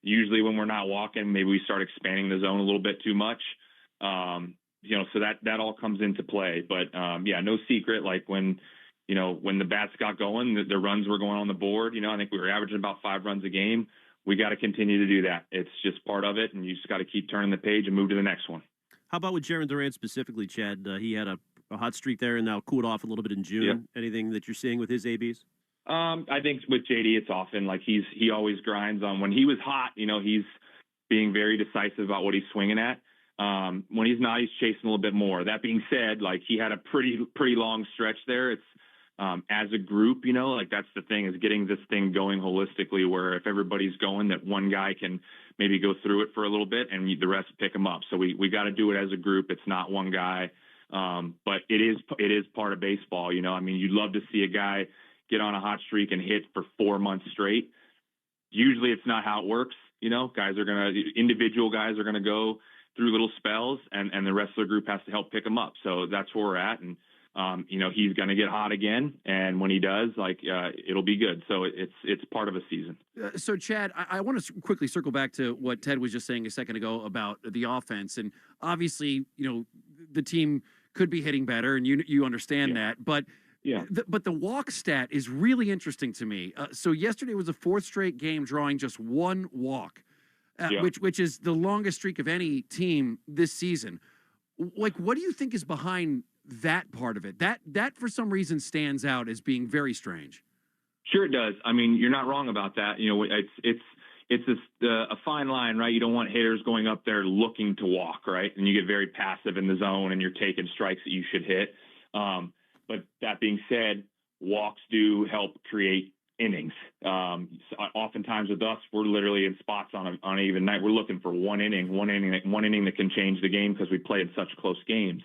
Usually when we're not walking, maybe we start expanding the zone a little bit too much. So that all comes into play. But yeah, no secret. Like when the bats got going, the runs were going on the board. I think we were averaging about 5 runs a game. We got to continue to do that. It's just part of it, and you just got to keep turning the page and move to the next one. How about with Jarren Duran specifically, Chad? He had a hot streak there and now cooled off a little bit in June. Yep. Anything that you're seeing with his ABs? I think with JD, it's often like he always grinds on. When he was hot, he's being very decisive about what he's swinging at. When he's not, he's chasing a little bit more. That being said, like he had a pretty long stretch there. It's as a group, like that's the thing, is getting this thing going holistically, where if everybody's going, that one guy can maybe go through it for a little bit and the rest pick him up. So we got to do it as a group. It's not one guy. But it is part of baseball. I mean, you'd love to see a guy get on a hot streak and hit for 4 months straight. Usually it's not how it works. Individual guys are going to go through little spells, and the rest of the group has to help pick them up. So that's where we're at. And, he's going to get hot again. And when he does, it'll be good. So it's part of a season. So, Chad, I want to quickly circle back to what Ted was just saying a second ago about the offense. And obviously, the team could be hitting better, and you understand that. But yeah, but the walk stat is really interesting to me. So yesterday was the 4th straight game drawing just 1 walk, which is the longest streak of any team this season. Like, what do you think is behind that part of it? That for some reason stands out as being very strange. Sure, it does. I mean, you're not wrong about that. It's a fine line, right? You don't want hitters going up there looking to walk, right? And you get very passive in the zone, and you're taking strikes that you should hit. But that being said, walks do help create innings. Oftentimes with us, we're literally in spots on an even night. We're looking for one inning that can change the game because we play in such close games.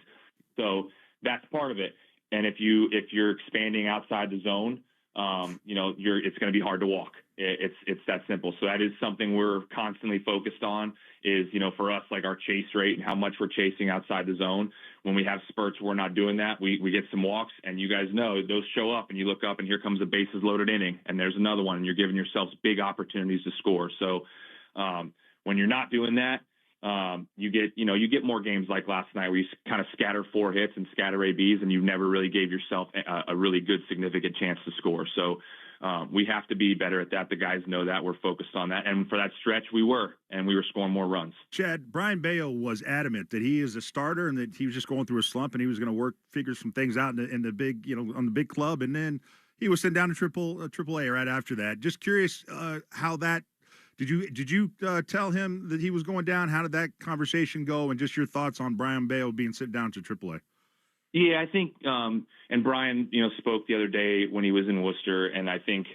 So that's part of it. And if you're expanding outside the zone, it's going to be hard to walk. It's that simple. So that is something we're constantly focused on, is, for us, like our chase rate and how much we're chasing outside the zone. When we have spurts, we're not doing that. We get some walks, and you guys know those show up, and you look up and here comes a bases loaded inning, and there's another one, and you're giving yourselves big opportunities to score. So when you're not doing that, you get more games like last night where you kind of scatter 4 hits and scatter ABs, and you never really gave yourself a really good, significant chance to score. So we have to be better at that. The guys know that. We're focused on that. And for that stretch, we were scoring more runs. Chad, Brian Bayo was adamant that he is a starter and that he was just going through a slump and he was going to figure some things out in the big, on the big club. And then he was sent down to Triple A right after that. Just curious how that. Did you tell him that he was going down? How did that conversation go? And just your thoughts on Brian Bayo being sent down to AAA. Yeah, I think, and Brian, spoke the other day when he was in Worcester, and I think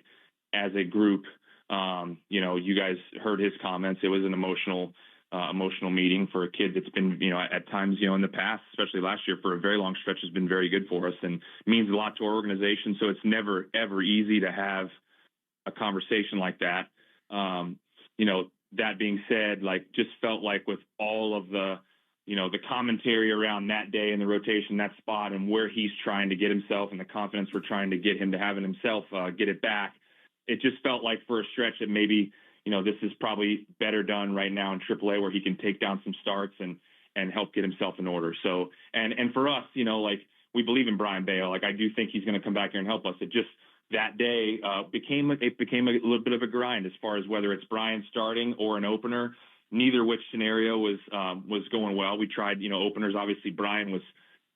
as a group, you guys heard his comments. It was an emotional meeting for a kid that's been, at times, in the past, especially last year, for a very long stretch, has been very good for us and means a lot to our organization. So it's never, ever easy to have a conversation like that. That being said, just felt like with all of the commentary around that day and the rotation, that spot, and where he's trying to get himself and the confidence we're trying to get him to have in himself, get it back. It just felt like for a stretch that maybe, this is probably better done right now in AAA, where he can take down some starts and help get himself in order. So, and for us, we believe in Brian Bayo. I do think he's going to come back here and help us. It just, that day became a little bit of a grind as far as whether it's Brian starting or an opener. Neither which scenario was going well. We tried, openers. Obviously, Brian was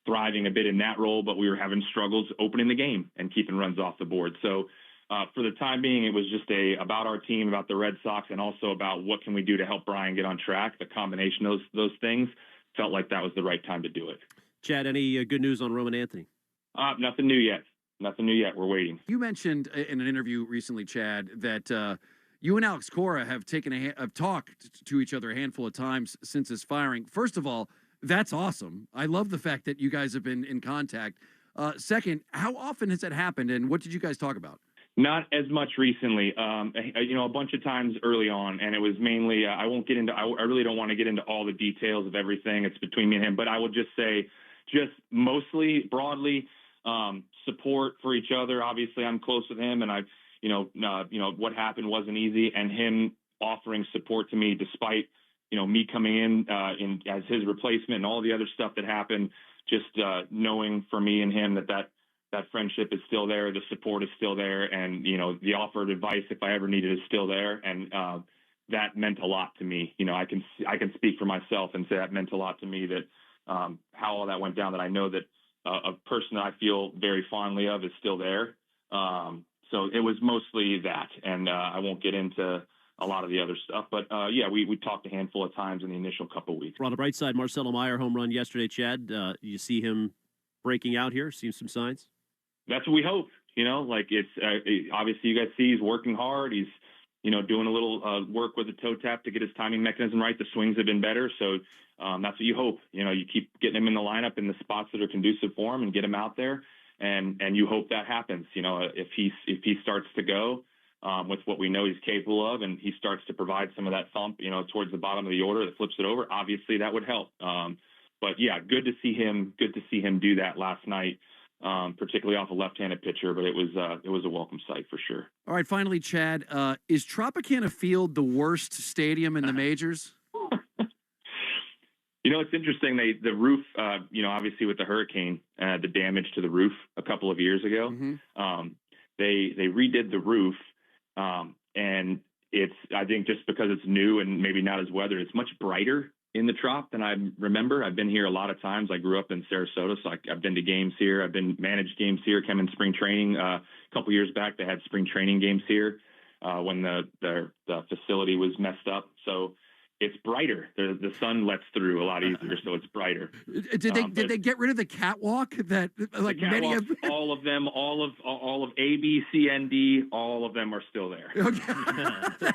thriving a bit in that role, but we were having struggles opening the game and keeping runs off the board. So for the time being, it was just about our team, about the Red Sox, and also about what can we do to help Brian get on track. The combination of those things felt like that was the right time to do it. Chad, any good news on Roman Anthony? Nothing new yet. Nothing new yet. We're waiting. You mentioned in an interview recently, Chad, that you and Alex Cora have have talked to each other a handful of times since his firing. First of all, that's awesome. I love the fact that you guys have been in contact. Second, how often has that happened, and what did you guys talk about? Not as much recently, a bunch of times early on, and it was mainly, I really don't want to get into all the details of everything. It's between me and him, but I will just say, just mostly broadly, support for each other. Obviously, I'm close with him, and what happened wasn't easy, and him offering support to me despite, me coming in as his replacement and all the other stuff that happened, just knowing for me and him that friendship is still there, the support is still there, and the offered advice if I ever needed is still there, and that meant a lot to me. I can speak for myself and say that meant a lot to me, that how all that went down, that I know that a person that I feel very fondly of is still there. So it was mostly that, and I won't get into a lot of the other stuff, but we talked a handful of times in the initial couple of weeks. On the bright side, Marcelo Meyer home run yesterday, Chad. You see him breaking out here? Seen some signs? That's what we hope. It's obviously you guys see he's working hard. He's doing a little work with the toe tap to get his timing mechanism right. The swings have been better, so that's what you hope. You keep getting him in the lineup in the spots that are conducive for him and get him out there, and you hope that happens. If he starts to go with what we know he's capable of, and he starts to provide some of that thump, towards the bottom of the order that flips it over, obviously that would help. But yeah, good to see him do that last night. Particularly off a left-handed pitcher, but it was a welcome sight for sure. All right, finally, Chad, is Tropicana Field the worst stadium in the majors? It's interesting. The roof, obviously with the hurricane, the damage to the roof a couple of years ago, they redid the roof, and it's, I think just because it's new and maybe not as weathered, it's much brighter in the Trop than I remember. I've been here a lot of times. I grew up in Sarasota, so I've been to games here. I've been managed games here. Came in spring training a couple years back. They had spring training games here when the facility was messed up. So it's brighter. The sun lets through a lot easier, so it's brighter. Did they get rid of the catwalk that many of all of them, all of A, B, C, and D, all of them are still there. Okay.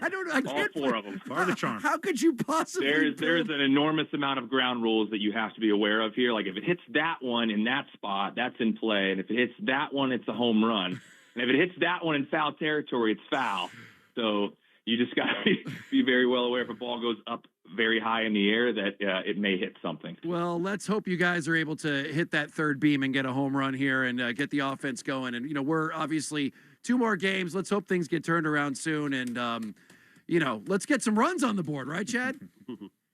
I don't know. All four of them. Part of the charm. How could you possibly? There's an enormous amount of ground rules that you have to be aware of here. Like if it hits that one in that spot, that's in play, and if it hits that one, it's a home run, and if it hits that one in foul territory, it's foul. So you just got to be very well aware if a ball goes up very high in the air that it may hit something. Well, let's hope you guys are able to hit that third beam and get a home run here and get the offense going. And, we're obviously 2 more games. Let's hope things get turned around soon. And, let's get some runs on the board. Right, Chad?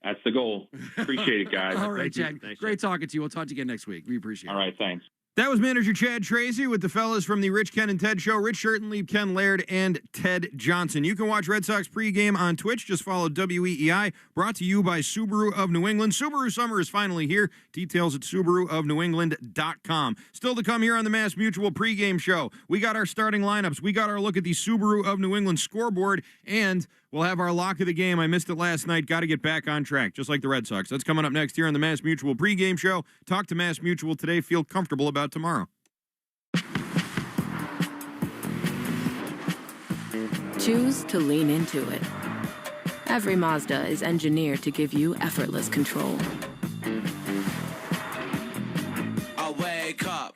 That's the goal. Appreciate it, guys. All right, Chad. Thanks, Great talking to you. We'll talk to you again next week. We appreciate it. All right, thanks. That was manager Chad Tracy with the fellas from the Rich, Ken, and Ted Show. Rich Schertenlieb, Ken Laird, and Ted Johnson. You can watch Red Sox pregame on Twitch. Just follow WEEI. Brought to you by Subaru of New England. Subaru summer is finally here. Details at SubaruofNewEngland.com. Still to come here on the Mass Mutual pregame show. We got our starting lineups. We got our look at the Subaru of New England scoreboard, and we'll have our lock of the game. I missed it last night. Got to get back on track, just like the Red Sox. That's coming up next here on the Mass Mutual pregame show. Talk to Mass Mutual today. Feel comfortable about tomorrow. Choose to lean into it. Every Mazda is engineered to give you effortless control. I wake up.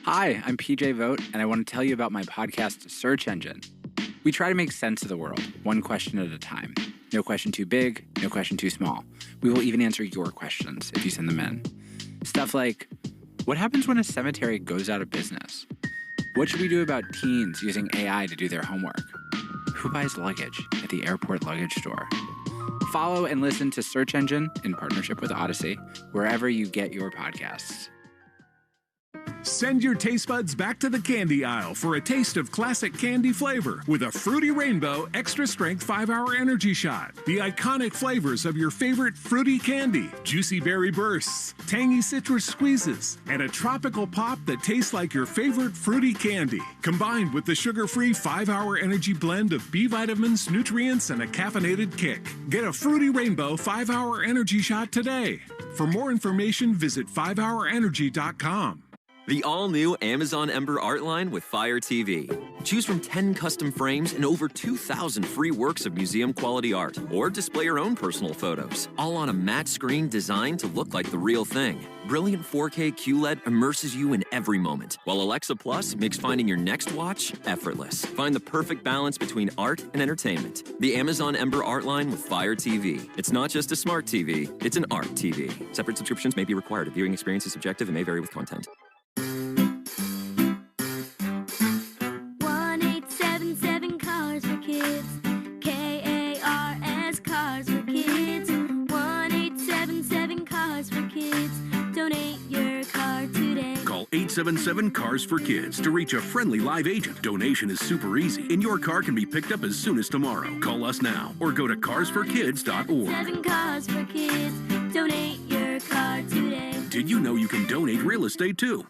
Hi, I'm PJ Vogt, and I want to tell you about my podcast, Search Engine. We try to make sense of the world, one question at a time. No question too big, no question too small. We will even answer your questions if you send them in. Stuff like, what happens when a cemetery goes out of business? What should we do about teens using AI to do their homework? Who buys luggage at the airport luggage store? Follow and listen to Search Engine in partnership with Odyssey, wherever you get your podcasts. Send your taste buds back to the candy aisle for a taste of classic candy flavor with a Fruity Rainbow Extra Strength 5-Hour Energy Shot. The iconic flavors of your favorite fruity candy, juicy berry bursts, tangy citrus squeezes, and a tropical pop that tastes like your favorite fruity candy. Combined with the sugar-free 5-Hour Energy blend of B vitamins, nutrients, and a caffeinated kick. Get a Fruity Rainbow 5-Hour Energy Shot today. For more information, visit 5hourenergy.com. The all-new Amazon Ember Art line with Fire TV. Choose from 10 custom frames and over 2,000 free works of museum-quality art. Or display your own personal photos, all on a matte screen designed to look like the real thing. Brilliant 4K QLED immerses you in every moment, while Alexa Plus makes finding your next watch effortless. Find the perfect balance between art and entertainment. The Amazon Ember Art line with Fire TV. It's not just a smart TV, it's an art TV. Separate subscriptions may be required. Viewing experience is subjective and may vary with content. 1-877 Cars for Kids. KARS Cars for Kids. 1-877 Cars for Kids. Donate your car today. Call 877 Cars for Kids to reach a friendly live agent. Donation is super easy, and your car can be picked up as soon as tomorrow. Call us now or go to carsforkids.org. 7 Cars for Kids. Donate your car today. Did you know you can donate real estate too?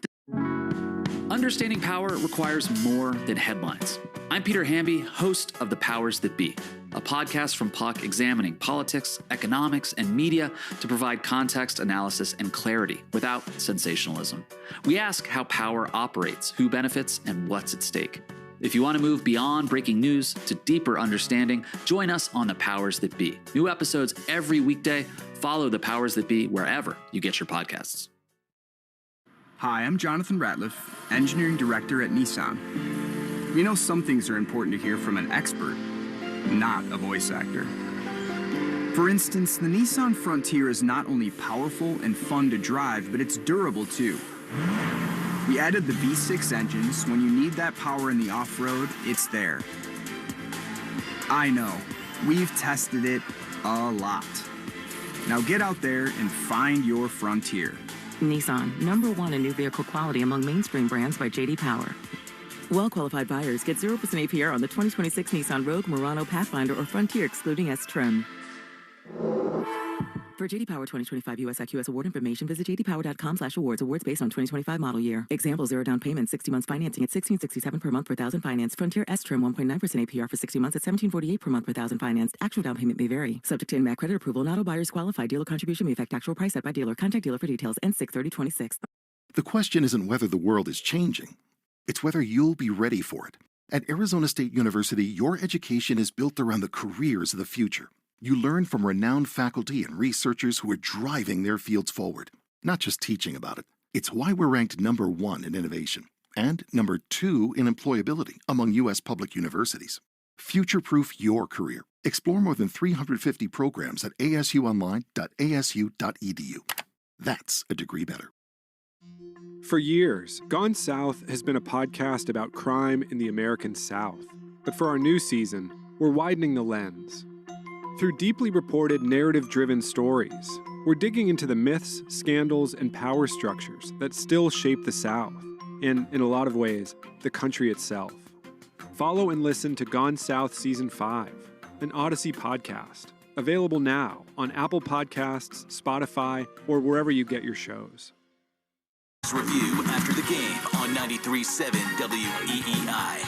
Understanding power requires more than headlines. I'm Peter Hamby, host of The Powers That Be, a podcast from Puck examining politics, economics, and media to provide context, analysis, and clarity without sensationalism. We ask how power operates, who benefits, and what's at stake. If you want to move beyond breaking news to deeper understanding, join us on The Powers That Be. New episodes every weekday. Follow The Powers That Be wherever you get your podcasts. Hi, I'm Jonathan Ratliff, Engineering Director at Nissan. We know some things are important to hear from an expert, not a voice actor. For instance, the Nissan Frontier is not only powerful and fun to drive, but it's durable too. We added the V6 engine, so when you need that power in the off-road, it's there. I know, we've tested it a lot. Now get out there and find your Frontier. Nissan, #1 in new vehicle quality among mainstream brands by J.D. Power. Well-qualified buyers get 0% APR on the 2026 Nissan Rogue, Murano, Pathfinder, or Frontier, excluding S-Trim. For J.D. Power 2025 US IQS award information, visit jdpower.com/awards. Awards based on 2025 model year. Example: 0 down payment, 60 months financing at $1,667 per month per thousand financed. Frontier S-Trim 1.9% APR for 60 months at $1,748 per month per thousand financed. Actual down payment may vary. Subject to in-MAC credit approval. Not all buyers qualify. Dealer contribution may affect actual price set by dealer. Contact dealer for details. N6/30/26. The question isn't whether the world is changing. It's whether you'll be ready for it. At Arizona State University, your education is built around the careers of the future. You learn from renowned faculty and researchers who are driving their fields forward, not just teaching about it. It's why we're ranked #1 in innovation and #2 in employability among U.S. public universities. Future-proof your career. Explore more than 350 programs at asuonline.asu.edu. That's a degree better. For years, Gone South has been a podcast about crime in the American South. But for our new season, we're widening the lens. Through deeply reported, narrative-driven stories, we're digging into the myths, scandals, and power structures that still shape the South, and, in a lot of ways, the country itself. Follow and listen to Gone South Season 5, an Odyssey podcast, available now on Apple Podcasts, Spotify, or wherever you get your shows. Review after the game on 93.7 WEEI.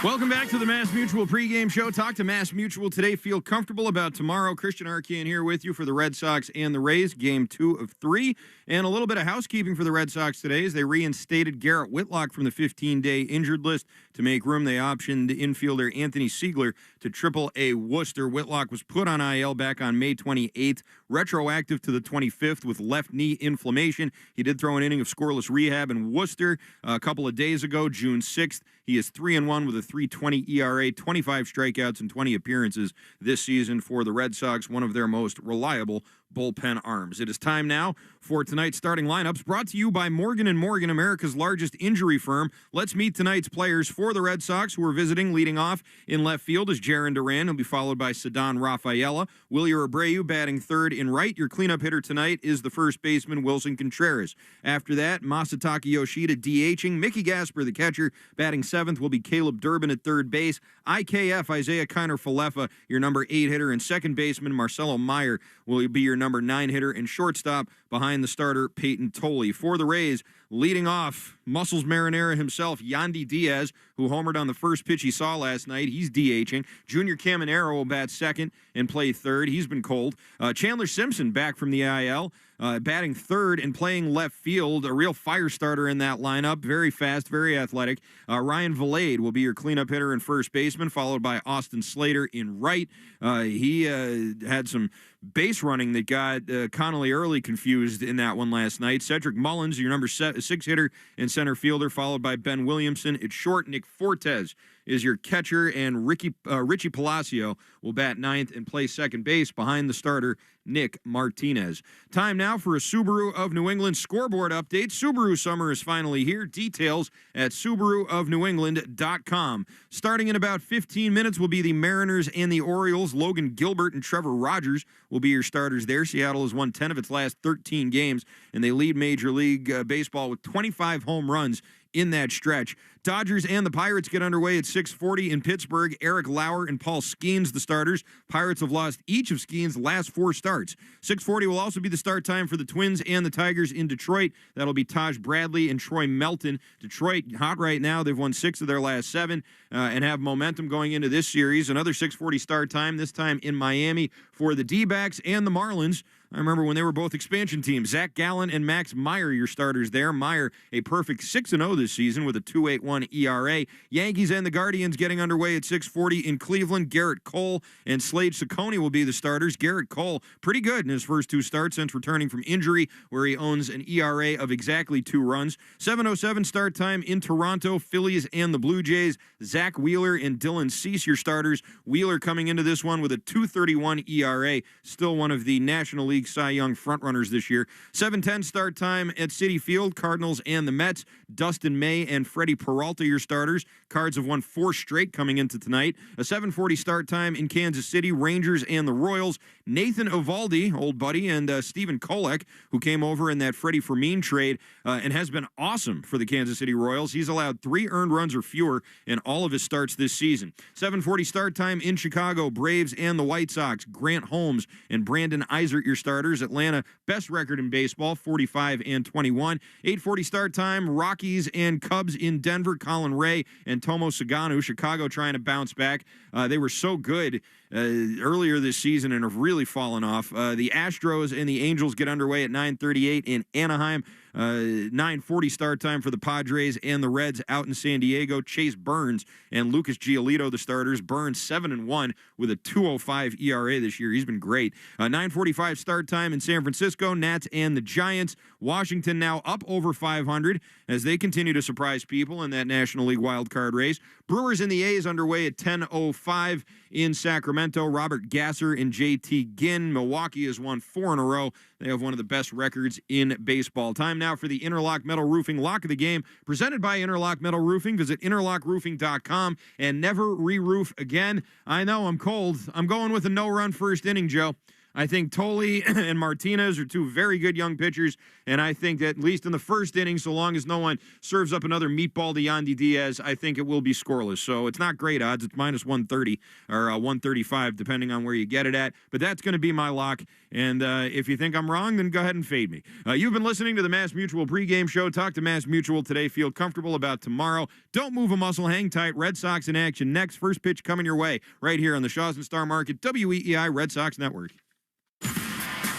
Welcome back to the Mass Mutual pregame show. Talk to Mass Mutual today. Feel comfortable about tomorrow. Christian Arcand here with you for the Red Sox and the Rays, game 2 of 3. And a little bit of housekeeping for the Red Sox today as they reinstated Garrett Whitlock from the 15-day injured list. To make room, they optioned infielder Anthony Siegler to Triple-A Worcester. Whitlock was put on IL back on May 28th, retroactive to the 25th with left knee inflammation. He did throw an inning of scoreless rehab in Worcester a couple of days ago, June 6th. He is 3-1 with a 3.20 ERA, 25 strikeouts, and 20 appearances this season for the Red Sox, one of their most reliable bullpen arms. It is time now for tonight's starting lineups, brought to you by Morgan & Morgan, America's largest injury firm. Let's meet tonight's players for the Red Sox who are visiting. Leading off in left field is Jaron Duran. He'll be followed by Ceddanne Rafaela. Wilyer Abreu batting third in right. Your cleanup hitter tonight is the first baseman, Wilson Contreras. After that, Masataka Yoshida DHing. Mickey Gasper, the catcher, batting seventh will be Caleb Durbin at third base. IKF, Isaiah Kiner-Falefa, your number 8 hitter, and second baseman, Marcelo Meyer, will be your number 9 hitter and shortstop behind the starter, Peyton Tolley. For the Rays, leading off, Muscles Marinara himself, Yandy Diaz, who homered on the first pitch he saw last night. He's DHing. Junior Caminero will bat second and play third. He's been cold. Chandler Simpson back from the IL. batting third and playing left field, a real fire starter in that lineup. Very fast, very athletic. Ryan Valade will be your cleanup hitter and first baseman, followed by Austin Slater in right. He had some base running that got Connolly Early confused in that one last night. Cedric Mullins, your number 6 hitter and center fielder, followed by Ben Williamson at short. Nick Fortes is your catcher, and Richie Palacio will bat ninth and play second base behind the starter, Nick Martinez. Time now for a Subaru of New England scoreboard update. Subaru summer is finally here. Details at SubaruofNewEngland.com. Starting in about 15 minutes will be the Mariners and the Orioles. Logan Gilbert and Trevor Rogers will be your starters there. Seattle has won 10 of its last 13 games, and they lead Major League Baseball with 25 home runs in that stretch. Dodgers and the Pirates get underway at 6:40 in Pittsburgh. Eric Lauer and Paul Skeens, the starters. Pirates have lost each of Skeens' last 4 starts. 6:40 will also be the start time for the Twins and the Tigers in Detroit. That'll be Taj Bradley and Troy Melton. Detroit, hot right now. They've won 6 of their last 7 and have momentum going into this series. Another 6:40 start time, this time in Miami for the D-backs and the Marlins. I remember when they were both expansion teams. Zach Gallen and Max Meyer, your starters there. Meyer, a perfect 6-0 this season with a 2.81 ERA. Yankees and the Guardians getting underway at 6:40 in Cleveland. Garrett Cole and Slade Ciccone will be the starters. Garrett Cole, pretty good in his first 2 starts since returning from injury, where he owns an ERA of exactly 2 runs. 7:07 start time in Toronto. Phillies and the Blue Jays. Zach Wheeler and Dylan Cease, your starters. Wheeler coming into this one with a 2.31 ERA. Still one of the National League Cy Young frontrunners this year. 7:10 start time at Citi Field. Cardinals and the Mets. Dustin May and Freddie Peralta, your starters. Cards have won 4 straight coming into tonight. A 7:40 start time in Kansas City. Rangers and the Royals. Nathan Eovaldi, old buddy, and Stephen Kolek, who came over in that Freddie Fermin trade and has been awesome for the Kansas City Royals. He's allowed 3 earned runs or fewer in all of his starts this season. 7:40 start time in Chicago. Braves and the White Sox. Grant Holmes and Brandon Eisert, your starters. Atlanta, best record in baseball, 45-21. 8:40 start time. Rockies and Cubs in Denver. Colin Ray and Tomo Saganu. Chicago trying to bounce back. They were so good earlier this season and have really fallen off. The Astros and the Angels get underway at 9:38 in Anaheim. 9:40 start time for the Padres and the Reds out in San Diego. Chase Burns and Lucas Giolito, the starters. Burns 7-1 with a 2.05 ERA this year. He's been great. 9:45 start time in San Francisco. Nats and the Giants. Washington now up over 500 as they continue to surprise people in that National League wild card race. Brewers and the A's underway at 10:05 in Sacramento. Robert Gasser and JT Ginn. Milwaukee has won 4 in a row. They have one of the best records in baseball. Time now for the Interlock Metal Roofing Lock of the Game, presented by Interlock Metal Roofing. Visit interlockroofing.com and never re-roof again. I know, I'm cold. I'm going with a no-run first inning, Joe. I think Toley and Martinez are 2 very good young pitchers, and I think that at least in the first inning, so long as no one serves up another meatball to Yandy Diaz, I think it will be scoreless. So it's not great odds. It's minus 130 or 135, depending on where you get it at. But that's going to be my lock, and if you think I'm wrong, then go ahead and fade me. You've been listening to the Mass Mutual pregame show. Talk to Mass Mutual today. Feel comfortable about tomorrow. Don't move a muscle. Hang tight. Red Sox in action next. First pitch coming your way right here on the Shaws and Star Market, WEEI Red Sox Network.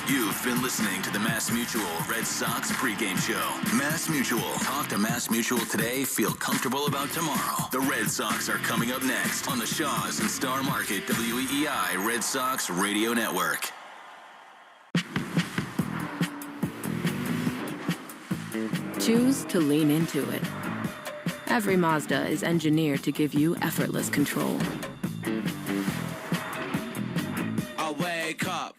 You've been listening to the Mass Mutual Red Sox pregame show. Mass Mutual. Talk to Mass Mutual today. Feel comfortable about tomorrow. The Red Sox are coming up next on the Shaws and Star Market WEEI Red Sox Radio Network. Choose to lean into it. Every Mazda is engineered to give you effortless control. I wake up.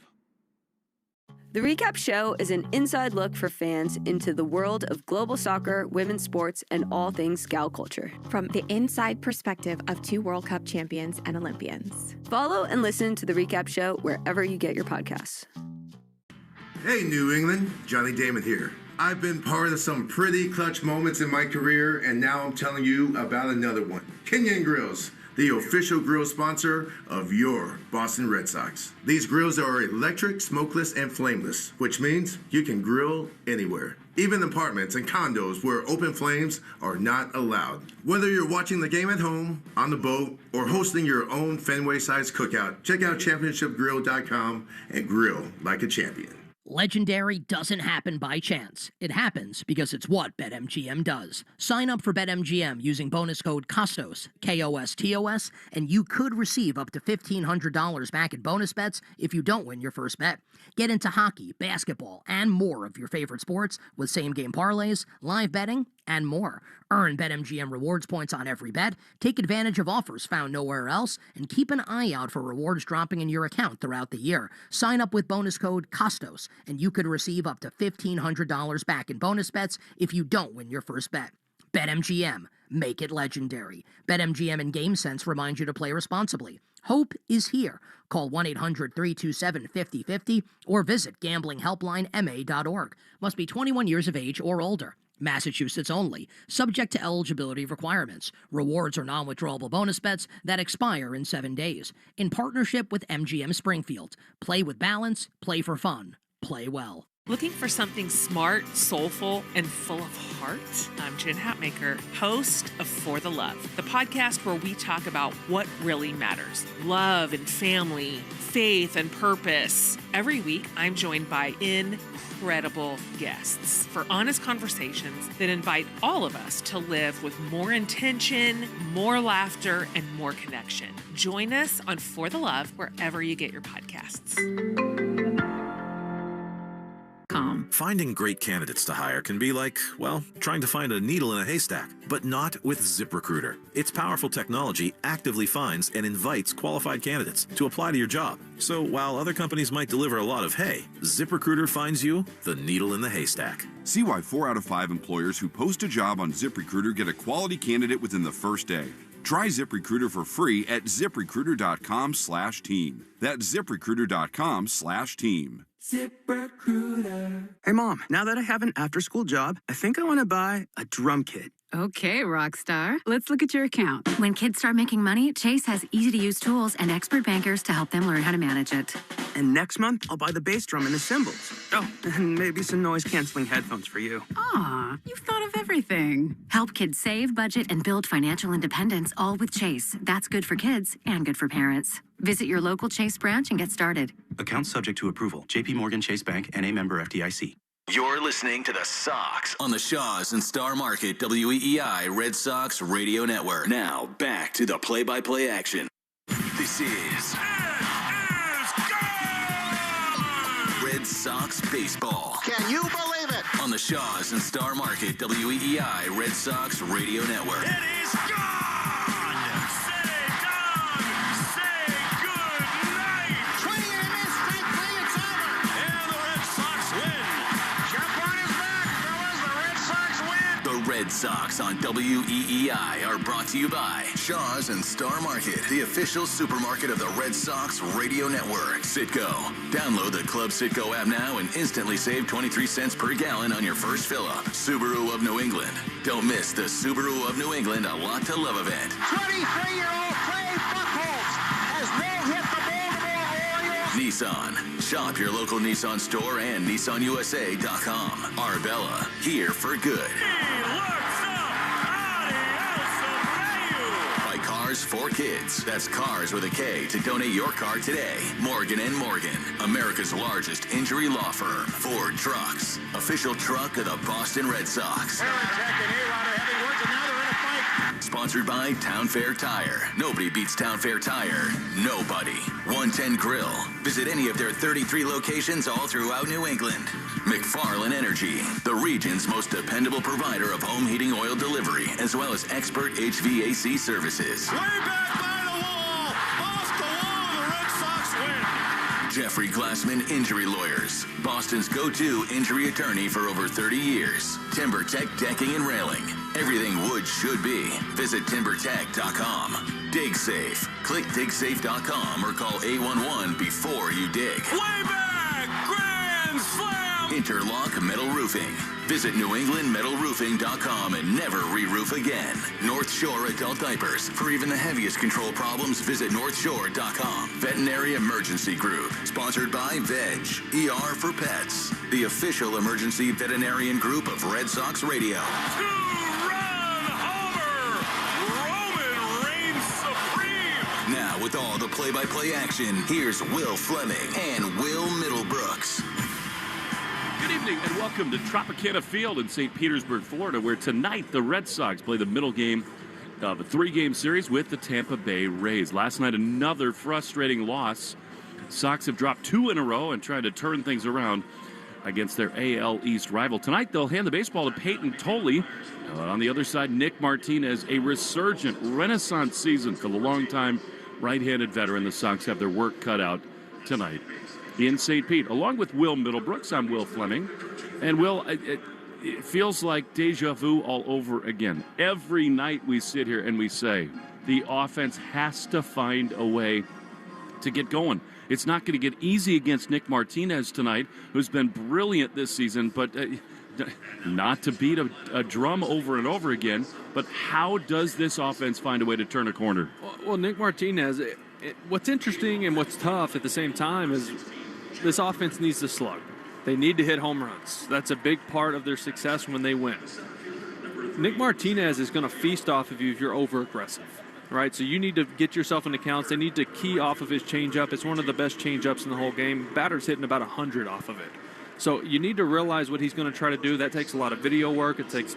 The Recap Show is an inside look for fans into the world of global soccer, women's sports, and all things gal culture. From the inside perspective of 2 World Cup champions and Olympians. Follow and listen to The Recap Show wherever you get your podcasts. Hey, New England. Johnny Damon here. I've been part of some pretty clutch moments in my career, and now I'm telling you about another one. Kenyon Grills, the official grill sponsor of your Boston Red Sox. These grills are electric, smokeless, and flameless, which means you can grill anywhere. Even apartments and condos where open flames are not allowed. Whether you're watching the game at home, on the boat, or hosting your own Fenway-sized cookout, check out championshipgrill.com and grill like a champion. Legendary doesn't happen by chance. It happens because it's what BetMGM does. Sign up for BetMGM using bonus code KOSTOS, KOSTOS, and you could receive up to $1,500 back in bonus bets if you don't win your first bet. Get into hockey, basketball, and more of your favorite sports with same-game parlays, live betting, and more. Earn BetMGM rewards points on every bet, take advantage of offers found nowhere else, and keep an eye out for rewards dropping in your account throughout the year. Sign up with bonus code KOSTOS, and you could receive up to $1,500 back in bonus bets if you don't win your first bet. BetMGM. Make it legendary. BetMGM and GameSense remind you to play responsibly. Hope is here. Call 1-800-327-5050 or visit gamblinghelplinema.org. Must be 21 years of age or older. Massachusetts only. Subject to eligibility requirements. Rewards are non-withdrawable bonus bets that expire in 7 days. In partnership with MGM Springfield. Play with balance. Play for fun. Play well. Looking for something smart, soulful, and full of heart? I'm Jen Hatmaker, host of For the Love, the podcast where we talk about what really matters. Love and family, faith and purpose. Every week, I'm joined by incredible guests for honest conversations that invite all of us to live with more intention, more laughter, and more connection. Join us on For the Love wherever you get your podcasts. Finding great candidates to hire can be like, well, trying to find a needle in a haystack, but not with ZipRecruiter. Its powerful technology actively finds and invites qualified candidates to apply to your job. So while other companies might deliver a lot of hay, ZipRecruiter finds you the needle in the haystack. See why 4 out of 5 employers who post a job on ZipRecruiter get a quality candidate within the first day. Try ZipRecruiter for free at ZipRecruiter.com/team. That's ZipRecruiter.com/team. ZipRecruiter. Hey, Mom, now that I have an after-school job, I think I want to buy a drum kit. Okay, Rockstar. Let's look at your account. When kids start making money, Chase has easy-to-use tools and expert bankers to help them learn how to manage it. And next month, I'll buy the bass drum and the cymbals. Oh, and maybe some noise-canceling headphones for you. Aw, you've thought of everything. Help kids save, budget, and build financial independence, all with Chase. That's good for kids and good for parents. Visit your local Chase branch and get started. Account subject to approval. J.P. Morgan Chase Bank, N.A. member FDIC. You're listening to the Sox on the Shaws and Star Market WEEI Red Sox Radio Network. Now, back to the play-by-play action. This is Red Sox Baseball. Can you believe it? On the Shaws and Star Market WEEI Red Sox Radio Network. It is gone! Say done! Say good night! Swinging and miss, strike three, it's over! And the Red Sox win! Jump on his back, fellas, the Red Sox win! The Red Sox on WEEI are brought to you by Shaws and Star Market, the official supermarket of the Red Sox Radio Network. Citgo. Download the Club Citgo app now and instantly save 23 cents per gallon on your first fill-up. Subaru of New England. Don't miss the Subaru of New England A Lot to Love event. 23-year-old Clay Buchholz has no-hit the Baltimore Orioles. Nissan. Shop your local Nissan store and NissanUSA.com. Arbella. Here for good. Cars for Kids. That's Cars with a K to donate your car today. Morgan & Morgan, America's largest injury law firm. Ford Trucks, official truck of the Boston Red Sox. Sponsored by Town Fair Tire. Nobody beats Town Fair Tire. Nobody. 110 Grill. Visit any of their 33 locations all throughout New England. McFarland Energy, the region's most dependable provider of home heating oil delivery, as well as expert HVAC services. Way back by the wall! Off the wall, the Red Sox win! Jeffrey Glassman Injury Lawyers, Boston's go-to injury attorney for over 30 years. TimberTech Decking and Railing. Everything wood should be. Visit TimberTech.com. Dig Safe. Click DigSafe.com or call 811 before you dig. Way back! Grand Slam! Interlock Metal Roofing. Visit NewEnglandMetalRoofing.com and never re-roof again. North Shore Adult Diapers. For even the heaviest control problems, visit NorthShore.com. Veterinary Emergency Group. Sponsored by Veg. ER for Pets. The official emergency veterinarian group of Red Sox Radio. Now, with all the play-by-play action, here's Will Fleming and Will Middlebrooks. evening and welcome to Tropicana Field in St. Petersburg, Florida, where tonight the Red Sox play the middle game of a 3-game series with the Tampa Bay Rays. Last night, another frustrating loss. Sox have dropped 2 in a row and tried to turn things around against their AL East rival. Tonight, they'll hand the baseball to Peyton Tolley. On the other side, Nick Martinez, a resurgent renaissance season for the longtime right-handed veteran. The Sox have their work cut out tonight in St. Pete. Along with Will Middlebrooks, I'm Will Fleming. And Will, it feels like deja vu all over again. Every night we sit here and we say, the offense has to find a way to get going. It's not going to get easy against Nick Martinez tonight, who's been brilliant this season, but not to beat a drum over and over again. But how does this offense find a way to turn a corner? Well, Nick Martinez, what's interesting and what's tough at the same time is this offense needs to slug. They need to hit home runs. That's a big part of their success when they win. Nick Martinez is going to feast off of you if you're over-aggressive, right? So you need to get yourself into counts. They need to key off of his changeup. It's one of the best changeups in the whole game. Batter's hitting about 100 off of it. So you need to realize what he's going to try to do. That takes a lot of video work. It takes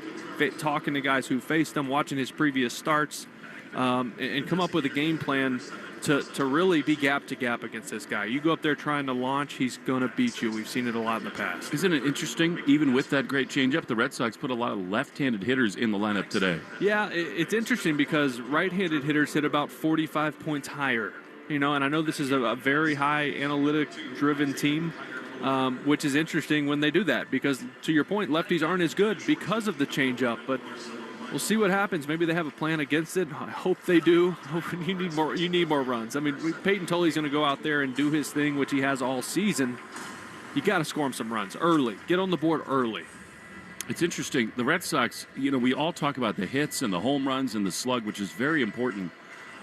talking to guys who faced him, watching his previous starts, and come up with a game plan to really be gap to gap against this guy. You go up there trying to launch, he's going to beat you. We've seen it a lot in the past. Isn't it interesting, even with that great changeup, the Red Sox put a lot of left-handed hitters in the lineup today? Yeah, it's interesting because right-handed hitters hit about 45 points higher. You know, and I know this is a very high analytic-driven team, which is interesting when they do that because, to your point, lefties aren't as good because of the changeup, but we'll see what happens. Maybe they have a plan against it. I hope they do. You need more runs. I mean, Peyton Tolley's going to go out there and do his thing, which he has all season. You got to score him some runs early. Get on the board early. It's interesting. The Red Sox, you know, we all talk about the hits and the home runs and the slug, which is very important.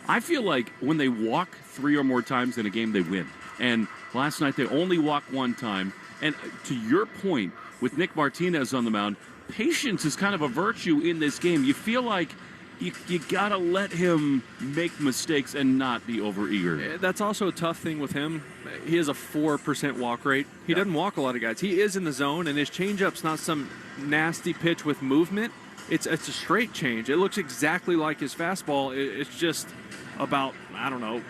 I feel like when they walk 3 or more times in a game, they win. And last night they only walked 1 time. And to your point, with Nick Martinez on the mound, patience is kind of a virtue in this game. You feel like you got to let him make mistakes and not be overeager. That's also a tough thing with him. He has a 4% walk rate. He doesn't walk a lot of guys. He is in the zone, and his changeup's not some nasty pitch with movement. It's a straight change. It looks exactly like his fastball. It's just about, I don't know,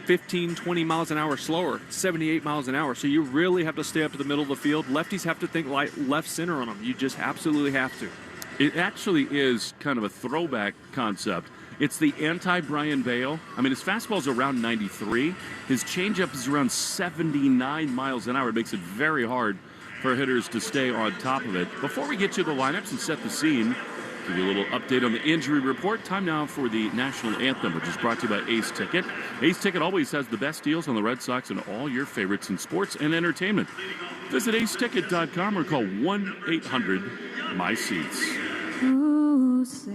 15, 20 miles an hour slower, 78 miles an hour. So you really have to stay up to the middle of the field. Lefties have to think left center on them. You just absolutely have to. It actually is kind of a throwback concept. It's the anti-Brian Bale. I mean, his fastball's around 93. His changeup is around 79 miles an hour. It makes it very hard for hitters to stay on top of it. Before we get to the lineups and set the scene, give you a little update on the injury report. Time now for the national anthem, which is brought to you by Ace Ticket. Ace Ticket always has the best deals on the Red Sox and all your favorites in sports and entertainment. Visit aceticket.com or call 1-800-MY-SEATS. Oh, say,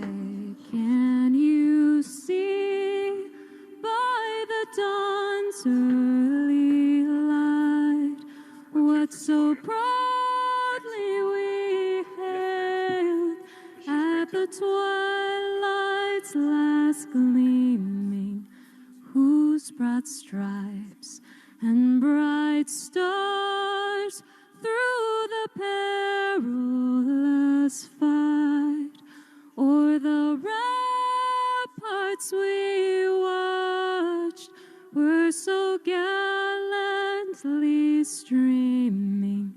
can you see by the dawn's early light what so proudly we hailed at the twilight's last gleaming, whose broad stripes and bright stars through the perilous fight o'er the ramparts we watched were so gallantly streaming,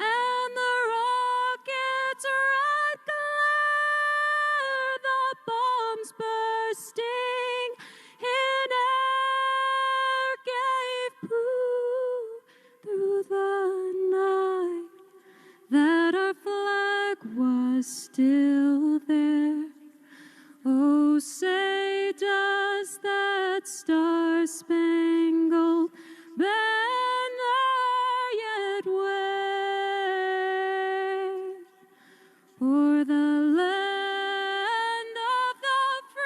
and the rockets' red glare, the bombs bursting in air, gave proof through the night that our flag was still there. Oh, say does that star-spangled banner yet wave o'er the land of the free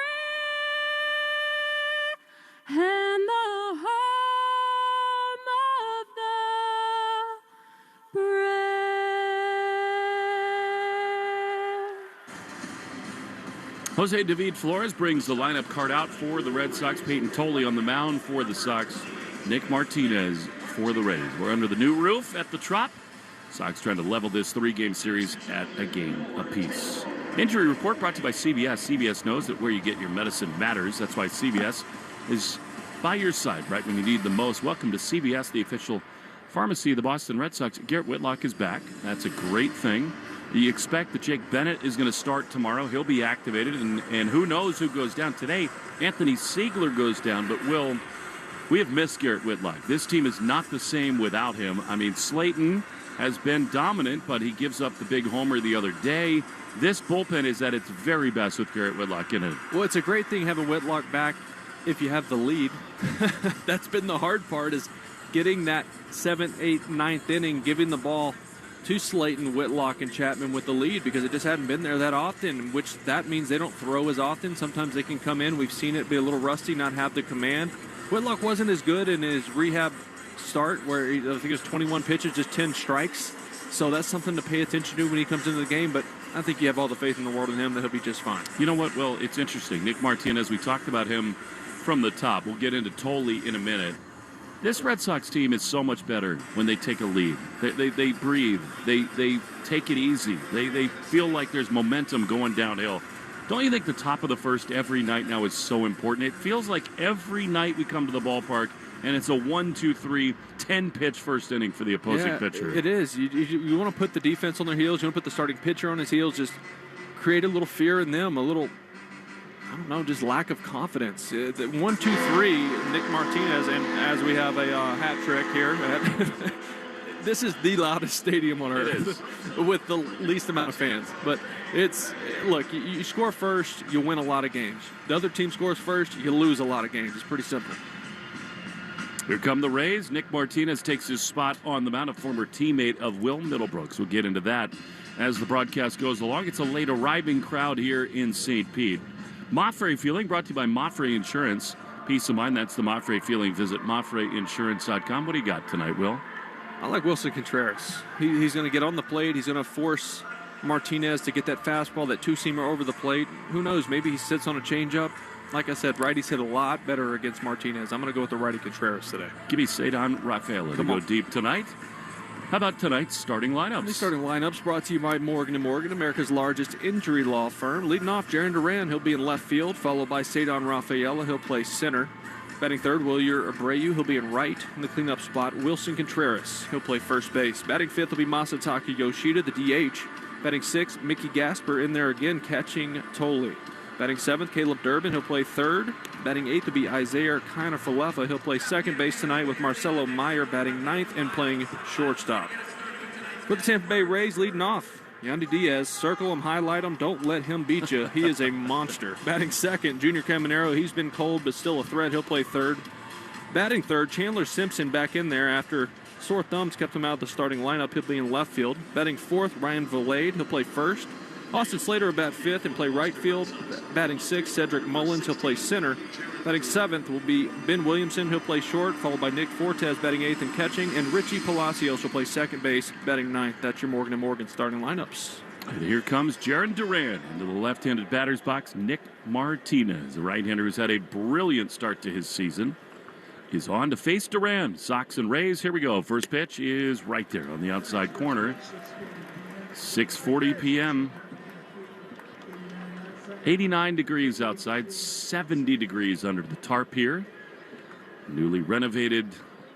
and the home of the brave? Jose David Flores brings the lineup card out for the Red Sox. Peyton Tolley on the mound for the Sox. Nick Martinez for the Rays. We're under the new roof at the Trop. Sox trying to level this 3-game series at a game apiece. Injury report brought to you by CVS. CVS knows that where you get your medicine matters. That's why CVS is by your side right when you need the most. Welcome to CVS, the official pharmacy of the Boston Red Sox. Garrett Whitlock is back. That's a great thing. You expect that Jake Bennett is going to start tomorrow. He'll be activated, and who knows who goes down. Today, Anthony Siegler goes down, but we have missed Garrett Whitlock. This team is not the same without him. I mean, Slayton has been dominant, but he gives up the big homer the other day. This bullpen is at its very best with Garrett Whitlock in it. Well, it's a great thing having Whitlock back if you have the lead. That's been the hard part, is getting that 7th, 8th, 9th inning, giving the ball to Slayton, Whitlock, and Chapman with the lead, because it just hadn't been there that often, which that means they don't throw as often. Sometimes they can come in. We've seen it be a little rusty, not have the command. Whitlock wasn't as good in his rehab start, where I think it was 21 pitches, just 10 strikes. So that's something to pay attention to when he comes into the game, but I think you have all the faith in the world in him that he'll be just fine. You know what? Well, it's interesting. Nick Martinez, we talked about him from the top. We'll get into Tolle in a minute. This Red Sox team is so much better when they take a lead. They breathe. They take it easy. They feel like there's momentum going downhill. Don't you think the top of the first every night now is so important? It feels like every night we come to the ballpark and it's a 1, 2, 3, 10-pitch first inning for the opposing pitcher. It is. You want to put the defense on their heels. You want to put the starting pitcher on his heels. Just create a little fear in them, a little, I don't know, just lack of confidence. 1, 2, 3, Nick Martinez, and as we have a hat trick here, this is the loudest stadium on earth with the least amount of fans. But look, you score first, you win a lot of games. The other team scores first, you lose a lot of games. It's pretty simple. Here come the Rays. Nick Martinez takes his spot on the mound, a former teammate of Will Middlebrooks. We'll get into that as the broadcast goes along. It's a late arriving crowd here in St. Pete. Moffrey Feeling brought to you by Moffrey Insurance. Peace of mind, that's the Moffrey Feeling. Visit MoffreyInsurance.com. What do you got tonight, Will? I like Wilson Contreras. He's going to get on the plate. He's going to force Martinez to get that fastball, that two-seamer over the plate. Who knows? Maybe he sits on a changeup. Like I said, righties hit a lot better against Martinez. I'm going to go with the righty Contreras today. Give me Cedon Rafaela to go deep tonight. How about tonight's starting lineups? The starting lineups brought to you by Morgan & Morgan, America's largest injury law firm. Leading off, Jaron Duran. He'll be in left field, followed by Cedon Rafaela. He'll play center. Batting third, Wilyer Abreu. He'll be in right. In the cleanup spot, Wilson Contreras. He'll play first base. Batting fifth will be Masataka Yoshida, the DH. Batting sixth, Mickey Gasper in there again, catching Tolle. Batting seventh, Caleb Durbin. He'll play third. Batting eighth will be Isaiah Kiner-Falefa. He'll play second base tonight with Marcelo Meyer batting ninth and playing shortstop. With the Tampa Bay Rays leading off, Yandy Diaz. Circle him, highlight him, don't let him beat you. He is a monster. Batting second, Junior Caminero. He's been cold but still a threat. He'll play third. Batting third, Chandler Simpson back in there after sore thumbs kept him out of the starting lineup. He'll be in left field. Batting fourth, Ryan Valade. He'll play first. Austin Slater will bat fifth and play right field. Batting sixth, Cedric Mullins. He'll play center. Batting seventh will be Ben Williamson. He'll play short, followed by Nick Fortes batting eighth and catching. And Richie Palacios will play second base, batting ninth. That's your Morgan & Morgan starting lineups. And here comes Jaron Duran into the left-handed batter's box. Nick Martinez, the right-hander who's had a brilliant start to his season, is on to face Duran. Sox and Rays. Here we go. First pitch is right there on the outside corner. 6:40 p.m. 89 degrees outside, 70 degrees under the tarp here. Newly renovated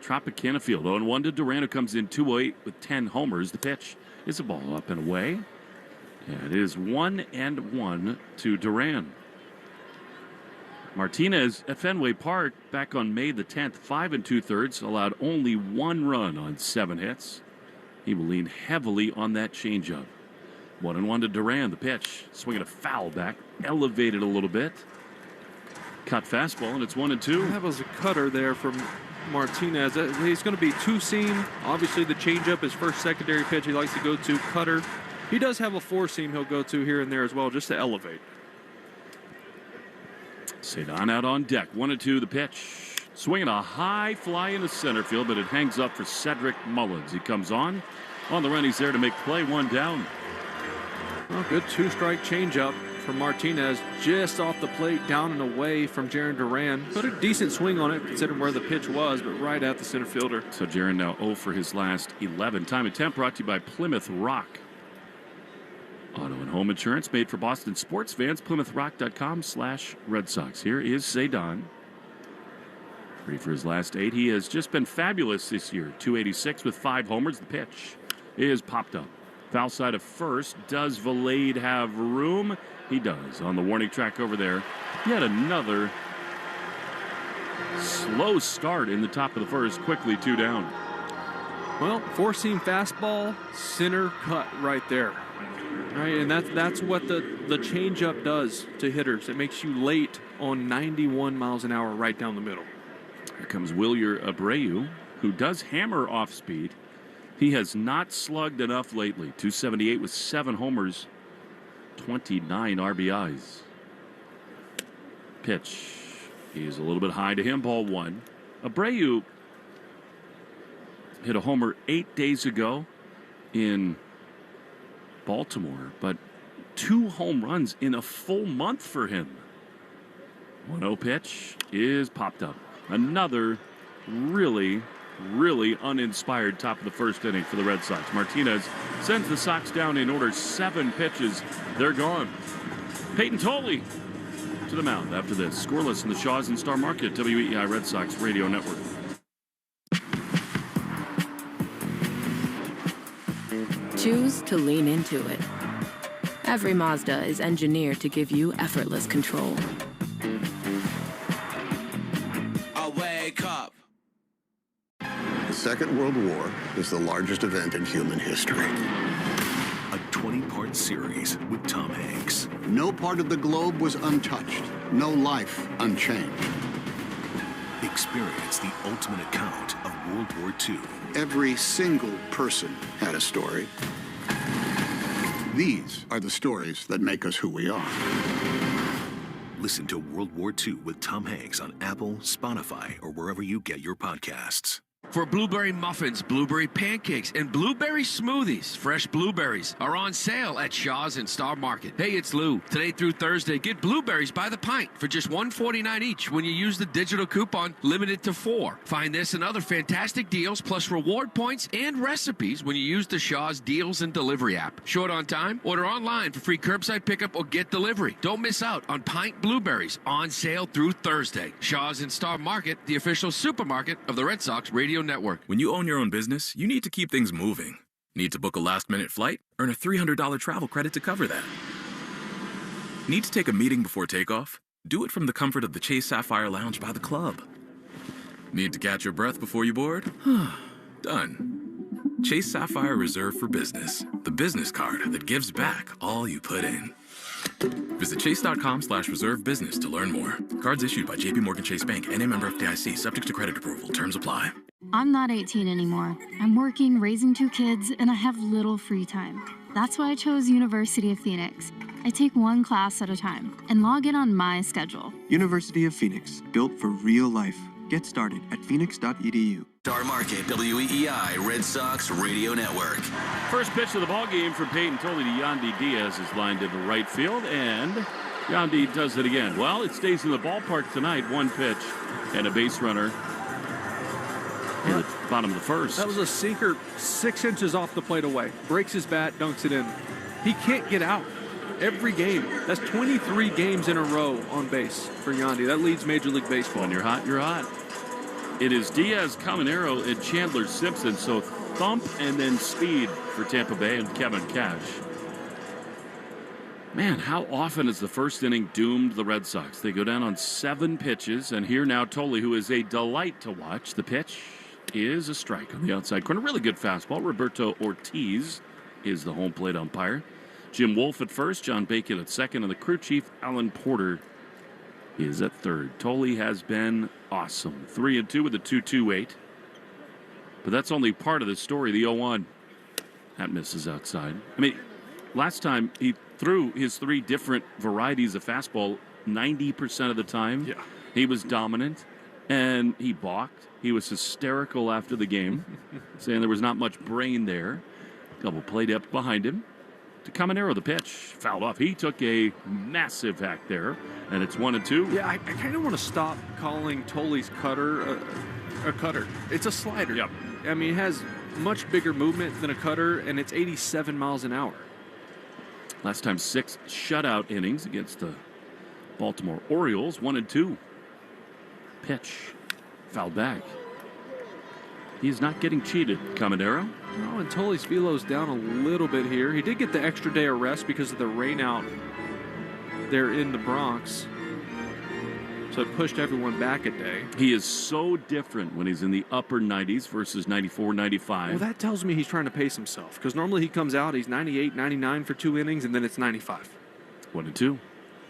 Tropicana Field. 0-1 to Duran, who comes in 208 with 10 homers. The pitch is a ball up and away. And it is 1-1 to Duran. Martinez at Fenway Park back on May the 10th, 5 2/3, allowed only 1 run on 7 hits. He will lean heavily on that changeup. 1-1 to Duran. The pitch, swinging a foul back, elevated a little bit. Cut fastball, and it's 1-2. That was a cutter there from Martinez. He's going to be two-seam. Obviously, the changeup is first secondary pitch he likes to go to. Cutter. He does have a four-seam he'll go to here and there as well, just to elevate. Cedon out on deck. 1-2 the pitch. Swinging a high fly into center field, but it hangs up for Cedric Mullins. He comes on the run. He's there to make play. 1 down. Well, good two-strike changeup. from Martinez, just off the plate, down and away from Jarren Duran. Put a decent swing on it, considering where the pitch was, but right at the center fielder. So Jarren now 0 for his last 11. Time and Temp brought to you by Plymouth Rock. Auto and home insurance made for Boston sports fans. PlymouthRock.com/Red Sox. Here is Zaydan. 3 for his last 8. He has just been fabulous this year. 286 with 5 homers. The pitch is popped up. Foul side of first. Does Valade have room? He does. On the warning track over there. Yet another slow start in the top of the first. Quickly 2 down. Well, 4-seam fastball, center cut right there. Right, and that's what the changeup does to hitters. It makes you late on 91 miles an hour right down the middle. Here comes Wilyer Abreu, who does hammer off speed. He has not slugged enough lately. 278 with 7 homers, 29 RBIs. Pitch is a little bit high to him. Ball 1. Abreu hit a homer 8 days ago in Baltimore, but 2 home runs in a full month for him. 1-0 pitch is popped up. Another really uninspired top of the first inning for the Red Sox. Martinez sends the Sox down in order. 7 pitches. They're gone. Peyton Tolley to the mound after this. Scoreless in the Shaws and Star Market. WEEI Red Sox Radio Network. Choose to lean into it. Every Mazda is engineered to give you effortless control. I wake up. The Second World War is the largest event in human history. A 20-part series with Tom Hanks. No part of the globe was untouched. No life unchanged. Experience the ultimate account of World War II. Every single person had a story. These are the stories that make us who we are. Listen to World War II with Tom Hanks on Apple, Spotify, or wherever you get your podcasts. For blueberry muffins, blueberry pancakes, and blueberry smoothies, fresh blueberries are on sale at Shaw's and Star Market. Hey, it's Lou. Today through Thursday, get blueberries by the pint for just $1.49 each when you use the digital coupon limited to 4. Find this and other fantastic deals plus reward points and recipes when you use the Shaw's Deals and Delivery app. Short on time? Order online for free curbside pickup or get delivery. Don't miss out on pint blueberries on sale through Thursday. Shaw's and Star Market, the official supermarket of the Red Sox Radio Network. When you own your own business, you need to keep things moving. Need to book a last-minute flight? Earn a $300 travel credit to cover that. Need to take a meeting before takeoff? Do it from the comfort of the Chase Sapphire Lounge by the club. Need to catch your breath before you board? Done. Chase Sapphire Reserve for Business, the business card that gives back all you put in. Visit chase.com/reserve business to learn more. Cards issued by JP Morgan Chase Bank, N.A. member FDIC, subject to credit approval. Terms apply. I'm not 18 anymore. I'm working, raising 2 kids, and I have little free time. That's why I chose University of Phoenix. I take 1 class at a time and log in on my schedule. University of Phoenix, built for real life. Get started at phoenix.edu. Star Market, WEEI Red Sox Radio Network. First pitch of the ball game from Peyton Tolley to Yandy Diaz is lined into right field, and Yandy does it again. Well, it stays in the ballpark tonight. 1 pitch and a base runner in the bottom of the first. That was a sinker 6 inches off the plate away. Breaks his bat, dunks it in. He can't get out every game. That's 23 games in a row on base for Yandy. That leads Major League Baseball. When you're hot, you're hot. It is Diaz, Caminero, and Chandler Simpson. So thump and then speed for Tampa Bay and Kevin Cash. Man, how often has the first inning doomed the Red Sox? They go down on 7 pitches, and here now Tolley, who is a delight to watch. The pitch is a strike on the outside corner. Really good fastball. Roberto Ortiz is the home plate umpire. Jim Wolf at first, John Bacon at second, and the crew chief, Alan Porter, is at third. Tolley has been awesome. 3-2 with a 2.28. But that's only part of the story. The 0-1. That misses outside. I mean, last time he threw his 3 different varieties of fastball 90% of the time. Yeah. He was dominant, and he balked. He was hysterical after the game, saying there was not much brain there. Couple played up behind him. to Caminero. The pitch fouled off. He took a massive hack there, and it's 1-2. Yeah, I kind of want to stop calling Tolley's cutter a cutter. It's a slider. Yep. I mean, it has much bigger movement than a cutter, and it's 87 miles an hour. Last time 6 shutout innings against the Baltimore Orioles. 1-2. Pitch fouled back. He's not getting cheated, Caminero. Oh, and Tolley's velo's down a little bit here. He did get the extra day of rest because of the rain out there in the Bronx. So it pushed everyone back a day. He is so different when he's in the upper 90s versus 94, 95. Well, that tells me he's trying to pace himself, because normally he comes out, he's 98, 99 for 2 innings, and then it's 95. 1-2.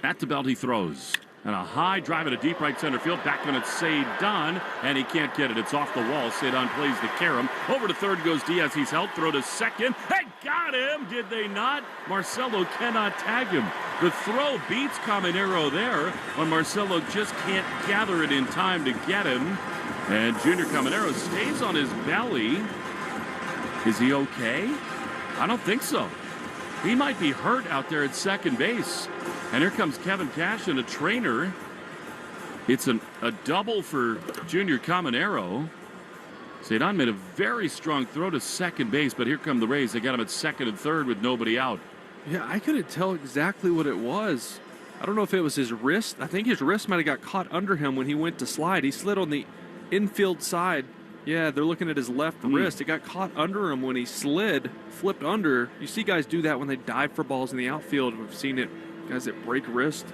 At the belt he throws. And a high drive at a deep right center field. Back on it's Cedon, and he can't get it. It's off the wall. Cedon plays the carom. Over to third goes Diaz. He's held. Throw to second. They got him. Did they not? Marcelo cannot tag him. The throw beats Caminero there, but Marcelo just can't gather it in time to get him. And Junior Caminero stays on his belly. Is he okay? I don't think so. He might be hurt out there at second base. And here comes Kevin Cash and a trainer. It's a double for Junior Caminero. Cedon made a very strong throw to second base, but here come the Rays. They got him at second and third with nobody out. Yeah, I couldn't tell exactly what it was. I don't know if it was his wrist. I think his wrist might have got caught under him when he went to slide. He slid on the infield side. Yeah, they're looking at his left wrist. It got caught under him when he slid, flipped under. You see guys do that when they dive for balls in the outfield. We've seen it, guys that break wrist.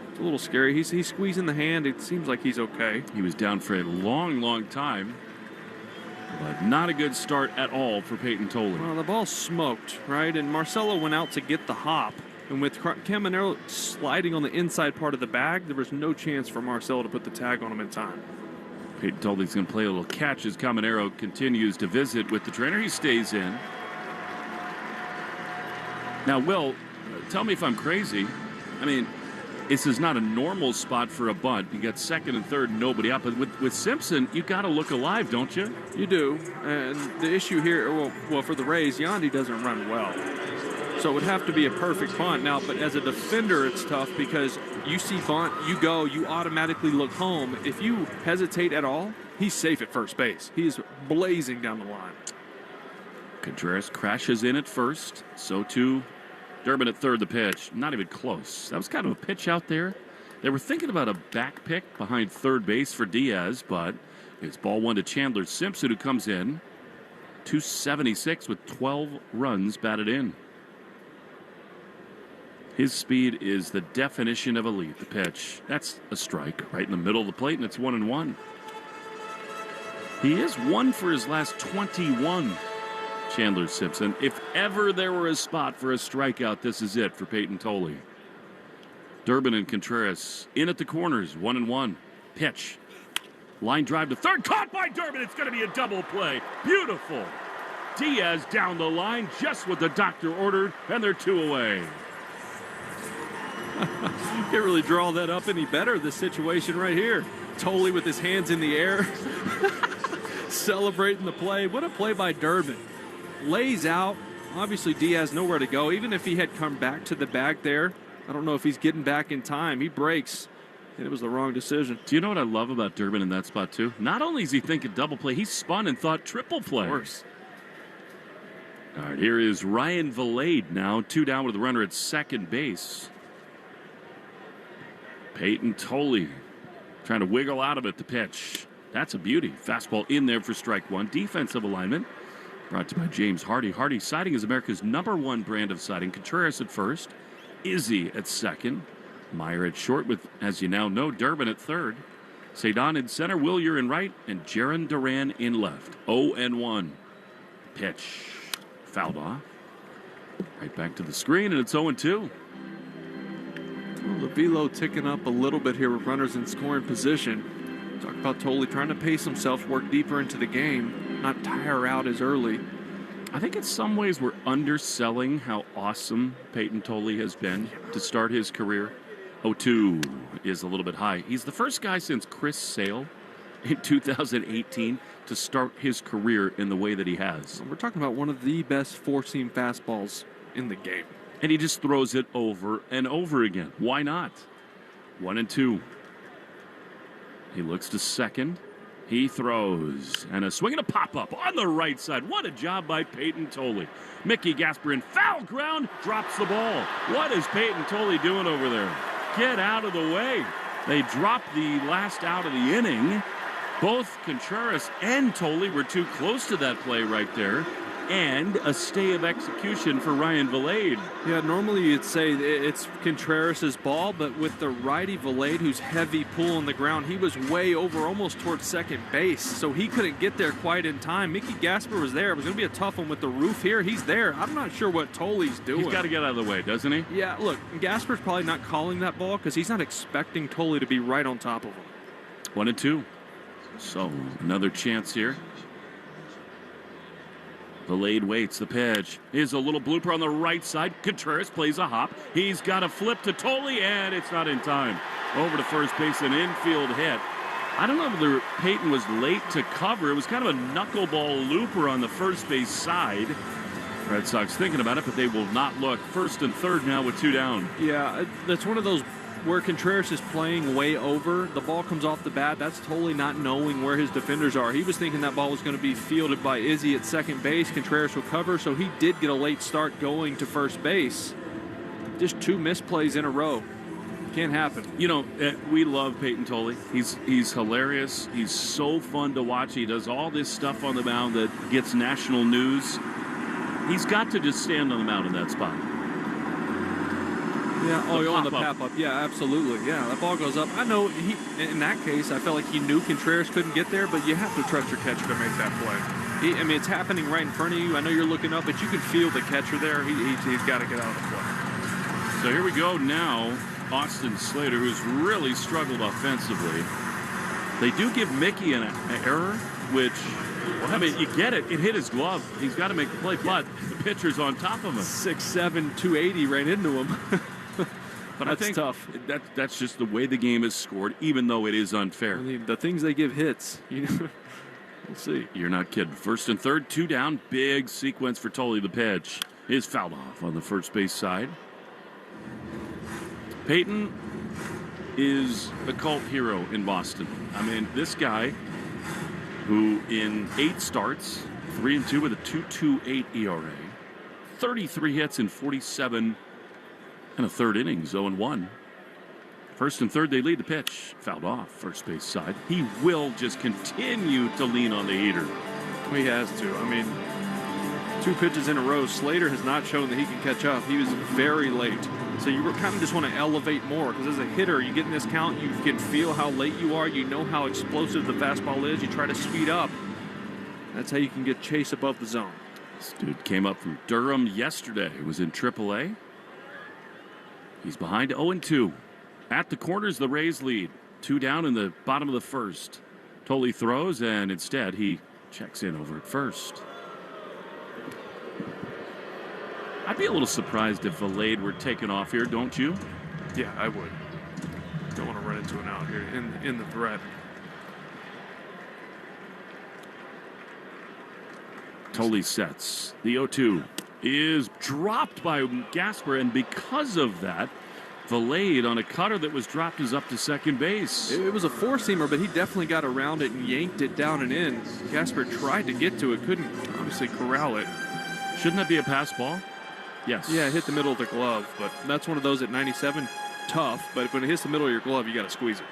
It's a little scary. He's squeezing the hand. It seems like he's okay. He was down for a long, long time. But not a good start at all for Peyton Tolley. Well, the ball smoked, right? And Marcelo went out to get the hop. And with Caminero sliding on the inside part of the bag, there was no chance for Marcelo to put the tag on him in time. Peyton Tolley's going to play a little catch as Caminero continues to visit with the trainer. He stays in. Now, Will, tell me if I'm crazy. I mean, this is not a normal spot for a bunt. You got second and third, nobody up. But with Simpson, you got to look alive, don't you? You do. And the issue here, well, for the Rays, Yandy doesn't run well. So it would have to be a perfect bunt. Now, but as a defender, it's tough because you see bunt, you go, you automatically look home. If you hesitate at all, he's safe at first base. He is blazing down the line. Contreras crashes in at first. So too Durbin at third. The pitch, not even close. That was kind of a pitch out there. They were thinking about a back pick behind third base for Diaz, but it's ball one to Chandler Simpson, who comes in. 276 with 12 runs batted in. His speed is the definition of elite. The pitch, that's a strike right in the middle of the plate, and it's 1-1. He is 1 for his last 21, Chandler Simpson. If ever there were a spot for a strikeout, this is it for Peyton Tolley. Durbin and Contreras in at the corners, 1-1. Pitch. Line drive to third, caught by Durbin. It's going to be a double play. Beautiful. Diaz down the line, just what the doctor ordered, and they're 2 away. Can't really draw that up any better, this situation right here. Tolley with his hands in the air, celebrating the play. What a play by Durbin. Lays out. Obviously, Diaz nowhere to go. Even if he had come back to the bag there, I don't know if he's getting back in time. He breaks, and it was the wrong decision. Do you know what I love about Durbin in that spot, too? Not only is he thinking double play, he spun and thought triple play. Of course. All right, here is Ryan Valade now, 2 down with the runner at second base. Peyton Tolley trying to wiggle out of it. The pitch. That's a beauty. Fastball in there for strike one. Defensive alignment brought to you by James Hardy. Hardy Siding is America's #1 brand of siding. Contreras at first. Izzy at second. Meyer at short with, as you now know, Durbin at third. Cedon in center. Willier in right. And Jaron Duran in left. 0-1. Pitch. Fouled off. Right back to the screen, and it's 0-2. Well, the velo ticking up a little bit here with runners in scoring position. Talk about Tolley trying to pace himself, work deeper into the game, not tire out as early. I think in some ways we're underselling how awesome Peyton Tolley has been to start his career. 0-2 is a little bit high. He's the first guy since Chris Sale in 2018 to start his career in the way that he has. We're talking about one of the best four-seam fastballs in the game. and he just throws it over and over again. Why not? 1-2. He looks to second. He throws, and a swing and a pop-up on the right side. What a job by Peyton Tolley. Mickey Gasper in foul ground, drops the ball. What is Peyton Tolley doing over there? Get out of the way. They dropped the last out of the inning. Both Contreras and Tolley were too close to that play right there. And a stay of execution for Ryan Valade. Yeah, normally you'd say it's Contreras' ball, but with the righty Valade, who's heavy pull on the ground, he was way over almost towards second base, so he couldn't get there quite in time. Mickey Gasper was there. It was going to be a tough one with the roof here. He's there. I'm not sure what Tolley's doing. He's got to get out of the way, doesn't he? Yeah, look, Gasper's probably not calling that ball because he's not expecting Tolley to be right on top of him. 1-2. So, another chance here. Valade waits the pitch. Here's a little blooper on the right side. Contreras plays a hop. He's got a flip to Tolley, and it's not in time. Over to first base, an infield hit. I don't know if Peyton was late to cover. It was kind of a knuckleball looper on the first base side. Red Sox thinking about it, but they will not look. First and third now with 2 down. Yeah, that's one of those where Contreras is playing way over. The ball comes off the bat. That's totally not knowing where his defenders are. He was thinking that ball was going to be fielded by Izzy at second base. Contreras will cover, so he did get a late start going to first base. Just 2 misplays in a row. Can't happen. You know, we love Peyton Tolley. He's hilarious. He's so fun to watch. He does all this stuff on the mound that gets national news. He's got to just stand on the mound in that spot. Yeah, on the pop-up. Yeah, absolutely. Yeah, that ball goes up. I know in that case, I felt like he knew Contreras couldn't get there, but you have to trust your catcher to make that play. I mean, it's happening right in front of you. I know you're looking up, but you can feel the catcher there. He's got to get out of the play. So here we go now. Austin Slater, who's really struggled offensively. They do give Mickey an error, which, well, I mean, you get it. It hit his glove. He's got to make the play, but the pitcher's on top of him. 6'7", 280 ran into him. But that's I think tough. That's just the way the game is scored, even though it is unfair. I mean, the things they give hits, we'll see. You're not kidding. First and third, 2 down. Big sequence for Tolley. The pitch is fouled off on the first base side. Peyton is a cult hero in Boston. I mean, this guy who in 8 starts, 3-2 with a 2.28 ERA, 33 hits in 47 and a third innings, 0-1. First and third, they lead the pitch. Fouled off, first base side. He will just continue to lean on the heater. He has to. I mean, 2 pitches in a row. Slater has not shown that he can catch up. He was very late. So you kind of just want to elevate more because as a hitter, you get in this count, you can feel how late you are. You know how explosive the fastball is. You try to speed up. That's how you can get chase above the zone. This dude came up from Durham yesterday. He was in AAA. He's behind 0-2. At the corners, the Rays lead. 2 down in the bottom of the first. Tolley throws, and instead he checks in over at first. I'd be a little surprised if Valade were taken off here, don't you? Yeah, I would. Don't want to run into an out here in the threat. Tolley sets. The 0-2 is dropped by Gasper, and because of that, Valade on a cutter that was dropped is up to second base. It was a 4-seamer, but he definitely got around it and yanked it down and in. Gasper tried to get to it, couldn't obviously corral it. Shouldn't that be a pass ball? Yes. Yeah, it hit the middle of the glove, but that's one of those at 97, tough, but when it hits the middle of your glove, you got to squeeze it.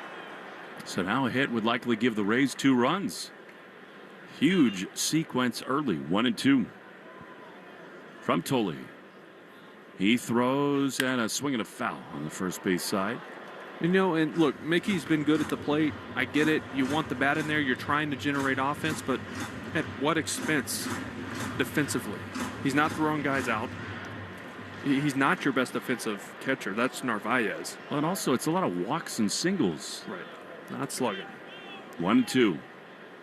So now a hit would likely give the Rays 2 runs. Huge sequence early, 1-2. From Tolley. He throws and a swing and a foul on the first base side. You know, and look, Mickey's been good at the plate. I get it. You want the bat in there. You're trying to generate offense, but at what expense defensively? He's not throwing guys out. He's not your best defensive catcher. That's Narvaez. Well, and also it's a lot of walks and singles. Right. Not slugging. 1-2.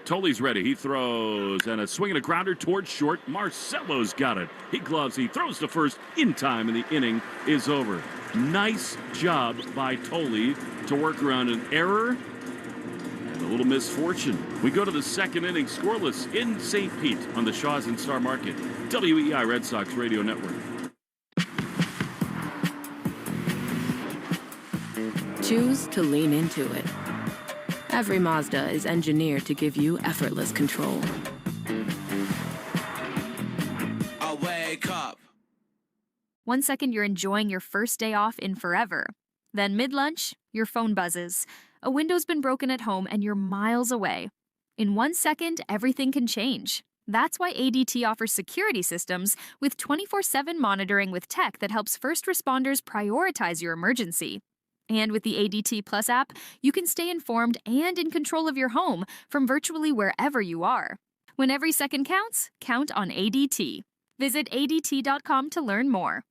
Tolley's ready. He throws and a swing and a grounder towards short. Marcelo's got it. He gloves. He throws to first in time, and the inning is over. Nice job by Tolley to work around an error and a little misfortune. We go to the second inning scoreless in St. Pete on the Shaw's and Star Market. WEI Red Sox Radio Network. choose to lean into it. Every Mazda is engineered to give you effortless control. I wake up. 1 second, you're enjoying your first day off in forever. Then mid-lunch, your phone buzzes. A window's been broken at home and you're miles away. In 1 second, everything can change. That's why ADT offers security systems with 24/7 monitoring with tech that helps first responders prioritize your emergency. And with the ADT Plus app, you can stay informed and in control of your home from virtually wherever you are. When every second counts, count on ADT. Visit ADT.com to learn more.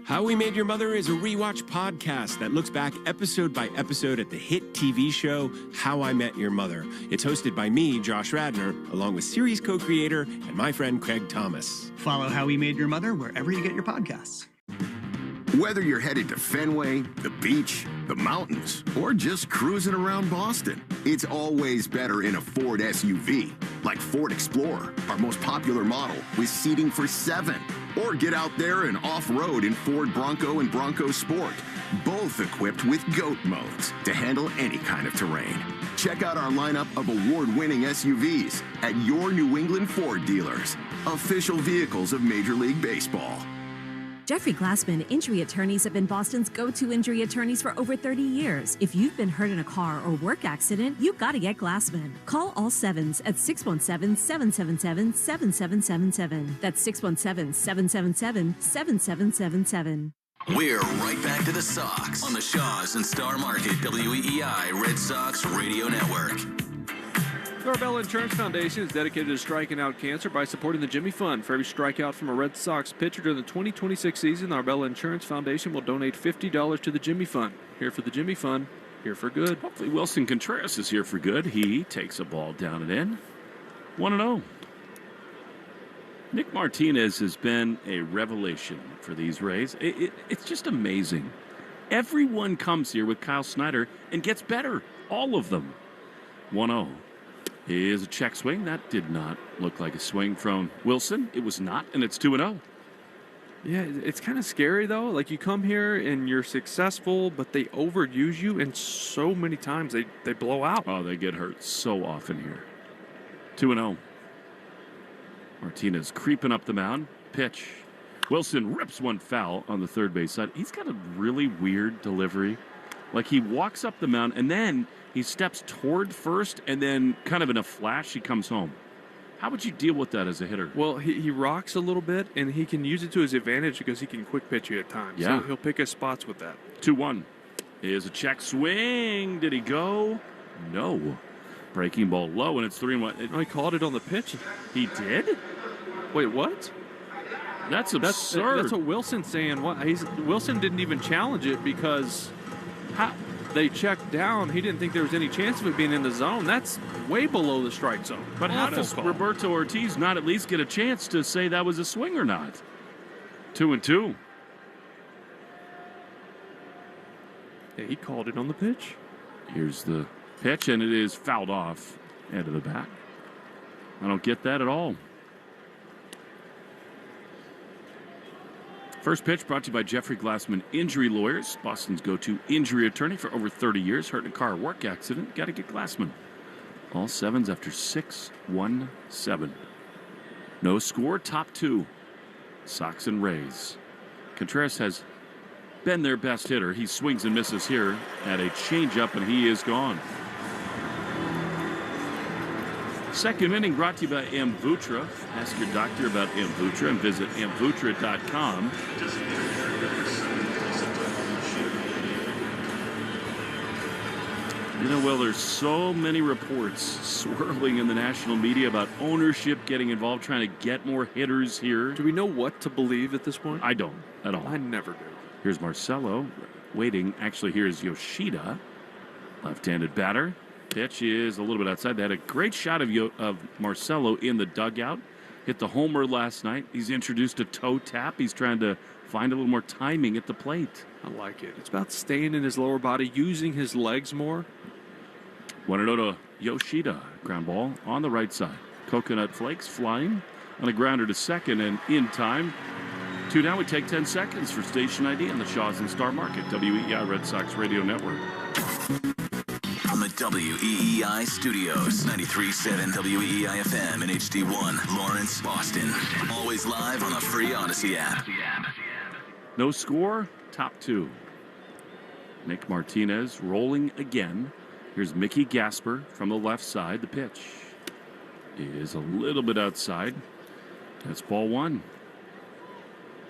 How We Made Your Mother is a rewatch podcast that looks back episode by episode at the hit TV show How I Met Your Mother. It's hosted by me, Josh Radnor, along with series co-creator and my friend Craig Thomas. Follow How We Made Your Mother wherever you get your podcasts. Whether you're headed to Fenway, the beach, the mountains, or just cruising around Boston, it's always better in a Ford SUV, like Ford Explorer, our most popular model with seating for 7. Or get out there and off-road in Ford Bronco and Bronco Sport, both equipped with GOAT modes to handle any kind of terrain. Check out our lineup of award-winning SUVs at your New England Ford dealers, official vehicles of Major League Baseball. Jeffrey Glassman Injury Attorneys have been Boston's go-to injury attorneys for over 30 years. If you've been hurt in a car or work accident, you've got to get Glassman. Call all sevens at 617-777-7777. That's 617-777-7777. We're right back to the Sox on the Shaws and Star Market WEEI Red Sox Radio Network. The Arbella Insurance Foundation is dedicated to striking out cancer by supporting the Jimmy Fund. For every strikeout from a Red Sox pitcher during the 2026 season, the Arbella Insurance Foundation will donate $50 to the Jimmy Fund. Here for the Jimmy Fund, here for good. Hopefully Wilson Contreras is here for good. He takes a ball down and in. 1-0. Nick Martinez has been a revelation for these Rays. It's just amazing. Everyone comes here with Kyle Snyder and gets better. All of them. 1-0. Here's a check swing. That did not look like a swing from Wilson. It was not, and it's 2-0. Yeah, it's kind of scary, though. Like, you come here and you're successful, but they overuse you, and so many times they blow out. Oh, they get hurt so often here. 2-0. Martinez creeping up the mound. Pitch. Wilson rips one foul on the third base side. He's got a really weird delivery. Like, he walks up the mound, and then he steps toward first, and then kind of in a flash, he comes home. How would you deal with that as a hitter? Well, he rocks a little bit, and he can use it to his advantage because he can quick pitch you at times. Yeah. So he'll pick his spots with that. 2-1. Here's a check swing. Did he go? No. Breaking ball low, and it's 3-1. Oh, he called it on the pitch. He did? Wait, what? That's absurd. That's what Wilson's saying. Wilson didn't even challenge it because they checked down. He didn't think there was any chance of it being in the zone. That's way below the strike zone. But how does Roberto Ortiz not at least get a chance to say that was a swing or not? 2-2. Yeah, he called it on the pitch. Here's the pitch, and it is fouled off end of the bat. I don't get that at all. First pitch brought to you by Jeffrey Glassman Injury Lawyers, Boston's go-to injury attorney for over 30 years. Hurt in a car work accident, got to get Glassman. All sevens after 6-1-7. No score, top 2. Sox and Rays. Contreras has been their best hitter. He swings and misses here at a changeup, and he is gone. Second inning brought to you by Amvutra. Ask your doctor about Amvutra and visit amvutra.com. You know, well, there's so many reports swirling in the national media about ownership getting involved, trying to get more hitters here. Do we know what to believe at this point? I don't at all. I never do. Here's Marcelo waiting. Actually, here's Yoshida, left-handed batter. Pitch is a little bit outside. They had a great shot of Marcelo in the dugout. Hit the homer last night. He's introduced a toe tap. He's trying to find a little more timing at the plate. I like it. It's about staying in his lower body, using his legs more. 1-0 to Yoshida. Ground ball on the right side. Coconut flakes flying on a grounder to second, and in time 2 down. We take 10 seconds for station ID on the Shaws and Star Market, WEEI Red Sox Radio Network. From the WEEI studios, 93.7 WEEI FM and HD1, Lawrence, Boston. Always live on the free Odyssey app. No score, top 2. Nick Martinez rolling again. Here's Mickey Gasper from the left side. The pitch is a little bit outside. That's ball 1.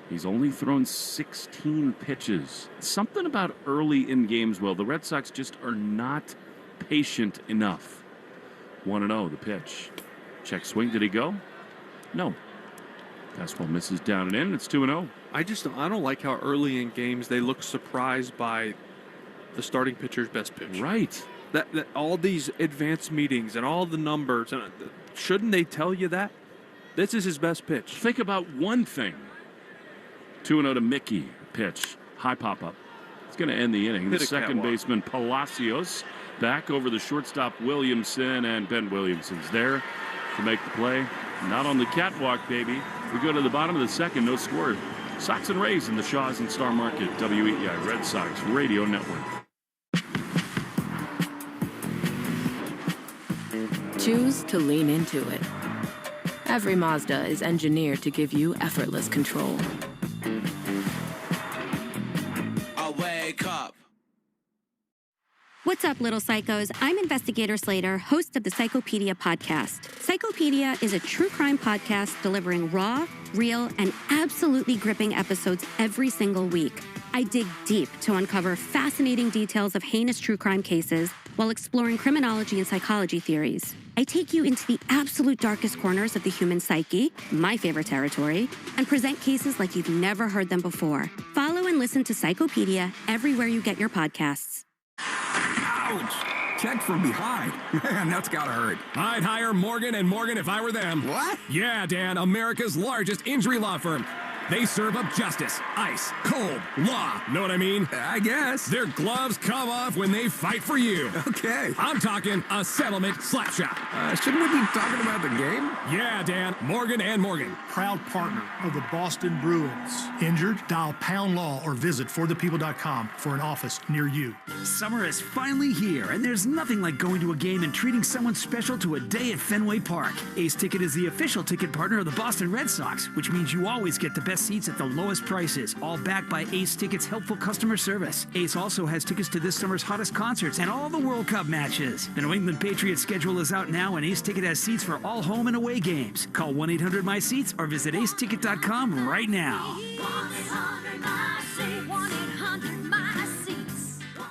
He's only thrown 16 pitches. Something about early in games, Will. The Red Sox just are not patient enough. 1-0, the pitch. Check swing. Did he go? No. Fastball misses down and in. It's 2-0. I don't like how early in games they look surprised by the starting pitcher's best pitch. Right. That all these advanced meetings and all the numbers, and shouldn't they tell you that? This is his best pitch. Think about one thing. 2-0 to Mickey. Pitch. High pop-up. It's going to end the inning. The second baseman, Palacios, back over the shortstop, Williamson, and Ben Williamson's there to make the play. Not on the catwalk, baby. We go to the bottom of the second. No score. Sox and Rays in the Shaws and Star Market, WEEI Red Sox Radio Network. Choose to lean into it. Every Mazda is engineered to give you effortless control. Wake up. What's up, little psychos? I'm Investigator Slater, host of the Psychopedia podcast. Psychopedia is a true crime podcast delivering raw, real, and absolutely gripping episodes every single week. I dig deep to uncover fascinating details of heinous true crime cases while exploring criminology and psychology theories. I take you into the absolute darkest corners of the human psyche, my favorite territory, and present cases like you've never heard them before. Follow and listen to Psychopedia everywhere you get your podcasts. Ouch! Check from behind. Man, that's gotta hurt. I'd hire Morgan & Morgan if I were them. What? Yeah, Dan, America's largest injury law firm. They serve up justice, ice, cold, law. Know what I mean? I guess. Their gloves come off when they fight for you. Okay. I'm talking a settlement slap shop. Shouldn't we be talking about the game? Yeah, Dan. Morgan & Morgan. Proud partner of the Boston Bruins. Injured? Dial Pound Law or visit forthepeople.com for an office near you. Summer is finally here, and there's nothing like going to a game and treating someone special to a day at Fenway Park. Ace Ticket is the official ticket partner of the Boston Red Sox, which means you always get the best seats at the lowest prices, all backed by Ace Ticket's helpful customer service. Ace also has tickets to this summer's hottest concerts and all the World Cup matches. The New England Patriots schedule is out now, and Ace Ticket has seats for all home and away games. Call 1-800-MY-SEATS or visit aceticket.com right now.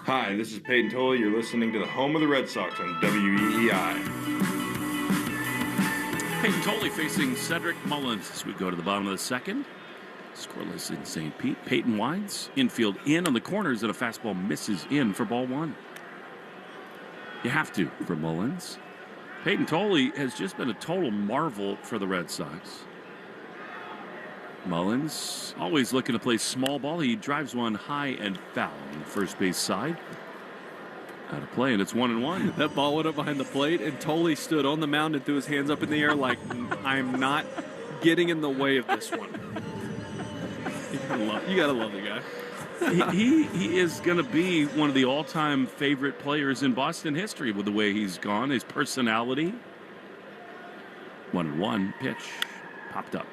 Hi, this is Peyton Tolley. You're listening to the home of the Red Sox on WEEI. Peyton Tolley facing Cedric Mullins as we go to the bottom of the second. Scoreless in St. Pete. Peyton winds. Infield in on the corners, and a fastball misses in for ball 1. You have to for Mullins. Peyton Tolley has just been a total marvel for the Red Sox. Mullins always looking to play small ball. He drives one high and foul on the first base side. Out of play, and it's 1-1. That ball went up behind the plate, and Tolley stood on the mound and threw his hands up in the air like, I'm not getting in the way of this one. You gotta love the guy. he is going to be one of the all-time favorite players in Boston history with the way he's gone, his personality. 1-1 pitch popped up.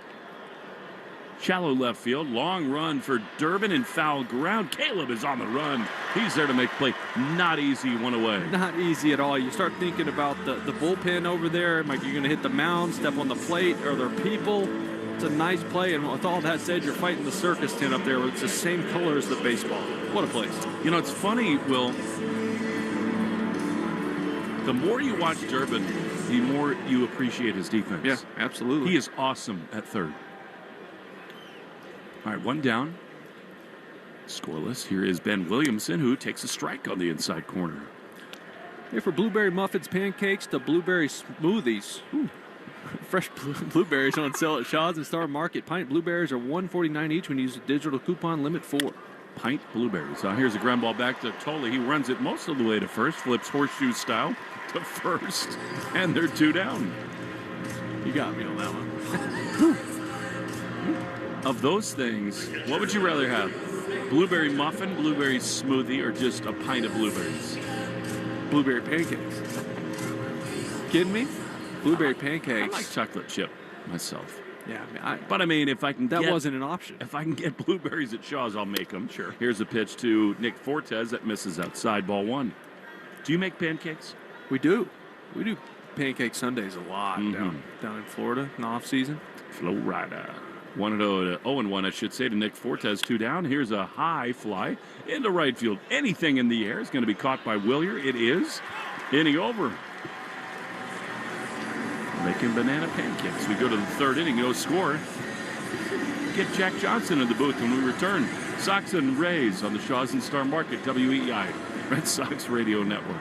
Shallow left field, long run for Durbin in foul ground. Caleb is on the run. He's there to make play. Not easy, one away. Not easy at all. You start thinking about the bullpen over there. Like, you're going to hit the mound, step on the plate. Are there people? It's a nice play. And with all that said, you're fighting the circus tent up there. It's the same color as the baseball. What a place. You know, it's funny, Will. The more you watch Durbin, the more you appreciate his defense. Yeah, absolutely. He is awesome at third. All right, one down. Scoreless. Here is Ben Williamson, who takes a strike on the inside corner. Here for blueberry muffins, pancakes to blueberry smoothies. Ooh. Fresh blueberries on sale at Shaws and Star Market. Pint blueberries are $1.49 each when you use a digital coupon limit 4. Pint blueberries. Now here's a ground ball back to Tolley. He runs it most of the way to first, flips horseshoe style to first, and they're 2 down. You got me on that one. Of those things, what would you rather have? Blueberry muffin, blueberry smoothie, or just a pint of blueberries? Blueberry pancakes. Kidding me? Blueberry pancakes. I like chocolate chip myself. Yeah, but I mean, if I can that wasn't an option. If I can get blueberries at Shaw's, I'll make them. Sure. Here's a pitch to Nick Fortes that misses outside, ball one. Do you make pancakes? We do. We do pancake Sundays a lot down in Florida in the off season. Florida. 0-1, I should say, to Nick Fortes, 2 down. Here's a high fly into right field. Anything in the air is going to be caught by Willier. It is. Inning over. Making banana pancakes. We go to the third inning, no score. Get Jack Johnson in the booth when we return. Sox and Rays on the Shaw's and Star Market, WEI, Red Sox Radio Network.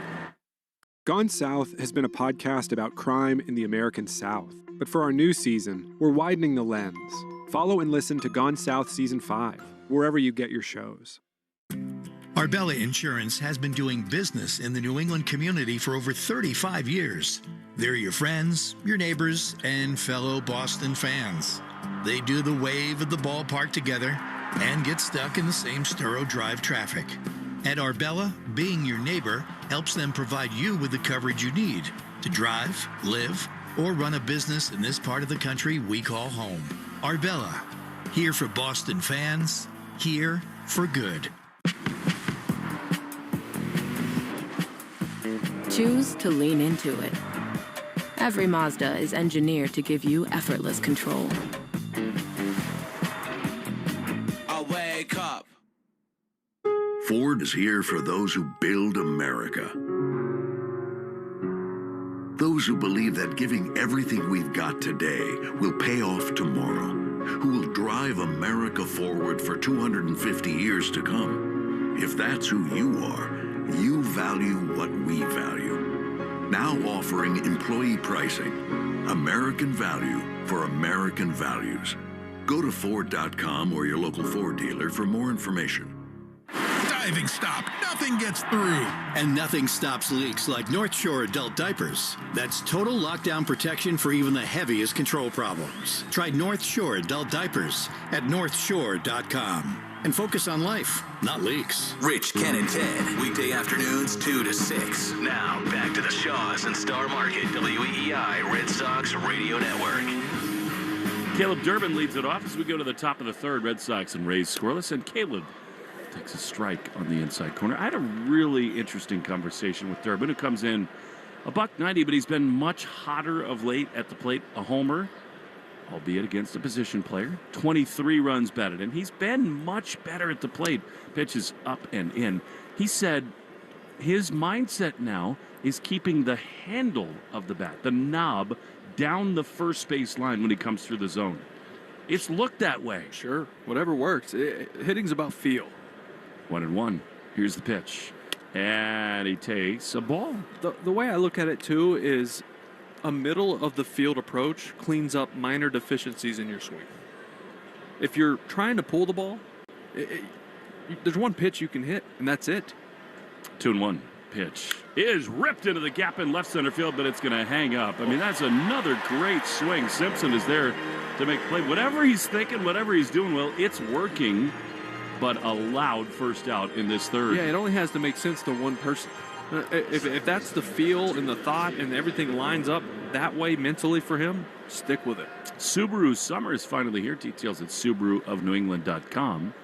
Gone South has been a podcast about crime in the American South. But for our new season, we're widening the lens. Follow and listen to Gone South Season 5, wherever you get your shows. Arbella Insurance has been doing business in the New England community for over 35 years. They're your friends, your neighbors, and fellow Boston fans. They do the wave at the ballpark together and get stuck in the same Sturo Drive traffic. At Arbella, being your neighbor helps them provide you with the coverage you need to drive, live, or run a business in this part of the country we call home. Arbella, here for Boston fans, here for good. Choose to lean into it. Every Mazda is engineered to give you effortless control. I wake up. Ford is here for those who build America. Those who believe that giving everything we've got today will pay off tomorrow, who will drive America forward for 250 years to come. If that's who you are, you value what we value. Now offering employee pricing, American value for American values. Go to Ford.com or your local Ford dealer for more information. Diving stop. Nothing gets through. And nothing stops leaks like North Shore adult diapers. That's total lockdown protection for even the heaviest control problems. Try North Shore adult diapers at northshore.com. And focus on life, not leaks. Rich, Ken, and Ted, weekday afternoons 2 to 6. Now, back to the Shaw's and Star Market, WEI Red Sox Radio Network. Caleb Durbin leads it off as we go to the top of the third. Red Sox and Rays scoreless, and Caleb takes a strike on the inside corner. I had a really interesting conversation with Durbin, who comes in $190, but he's been much hotter of late at the plate. A homer, albeit against a position player. 23 runs batted, and he's been much better at the plate. Pitches up and in. He said his mindset now is keeping the handle of the bat, the knob, down the first base line when he comes through the zone. It's looked that way. Sure, whatever works. Hitting's about feel. 1-1. Here's the pitch. And he takes a ball. The way I look at it, too, is a middle-of-the-field approach cleans up minor deficiencies in your swing. If you're trying to pull the ball, there's one pitch you can hit, and that's it. 2-1. Pitch is ripped into the gap in left center field, but it's going to hang up. I mean, that's another great swing. Simpson is there to make play. Whatever he's thinking, whatever he's doing, well, it's working. But a loud first out in this third. Yeah, it only has to make sense to one person. If that's the feel and the thought and everything lines up that way mentally for him, stick with it. Subaru Summer is finally here. Details at SubaruofNewEngland.com.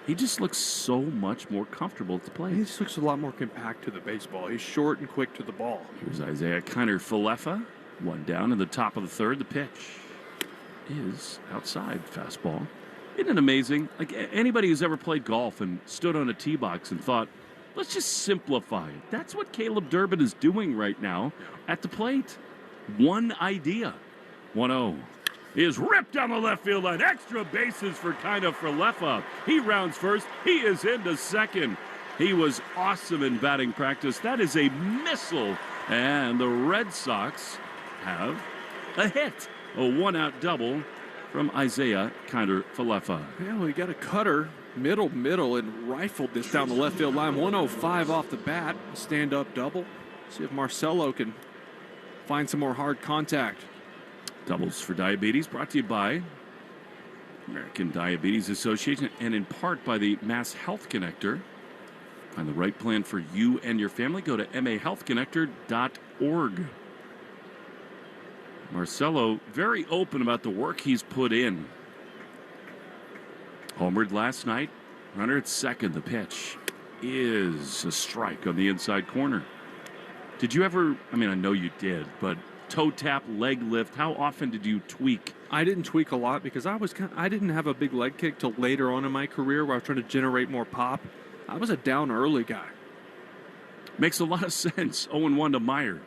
He just looks so much more comfortable at the plate. He just looks a lot more compact to the baseball. He's short and quick to the ball. Here's Isaiah Kiner-Falefa. 1 down in the top of the third. The pitch is outside. Fastball. Isn't it amazing? Like, anybody who's ever played golf and stood on a tee box and thought, let's just simplify it. That's what Caleb Durbin is doing right now at the plate. One idea. 1-0. Is ripped down the left field line. Extra bases for Kiner-Falefa. He rounds first. He is into second. He was awesome in batting practice. That is a missile. And the Red Sox have a hit. A one-out double from Isaiah Kiner-Falefa. Yeah, well, he got a cutter, middle, and rifled this down the left field line. 105 off the bat. Stand-up double. See if Marcelo can find some more hard contact. Doubles for Diabetes brought to you by American Diabetes Association, and in part by the Mass Health Connector. Find the right plan for you and your family. Go to mahealthconnector.org. Marcelo, very open about the work he's put in. Homered last night. Runner at second. The pitch is a strike on the inside corner. Did you ever, I know you did, but toe tap, leg lift, how often did you tweak? I didn't tweak a lot because I didn't have a big leg kick till later on in my career where I was trying to generate more pop. I was a down early guy. Makes a lot of sense. 0-1 to Meyer.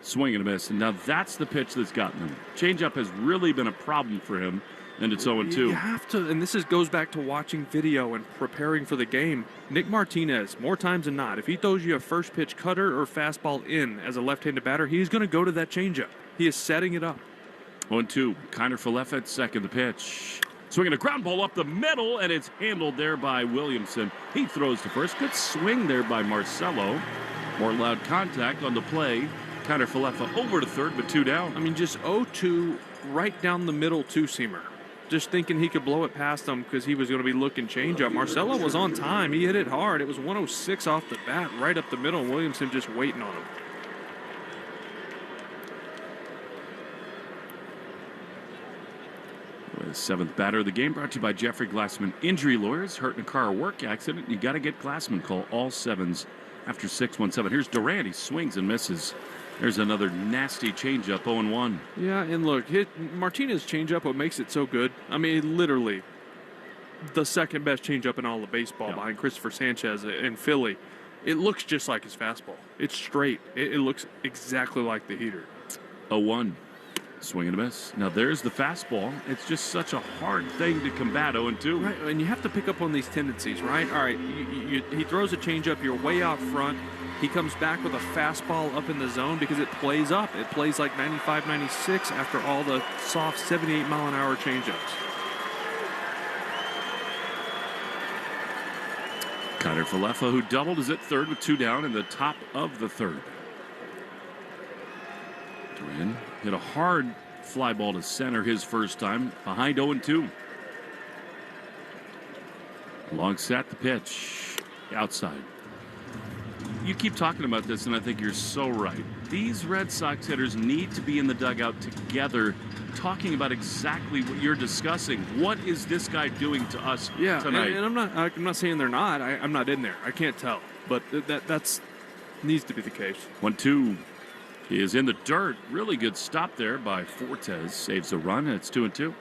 Swing and a miss. And now that's the pitch that's gotten him. Changeup has really been a problem for him, and it's 0-2. You have to, and this goes back to watching video and preparing for the game. Nick Martinez, more times than not, if he throws you a first pitch cutter or fastball in as a left-handed batter, he's going to go to that changeup. He is setting it up. 0-2. Kiner Falefa at second. The pitch. Swinging a ground ball up the middle, and it's handled there by Williamson. He throws to first. Good swing there by Marcelo. More loud contact on the play. Kiner Falefa over to third, but 2 down. Just 0-2 right down the middle two-seamer. Just thinking he could blow it past him because he was going to be looking changeup. Marcelo was on time. He hit it hard. It was 106 off the bat, right up the middle, and Williamson just waiting on him. The seventh batter of the game brought to you by Jeffrey Glassman Injury Lawyers. Hurt in a car or work accident, you got to get Glassman. Call all sevens after 617. Here's Durant. He swings and misses. There's another nasty changeup, 0-1. Yeah, and look, Martinez changeup, what makes it so good, literally the second best changeup in all of baseball behind Christopher Sanchez in Philly. It looks just like his fastball. It's straight. It looks exactly like the heater. 0-1. Swing and a miss. Now there's the fastball. It's just such a hard thing to combat. 0-2. Right, and you have to pick up on these tendencies, right? All right, he throws a changeup. You're way out front. He comes back with a fastball up in the zone because it plays up. It plays like 95, 96 after all the soft 78 mile an hour changeups. Kiner Falefa, who doubled, is at third with 2 down in the top of the third. Duran hit a hard fly ball to center his first time, behind 0-2. Long set, the pitch, outside. You keep talking about this, and I think you're so right. These Red Sox hitters need to be in the dugout together, talking about exactly what you're discussing. What is this guy doing to us tonight? And I'm not saying they're not. I'm not in there. I can't tell, but that's needs to be the case. 1-2. He is in the dirt. Really good stop there by Fortes. Saves a run, and it's 2-2.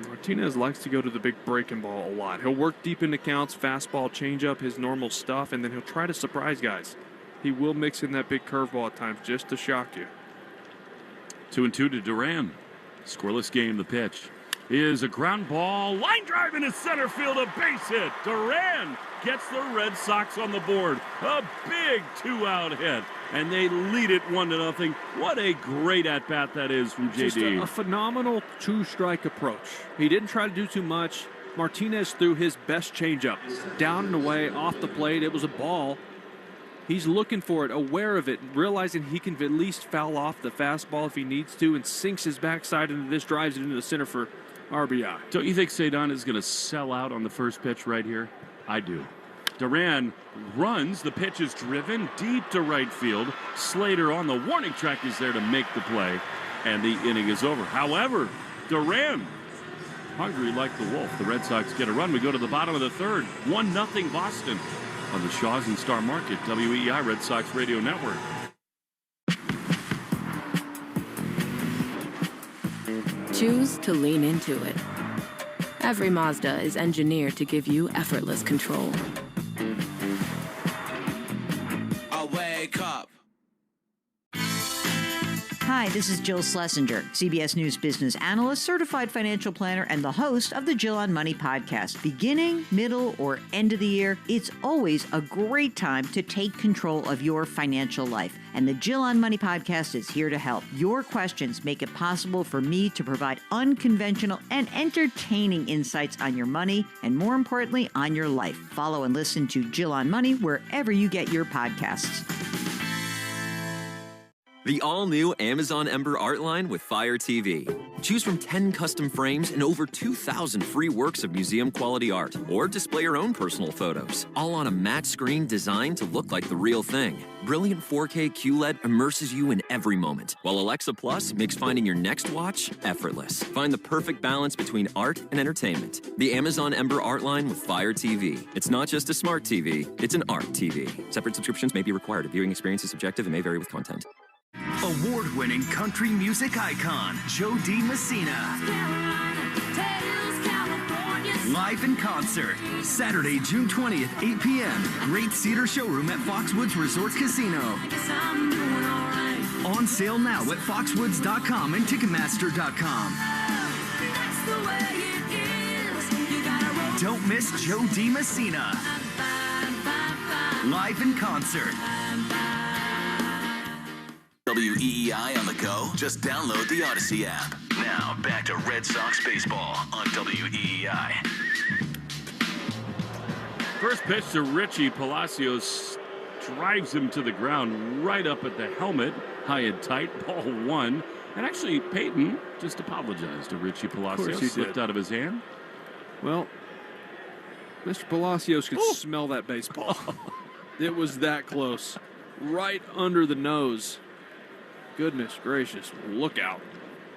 Martinez likes to go to the big breaking ball a lot. He'll work deep into counts, fastball, changeup, his normal stuff, and then he'll try to surprise guys. He will mix in that big curveball at times just to shock you. 2-2 to Duran. Scoreless game. The pitch is a ground ball. Line drive into center field. A base hit. Duran gets the Red Sox on the board. A big 2-out hit. And they lead it 1-0. What a great at-bat that is from JD. Just a phenomenal two-strike approach. He didn't try to do too much. Martinez threw his best changeup. Down and away, off the plate. It was a ball. He's looking for it, aware of it, realizing he can at least foul off the fastball if he needs to, and sinks his backside into this, drives it into the center for RBI. Don't you think Cedon is going to sell out on the first pitch right here? I do. Duran runs. The pitch is driven deep to right field. Slater on the warning track is there to make the play, and the inning is over. However, Duran, hungry like the wolf. The Red Sox get a run. We go to the bottom of the third. 1-0 Boston on the Shaws and Star Market, WEEI Red Sox Radio Network. Choose to lean into it. Every Mazda is engineered to give you effortless control. I wake up. Hi, this is Jill Schlesinger, CBS News business analyst, certified financial planner, and the host of the Jill on Money podcast. Beginning, middle, or end of the year, it's always a great time to take control of your financial life. And the Jill on Money podcast is here to help. Your questions make it possible for me to provide unconventional and entertaining insights on your money and, more importantly, on your life. Follow and listen to Jill on Money wherever you get your podcasts. The all-new Amazon Ember art line with Fire TV. Choose from 10 custom frames and over 2,000 free works of museum-quality art. Or display your own personal photos, all on a matte screen designed to look like the real thing. Brilliant 4K QLED immerses you in every moment, while Alexa Plus makes finding your next watch effortless. Find the perfect balance between art and entertainment. The Amazon Ember art line with Fire TV. It's not just a smart TV, it's an art TV. Separate subscriptions may be required. Viewing experience is subjective and may vary with content. Award-winning country music icon, Joe D. Messina. Live in concert, Saturday, June 20th, 8 p.m. Great Cedar Showroom at Foxwoods Resorts Casino. On sale now at foxwoods.com and Ticketmaster.com. Don't miss Joe D. Messina. Live in concert. WEEI on the go? Just download the Odyssey app. Now, back to Red Sox baseball on WEEI. First pitch to Richie Palacios drives him to the ground right up at the helmet, high and tight, ball one. And actually, Peyton just apologized to Richie Palacios. Slipped out of his hand. Well, Mr. Palacios could smell that baseball. It was that close. Right under the nose. Goodness gracious, look out.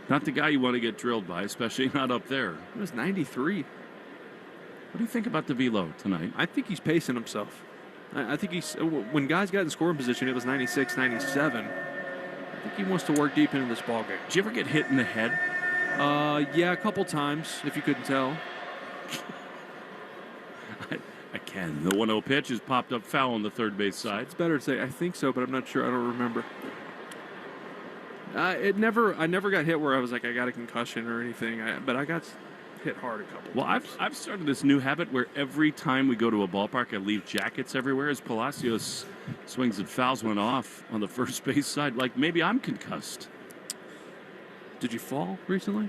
Not the guy you want to get drilled by, especially not up there. It was 93. What do you think about the velo tonight? I think he's pacing himself. I think he's, when guys got in scoring position, it was 96, 97. I think he wants to work deep into this ballgame. Did you ever get hit in the head? Yeah, a couple times, if you couldn't tell. I can. The 1-0 pitch has popped up foul on the third base side. It's better to say I think so, but I'm not sure. I don't remember. I never got hit where I was like I got a concussion or anything, but I got hit hard a couple times. I've started this new habit where every time we go to a ballpark, I leave jackets everywhere as Palacios swings and fouls one off on the first base side. Like maybe I'm concussed. Did you fall recently?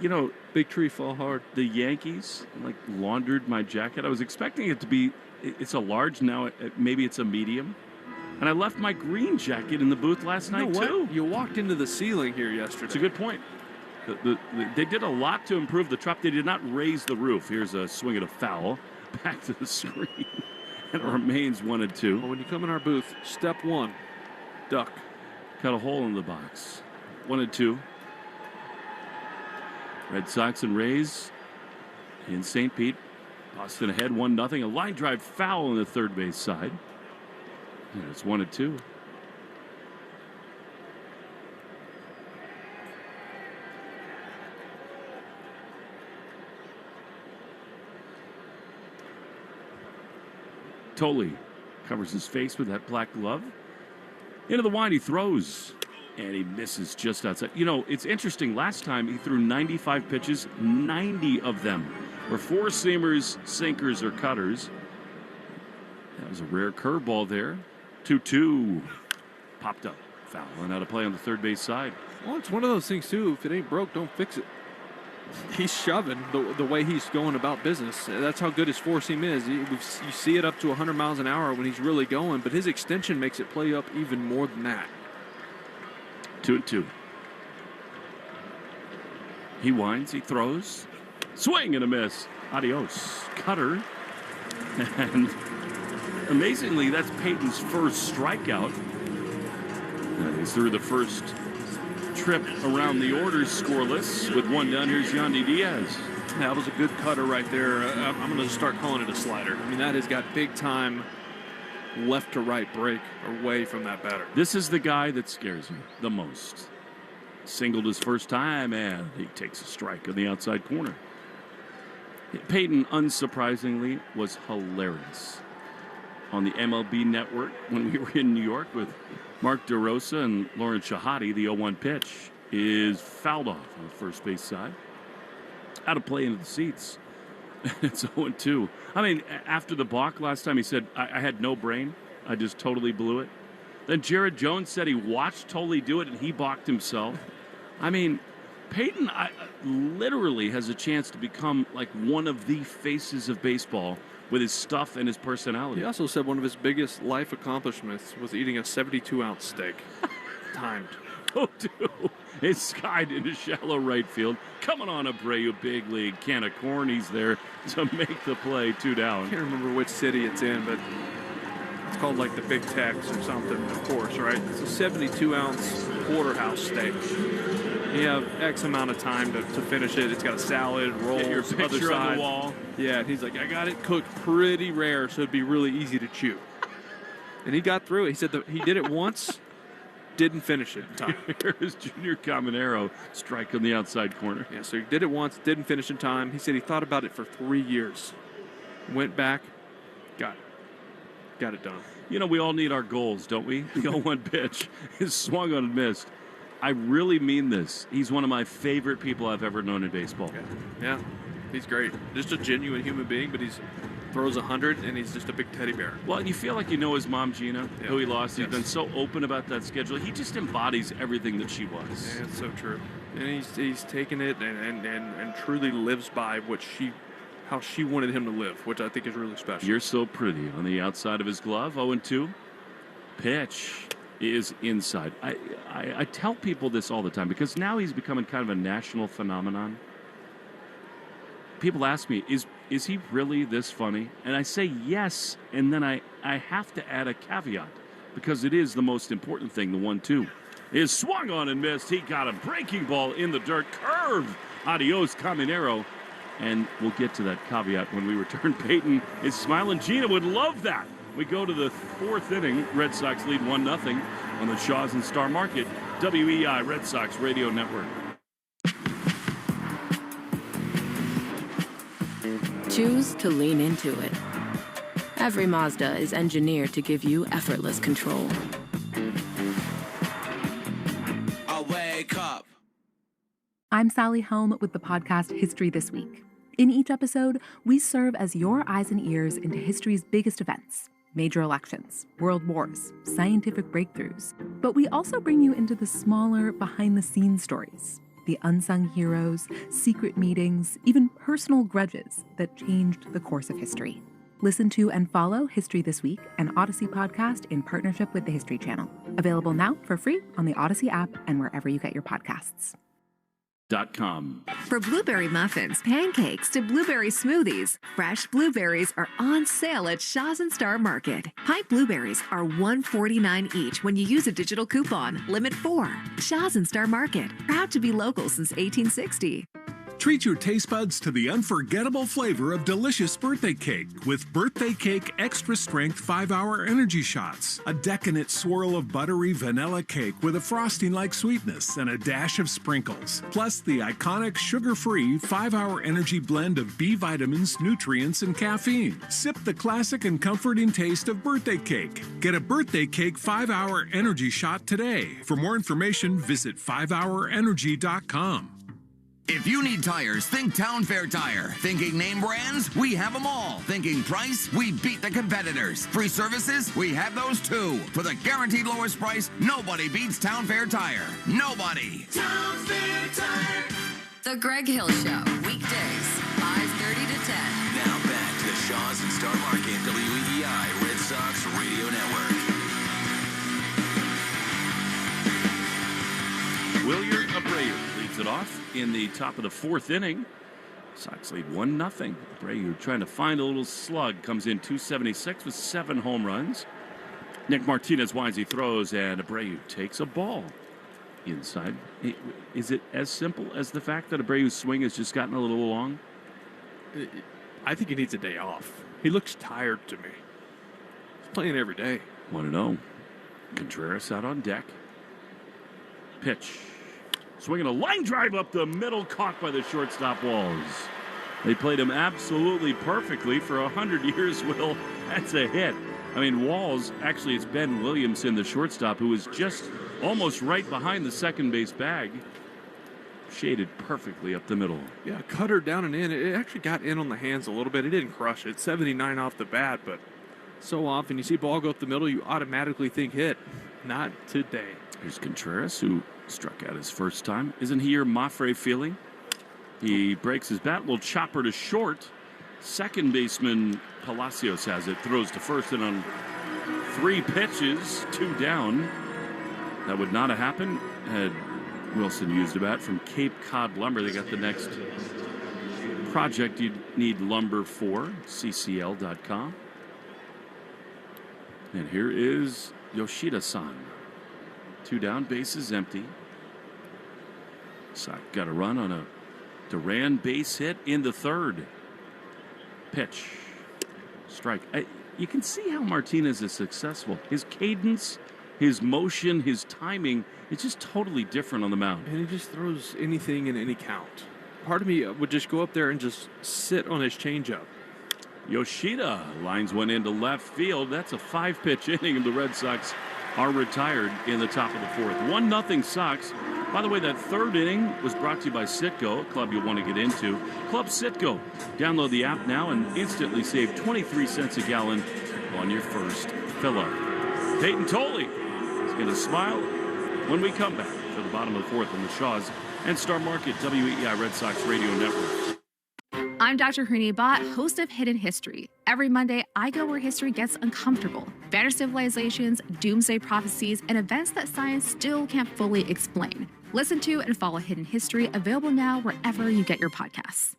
You know, big tree fall hard. The Yankees laundered my jacket. I was expecting it to be, it's a large now. Maybe it's a medium. And I left my green jacket in the booth last night, too. You walked into the ceiling here yesterday. It's a good point. They did a lot to improve the truck. They did not raise the roof. Here's a swing at a foul. Back to the screen. And it remains 1-2. Well, when you come in our booth, step one, duck. Cut a hole in the box. 1-2. Red Sox and Rays in St. Pete. Boston ahead 1-0. A line drive foul on the third base side. And it's 1-2. Tolley covers his face with that black glove. Into the wind, he throws. And he misses just outside. You know, it's interesting. Last time he threw 95 pitches, 90 of them were four-seamers, sinkers, or cutters. That was a rare curveball there. 2-2. Popped up. Foul and out of play on the third base side. Well, it's one of those things, too. If it ain't broke, don't fix it. He's shoving the way he's going about business. That's how good his four seam is. You see it up to 100 miles an hour when he's really going, but his extension makes it play up even more than that. 2-2. He winds, he throws. Swing and a miss. Adios. Cutter. And amazingly, that's Peyton's first strikeout. He's through the first trip around the order scoreless with one down. Here's Yandy Diaz. That was a good cutter right there. I'm going to start calling it a slider. I mean, that has got big time left to right break away from that batter. This is the guy that scares me the most. Singled his first time, and he takes a strike on the outside corner. Peyton, unsurprisingly, was hilarious on the MLB Network when we were in New York with Mark DeRosa and Lauren Shahadi. The 0-1 pitch is fouled off on the first base side. Out of play into the seats. It's 0-2. I mean, after the balk last time, he said, I had no brain. I just totally blew it. Then Jared Jones said he watched Tolley do it, and he balked himself. I mean, Peyton literally has a chance to become like one of the faces of baseball with his stuff and his personality. He also said one of his biggest life accomplishments was eating a 72-ounce steak. timed. 0-2. It's skied into shallow right field. Coming on Abreu, big league can of corn. He's there to make the play. 2 down. I can't remember which city it's in, but it's called like the Big Tex or something, of course, right? It's a 72-ounce porterhouse steak. You have X amount of time to finish it. It's got a salad, rolls, Get your other picture on side. the wall. Yeah, and he's like, I got it cooked pretty rare, so it'd be really easy to chew. And he got through it. He said that he did it once, didn't finish it in time. Here's Junior Caminero strike on the outside corner. Yeah, so he did it once, didn't finish in time. He said he thought about it for 3 years. Went back, got it done. You know, we all need our goals, don't we? The 0-1 pitch is swung on and missed. I really mean this. He's one of my favorite people I've ever known in baseball. Yeah, he's great. Just a genuine human being, but he's throws 100, and he's just a big teddy bear. Well, you feel like you know his mom, Gina, who he lost. He's been so open about that schedule. He just embodies everything that she was. Yeah, it's so true. And he's taken it and truly lives by how she wanted him to live, which I think is really special. You're so pretty on the outside of his glove. 0-2. Pitch is inside. I tell people this all the time because now he's becoming kind of a national phenomenon. People ask me, is he really this funny? And I say yes, and then I have to add a caveat because it is the most important thing. The 1-2 is swung on and missed. He got a breaking ball in the dirt. Curve. Adios, Caminero. And we'll get to that caveat when we return. Peyton is smiling. Gina would love that. We go to the 4th inning. Red Sox lead 1-0 on the Shaws and Star Market. WEI Red Sox Radio Network. Choose to lean into it. Every Mazda is engineered to give you effortless control. I wake up. I'm Sally Helm with the podcast History This Week. In each episode, we serve as your eyes and ears into history's biggest events, major elections, world wars, scientific breakthroughs. But we also bring you into the smaller, behind-the-scenes stories, the unsung heroes, secret meetings, even personal grudges that changed the course of history. Listen to and follow History This Week, an Odyssey podcast in partnership with the History Channel. Available now for free on the Odyssey app and wherever you get your podcasts. For blueberry muffins, pancakes, to blueberry smoothies, fresh blueberries are on sale at Shaws and Star Market. Pipe blueberries are $1.49 each when you use a digital coupon. Limit 4. Shaws and Star Market, proud to be local since 1860. Treat your taste buds to the unforgettable flavor of delicious birthday cake with Birthday Cake Extra Strength 5-Hour Energy Shots. A decadent swirl of buttery vanilla cake with a frosting-like sweetness and a dash of sprinkles. Plus the iconic sugar-free 5-Hour Energy blend of B vitamins, nutrients, and caffeine. Sip the classic and comforting taste of birthday cake. Get a Birthday Cake 5-Hour Energy Shot today. For more information, visit 5hourenergy.com. If you need tires, think Town Fair Tire. Thinking name brands? We have them all. Thinking price? We beat the competitors. Free services? We have those too. For the guaranteed lowest price, nobody beats Town Fair Tire. Nobody. Town Fair Tire. The Greg Hill Show, weekdays, 5:30 to 10. Now back to the Shaws and Star Market WEI Red Sox Radio Network. Wilyer Abreu leads it off in the top of the 4th inning. Sox lead 1-0. Abreu trying to find a little slug. Comes in 276 with 7 home runs. Nick Martinez winds, he throws, and Abreu takes a ball inside. Is it as simple as the fact that Abreu's swing has just gotten a little long? I think he needs a day off. He looks tired to me. He's playing every day. 1-0. Contreras out on deck. Pitch. Swinging a line drive up the middle, caught by the shortstop Walls. They played him absolutely perfectly for 100 years, Will. That's a hit. I mean, Walls, actually it's Ben Williamson, the shortstop, who was just almost right behind the second base bag. Shaded perfectly up the middle. Yeah, cutter down and in. It actually got in on the hands a little bit. It didn't crush it. 79 off the bat, but so often you see ball go up the middle, you automatically think hit. Not today. Here's Contreras, who struck out his first time. Isn't he your Mafre feeling? He breaks his bat, will chopper to short. Second baseman Palacios has it, throws to first, and on 3 pitches, 2 down. That would not have happened had Wilson used a bat from Cape Cod Lumber. They got the next project you'd need lumber for, ccl.com. And here is Yoshida-san. 2 down, bases empty. Sox got a run on a Duran base hit in the 3rd. Pitch. Strike. You can see how Martinez is successful. His cadence, his motion, his timing, it's just totally different on the mound. And he just throws anything in any count. Part of me would just go up there and just sit on his changeup. Yoshida lines one into left field. That's a 5-pitch inning, and the Red Sox are retired in the top of the 4th. 1-0 Sox. By the way, that 3rd inning was brought to you by Citgo, a club you'll want to get into. Club Citgo. Download the app now and instantly save 23 cents a gallon on your first fill-up. Peyton Tolley is going to smile when we come back for the bottom of the 4th on the Shaws and Star Market WEI Red Sox Radio Network. I'm Dr. Hrini Bhatt, host of Hidden History. Every Monday, I go where history gets uncomfortable. Vanished civilizations, doomsday prophecies, and events that science still can't fully explain. Listen to and follow Hidden History, available now wherever you get your podcasts.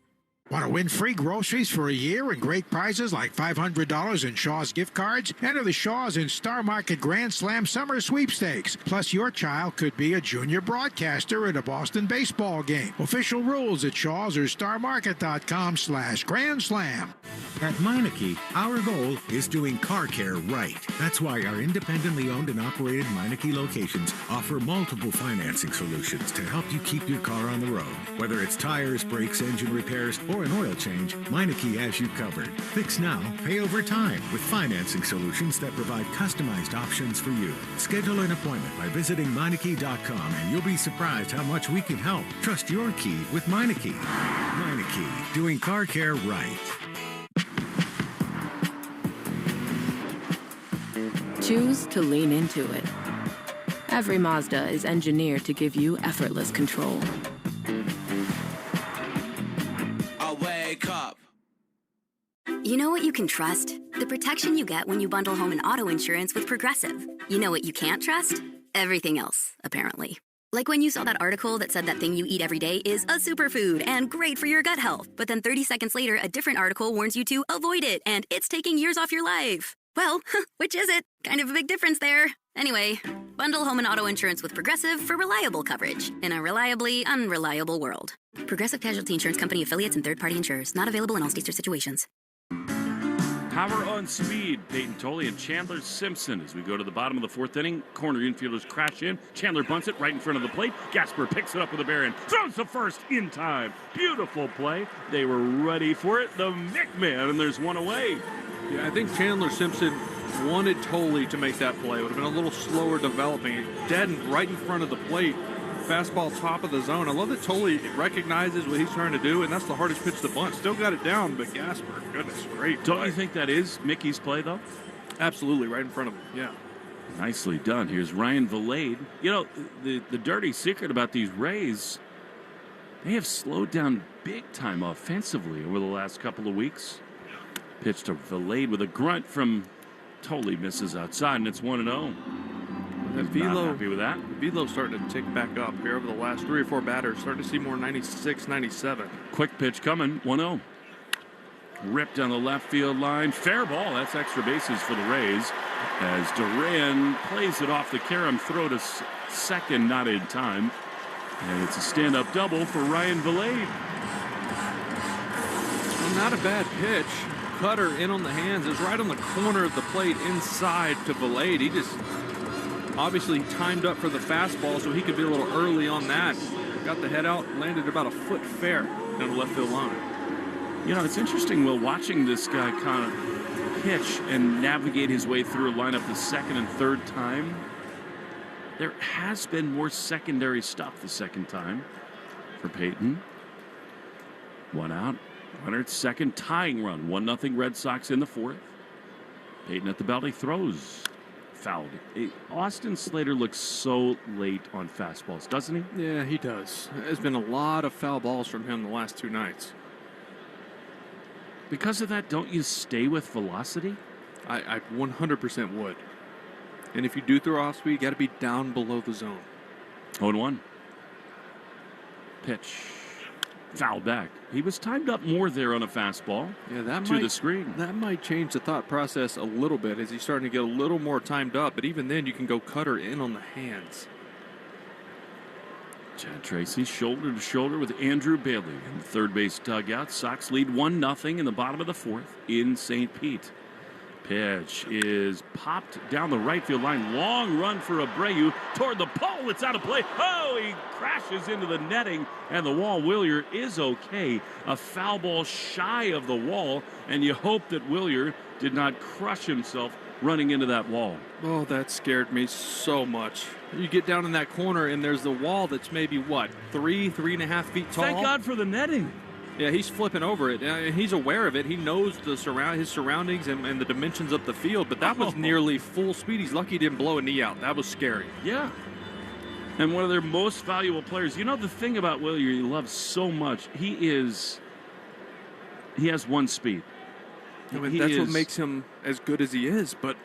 Want to win free groceries for a year and great prizes like $500 in Shaw's gift cards? Enter the Shaw's and Star Market Grand Slam Summer Sweepstakes. Plus, your child could be a junior broadcaster at a Boston baseball game. Official rules at Shaw's or starmarket.com/Grand Slam. At Meineke, our goal is doing car care right. That's why our independently owned and operated Meineke locations offer multiple financing solutions to help you keep your car on the road. Whether it's tires, brakes, engine repairs, or an oil change, Meineke has you covered. Fix now, pay over time with financing solutions that provide customized options for you. Schedule an appointment by visiting Meineke.com and you'll be surprised how much we can help. Trust your key with Meineke. Meineke, doing car care right. Choose to lean into it. Every Mazda is engineered to give you effortless control. Wake up. You know what you can trust? The protection you get when you bundle home and auto insurance with Progressive. You know what you can't trust? Everything else, apparently. Like when you saw that article that said that thing you eat every day is a superfood and great for your gut health. But then 30 seconds later, a different article warns you to avoid it and it's taking years off your life. Well, which is it? Kind of a big difference there. Anyway, bundle home and auto insurance with Progressive for reliable coverage in a reliably unreliable world. Progressive Casualty Insurance Company affiliates and third-party insurers. Not available in all states or situations. Power on speed. Peyton Tolley and Chandler Simpson as we go to the bottom of the 4th inning. Corner infielders crash in. Chandler bunts it right in front of the plate. Gasper picks it up with a bare hand. Throws to first in time. Beautiful play. They were ready for it. The McMahon, and there's one away. Yeah, I think Chandler Simpson wanted Tolley to make that play. It would have been a little slower developing. Dead and right in front of the plate. Fastball top of the zone. I love that Tolley recognizes what he's trying to do, and that's the hardest pitch to bunt. Still got it down, but Gasper, goodness, great. Don't you think that is Mickey's play, though? Absolutely, right in front of him, yeah. Nicely done. Here's Ryan Vilade. You know, the dirty secret about these Rays, they have slowed down big time offensively over the last couple of weeks. Pitch to Vilade with a grunt from Tolley, misses outside, and it's 1-0. Not happy with that. Velo's starting to tick back up here over the last 3 or 4 batters. Starting to see more 96, 97. Quick pitch coming, 1-0. Ripped down the left field line. Fair ball. That's extra bases for the Rays. As Duran plays it off the carom throw to second, not in time. And it's a stand-up double for Ryan Vilade. Well, not a bad pitch. Cutter in on the hands. Is right on the corner of the plate inside to Vilade. He just obviously timed up for the fastball so he could be a little early on that. Got the head out, landed about a foot fair down the left field line. You know, it's interesting, Will, watching this guy kind of pitch and navigate his way through a lineup the second and third time. There has been more secondary stuff the second time for Peyton. 1 out. Runner at second, tying run. 1-0 Red Sox in the 4th. Peyton at the belly, throws. Fouled. Austin Slater looks so late on fastballs, doesn't he? Yeah, he does. There's been a lot of foul balls from him the last 2 nights. Because of that, don't you stay with velocity? I 100% would. And if you do throw off speed, you got to be down below the zone. 0-1. Pitch. Fouled back. He was timed up more there on a fastball. Yeah, that to might, the screen. That might change the thought process a little bit as he's starting to get a little more timed up. But even then, you can go cutter in on the hands. Chad Tracy shoulder to shoulder with Andrew Bailey in the third base dugout. Sox lead 1-0 in the bottom of the fourth in St. Pete. Pitch is popped down the right field line. Long run for Abreu toward the pole. It's out of play. Oh, he crashes into the netting and the wall. Willier is okay. A foul ball shy of the wall, and you hope that Willier did not crush himself running into that wall. Oh, that scared me so much. You get down in that corner, and there's the wall that's maybe, what, 3.5 feet tall? Thank God for the netting. Yeah, he's flipping over it. He's aware of it. He knows his surroundings and the dimensions of the field, but that was nearly full speed. He's lucky he didn't blow a knee out. That was scary. Yeah. And one of their most valuable players. You know the thing about Willier he loves so much, he has one speed. I mean, that's what makes him as good as he is, but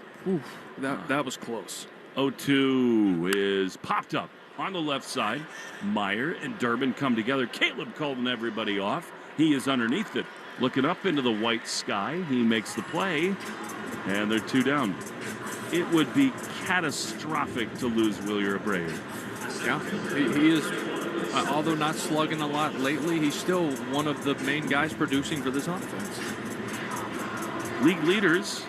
that was close. 0-2 is popped up on the left side. Meyer and Durbin come together. Caleb calling everybody off. He is underneath it, looking up into the white sky. He makes the play, and they're 2 down. It would be catastrophic to lose Willier Abreu. Yeah, he is, although not slugging a lot lately, he's still one of the main guys producing for this offense. League leaders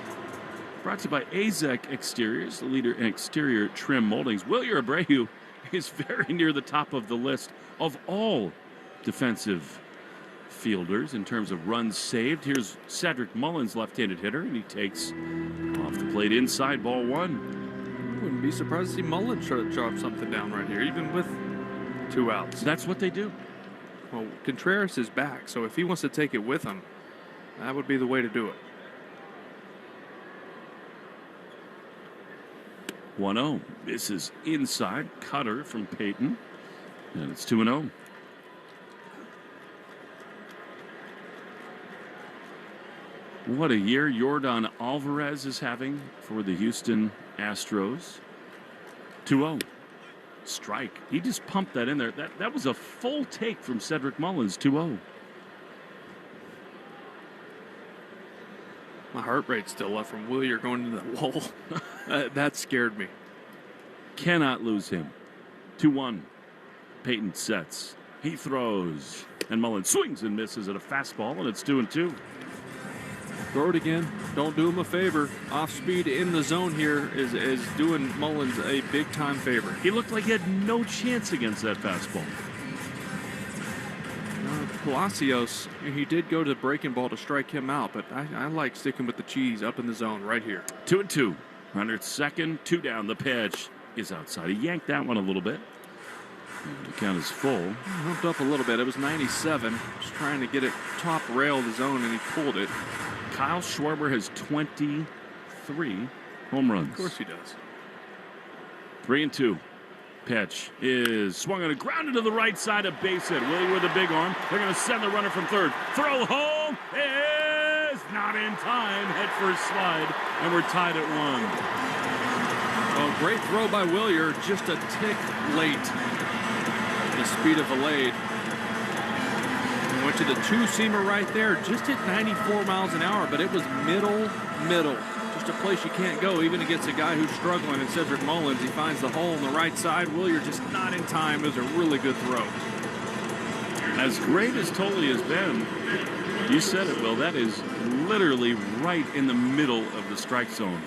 brought to you by Azek Exteriors, the leader in exterior trim moldings. Willier Abreu is very near the top of the list of all defensive fielders in terms of runs saved. Here's Cedric Mullins, left-handed hitter, and he takes off the plate inside, ball 1. Wouldn't be surprised to see Mullins try to drop something down right here, even with 2 outs. That's what they do. Well, Contreras is back, so if he wants to take it with him, that would be the way to do it. 1-0. This is inside. Cutter from Peyton. And it's 2-0. What a year Yordan Alvarez is having for the Houston Astros. 2-0. Strike. He just pumped that in there. That was a full take from Cedric Mullins. 2-0. My heart rate's still up from Willier going into the wall. That scared me. Cannot lose him. 2-1. Peyton sets. He throws. And Mullins swings and misses at a fastball, and it's 2-2. Throw it again. Don't do him a favor. Off speed in the zone here is doing Mullins a big-time favor. He looked like he had no chance against that fastball. Palacios, he did go to the breaking ball to strike him out, but I like sticking with the cheese up in the zone right here. 2-2. Runner at second, 2 down. The pitch is outside. He yanked that one a little bit. The count is full. Humped up a little bit. It was 97. Just trying to get it top rail of the zone, and he pulled it. Kyle Schwarber has 23 home runs. Of course he does. 3-2. Pitch is swung on a ground into the right side of base hit. Willie with a big arm. They're going to send the runner from third. Throw home is not in time. Head first slide, and we're tied at 1. Oh, great throw by Willier. Just a tick late. The speed of Valade. Went to the 2-seamer right there. Just hit 94 miles an hour, but it was middle. Just a place you can't go, even against a guy who's struggling in Cedric Mullins. He finds the hole on the right side. Willier just not in time. It was a really good throw. As great as Tolley has been, you said it, Will, that is literally right in the middle of the strike zone.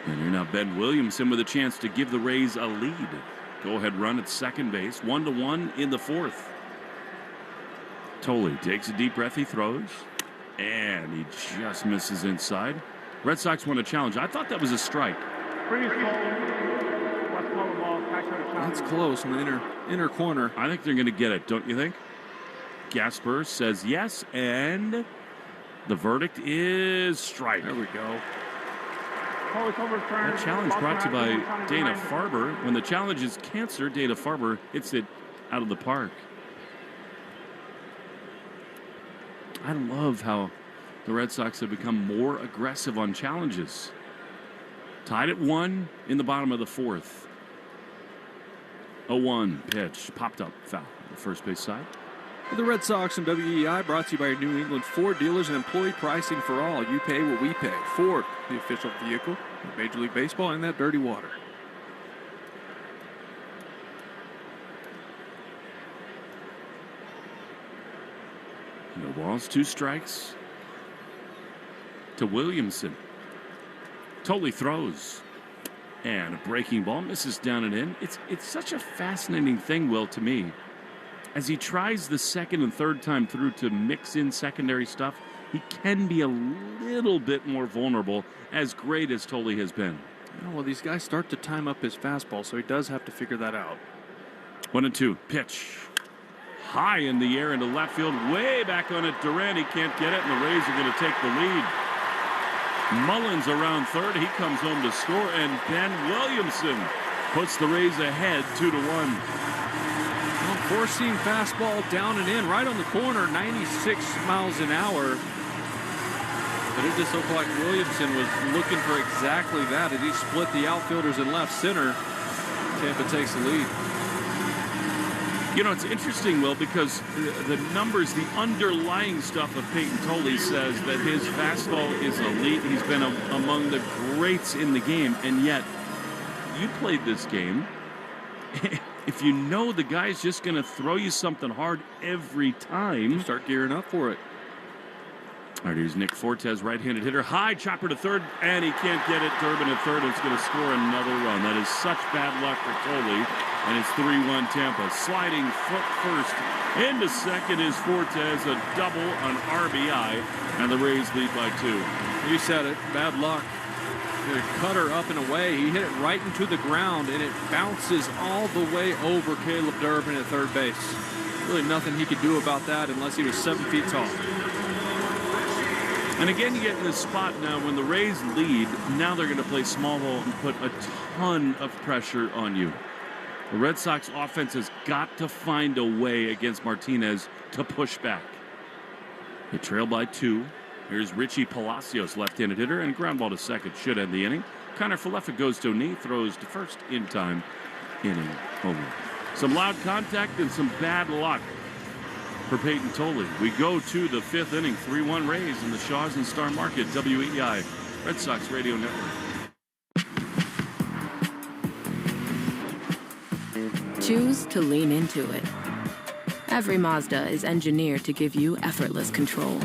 And here now Ben Williamson with a chance to give the Rays a lead. Go-ahead run at second base. 1-1 in the fourth. Tolley takes a deep breath. He throws. And he just misses inside. Red Sox won a challenge. I thought that was a strike. That's close in the inner corner. I think they're going to get it, don't you think? Gasper says yes, and the verdict is strike. There we go. That challenge brought to you by Dana Farber. When the challenge is cancer, Dana Farber hits it out of the park. I love how the Red Sox have become more aggressive on challenges. Tied at 1 in the bottom of the 4th. 0-1 pitch. Popped up foul on the first base side. The Red Sox and WEI brought to you by your New England Ford dealers and employee pricing for all. You pay what we pay. Ford, the official vehicle of Major League Baseball and that dirty water. No balls, 2 strikes to Williamson. Tolley throws. And a breaking ball misses down and in. It's such a fascinating thing, Will, to me. As he tries the second and third time through to mix in secondary stuff, he can be a little bit more vulnerable, as great as Tolley has been. Oh, well, these guys start to time up his fastball, so he does have to figure that out. 1-2, pitch. High in the air into left field, way back on it. Durant, he can't get it, and the Rays are going to take the lead. Mullins around third. He comes home to score, and Ben Williamson puts the Rays ahead 2-1. Four-seam fastball down and in, right on the corner, 96 miles an hour. But it just looked like Williamson was looking for exactly that. As he split the outfielders in left center, Tampa takes the lead. You know, it's interesting, Will, because the numbers, the underlying stuff of Peyton Tolley says that his fastball is elite. He's been among the greats in the game, and yet you played this game. If you know the guy's just going to throw you something hard every time, you start gearing up for it. All right, here's Nick Fortes, right-handed hitter. High chopper to third, and he can't get it. Durbin at third, and it's going to score another run. That is such bad luck for Tolley, and it's 3-1 Tampa. Sliding foot first into second is Fortes, a double on RBI, and the Rays lead by 2. You said it, bad luck. The cutter up and away. He hit it right into the ground, and it bounces all the way over Caleb Durbin at third base. Really nothing he could do about that unless he was 7 feet tall. And again, you get in this spot now when the Rays lead. Now they're going to play small ball and put a ton of pressure on you. The Red Sox offense has got to find a way against Martinez to push back. They trail by 2. Here's Richie Palacios, left-handed hitter, and ground ball to second should end the inning. Connor Falefa goes to a knee, throws to first in time. Inning over. Some loud contact and some bad luck for Peyton Tolley. We go to the 5th inning, 3-1 Rays in the Shaws and Star Market, WEI, Red Sox Radio Network. Choose to lean into it. Every Mazda is engineered to give you effortless control.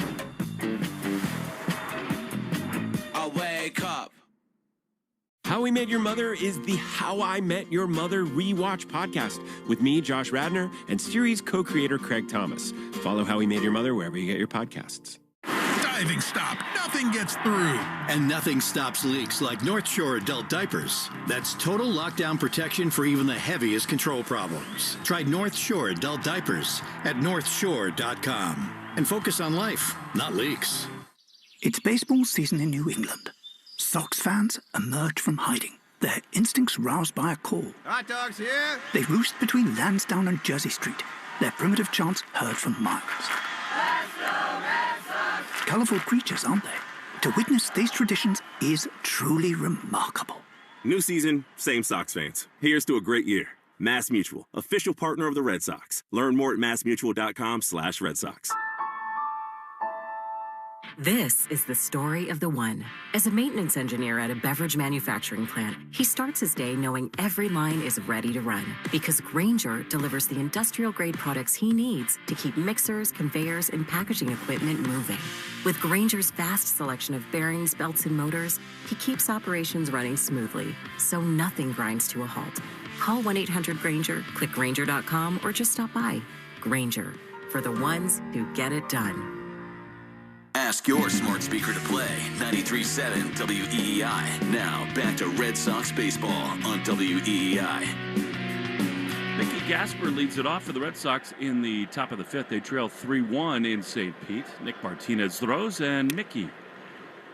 How We Met Your Mother is the How I Met Your Mother rewatch podcast with me, Josh Radnor, and series co-creator Craig Thomas. Follow How We Met Your Mother wherever you get your podcasts. Diving stop. Nothing gets through. And nothing stops leaks like North Shore adult diapers. That's total lockdown protection for even the heaviest control problems. Try North Shore adult diapers at northshore.com. And focus on life, not leaks. It's baseball season in New England. Sox fans emerge from hiding, their instincts roused by a call. Hot dogs here! They roost between Lansdowne and Jersey Street, their primitive chants heard for miles. Let's go, Red Sox! Colorful creatures, aren't they? To witness these traditions is truly remarkable. New season, same Sox fans. Here's to a great year. Mass Mutual, official partner of the Red Sox. Learn more at massmutual.com/Red Sox. This is the story of the one. As a maintenance engineer at a beverage manufacturing plant, he starts his day knowing every line is ready to run because Grainger delivers the industrial-grade products he needs to keep mixers, conveyors, and packaging equipment moving. With Grainger's vast selection of bearings, belts, and motors, he keeps operations running smoothly, so nothing grinds to a halt. Call 1-800-GRAINGER, click Grainger.com, or just stop by. Grainger, for the ones who get it done. Ask your smart speaker to play 93.7 WEEI. Now back to Red Sox baseball on WEEI. Mickey Gasper leads it off for the Red Sox in the top of the 5th. They trail 3-1 in St. Pete. Nick Martinez throws, and Mickey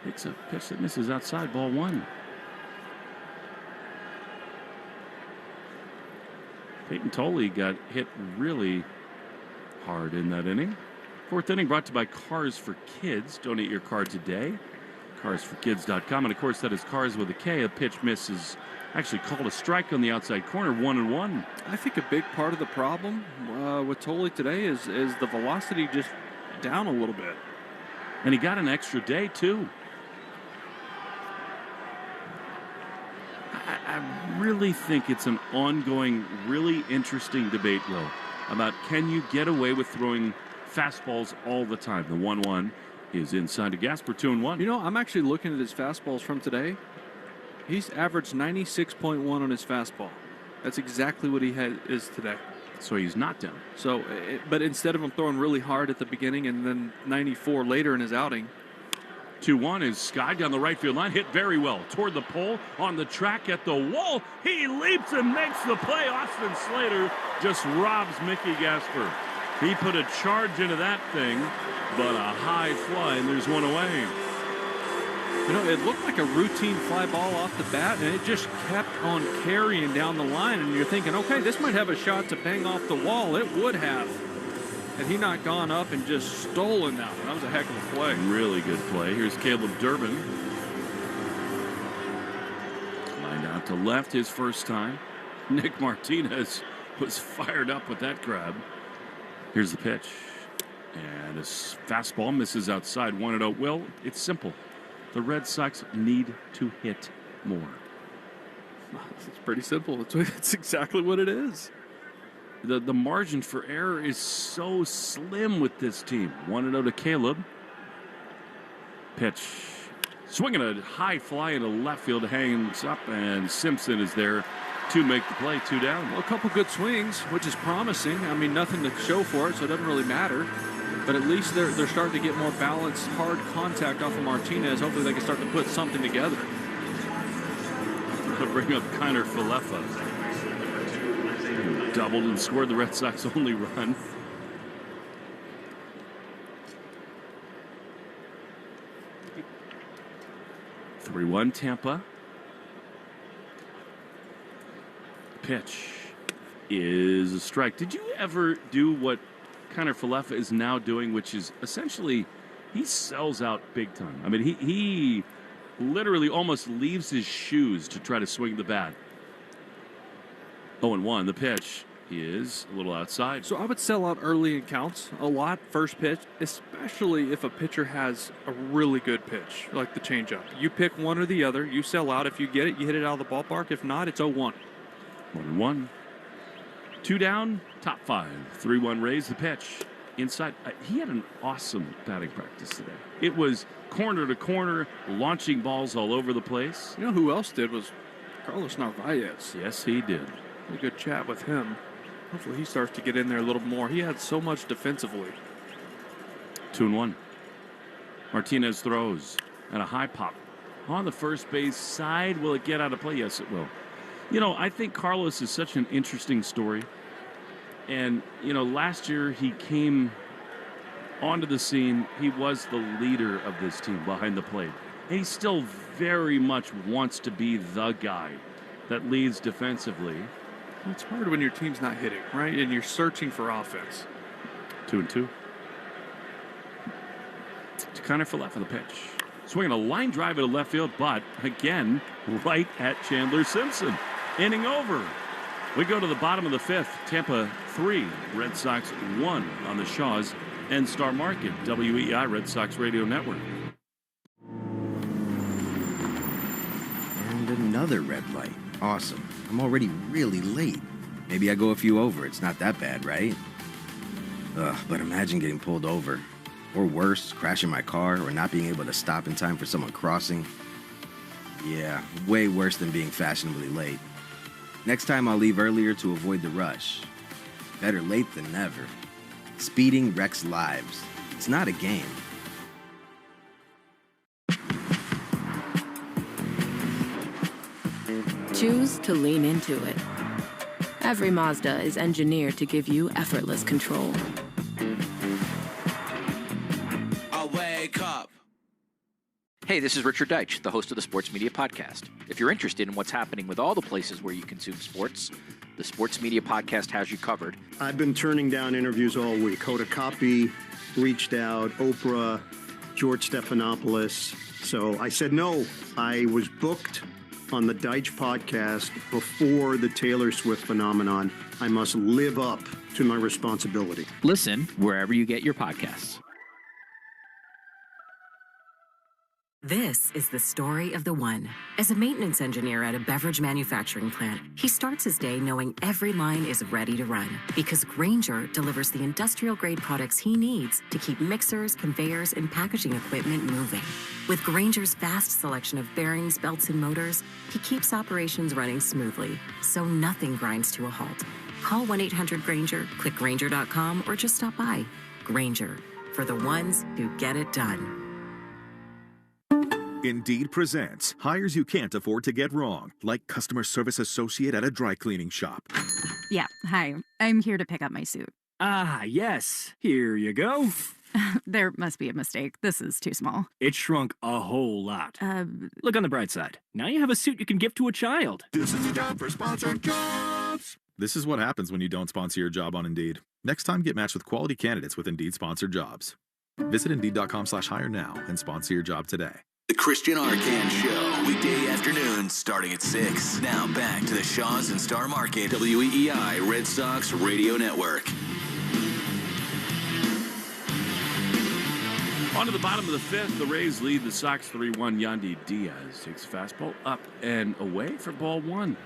makes a pitch that misses outside, ball 1. Peyton Tolley got hit really hard in that inning. 4th inning brought to you by Cars for Kids. Donate your car today. carsforkids.com. And, of course, that is Cars with a K. A pitch miss is actually called a strike on the outside corner, 1-1. I think a big part of the problem with Tolley today is the velocity just down a little bit. And he got an extra day, too. I really think it's an ongoing, really interesting debate, Will, about can you get away with throwing fastballs all the time. The 1-1 is inside to Gasper, 2-1. You know, I'm actually looking at his fastballs from today. He's averaged 96.1 on his fastball. That's exactly what he is today. So he's not down. So, but instead of him throwing really hard at the beginning and then 94 later in his outing. 2-1 is skied down the right field line, hit very well toward the pole, on the track at the wall. He leaps and makes the play. Austin Slater just robs Mickey Gasper. He put a charge into that thing, but a high fly, and there's one away. You know, it looked like a routine fly ball off the bat, and it just kept on carrying down the line, and you're thinking, okay, this might have a shot to bang off the wall. It would have. Had he not gone up and just stolen that one. That was a heck of a play. Really good play. Here's Caleb Durbin. Lined out to left his first time. Nick Martinez was fired up with that grab. Here's the pitch. And his fastball misses outside, 1-0. Well, it's simple. The Red Sox need to hit more. It's pretty simple. It's exactly what it is. The margin for error is so slim with this team. 1-0 to Caleb. Pitch. Swinging a high fly into left field, hangs up, and Simpson is there to make the play. 2 down. Well, a couple good swings, which is promising. I mean, nothing to show for it, so it doesn't really matter. But at least they're starting to get more balanced, hard contact off of Martinez. Hopefully they can start to put something together. To bring up Kiner Falefa. Doubled and scored the Red Sox only run. (3-1) Tampa. Pitch is a strike. Did you ever do what Kiner Falefa is now doing, which is essentially he sells out big time? I mean, he literally almost leaves his shoes to try to swing the bat. 0-1. The pitch is a little outside. So I would sell out early in counts a lot, first pitch, especially if a pitcher has a really good pitch, like the changeup. You pick one or the other, you sell out. If you get it, you hit it out of the ballpark. If not, it's 0-1. 1-1. 2 down, top 5. 3-1 Rays. The pitch inside. He had an awesome batting practice today. It was corner to corner, launching balls all over the place. You know who else did was Carlos Narvaez. Yes, he did. A good chat with him. Hopefully he starts to get in there a little more. He had so much defensively. 2-1. Martinez throws and a high pop on the first base side. Will it get out of play? Yes, it will. You know, I think Carlos is such an interesting story. And, you know, last year he came onto the scene. He was the leader of this team behind the plate. And he still very much wants to be the guy that leads defensively. It's hard when your team's not hitting, right? And you're searching for offense. 2-2. To Kiner Falefa for the pitch. Swinging a line drive into left field, but again, right at Chandler Simpson. Inning over. We go to the bottom of the 5th. Tampa 3, Red Sox 1 on the Shaw's and Star Market, WEI Red Sox Radio Network. And another red light. Awesome. I'm already really late. Maybe I go a few over. It's not that bad, right? Ugh, but imagine getting pulled over. Or worse, crashing my car or not being able to stop in time for someone crossing. Yeah, way worse than being fashionably late. Next time I'll leave earlier to avoid the rush. Better late than never. Speeding wrecks lives. It's not a game. Choose to lean into it. Every Mazda is engineered to give you effortless control. I wake up. Hey, this is Richard Deitch, the host of the Sports Media Podcast. If you're interested in what's happening with all the places where you consume sports, the Sports Media Podcast has you covered. I've been turning down interviews all week. Hoda Kotb reached out, Oprah, George Stephanopoulos. So I said no. I was booked on the Deitch podcast before the Taylor Swift phenomenon. I must live up to my responsibility. Listen wherever you get your podcasts. This is the story of the one. As a maintenance engineer at a beverage manufacturing plant, he starts his day knowing every line is ready to run because Grainger delivers the industrial-grade products he needs to keep mixers, conveyors, and packaging equipment moving. With Grainger's vast selection of bearings, belts, and motors, he keeps operations running smoothly, so nothing grinds to a halt. Call 1-800-GRAINGER, click Grainger.com, or just stop by. Grainger, for the ones who get it done. Indeed presents hires you can't afford to get wrong, like customer service associate at a dry cleaning shop. Yeah, hi. I'm here to pick up my suit. Ah, yes. Here you go. There must be a mistake. This is too small. It shrunk a whole lot. Look on the bright side. Now you have a suit you can gift to a child. This is the time for sponsored jobs. This is what happens when you don't sponsor your job on Indeed. Next time, get matched with quality candidates with Indeed sponsored jobs. Visit Indeed.com/hire now and sponsor your job today. The Christian Arcand Show, weekday afternoons starting at 6. Now back to the Shaws and Star Market, WEEI Red Sox Radio Network. On to the bottom of the fifth, the Rays lead the Sox 3-1. Yandy Diaz takes fastball up and away for ball one.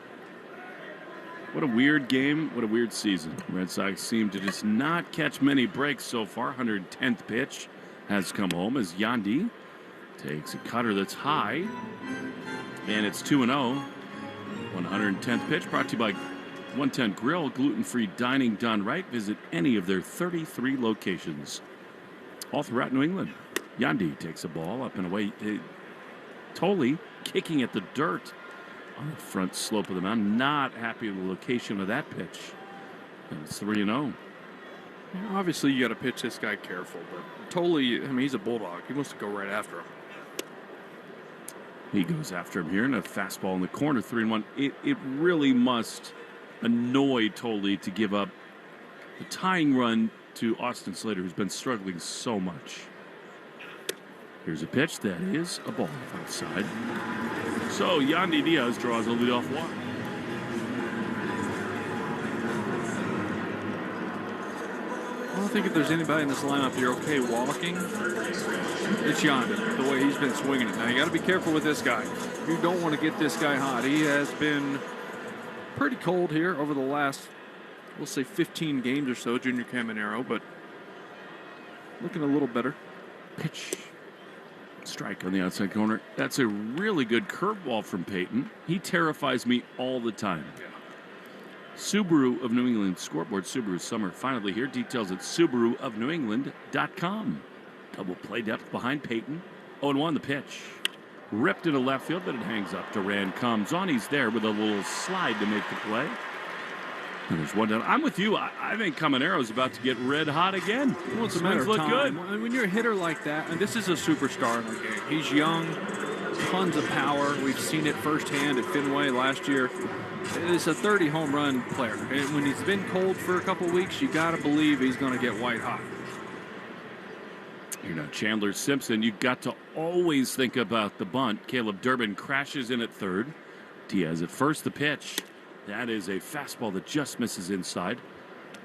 What a weird game. What a weird season. Red Sox seem to just not catch many breaks so far. 110th pitch has come home as Yandy takes a cutter that's high, and it's 2-0. 110th pitch brought to you by 110 Grill, gluten-free dining done right. Visit any of their 33 locations all throughout New England. Yandy takes a ball up and away. Tolley kicking at the dirt on the front slope of the mound. Not happy with the location of that pitch. And it's 3-0. Obviously, you got to pitch this guy careful, but Tolley, I mean, he's a bulldog. He wants to go right after him. He goes after him here in a fastball in the corner, 3-1. It really must annoy Tolley to give up the tying run to Austin Slater, who's been struggling so much. Here's a pitch that is a ball outside. So Yandy Diaz draws a leadoff walk. I don't think if there's anybody in this lineup you're okay walking, it's Yandy, the way he's been swinging it. Now, you got to be careful with this guy. You don't want to get this guy hot. He has been pretty cold here over the last, we'll say, 15 games or so, Junior Caminero, but looking a little better. Pitch. Strike on the outside corner. That's a really good curveball from Peyton. He terrifies me all the time. Yeah. Subaru of New England scoreboard. Subaru summer finally here. Details at SubaruofNewEngland.com. Double play depth behind Peyton. 0-1 the pitch. Ripped into left field, but it hangs up. Duran comes on. He's there with a little slide to make the play. And there's one down. I'm with you. I think Camanero's about to get red hot again. Well, it's a matter of look time. good. When you're a hitter like that, and this is a superstar in the game. He's young, tons of power. We've seen it firsthand at Fenway last year. It's a 30 home run player. And when he's been cold for a couple weeks, you got to believe he's going to get white hot. You know, Chandler Simpson, you got to always think about the bunt. Caleb Durbin crashes in at third. Diaz at first, the pitch. That is a fastball that just misses inside.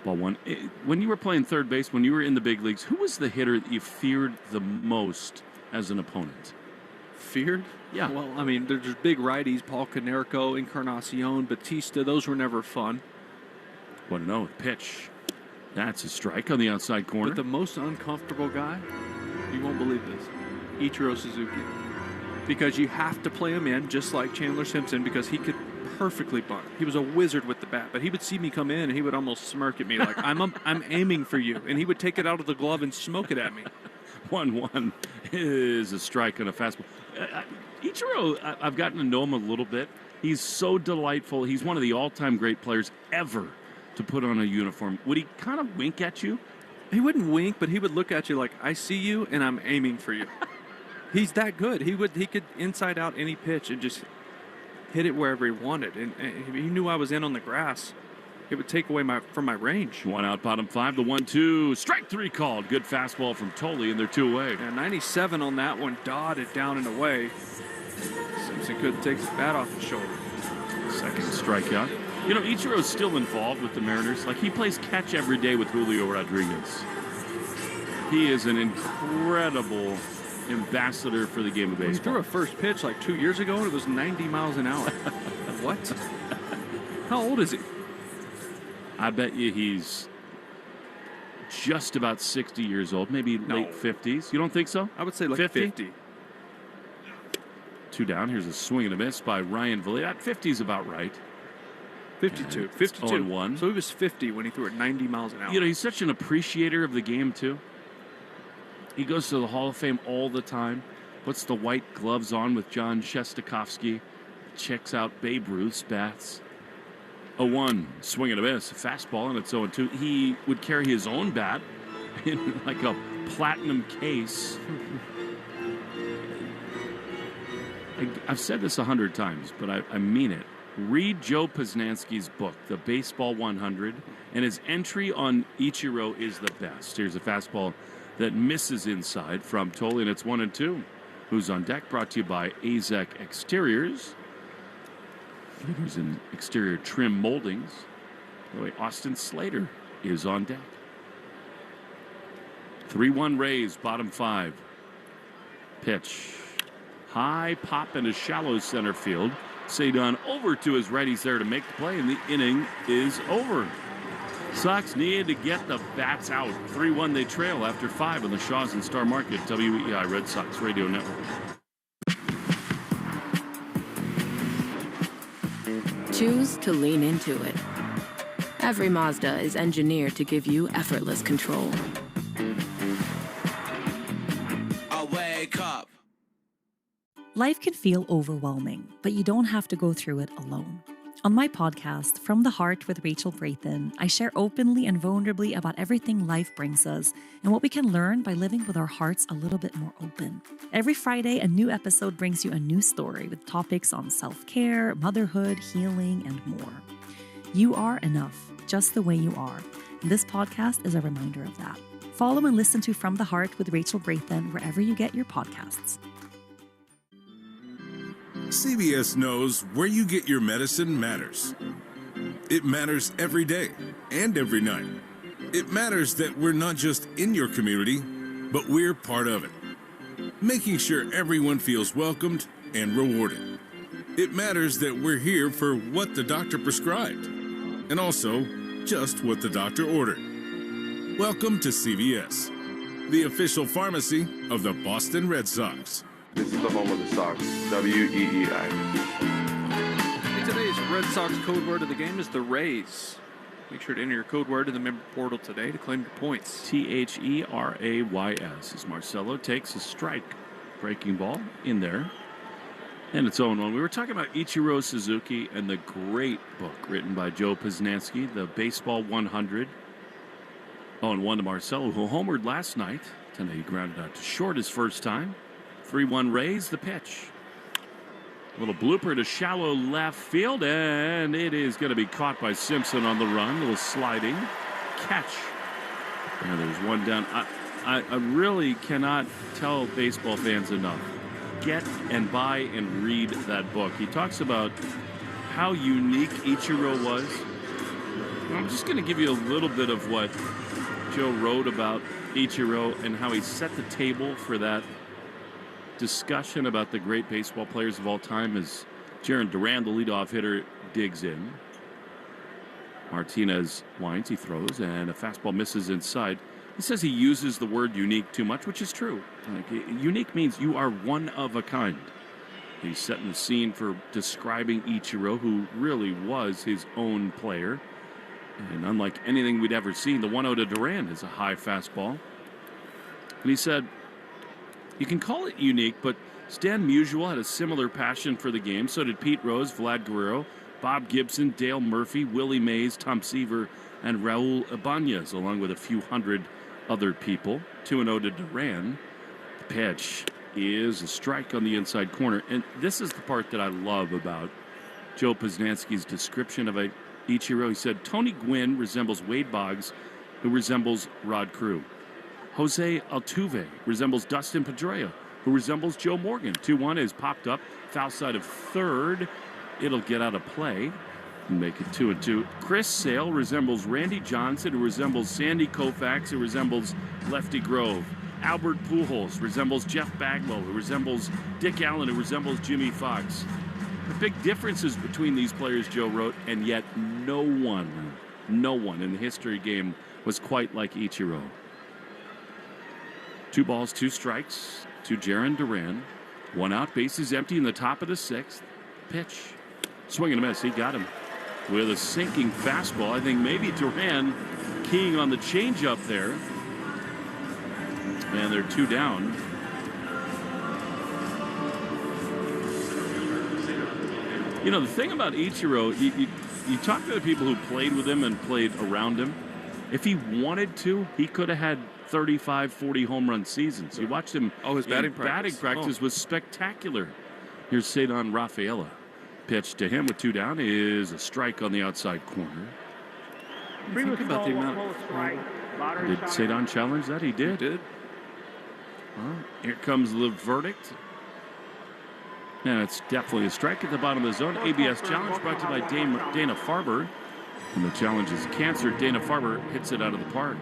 Ball one. When you were playing third base, when you were in the big leagues, who was the hitter that you feared the most as an opponent? Feared? Yeah. Well, I mean, there's big righties, Paul Konerko, Encarnacion, Batista. Those were never fun. 1-0 pitch. That's a strike on the outside corner. But the most uncomfortable guy, you won't believe this, Ichiro Suzuki. Because you have to play him in just like Chandler Simpson because he could perfectly bunt. He was a wizard with the bat, but he would see me come in and he would almost smirk at me like, I'm aiming for you. And he would take it out of the glove and smoke it at me. 1-1 is a strike on a fastball. Ichiro, I've gotten to know him a little bit. He's so delightful. He's one of the all-time great players ever to put on a uniform. Would he kind of wink at you? He wouldn't wink, but he would look at you like, I see you and I'm aiming for you. He's that good. He could inside out any pitch and just hit it wherever he wanted. And he knew I was in on the grass. It would take away from my range. One out, bottom 5. The 1-2. Strike 3 called. Good fastball from Tolle, and they're 2 away. Yeah, 97 on that one. Dotted down and away. Simpson couldn't take his bat off his shoulder. Second strikeout. You know, Ichiro's still involved with the Mariners. Like, he plays catch every day with Julio Rodriguez. He is an incredible ambassador for the game of baseball. He threw a first pitch like 2 years ago, and it was 90 miles an hour. What? How old is he? I bet you he's just about 60 years old, maybe late 50s. You don't think so? I would say like 50. 2 down. Here's a swing and a miss by Ryan Villiat. 50 is about right. 52. 52. 0-1. So he was 50 when he threw at 90 miles an hour. You know, he's such an appreciator of the game, too. He goes to the Hall of Fame all the time. Puts the white gloves on with John Shostakovsky. Checks out Babe Ruth's bats. 0-1, swing and a miss, a fastball, and it's 0-2. He would carry his own bat in like a platinum case. I've said this 100 times, but I mean it. Read Joe Posnanski's book, The Baseball 100, and his entry on Ichiro is the best. Here's a fastball that misses inside from Tolle, and it's 1-2. Who's on deck? Brought to you by Azek Exteriors. Leaders in exterior trim moldings. By the way, Austin Slater is on deck. 3-1 Rays, bottom 5. Pitch. High pop into shallow center field. Cedon over to his right. He's there to make the play, and the inning is over. Sox needed to get the bats out. 3-1 they trail after 5 on the Shaws and Star Market, WEI Red Sox Radio Network. Choose to lean into it. Every Mazda is engineered to give you effortless control. I wake up. Life can feel overwhelming, but you don't have to go through it alone. On my podcast, From the Heart with Rachel Brathen, I share openly and vulnerably about everything life brings us and what we can learn by living with our hearts a little bit more open. Every Friday, a new episode brings you a new story with topics on self-care, motherhood, healing, and more. You are enough, just the way you are. And this podcast is a reminder of that. Follow and listen to From the Heart with Rachel Brathen wherever you get your podcasts. CBS knows where you get your medicine matters. It matters every day and every night. It matters that we're not just in your community, but we're part of it, making sure everyone feels welcomed and rewarded. It matters that we're here for what the doctor prescribed, and also just what the doctor ordered. Welcome to CVS, the official pharmacy of the Boston Red Sox. This is the home of the Sox, WEEI. And today's Red Sox code word of the game is the Rays. Make sure to enter your code word in the member portal today to claim your points. THERAYS as Marcelo takes a strike. Breaking ball in there. And it's 0-1. We were talking about Ichiro Suzuki and the great book written by Joe Posnanski, The Baseball 100. 0-1 to Marcelo, who homered last night. Tonight he grounded out to short his first time. 3-1 Rays, the pitch. A little blooper to shallow left field, and it is going to be caught by Simpson on the run. A little sliding catch. And there's one down. I really cannot tell baseball fans enough. Get and buy and read that book. He talks about how unique Ichiro was. I'm just going to give you a little bit of what Joe wrote about Ichiro and how he set the table for that discussion about the great baseball players of all time as Jaron Duran, the leadoff hitter, digs in. Martinez winds, he throws, and a fastball misses inside. He says he uses the word unique too much, which is true. Like, unique means you are one of a kind. He's setting the scene for describing Ichiro, who really was his own player. And unlike anything we'd ever seen, the 1-0 to Duran is a high fastball. And he said, you can call it unique, but Stan Musial had a similar passion for the game. So did Pete Rose, Vlad Guerrero, Bob Gibson, Dale Murphy, Willie Mays, Tom Seaver, and Raul Ibanez, along with a few hundred other people. 2-0 to Duran. The pitch is a strike on the inside corner. And this is the part that I love about Joe Posnanski's description of it. Ichiro. He said, Tony Gwynn resembles Wade Boggs, who resembles Rod Crew. Jose Altuve resembles Dustin Pedroia, who resembles Joe Morgan. 2-1 is popped up. Foul side of third. It'll get out of play and make it 2-2. Chris Sale resembles Randy Johnson, who resembles Sandy Koufax, who resembles Lefty Grove. Albert Pujols resembles Jeff Bagwell, who resembles Dick Allen, who resembles Jimmy Fox. The big differences between these players, Joe wrote, and yet no one in the history game was quite like Ichiro. 2 balls, 2 strikes to Jarren Duran. 1 out, bases empty in the top of the 6th. Pitch. Swing and a miss. He got him with a sinking fastball. I think maybe Duran keying on the changeup there. And they're 2 down. You know, the thing about Ichiro, you talk to the people who played with him and played around him. If he wanted to, he could have had 35, 40 home run seasons. You watched him. Oh, his batting practice was spectacular. Here's Cedon Rafaela. Pitch to him with 2 down is a strike on the outside corner. Think about the amount. Did Cedon challenge that? He did. He did. Well, here comes the verdict. And it's definitely a strike at the bottom of the zone. ABS challenge brought to you by Dana Farber. And the challenge is cancer. Dana Farber hits it out of the park.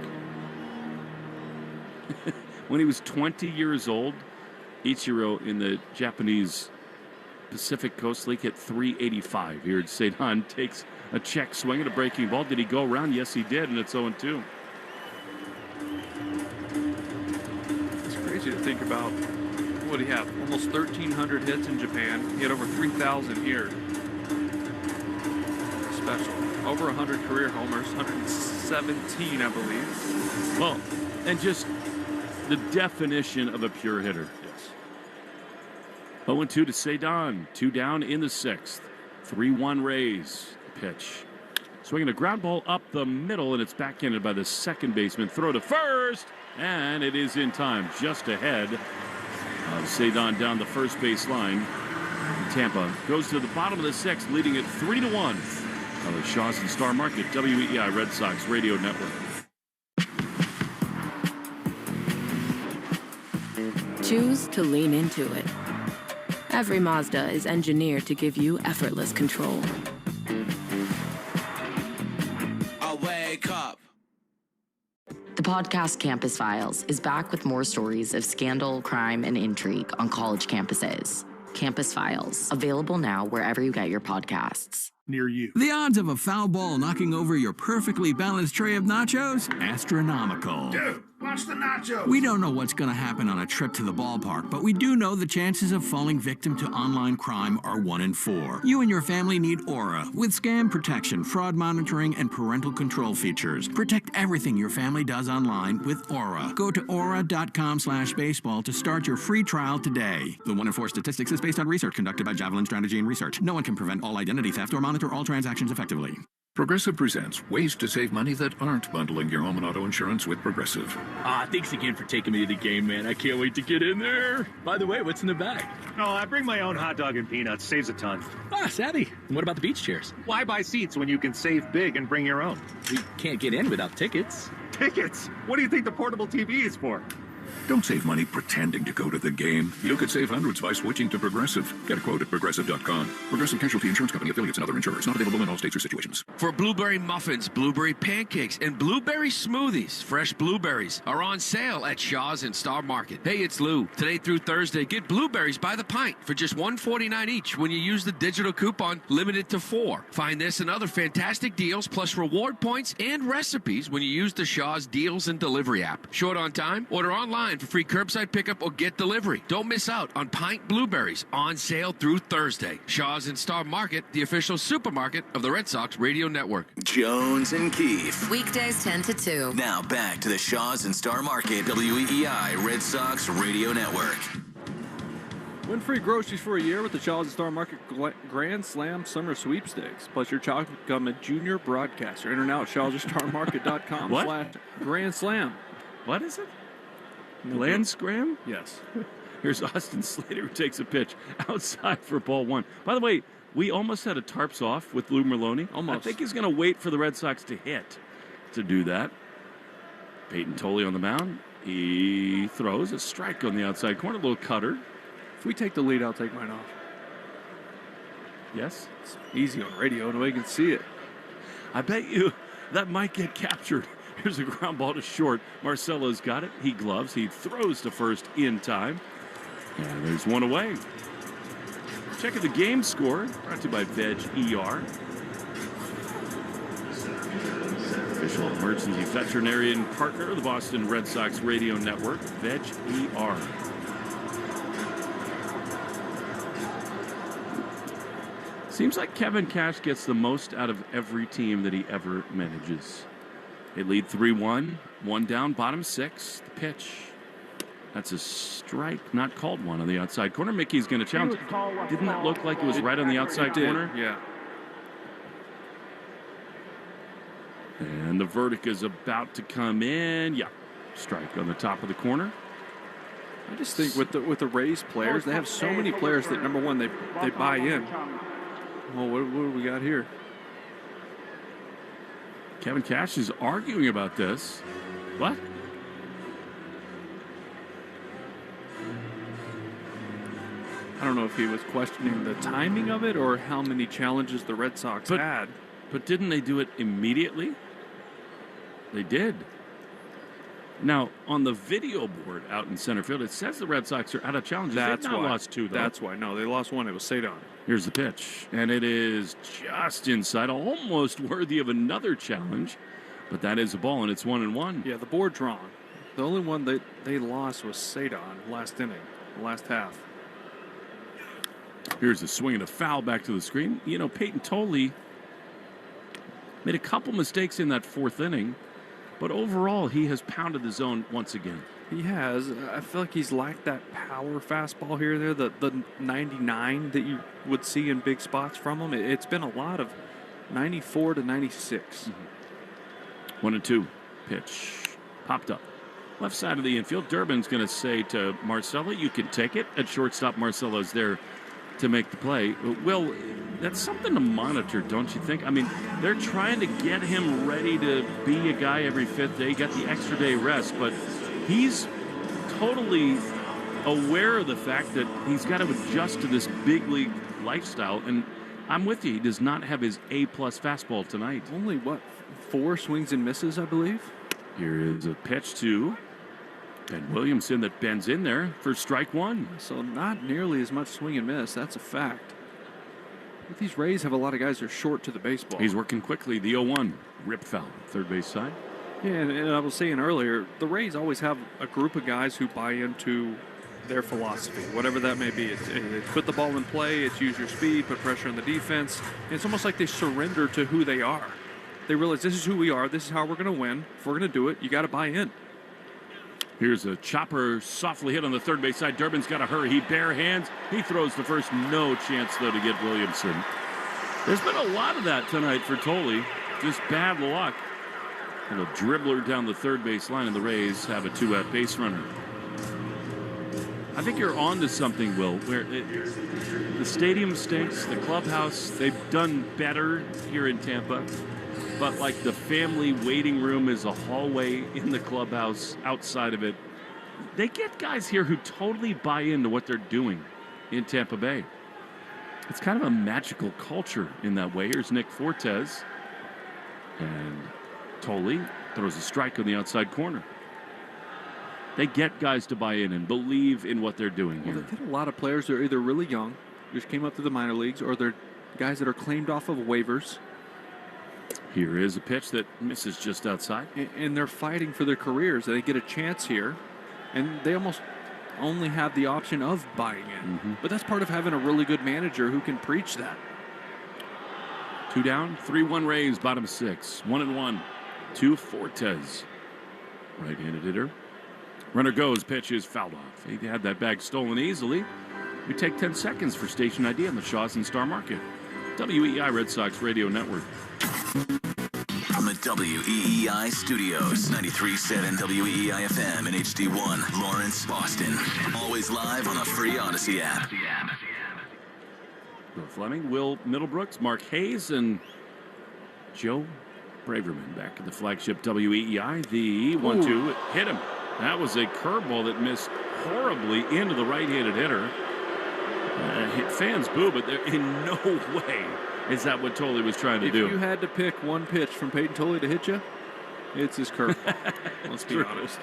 When he was 20 years old, Ichiro in the Japanese Pacific Coast League hit .385. Here, Cedon takes a check swing at a breaking ball. Did he go around? Yes, he did, and it's 0-2. It's crazy to think about what he had. Almost 1,300 hits in Japan. He had over 3,000 here. Special. Over 100 career homers, 117, I believe. Well, and just the definition of a pure hitter. Yes. 0-2 to Cedon. 2 down in the 6th. 3-1 Rays. Pitch. Swinging a ground ball up the middle, and it's backhanded by the second baseman. Throw to first, and it is in time, just ahead of Cedon down the first base line. Tampa goes to the bottom of the 6th, leading it 3-1 on the Shaw's and Star Market WEEI Red Sox Radio Network. Choose to lean into it. Every Mazda is engineered to give you effortless control. I wake up. The podcast Campus Files is back with more stories of scandal, crime, and intrigue on college campuses. Campus Files, available now wherever you get your podcasts. Near you. The odds of a foul ball knocking over your perfectly balanced tray of nachos? Astronomical. Dude, watch the nachos. We don't know what's going to happen on a trip to the ballpark, but we do know the chances of falling victim to online crime are 1 in 4. You and your family need Aura with scam protection, fraud monitoring, and parental control features. Protect everything your family does online with Aura. Go to aura.com/baseball to start your free trial today. The 1 in 4 statistics is based on research conducted by Javelin Strategy and Research. No one can prevent all identity theft or monitor all transactions effectively. Progressive presents ways to save money that aren't bundling your home and auto insurance with Progressive. Thanks again for taking me to the game, man. I can't wait to get in there. By the way, what's in the bag? Oh, I bring my own hot dog and peanuts. Saves a ton. Savvy. And what about the beach chairs? Why buy seats when you can save big and bring your own? We can't get in without tickets. Tickets? What do you think the portable TV is for? Don't save money pretending to go to the game. You could save hundreds by switching to Progressive. Get a quote at Progressive.com. Progressive Casualty Insurance Company, affiliates, and other insurers. Not available in all states or situations. For blueberry muffins, blueberry pancakes, and blueberry smoothies, fresh blueberries are on sale at Shaw's and Star Market. Hey, it's Lou. Today through Thursday, get blueberries by the pint for just $1.49 each when you use the digital coupon limited to 4. Find this and other fantastic deals plus reward points and recipes when you use the Shaw's Deals and Delivery app. Short on time? Order online for free curbside pickup or get delivery. Don't miss out on pint blueberries on sale through Thursday. Shaw's and Star Market, the official supermarket of the Red Sox Radio Network. Jones and Keefe. Weekdays 10 to 2. Now back to the Shaw's and Star Market WEEI Red Sox Radio Network. Win free groceries for a year with the Shaw's and Star Market Grand Slam Summer Sweepstakes. Plus, your child can become a junior broadcaster. Enter now at shawsandStarMarket.com/Grand Slam. What is it? Land Scram? Yes. Here's Austin Slater who takes a pitch outside for ball 1. By the way, We almost had a tarps off with Lou Merlone. Almost. I think he's going to wait for the Red Sox to hit to do that. Peyton Tolley on the mound. He throws a strike on the outside corner, a little cutter. If we take the lead, I'll take mine off. Yes? It's easy on radio, nobody can see it. I bet you that might get captured. Here's a ground ball to short. Marcelo's got it. He gloves. He throws to first in time. And there's one away. Checking the game score. Brought to you by Veg ER. Official emergency veterinarian partner of the Boston Red Sox radio network, Veg ER. Seems like Kevin Cash gets the most out of every team that he ever manages. They lead 3-1, one down, bottom six. The pitch. That's a strike, not called one on the outside corner. Mickey's going to challenge. Didn't that look like it was right on the outside corner? Yeah. And the verdict is about to come in. Yeah, strike on the top of the corner. I just think with the Rays players, they have so many players that, number one, they buy in. Well, what do we got here? Kevin Cash is arguing about this. What? I don't know if he was questioning the timing of it or how many challenges the Red Sox had. But didn't they do it immediately? They did. Now, on the video board out in center field, it says the Red Sox are out of challenges. That's They've why. not lost two, though. That's why. No, they lost one. It was Cedon. Here's the pitch, and it is just inside, almost worthy of another challenge. But that is a ball, and it's 1-1. Yeah, the board's wrong. The only one that they lost was Cedon last inning, last half. Here's a swing and a foul back to the screen. You know, Peyton Tolley made a couple mistakes in that fourth inning, but overall he has pounded the zone once again. He has. I feel like he's lacked that power fastball here and there, the 99 that you would see in big spots from him. It's been a lot of 94 to 96. 1-2 pitch popped up left side of the infield. Durbin's going to say to Marcelo, you can take it. At shortstop, Marcelo's there to make the play. Well, that's something to monitor, don't you think? I mean, they're trying to get him ready to be a guy every fifth day, got the extra day rest, but he's totally aware of the fact that he's got to adjust to this big league lifestyle, and I'm with you. He does not have his A-plus fastball tonight. Only, 4 swings and misses, I believe? Here is a pitch to Ben Williamson that bends in there for strike one. So not nearly as much swing and miss. That's a fact. But these Rays have a lot of guys that are short to the baseball. He's working quickly. The 0-1. Rip foul. Third base side. Yeah, and I was saying earlier, the Rays always have a group of guys who buy into their philosophy, whatever that may be. It's put the ball in play. It's use your speed, put pressure on the defense. And it's almost like they surrender to who they are. They realize this is who we are. This is how we're going to win. If we're going to do it, you got to buy in. Here's a chopper softly hit on the third base side. Durbin's got to hurry. He bare hands. He throws the first. No chance, though, to get Williamson. There's been a lot of that tonight for Tolley. Just bad luck. And a dribbler down the third base line, and the Rays have a 2-out base runner. I think you're on to something, Will, where the stadium stinks, the clubhouse, they've done better here in Tampa. But like the family waiting room is a hallway in the clubhouse. Outside of it, they get guys here who totally buy into what they're doing in Tampa Bay. It's kind of a magical culture in that way. Here's Nick Fortes. And Tolley throws a strike on the outside corner. They get guys to buy in and believe in what they're doing here. Well, they get a lot of players that are either really young, just came up through the minor leagues, or they're guys that are claimed off of waivers. Here is a pitch that misses just outside. And they're fighting for their careers. They get a chance here, and they almost only have the option of buying in. But that's part of having a really good manager who can preach that. 2 down, 3-1 Rays, bottom 6. 1-1 to Fortes. Right-handed hitter. Runner goes, pitch is fouled off. He had that bag stolen easily. We take 10 seconds for station ID on the Shaw's and Star Market. WEI Red Sox Radio Network. From the WEEI studios, 93.7 WEEI FM and HD1, Lawrence, Boston. Always live on the free Odyssey app. Bill Fleming, Will Middlebrooks, Mark Hayes, and Joe Braverman back at the flagship WEEI. The 1-2 hit him. That was a curveball that missed horribly into the right-handed hitter. Fans boo, but in no way is that what Tolley was trying to do. If you had to pick one pitch from Peyton Tolley to hit you, it's his curveball. Let's be honest.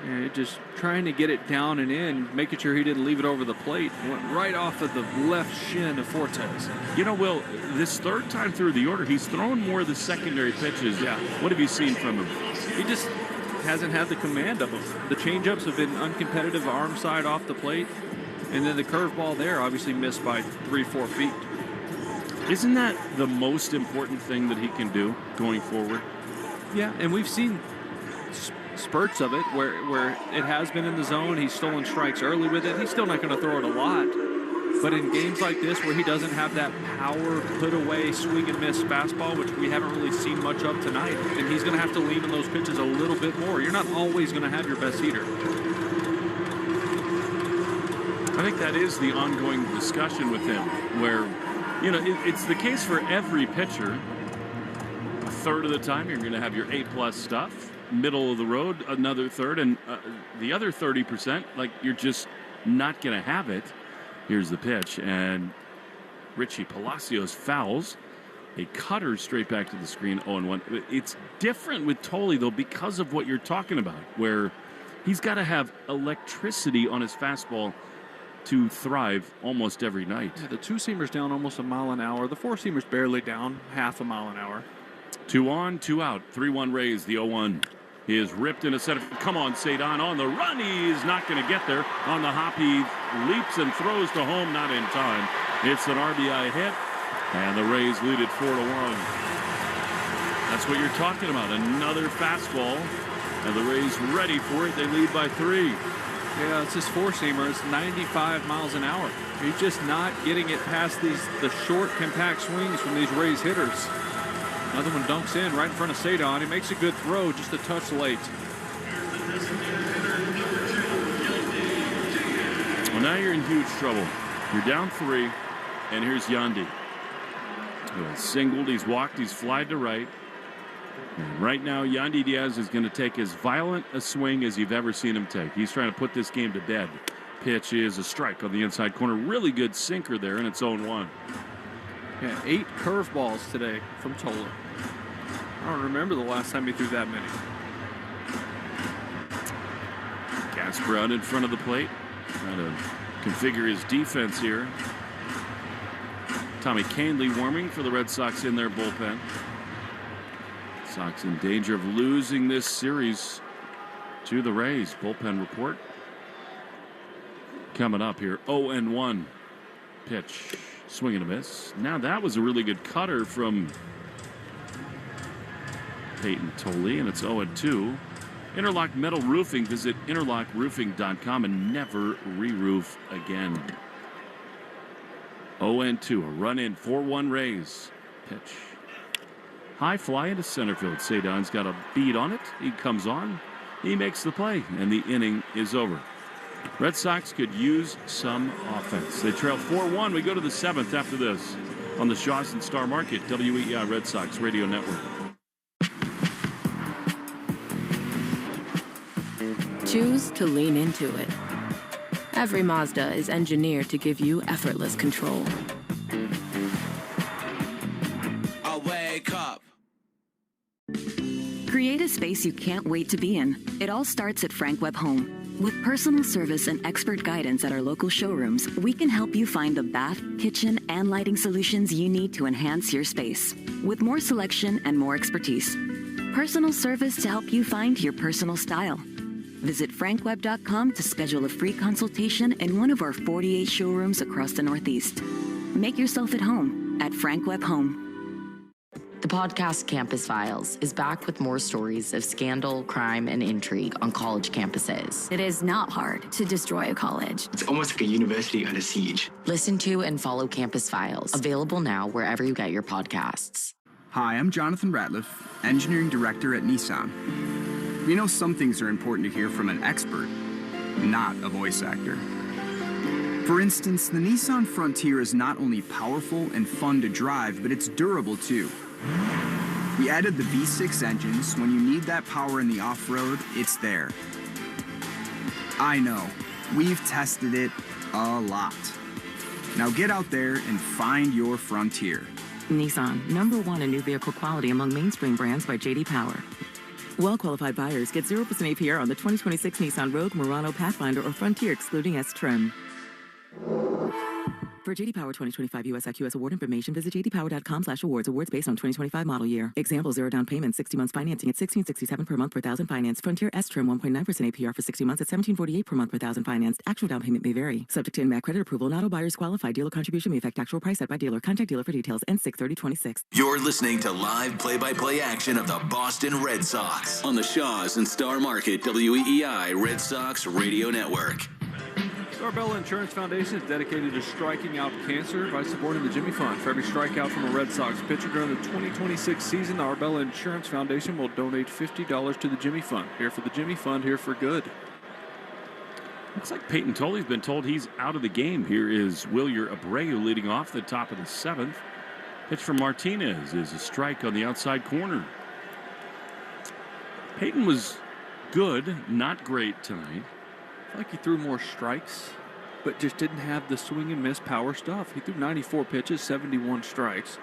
Yeah, just trying to get it down and in, making sure he didn't leave it over the plate. Went right off of the left shin of Fortes. You know, Will, this third time through the order, he's thrown more of the secondary pitches. Yeah. What have you seen from him? He just hasn't had the command of them. The changeups have been uncompetitive, arm side off the plate. And then the curveball there obviously missed by 3-4 feet. Isn't that the most important thing that he can do going forward? Yeah, and we've seen spurts of it where it has been in the zone. He's stolen strikes early with it. He's still not going to throw it a lot. But in games like this where he doesn't have that power put away swing and miss fastball, which we haven't really seen much of tonight, then he's going to have to lean in those pitches a little bit more. You're not always going to have your best hitter. I think that is the ongoing discussion with him where, you know, it's the case for every pitcher. A third of the time you're going to have your A+ stuff. Middle of the road, another third, and the other 30%, like, you're just not going to have it. Here's the pitch, and Richie Palacios fouls. A cutter straight back to the screen, 0-1. It's different with Tolley, though, because of what you're talking about, where he's got to have electricity on his fastball to thrive almost every night. Yeah, the two-seamer's down almost a mile an hour. The four-seamer's barely down half a mile an hour. 2 on, 2 out. 3-1 Rays, the 0-1. He is ripped into center. Come on, Cedon on the run. He is not going to get there. On the hop, he leaps and throws to home, not in time. It's an RBI hit, and the Rays lead it 4-1. That's what you're talking about. Another fastball, and the Rays ready for it. They lead by 3. Yeah, it's his four-seamer. It's 95 miles an hour. He's just not getting it past the short, compact swings from these Rays hitters. Another one dunks in right in front of Cedon. He makes a good throw, just a touch late. Well, now you're in huge trouble. You're down 3, and here's Yandy. He has singled, he's walked, he's flied to right. And right now, Yandy Diaz is going to take as violent a swing as you've ever seen him take. He's trying to put this game to bed. Pitch is a strike on the inside corner. Really good sinker there, and it's 0-1. Yeah, 8 curveballs today from Tolley. I don't remember the last time he threw that many. Casper out in front of the plate, trying to configure his defense here. Tommy Canley warming for the Red Sox in their bullpen. Sox in danger of losing this series to the Rays. Bullpen report coming up here. 0-1 pitch. Swing and a miss. Now that was a really good cutter from Peyton Tolley, and it's 0-2. Interlock Metal Roofing. Visit interlockroofing.com and never re-roof again. 0-2. A run in. 4-1 Rays. Pitch. High fly into center field. Cedon's got a beat on it. He comes on. He makes the play, and the inning is over. Red Sox could use some offense. They trail 4-1. We go to the 7th after this on the Shawson Star Market, WEEI Red Sox Radio Network. Choose to lean into it. Every Mazda is engineered to give you effortless control. I wake up. Create a space you can't wait to be in. It all starts at Frank Webb Home. With personal service and expert guidance at our local showrooms, we can help you find the bath, kitchen, and lighting solutions you need to enhance your space. With more selection and more expertise. Personal service to help you find your personal style. Visit frankwebb.com to schedule a free consultation in one of our 48 showrooms across the Northeast. Make yourself at home at Frank Webb Home. The podcast Campus Files is back with more stories of scandal, crime, and intrigue on college campuses. It is not hard to destroy a college. It's almost like a university under siege. Listen to and follow Campus Files, available now wherever you get your podcasts. Hi, I'm Jonathan Ratliff, Engineering Director at Nissan. We know some things are important to hear from an expert, not a voice actor. For instance, the Nissan Frontier is not only powerful and fun to drive, but it's durable too. We added the V6 engine, so when you need that power in the off-road, it's there. I know, we've tested it a lot. Now get out there and find your Frontier. Nissan, #1 in new vehicle quality among mainstream brands by J.D. Power. Well-qualified buyers get 0% APR on the 2026 Nissan Rogue, Murano, Pathfinder, or Frontier, excluding S-Trim. For J.D. Power 2025 US IQS award information, visit jdpower.com/awards. Awards based on 2025 model year. Example, 0 down payment, 60 months financing at $1,667 per month per thousand financed. Frontier S-Trim 1.9% APR for 60 months at $1,748 per month per thousand financed. Actual down payment may vary. Subject to in-back credit approval. Not all buyers qualify. Dealer contribution may affect actual price set by dealer. Contact dealer for details. N6/30/26. You're listening to live play-by-play action of the Boston Red Sox on the Shaw's and Star Market WEEI Red Sox Radio Network. The Arbella Insurance Foundation is dedicated to striking out cancer by supporting the Jimmy Fund. For every strikeout from a Red Sox pitcher during the 2026 season, the Arbella Insurance Foundation will donate $50 to the Jimmy Fund. Here for the Jimmy Fund, here for good. Looks like Peyton Tolley's been told he's out of the game. Here is Wilyer Abreu leading off the top of the 7th. Pitch from Martinez is a strike on the outside corner. Peyton was good, not great tonight. I feel like he threw more strikes, but just didn't have the swing and miss power stuff. He threw 94 pitches, 71 strikes.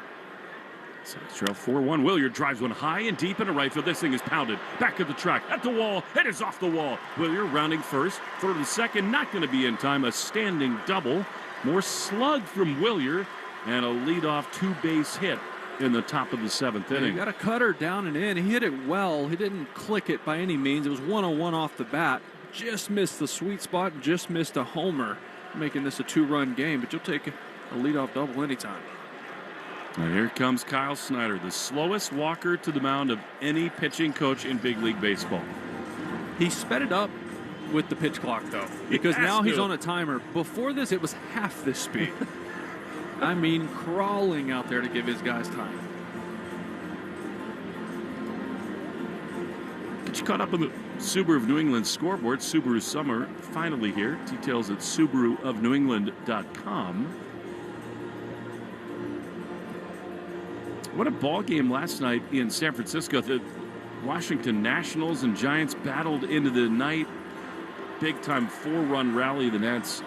Sox trail 4-1. Wilyer drives one high and deep into right field. This thing is pounded back of the track at the wall. It is off the wall. Wilyer rounding first, throw to the second, not going to be in time. A standing double. More slug from Wilyer and a leadoff two-base hit in the top of the 7th inning. He got a cutter down and in. He hit it well. He didn't click it by any means. It was 1-on-1 off the bat. Just missed the sweet spot and just missed a homer, making this a 2-run game, but you'll take a leadoff double anytime. And here comes Kyle Snyder, the slowest walker to the mound of any pitching coach in Big League Baseball. He sped it up with the pitch clock, though, because now he's on a timer. Before this, it was half this speed. I mean, crawling out there to give his guys time. Get you caught up on the Subaru of New England scoreboard. Subaru Summer finally here. Details at SubaruofNewEngland.com. What a ball game last night in San Francisco. The Washington Nationals and Giants battled into the night. Big time 4-run rally. The Nats,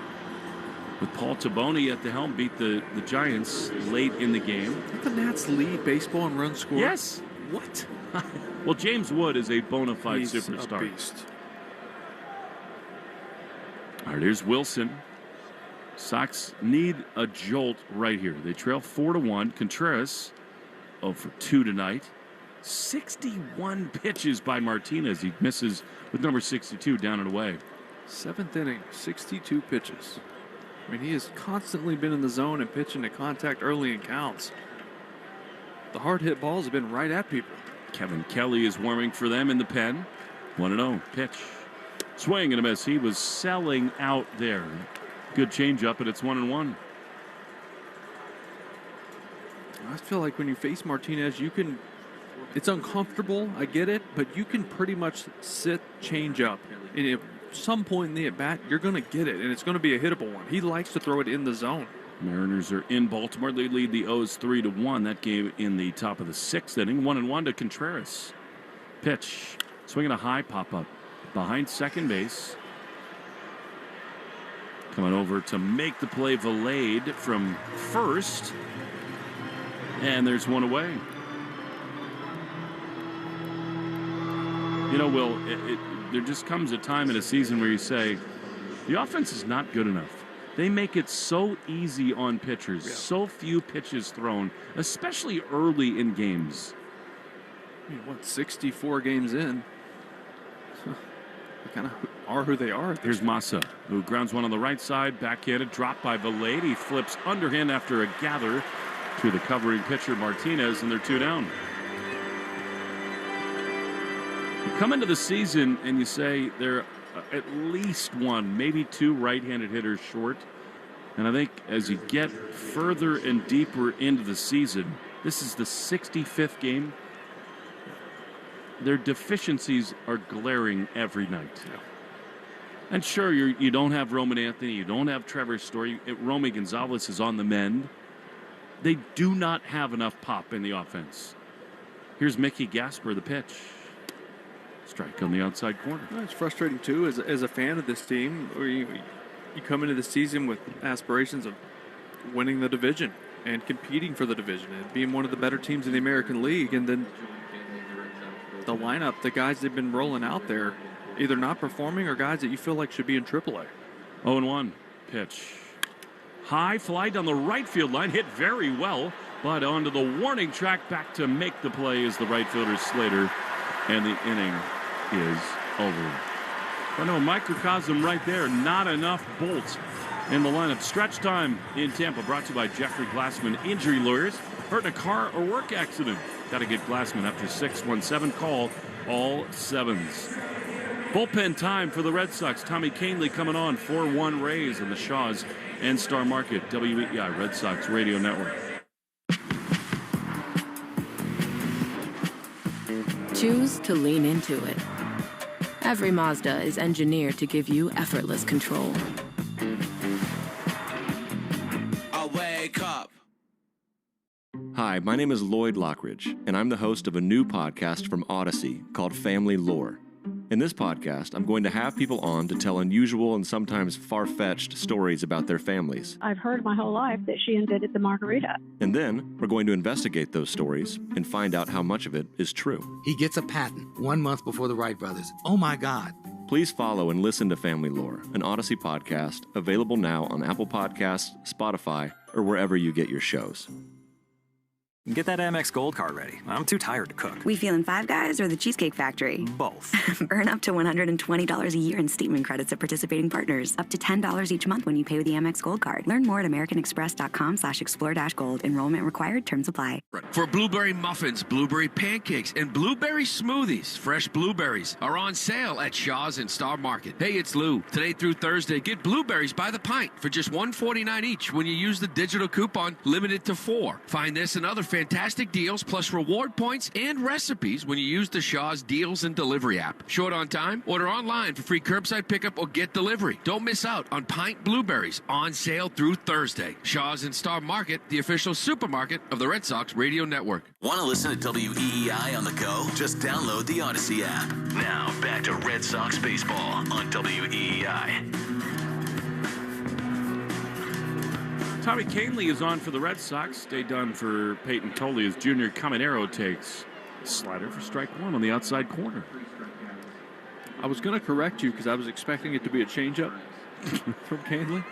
with Paul Taboni at the helm, beat the Giants late in the game. Did the Nats lead baseball in runs scored? Yes. What? Well, James Wood is a bona fide superstar. A beast. All right, here's Wilson. Sox need a jolt right here. They trail 4-1. Contreras 0 for 2 tonight. 61 pitches by Martinez. He misses with number 62 down and away. 7th inning, 62 pitches. I mean, he has constantly been in the zone and pitching to contact early in counts. The hard hit balls have been right at people. Kevin Kelly is warming for them in the pen. 1-0 pitch. Swing and a miss. He was selling out there. Good changeup, but it's 1-1. I feel like when you face Martinez, you can. It's uncomfortable. I get it, but you can pretty much sit changeup. And at some point in the at bat, you're going to get it, and it's going to be a hittable one. He likes to throw it in the zone. Mariners are in Baltimore. They lead the O's 3-1. That game in the top of the 6th inning. 1-1 to Contreras. Pitch. Swinging a high pop-up behind second base. Coming over to make the play, Valade from first. And there's one away. You know, Will, there just comes a time in a season where you say, the offense is not good enough. They make it so easy on pitchers, so few pitches thrown, especially early in games. I mean, 64 games in? They kind of are who they are. Here's Massa, who grounds one on the right side, backhanded, dropped by Valade. He flips underhand after a gather to the covering pitcher Martinez, and they're 2 down. You come into the season and you say they're at least 1, maybe 2 right-handed hitters short. And I think as you get further and deeper into the season, this is the 65th game. Their deficiencies are glaring every night. And sure, you don't have Roman Anthony, you don't have Trevor Story. Romy Gonzalez is on the mend. They do not have enough pop in the offense. Here's Mickey Gasper, the pitch. Strike on the outside corner. Well, it's frustrating, too, as a fan of this team, where you come into the season with aspirations of winning the division and competing for the division and being one of the better teams in the American League, and then the lineup, the guys they've been rolling out there, either not performing or guys that you feel like should be in AAA. 0-1 pitch. High fly down the right field line, hit very well, but onto the warning track, back to make the play is the right fielder Slater, and the inning is over. But no, microcosm right there, not enough bolts in the lineup. Stretch time in Tampa, brought to you by Jeffrey Glassman Injury Lawyers. Hurt in a car or work accident? Got to get Glassman after 617. Call all sevens. Bullpen time for the Red Sox. Tommy Kahnle coming on, 4-1 Rays in the Shaws and Star Market, WEEI Red Sox Radio Network. Choose to lean into it. Every Mazda is engineered to give you effortless control. I wake up. Hi, my name is Lloyd Lockridge, and I'm the host of a new podcast from Odyssey called Family Lore. In this podcast, I'm going to have people on to tell unusual and sometimes far-fetched stories about their families. I've heard my whole life that she invented the margarita. And then, we're going to investigate those stories and find out how much of it is true. He gets a patent 1 month before the Wright brothers. Oh my God. Please follow and listen to Family Lore, an Odyssey podcast, available now on Apple Podcasts, Spotify, or wherever you get your shows. Get that Amex Gold Card ready. I'm too tired to cook. We feeling Five Guys or the Cheesecake Factory? Both. Earn up to $120 a year in statement credits at participating partners. Up to $10 each month when you pay with the Amex Gold Card. Learn more at americanexpress.com/explore-gold. Enrollment required. Terms apply. For blueberry muffins, blueberry pancakes, and blueberry smoothies, fresh blueberries are on sale at Shaw's and Star Market. Hey, it's Lou. Today through Thursday, get blueberries by the pint for just $1.49 each when you use the digital coupon limited to 4. Find this and other fantastic deals plus reward points and recipes when you use the Shaw's Deals and Delivery app. Short on time? Order online for free curbside pickup or get delivery. Don't miss out on pint blueberries on sale through Thursday. Shaw's and Star Market, the official supermarket of the Red Sox Radio Network. Want to listen to WEEI on the go? Just download the Odyssey app. Now, back to Red Sox baseball on WEEI. Tommy Kahnle is on for the Red Sox. Stay done for Peyton Tolley as Junior Caminero takes a slider for strike one on the outside corner. I was going to correct you because I was expecting it to be a changeup from Kahnle.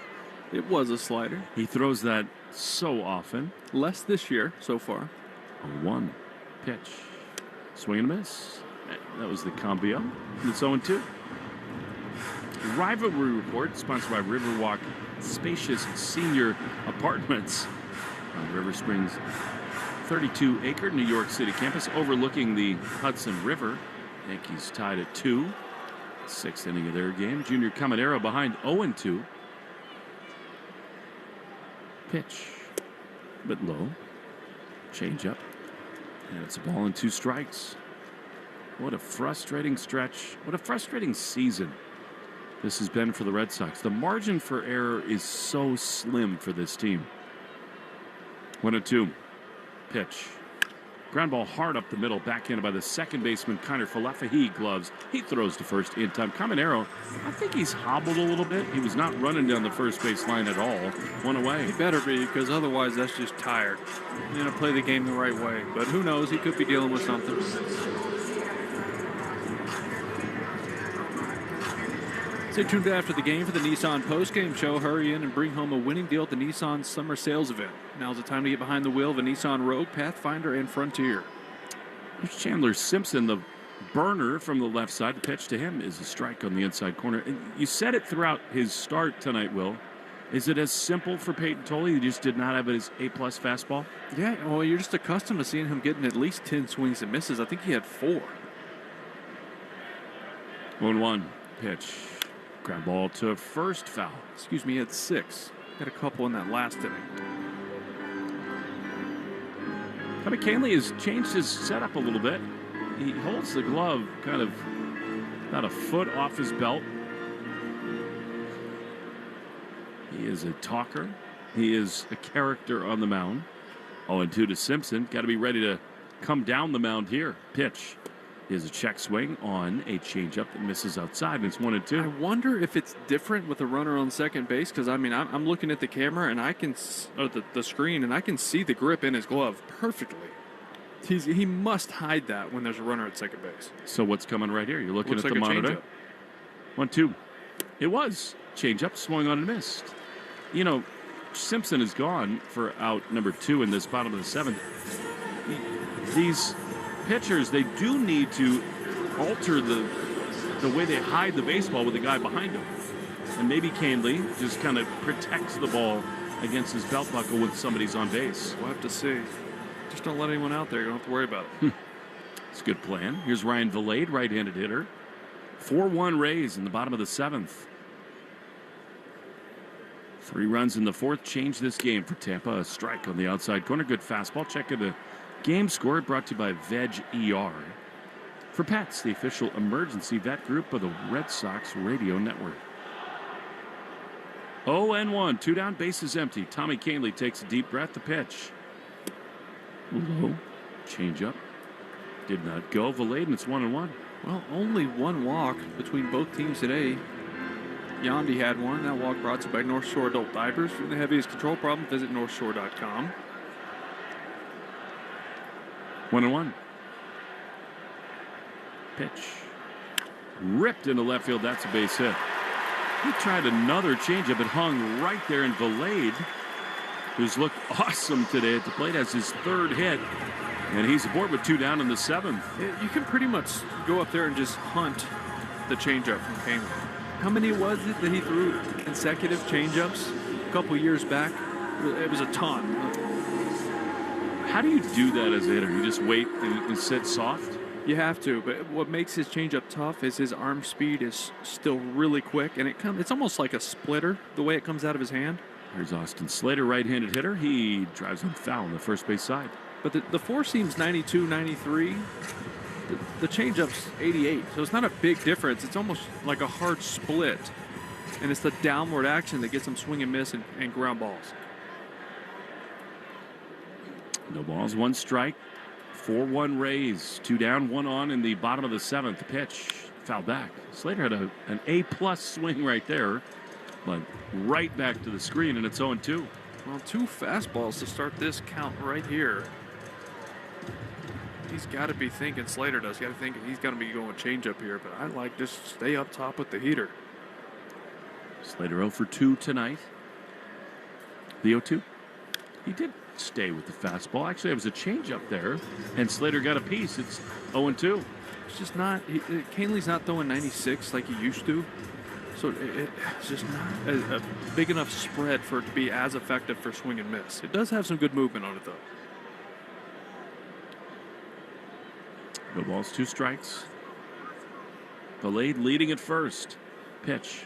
It was a slider. He throws that so often. Less this year so far. A 1 pitch. Swing and a miss. That was the cambio. It's 0-2. Rivalry Report, sponsored by Riverwalk Spacious Senior Apartments on River Springs 32-acre New York City campus overlooking the Hudson River. Yankees tied at 2. 6th inning of their game. Junior Caminero behind 0-2. Pitch. A bit low. Change up. And it's a ball and 2 strikes. What a frustrating stretch. What a frustrating season this has been for the Red Sox. The margin for error is so slim for this team. 1-2. Pitch. Ground ball hard up the middle, backhanded by the second baseman, Kiner Falefa. He gloves. He throws to first in time. Caminero, I think he's hobbled a little bit. He was not running down the first base line at all. 1 away. He better be, because otherwise that's just tired. He's going to play the game the right way. But who knows? He could be dealing with something. Stay tuned after the game for the Nissan post-game show. Hurry in and bring home a winning deal at the Nissan Summer Sales Event. Now's the time to get behind the wheel of a Nissan Rogue, Pathfinder, and Frontier. Here's Chandler Simpson, the burner from the left side. The pitch to him is a strike on the inside corner. And you said it throughout his start tonight, Will. Is it as simple for Peyton Tolley? He just did not have his A-plus fastball? Yeah, well, you're just accustomed to seeing him getting at least 10 swings and misses. I think he had 4. 1-1 pitch. Ground ball to first, foul. Excuse me, he had 6. Had a couple in that last inning. Tommy Kahnle has changed his setup a little bit. He holds the glove kind of about a foot off his belt. is a talker. He is a character on the mound. 0-2 to Simpson. Got to be ready to come down the mound here. Pitch is a check swing on a changeup that misses outside. It's 1-2. I wonder if it's different with a runner on second base, because I'm looking at the camera and I can, or the screen, and I can see the grip in his glove perfectly. He must hide that when there's a runner at second base. So what's coming right here? You're looking Looks at like the a monitor. 1-2. It was changeup, swung on and missed. You know, Simpson is gone for out number 2 in this bottom of the 7th. These pitchers, they do need to alter the way they hide the baseball with the guy behind them. And maybe Canley just kind of protects the ball against his belt buckle when somebody's on base. We'll have to see. Just don't let anyone out there. You don't have to worry about it. It's a good plan. Here's Ryan Valade, right-handed hitter. 4-1 Rays in the bottom of the 7th. 3 runs in the 4th changed this game for Tampa. A strike on the outside corner. Good fastball. Check of the game score brought to you by Veg ER. For Pets, the official emergency vet group of the Red Sox radio network. 0-1. 2 down, bases empty. Tommy Canley takes a deep breath. The pitch. Low. Change up. Did not go. Valade, and it's 1-1. Well, only 1 walk between both teams today. Yandy had one. That walk brought to you by North Shore Adult Diapers. For the heaviest control problem, visit northshore.com. 1-1. Pitch. Ripped into left field. That's a base hit. He tried another changeup. It hung right there, and Valade, who's looked awesome today at the plate, has his 3rd hit. And he's aboard with 2 down in the 7th. You can pretty much go up there and just hunt the changeup from Canley. How many was it that he threw consecutive changeups a couple years back? It was a ton. How do you do that as a hitter? You just wait and sit soft? You have to, but what makes his changeup tough is his arm speed is still really quick, and it's almost like a splitter, the way it comes out of his hand. Here's Austin Slater, right-handed hitter. He drives him foul on the first base side. But the 4-seam's 92, 93. The changeup's 88, so it's not a big difference. It's almost like a hard split, and it's the downward action that gets him swing and miss and ground balls. No balls, 1 strike. 4-1 Rays. 2 down, 1 on in the bottom of the 7th. Pitch foul back. Slater had an A-plus swing right there, but right back to the screen, and it's 0-2. Well, 2 fastballs to start this count right here. He's got to be thinking, Slater does, got to think he's going to be going changeup here, but I like just stay up top with the heater. Slater 0 for 2 tonight. The 0-2. He did stay with the fastball. Actually, it was a changeup there, and Slater got a piece. It's 0-2. It's just not, Canley's not throwing 96 like he used to, so it's just not a big enough spread for it to be as effective for swing and miss. It does have some good movement on it, though. No balls, 2 strikes. Valade leading at first. Pitch.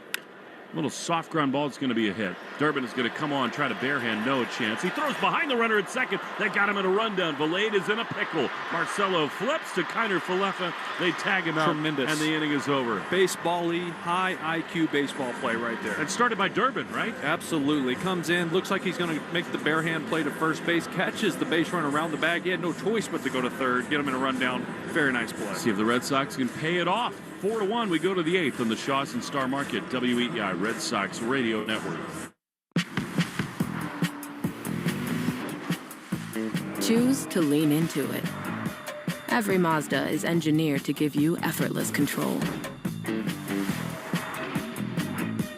Little soft ground ball is going to be a hit. Durbin is going to come on, try to barehand, no chance. He throws behind the runner at second. That got him in a rundown. Valade is in a pickle. Marcelo flips to Kiner Falefa. They tag him out. Tremendous. And the inning is over. Baseball-y, high IQ baseball play right there. And started by Durbin, right? Absolutely. Comes in, looks like he's going to make the barehand play to first base, catches the base runner around the bag. He had no choice but to go to third, get him in a rundown. Very nice play. See if the Red Sox can pay it off. 4-1, we go to the 8th on the Shawson Star Market, WEI Red Sox Radio Network. Choose to lean into it. Every Mazda is engineered to give you effortless control.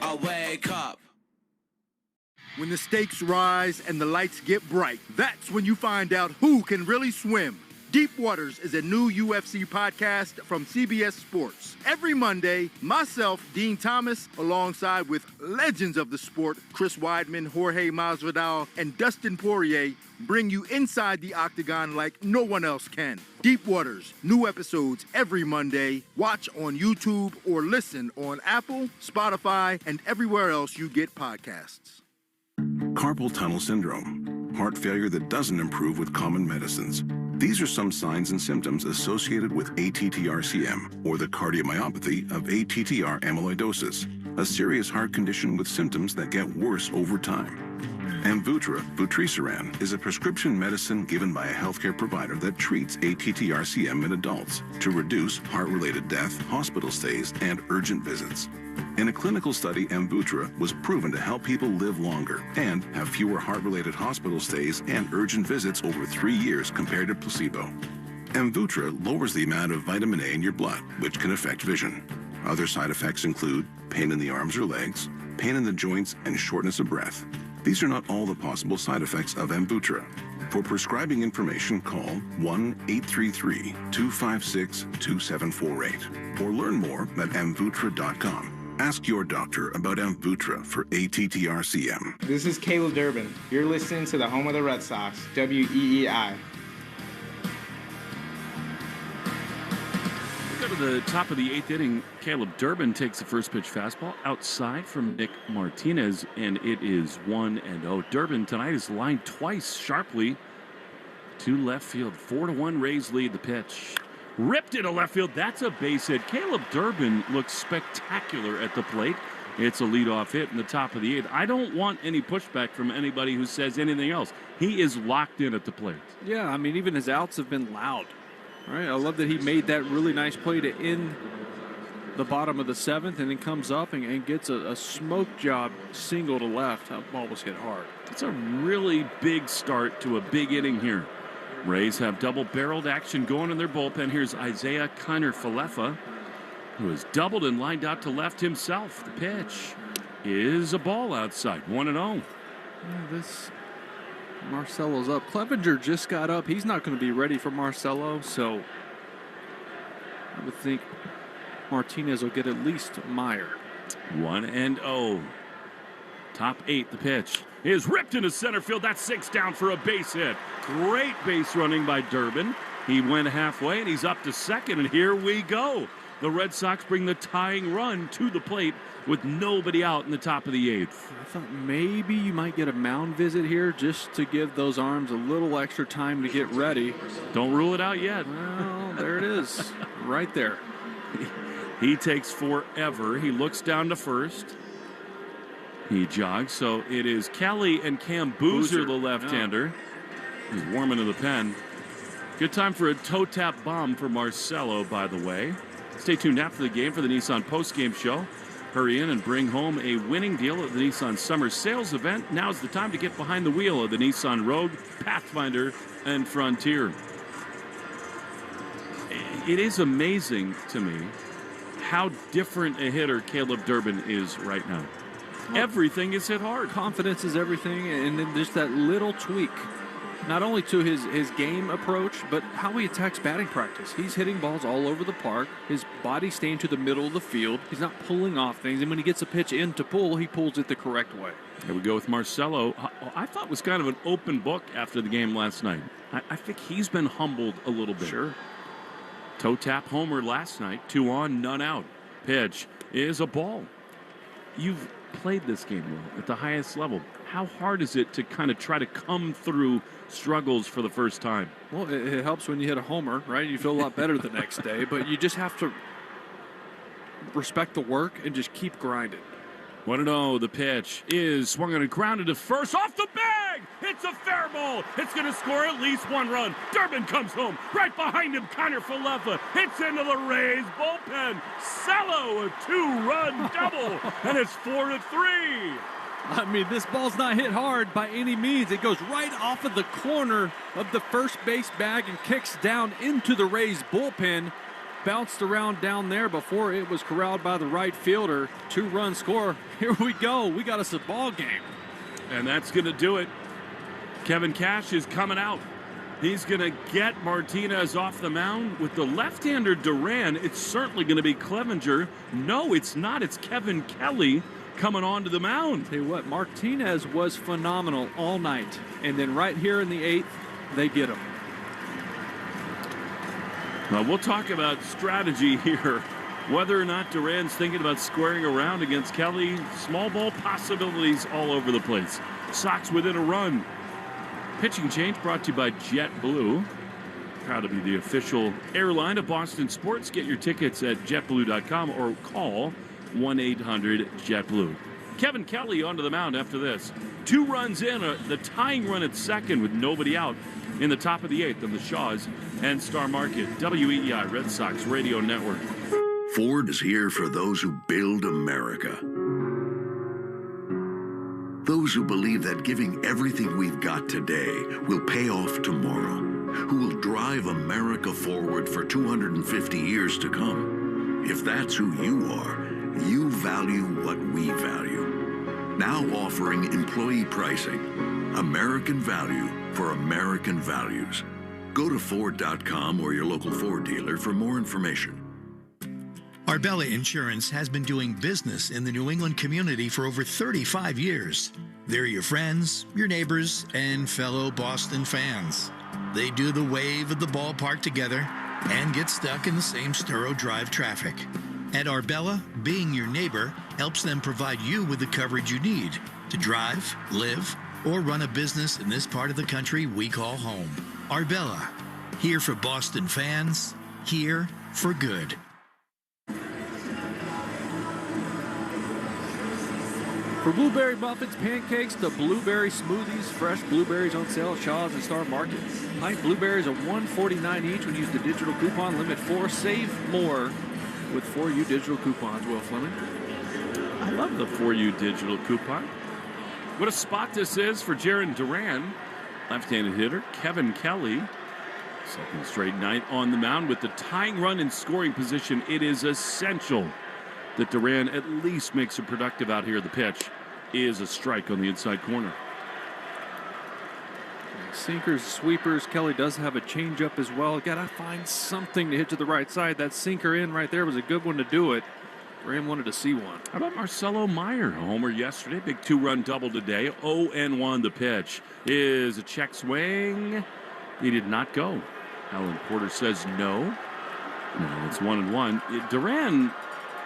I wake up. When the stakes rise and the lights get bright, that's when you find out who can really swim. Deep Waters is a new UFC podcast from CBS Sports. Every Monday, myself, Dean Thomas, alongside with legends of the sport, Chris Weidman, Jorge Masvidal, and Dustin Poirier, bring you inside the octagon like no one else can. Deep Waters, new episodes every Monday. Watch on YouTube or listen on Apple, Spotify, and everywhere else you get podcasts. Carpal tunnel syndrome, heart failure that doesn't improve with common medicines. These are some signs and symptoms associated with ATTR-CM, or the cardiomyopathy of ATTR amyloidosis. a serious heart condition with symptoms that get worse over time. Amvuttra, vutrisiran, is a prescription medicine given by a healthcare provider that treats ATTR-CM in adults to reduce heart-related death, hospital stays, and urgent visits. In a clinical study, Amvuttra was proven to help people live longer and have fewer heart-related hospital stays and urgent visits over 3 years compared to placebo. Amvuttra lowers the amount of vitamin A in your blood, which can affect vision. Other side effects include pain in the arms or legs, pain in the joints, and shortness of breath. These are not all the possible side effects of Amvuttra. For prescribing information, call 1-833-256-2748 or learn more at amvuttra.com. Ask your doctor about Amvuttra for ATTR-CM. This is Caleb Durbin. You're listening to the home of the Red Sox, WEEI. Go to the top of the 8th inning. Caleb Durbin takes the first pitch fastball outside from Nick Martinez, and it is 1-0. Durbin tonight is lined twice sharply to left field. 4-1 Rays lead the pitch. Ripped into left field. That's a base hit. Caleb Durbin looks spectacular at the plate. It's a leadoff hit in the top of the 8th. I don't want any pushback from anybody who says anything else. He is locked in at the plate. Yeah, I mean, even his outs have been loud. All right, I love that he made that really nice play to end the bottom of the 7th and then comes up and gets a smoke job single to left. That ball was hit hard. It's a really big start to a big inning here. Rays have double-barreled action going in their bullpen. Here's Isaiah Kiner-Falefa, who has doubled and lined out to left himself. The pitch is a ball outside, 1-0. This Marcelo's up. Clevenger just got up. He's not going to be ready for Marcelo, so I would think Martinez will get at least Meyer. 1-0. Top 8, the pitch is ripped into center field. That's 6 down for a base hit. Great base running by Durbin. He went halfway, and he's up to second, and here we go. The Red Sox bring the tying run to the plate with nobody out in the top of the 8th. I thought maybe you might get a mound visit here just to give those arms a little extra time to get ready. Don't rule it out yet. Well, there it is, right there. He takes forever. He looks down to first. He jogs, so it is Kelly and Cam Boozer, the left-hander. Yeah. He's warming to the pen. Good time for a toe tap bomb for Marcelo, by the way. Stay tuned after the game for the Nissan post-game show. Hurry in and bring home a winning deal at the Nissan Summer Sales Event. Now's the time to get behind the wheel of the Nissan Rogue, Pathfinder, and Frontier. It is amazing to me how different a hitter Caleb Durbin is right now. Everything is hit hard. Confidence is everything, and then just that little tweak. Not only to his game approach, but how he attacks batting practice. He's hitting balls all over the park. His body staying to the middle of the field. He's not pulling off things. And when he gets a pitch in to pull, he pulls it the correct way. Here we go with Marcelo. I thought was kind of an open book after the game last night. I think he's been humbled a little bit. Sure. Toe tap homer last night. 2 on, none out. Pitch is a ball. You've played this game well at the highest level. How hard is it to kind of try to come through struggles for the first time? Well, it helps when you hit a homer, right? You feel a lot better the next day, but you just have to respect the work and just keep grinding. 1-0, the pitch is swung and grounded to first, off the bag! It's a fair ball! It's going to score at least 1 run. Durbin comes home. Right behind him, Kiner-Falefa hits into the Rays bullpen. Cello, a 2-run double, and it's 4-3. I mean, this ball's not hit hard by any means. It goes right off of the corner of the first base bag and kicks down into the Rays bullpen. Bounced around down there before it was corralled by the right fielder. 2-run score. Here we go. We got us a ball game. And that's going to do it. Kevin Cash is coming out. He's going to get Martinez off the mound. With the left-hander Duran, it's certainly going to be Clevenger. No, it's not. It's Kevin Kelly coming onto the mound. Tell you what, Martinez was phenomenal all night. And then right here in the 8th, they get him. Well, we'll talk about strategy here. Whether or not Duran's thinking about squaring around against Kelly, small ball possibilities all over the place. Sox within a run. Pitching change brought to you by JetBlue. Proud to be the official airline of Boston Sports. Get your tickets at jetblue.com or call 1-800-JET-BLUE. Kevin Kelly onto the mound after this. 2 runs in, the tying run at second with nobody out in the top of the 8th on the Shaws and Star Market. WEEI Red Sox Radio Network. Ford is here for those who build America. Those who believe that giving everything we've got today will pay off tomorrow. Who will drive America forward for 250 years to come. If that's who you are, you value what we value. Now offering employee pricing. American value for American values. Go to Ford.com or your local Ford dealer for more information. Arbella Insurance has been doing business in the New England community for over 35 years. They're your friends, your neighbors, and fellow Boston fans. They do the wave at the ballpark together and get stuck in the same Sturrow Drive traffic. At Arbella, being your neighbor helps them provide you with the coverage you need to drive, live, or run a business in this part of the country we call home. Arbella, here for Boston fans, here for good. For blueberry muffins, pancakes, to blueberry smoothies, fresh blueberries on sale at Shaw's and Star Market. Pint blueberries are $1.49 each when you use the digital coupon. Limit 4. Save more with 4U digital coupons. Will Fleming? I love the 4U digital coupon. What a spot this is for Jarren Duran. Left-handed hitter, Kevin Kelly. Second straight night on the mound with the tying run in scoring position. It is essential that Duran at least makes a productive out here. The pitch is a strike on the inside corner. Sinkers, sweepers. Kelly does have a changeup as well. Got to find something to hit to the right side. That sinker in right there was a good one to do it. Graham wanted to see one. How about Marcelo Meyer? A homer yesterday. Big 2-run double today. 0-1 the pitch. Is a check swing. He did not go. Alan Porter says no. No, it's 1-1. Duran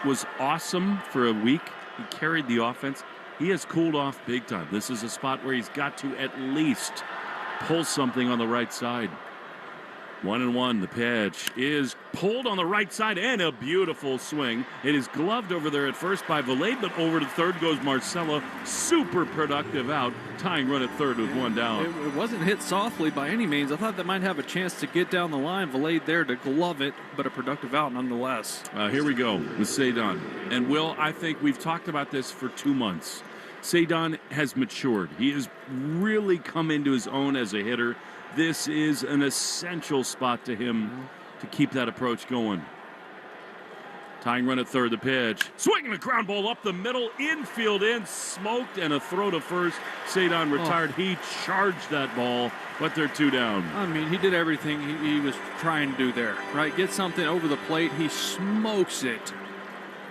was awesome for a week. He carried the offense. He has cooled off big time. This is a spot where he's got to at least pull something on the right side. 1-1. The pitch is pulled on the right side and a beautiful swing. It is gloved over there at first by Valade, but over to third goes Marcelo. Super productive out. Tying run at third with 1 down. It wasn't hit softly by any means. I thought that might have a chance to get down the line. Valade there to glove it, but a productive out nonetheless. Here we go with Cedon. And Will, I think we've talked about this for 2 months. Cedon has matured. He has really come into his own as a hitter. This is an essential spot to him to keep that approach going. Tying run at third, the pitch. Swinging a ground ball up the middle, infield in, smoked, and a throw to first. Cedon retired. He charged that ball, but they're 2 down. I mean, he did everything he was trying to do there, right? Get something over the plate. He smokes it.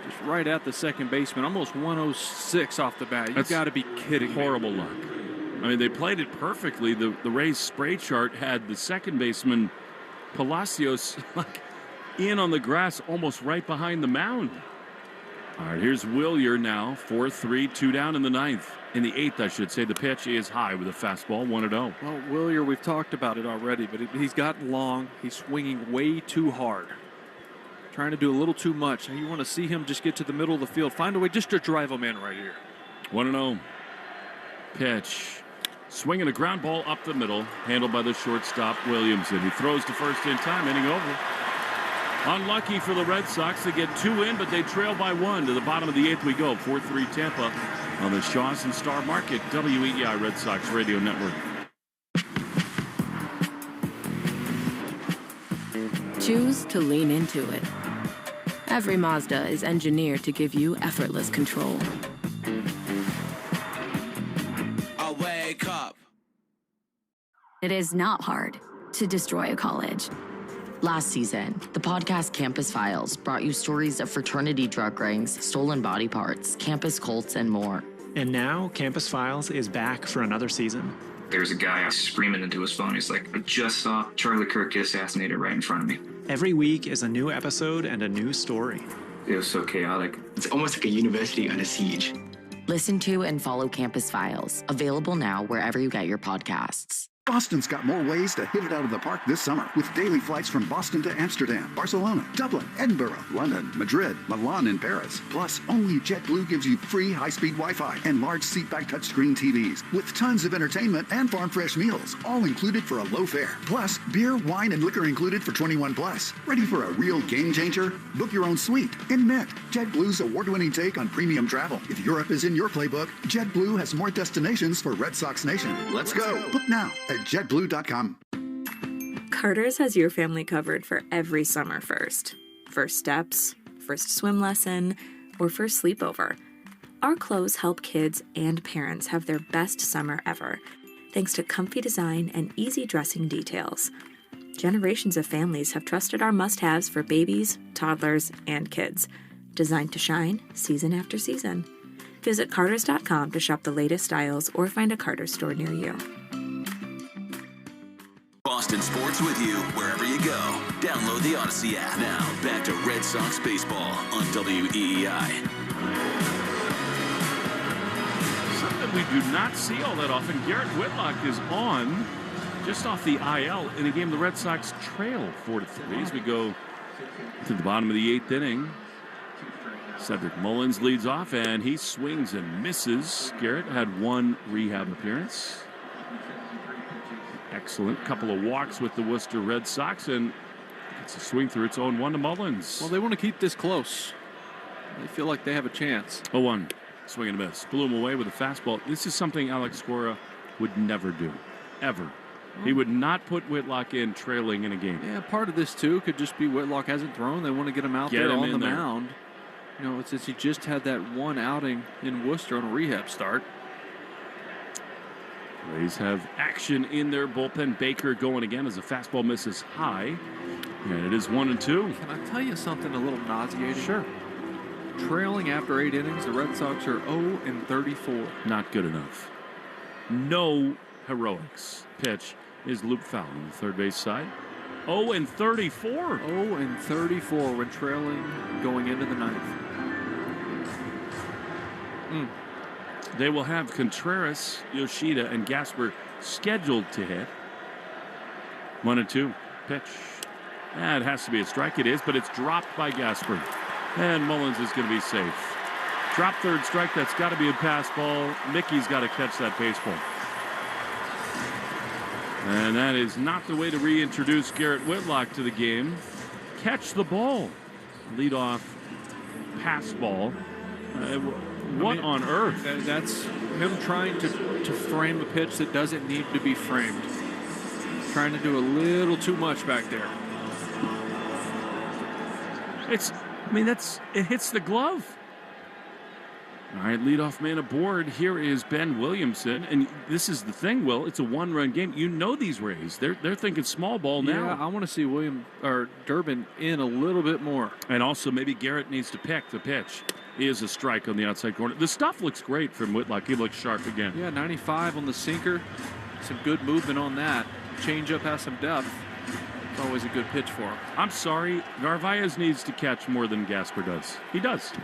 Just right at the second baseman, almost 106 off the bat. You've got to be kidding me. Horrible luck. I mean, they played it perfectly. The Rays spray chart had the second baseman, Palacios, in on the grass almost right behind the mound. All right, here's Willier now. 4-3, 2 down in the ninth. In the eighth, I should say. The pitch is high with a fastball, 1-0. Well, Willier, we've talked about it already, but he's gotten long. He's swinging way too hard. Trying to do a little too much. You want to see him just get to the middle of the field. Find a way just to drive him in right here. 1-0. Pitch. Swinging a ground ball up the middle. Handled by the shortstop, Williamson. He throws to first in time, inning over. Unlucky for the Red Sox. They get 2 in, but they trail by 1. To the bottom of the 8th we go. 4-3 Tampa on the Shaws and Star Market. WEEI Red Sox Radio Network. Choose to lean into it. Every Mazda is engineered to give you effortless control. I wake up. It is not hard to destroy a college. Last season, the podcast Campus Files brought you stories of fraternity drug rings, stolen body parts, campus cults, and more. And now, Campus Files is back for another season. There's a guy screaming into his phone. He's like, I just saw Charlie Kirk get assassinated right in front of me. Every week is a new episode and a new story. It was so chaotic. It's almost like a university under siege. Listen to and follow Campus Files, available now wherever you get your podcasts. Boston's got more ways to hit it out of the park this summer with daily flights from Boston to Amsterdam, Barcelona, Dublin, Edinburgh, London, Madrid, Milan, and Paris. Plus, only JetBlue gives you free high-speed Wi-Fi and large seatback touchscreen TVs with tons of entertainment and farm-fresh meals, all included for a low fare. Plus, beer, wine, and liquor included for 21 plus. Ready for a real game changer? Book your own suite in Mint, JetBlue's award-winning take on premium travel. If Europe is in your playbook, JetBlue has more destinations for Red Sox Nation. Let's go. Book now at JetBlue.com. Carter's has your family covered for every summer first. First steps, first swim lesson, or first sleepover. Our clothes help kids and parents have their best summer ever, thanks to comfy design and easy dressing details. Generations of families have trusted our must-haves for babies, toddlers, and kids, designed to shine season after season. Visit Carters.com to shop the latest styles or find a Carter's store near you. Boston sports with you wherever you go. Download the Odyssey app. Now, back to Red Sox baseball on WEEI. Something we do not see all that often. Garrett Whitlock is on just off the IL in a game the Red Sox trail 4-3 as we go to the bottom of the 8th inning. Cedric Mullins leads off, and he swings and misses. Garrett had one rehab appearance. Excellent couple of walks with the Worcester Red Sox, and it's a swing through its own one to Mullins. Well, they want to keep this close. They feel like they have a chance. 0-1, swing and a miss. Blew him away with a fastball. This is something Alex Cora would never do, ever. He would not put Whitlock in trailing in a game. Yeah, part of this, too, could just be Whitlock hasn't thrown. They want to get him out there on the mound. You know, since he just had that one outing in Worcester on a rehab start. Rays have action in their bullpen. Baker going again as the fastball misses high. And it is 1-2. Can I tell you something a little nauseating? Sure. Trailing after 8 innings, the Red Sox are 0-34. Not good enough. No heroics. Pitch is loop foul on the third base side. 0-34. 0-34 when trailing going into the 9th. They will have Contreras, Yoshida, and Gasper scheduled to hit. 1-2. Pitch. It has to be a strike. It is, but it's dropped by Gasper. And Mullins is going to be safe. Drop third strike. That's got to be a pass ball. Mickey's got to catch that baseball. And that is not the way to reintroduce Garrett Whitlock to the game. Catch the ball. Lead off pass ball. What on earth? That's him trying to frame a pitch that doesn't need to be framed. Trying to do a little too much back there. It hits the glove. All right, leadoff man aboard. Here is Ben Williamson, and this is the thing, Will. It's a one-run game. You know these Rays. They're thinking small ball now. Yeah, I want to see Durbin in a little bit more. And also maybe Garrett needs to pick the pitch. Is a strike on the outside corner. The stuff looks great from Whitlock. He looks sharp again. Yeah, 95 on the sinker. Some good movement on that. Changeup has some depth. It's always a good pitch for him. I'm sorry. Narvaez needs to catch more than Gasper does. He does.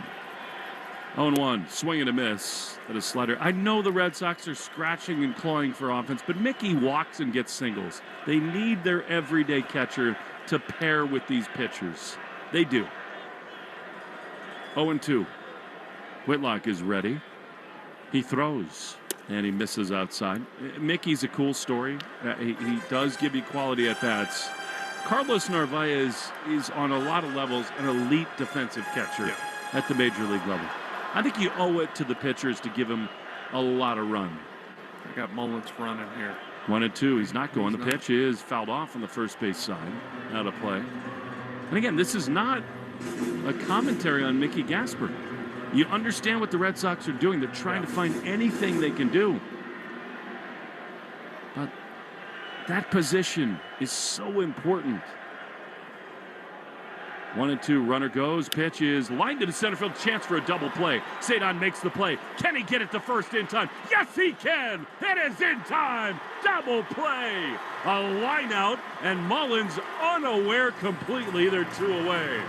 0-1. Swing and a miss. That is slider. I know the Red Sox are scratching and clawing for offense, but Mickey walks and gets singles. They need their everyday catcher to pair with these pitchers. They do. 0-2. Whitlock is ready. He throws, and he misses outside. Mickey's a cool story. He does give you quality at-bats. Carlos Narvaez is on a lot of levels an elite defensive catcher at the major league level. I think you owe it to the pitchers to give him a lot of run. I got Mullins running here. 1-2. He's not going. The pitch is fouled off on the first base side. Out of play. And again, this is not a commentary on Mickey Gasper. You understand what the Red Sox are doing. They're trying to find anything they can do. But that position is so important. 1-2, runner goes. Pitch is lined to the center field. Chance for a double play. Cedon makes the play. Can he get it to first in time? Yes, he can. It is in time. Double play. A line out, and Mullins unaware completely. They're 2 away.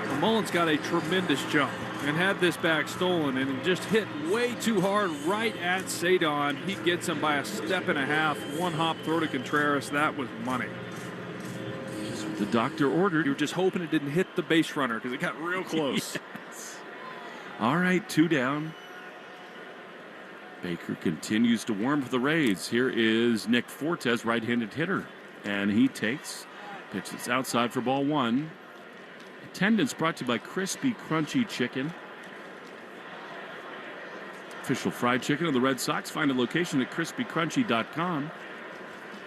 Well, Mullins got a tremendous jump. and had this back stolen and just hit way too hard right at Cedon. He gets him by a step and a half. One hop throw to Contreras. That was money. The doctor ordered. You were just hoping it didn't hit the base runner because it got real close. Yes. All right, 2 down. Baker continues to warm for the Rays. Here is Nick Fortes, right-handed hitter. And he takes, pitch that's outside for ball 1. Attendance brought to you by Crispy Crunchy Chicken. Official fried chicken of the Red Sox. Find a location at crispycrunchy.com.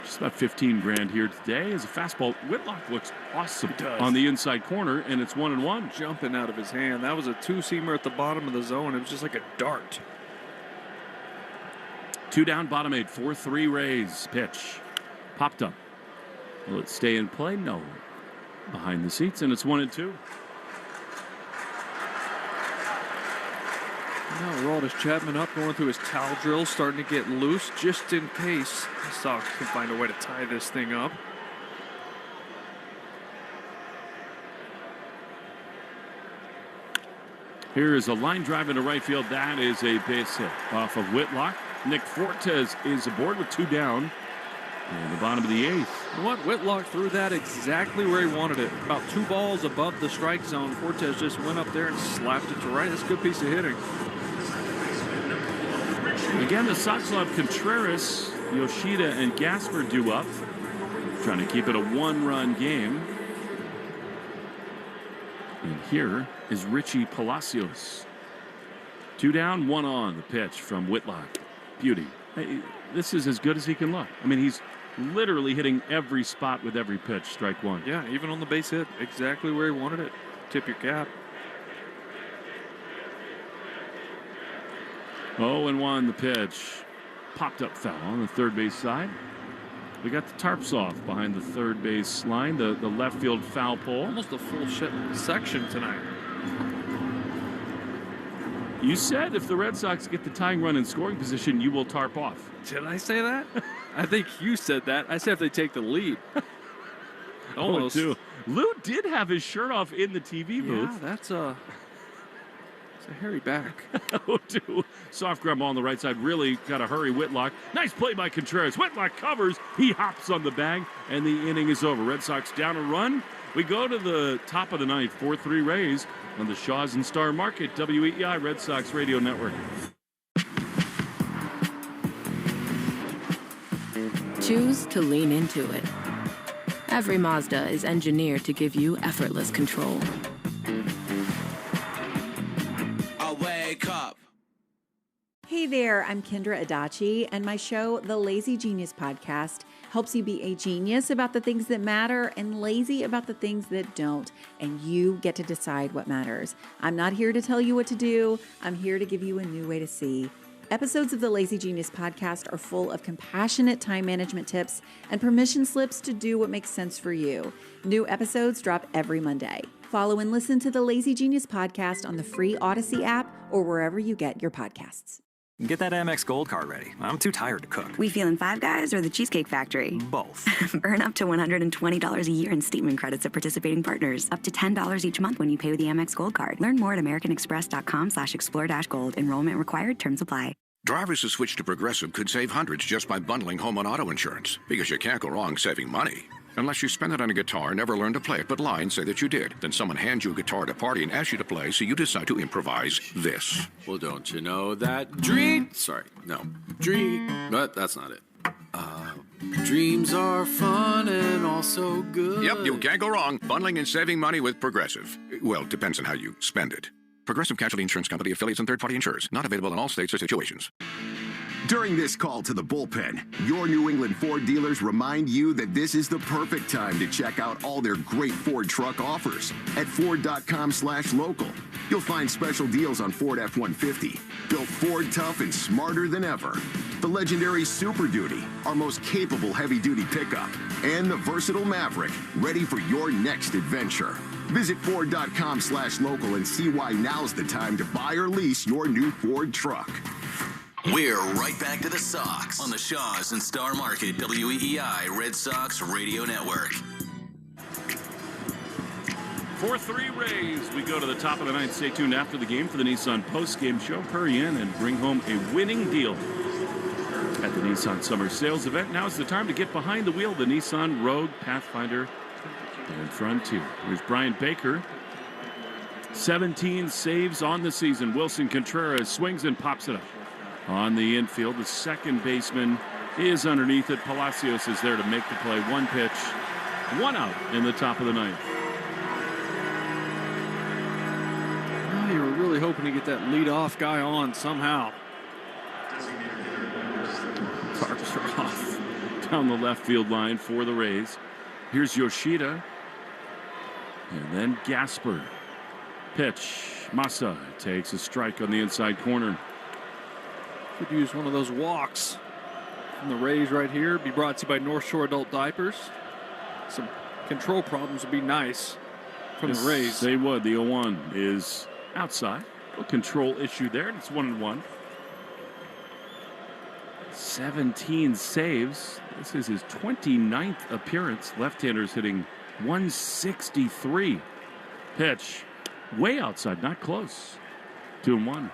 Just about 15 grand here today as a fastball. Whitlock looks awesome on the inside corner, and it's 1-1. Jumping out of his hand. That was a two-seamer at the bottom of the zone. It was just like a dart. 2 down, bottom 8, 4-3 Rays. Pitch. Popped up. Will it stay in play? No. Behind the seats, and it's 1-2. Now Aroldis Chapman up, going through his towel drill, starting to get loose just in case the Sox can find a way to tie this thing up. Here is a line drive into right field. That is a base hit off of Whitlock. Nick Fortes is aboard with 2 down in the bottom of the 8th. You know what? Whitlock threw that exactly where he wanted it. About 2 balls above the strike zone. Fortes just went up there and slapped it to right. That's a good piece of hitting. Again, the Sox will have Contreras, Yoshida, and Gasper due up. Trying to keep it a 1-run game. And here is Richie Palacios. 2 down, 1 on. The pitch from Whitlock. Beauty. Hey, this is as good as he can look. I mean, he's literally hitting every spot with every pitch. Strike 1. Yeah, even on the base hit. Exactly where he wanted it. Tip your cap. 0-1 the pitch. Popped up foul on the third base side. We got the tarps off behind the third base line. The left field foul pole. Almost a full section tonight. You said if the Red Sox get the tying run in scoring position, you will tarp off. Did I say that? I think you said that. I said if they take the lead. Almost. Lou did have his shirt off in the TV booth. Yeah, that's a hairy back. 0-2. Soft grab on the right side. Really got to hurry Whitlock. Nice play by Contreras. Whitlock covers. He hops on the bag, and the inning is over. Red Sox down a run. We go to the top of the 9th. 4-3 Rays on the Shaws and Star Market. WEEI Red Sox Radio Network. Choose to lean into it. Every Mazda is engineered to give you effortless control. Wake up. Hey there, I'm Kendra Adachi, and my show, The Lazy Genius Podcast, helps you be a genius about the things that matter and lazy about the things that don't, and you get to decide what matters. I'm not here to tell you what to do. I'm here to give you a new way to see. Episodes of the Lazy Genius Podcast are full of compassionate time management tips and permission slips to do what makes sense for you. New episodes drop every Monday. Follow and listen to the Lazy Genius Podcast on the free Odyssey app or wherever you get your podcasts. Get that Amex Gold Card ready. I'm too tired to cook. We feeling Five Guys or the Cheesecake Factory? Both. Earn up to $120 a year in statement credits at participating partners. Up to $10 each month when you pay with the Amex Gold Card. Learn more at americanexpress.com/explore-gold. Enrollment required. Terms apply. Drivers who switch to Progressive could save hundreds just by bundling home and auto insurance. Because you can't go wrong saving money. Unless you spend it on a guitar, never learn to play it, but lie and say that you did. Then someone hands you a guitar at a party and asks you to play, so you decide to improvise this. Well, don't you know that but that's not it. Dreams are fun and also good. Yep, you can't go wrong. Bundling and saving money with Progressive. Well, depends on how you spend it. Progressive Casualty Insurance Company, affiliates, and third-party insurers. Not available in all states or situations. During this call to the bullpen, your New England Ford dealers remind you that this is the perfect time to check out all their great Ford truck offers at Ford.com/local. You'll find special deals on Ford F-150, built Ford tough and smarter than ever. The legendary Super Duty, our most capable heavy-duty pickup, and the versatile Maverick, ready for your next adventure. Visit Ford.com/local and see why now's the time to buy or lease your new Ford truck. We're right back to the Sox on the Shaws and Star Market WEEI Red Sox Radio Network. 4-3 Rays. We go to the top of the ninth. Stay tuned after the game for the Nissan post-game show. Hurry in and bring home a winning deal at the Nissan Summer Sales Event. Now is the time to get behind the wheel of the Nissan Rogue, Pathfinder, and Frontier. Here's Brian Baker. 17 saves on the season. Wilson Contreras swings and pops it up. On the infield, the second baseman is underneath it. Palacios is there to make the play. One pitch, one out in the top of the ninth. Oh, you were really hoping to get that leadoff guy on somehow. Carps are off down the left field line for the Rays. Here's Yoshida. And then Gasper. Pitch. Massa takes a strike on the inside corner. Could use one of those walks from the Rays right here. Be brought to you by North Shore Adult Diapers. Some control problems would be nice from the Rays. They would. The 0-1 is outside. A control issue there. And it's 1-1. 17 saves. This is his 29th appearance. Left-handers hitting 163. Pitch. Way outside. Not close. 2-1.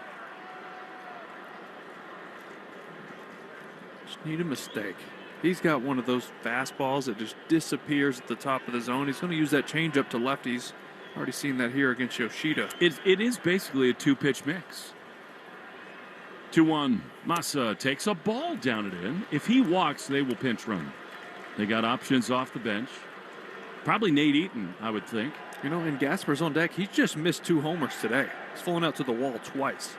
Just need a mistake. He's got one of those fastballs that just disappears at the top of the zone. He's going to use that changeup to lefties. Already seen that here against Yoshida. It is basically a two-pitch mix. 2-1. Massa takes a ball down and in. If he walks, they will pinch run. They got options off the bench. Probably Nate Eaton, I would think. You know, and Gasper's on deck. He's just missed 2 homers today. He's fallen out to the wall twice.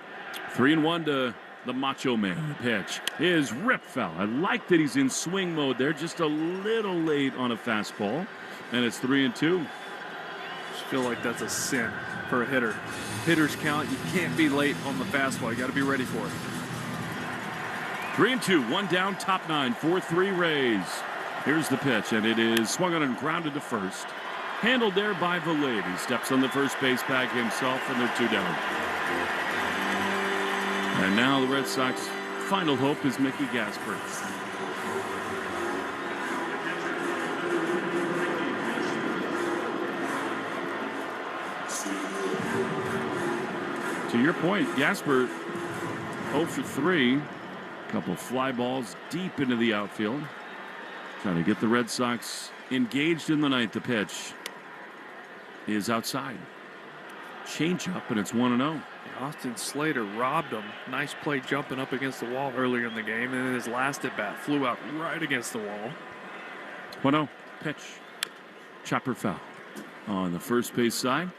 3-1 to the Macho Man. Pitch is rip foul. I like that he's in swing mode there. Just a little late on a fastball. And it's 3-2. Just feel like that's a sin for a hitter. Hitters count. You can't be late on the fastball. You got to be ready for it. 3-2. One down, top 9. 4-3 Rays. Here's the pitch, and it is swung on and grounded to first. Handled there by Valade. He steps on the first base bag himself, and they're 2 down. And now the Red Sox final hope is Mickey Gasper. To your point, Gasper 0 for 3. A couple fly balls deep into the outfield. Trying to get the Red Sox engaged in the ninth. The pitch is outside. Change up, and it's 1-0. Austin Slater robbed him. Nice play jumping up against the wall earlier in the game, and then his last at bat flew out right against the wall. 1-0. Pitch. Chopper foul on the first base side.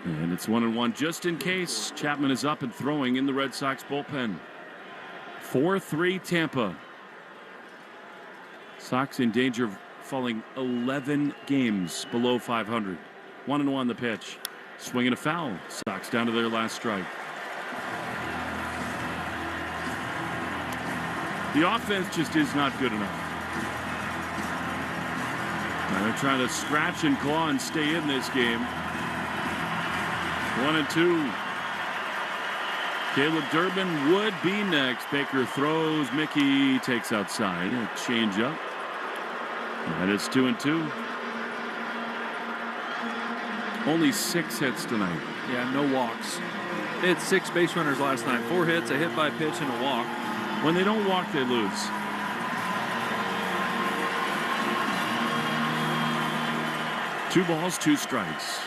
And it's 1-1 just in case. Chapman is up and throwing in the Red Sox bullpen. 4-3 Tampa. Sox in danger of falling 11 games below 500. 1-1 the pitch. Swinging a foul. Sox down to their last strike. The offense just is not good enough. Now they're trying to scratch and claw and stay in this game. 1-2. Caleb Durbin would be next. Baker throws. Mickey takes outside. A change up. And it's 2-2. Only 6 hits tonight. Yeah, no walks. They had 6 base runners last night. 4 hits, a hit by pitch, and a walk. When they don't walk, they lose. Two balls, 2 strikes.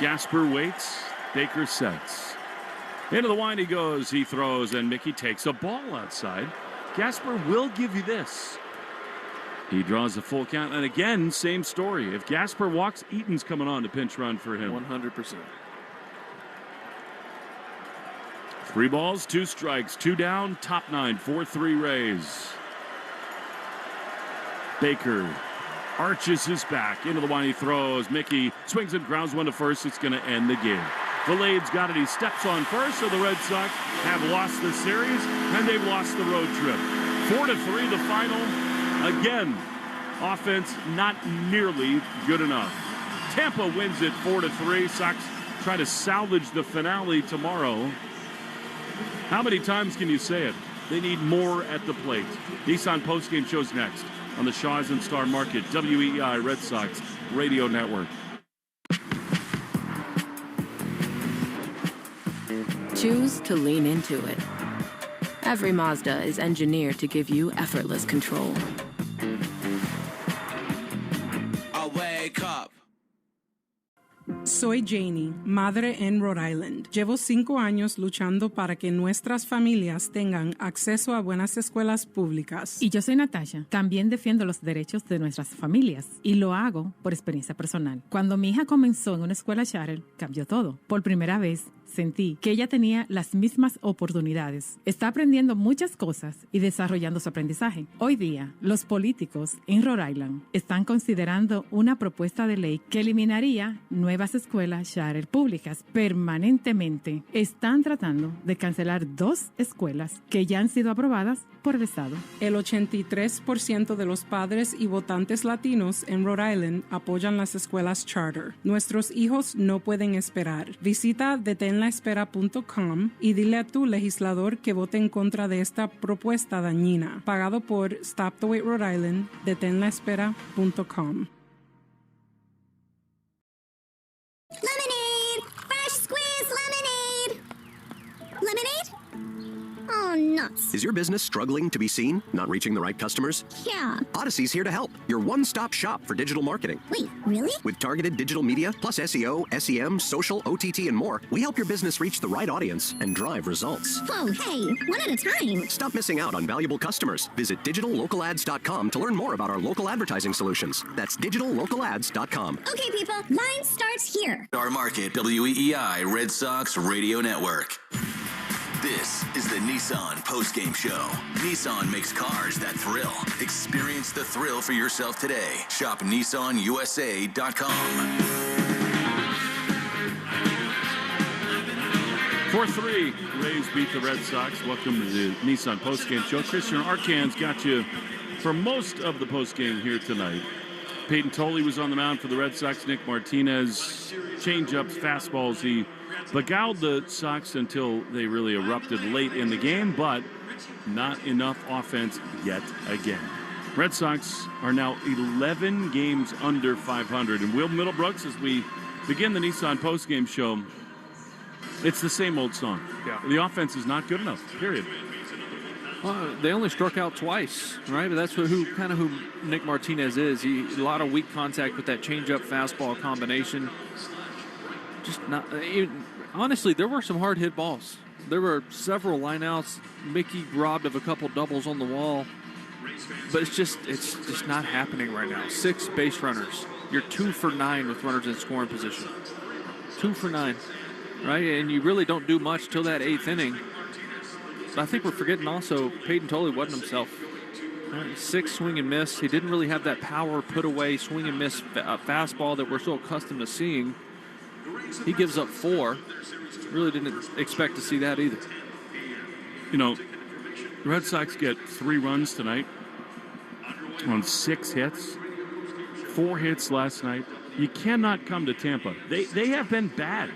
Gasper waits. Baker sets. Into the wind he goes. He throws, and Mickey takes a ball outside. Gasper will give you this. He draws a full count, and again, same story. If Gasper walks, Eaton's coming on to pinch run for him. 100%. 3 balls, 2 strikes, 2 down, top 9, 4-3 Rays. Baker arches his back into the wind. He throws. Mickey swings and grounds one to first. It's going to end the game. Valade's got it. He steps on first, so the Red Sox have lost the series, and they've lost the road trip. 4-3 the final. Again, offense not nearly good enough. Tampa wins it 4-3. Sox try to salvage the finale tomorrow. How many times can you say it? They need more at the plate. Nissan postgame show's next on the Shaw's and Star Market WEEI Red Sox Radio Network. choose to lean into it. Every Mazda is engineered to give you effortless control. I wake up. Soy Janie, madre en Rhode Island. Llevo 5 años luchando para que nuestras familias tengan acceso a buenas escuelas públicas. Y yo soy Natasha. También defiendo los derechos de nuestras familias. Y lo hago por experiencia personal. Cuando mi hija comenzó en una escuela charter, cambió todo. Por primera vez, sentí que ella tenía las mismas oportunidades. Está aprendiendo muchas cosas y desarrollando su aprendizaje. Hoy día, los políticos en Rhode Island están considerando una propuesta de ley que eliminaría nuevas escuelas charter públicas permanentemente. Están tratando de cancelar 2 escuelas que ya han sido aprobadas por el Estado. El 83% de los padres y votantes latinos en Rhode Island apoyan las escuelas charter. Nuestros hijos no pueden esperar. Visita detenlaespera.com y dile a tu legislador que vote en contra de esta propuesta dañina. Pagado por Stop the Wait Rhode Island, detenlaespera.com. Lemonade! Fresh squeezed lemonade! Lemonade? Oh, nuts. Is your business struggling to be seen? Not reaching the right customers? Yeah. Odyssey's here to help. Your one-stop shop for digital marketing. Wait, really? With targeted digital media, plus SEO, SEM, social, OTT, and more, we help your business reach the right audience and drive results. Whoa, hey, one at a time. Stop missing out on valuable customers. Visit digitallocalads.com to learn more about our local advertising solutions. That's digitallocalads.com. Okay, people, line starts here. Our market, WEEI Red Sox Radio Network. This is the Nissan postgame show. Nissan makes cars that thrill. Experience the thrill for yourself today. Shop NissanUSA.com. 4-3, Rays beat the Red Sox. Welcome to the Nissan postgame show. Christian Arcan's got you for most of the postgame here tonight. Peyton Tolley was on the mound for the Red Sox. Nick Martinez, changeups, fastballs. He beguiled the Sox until they really erupted late in the game, but not enough offense yet again. Red Sox are now 11 games under 500. And Will Middlebrooks, as we begin the Nissan postgame show, it's the same old song. Yeah. The offense is not good enough, period. They only struck out twice, right? But that's who Nick Martinez is. A lot of weak contact with that changeup fastball combination. Just not. Honestly, there were some hard hit balls. There were several lineouts. Mickey robbed of a couple doubles on the wall, but it's just not happening right now. 6 base runners. You're 2 for 9 with runners in scoring position. 2 for 9, right? And you really don't do much till that 8th inning. But I think we're forgetting also Peyton Tolley wasn't himself. 6 swing and miss. He didn't really have that power put away swing and miss fastball that we're so accustomed to seeing. He gives up 4. Really didn't expect to see that either. You know, the Red Sox get 3 runs tonight on 6 hits. 4 hits last night. You cannot come to Tampa. They have been bad.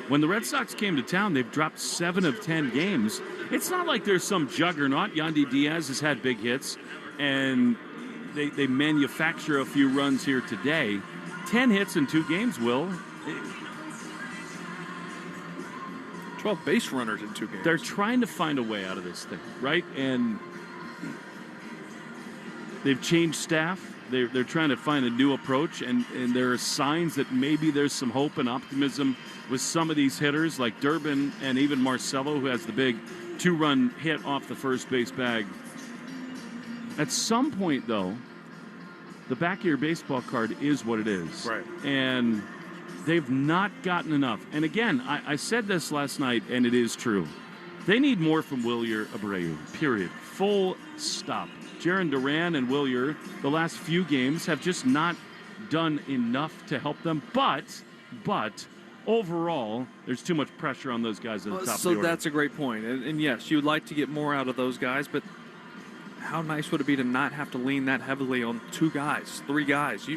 When the Red Sox came to town, they've dropped 7 of 10 games. It's not like there's some juggernaut. Yandy Diaz has had big hits, and they manufacture a few runs here today. 10 hits in 2 games, Will. 12 base runners in 2 games. They're trying to find a way out of this thing, right? And they've changed staff. They're trying to find a new approach, and there are signs that maybe there's some hope and optimism with some of these hitters like Durbin and even Marcelo, who has the big 2-run hit off the first base bag. At some point, though, the back of your baseball card is what it is. Right. And they've not gotten enough. And again, I said this last night, and it is true. They need more from Wilyer Abreu, period. Full stop. Jarren Duran and Wilyer, the last few games, have just not done enough to help them. But overall, there's too much pressure on those guys at the top of the order. So that's a great point. And yes, you'd like to get more out of those guys, but how nice would it be to not have to lean that heavily on 2 guys, 3 guys?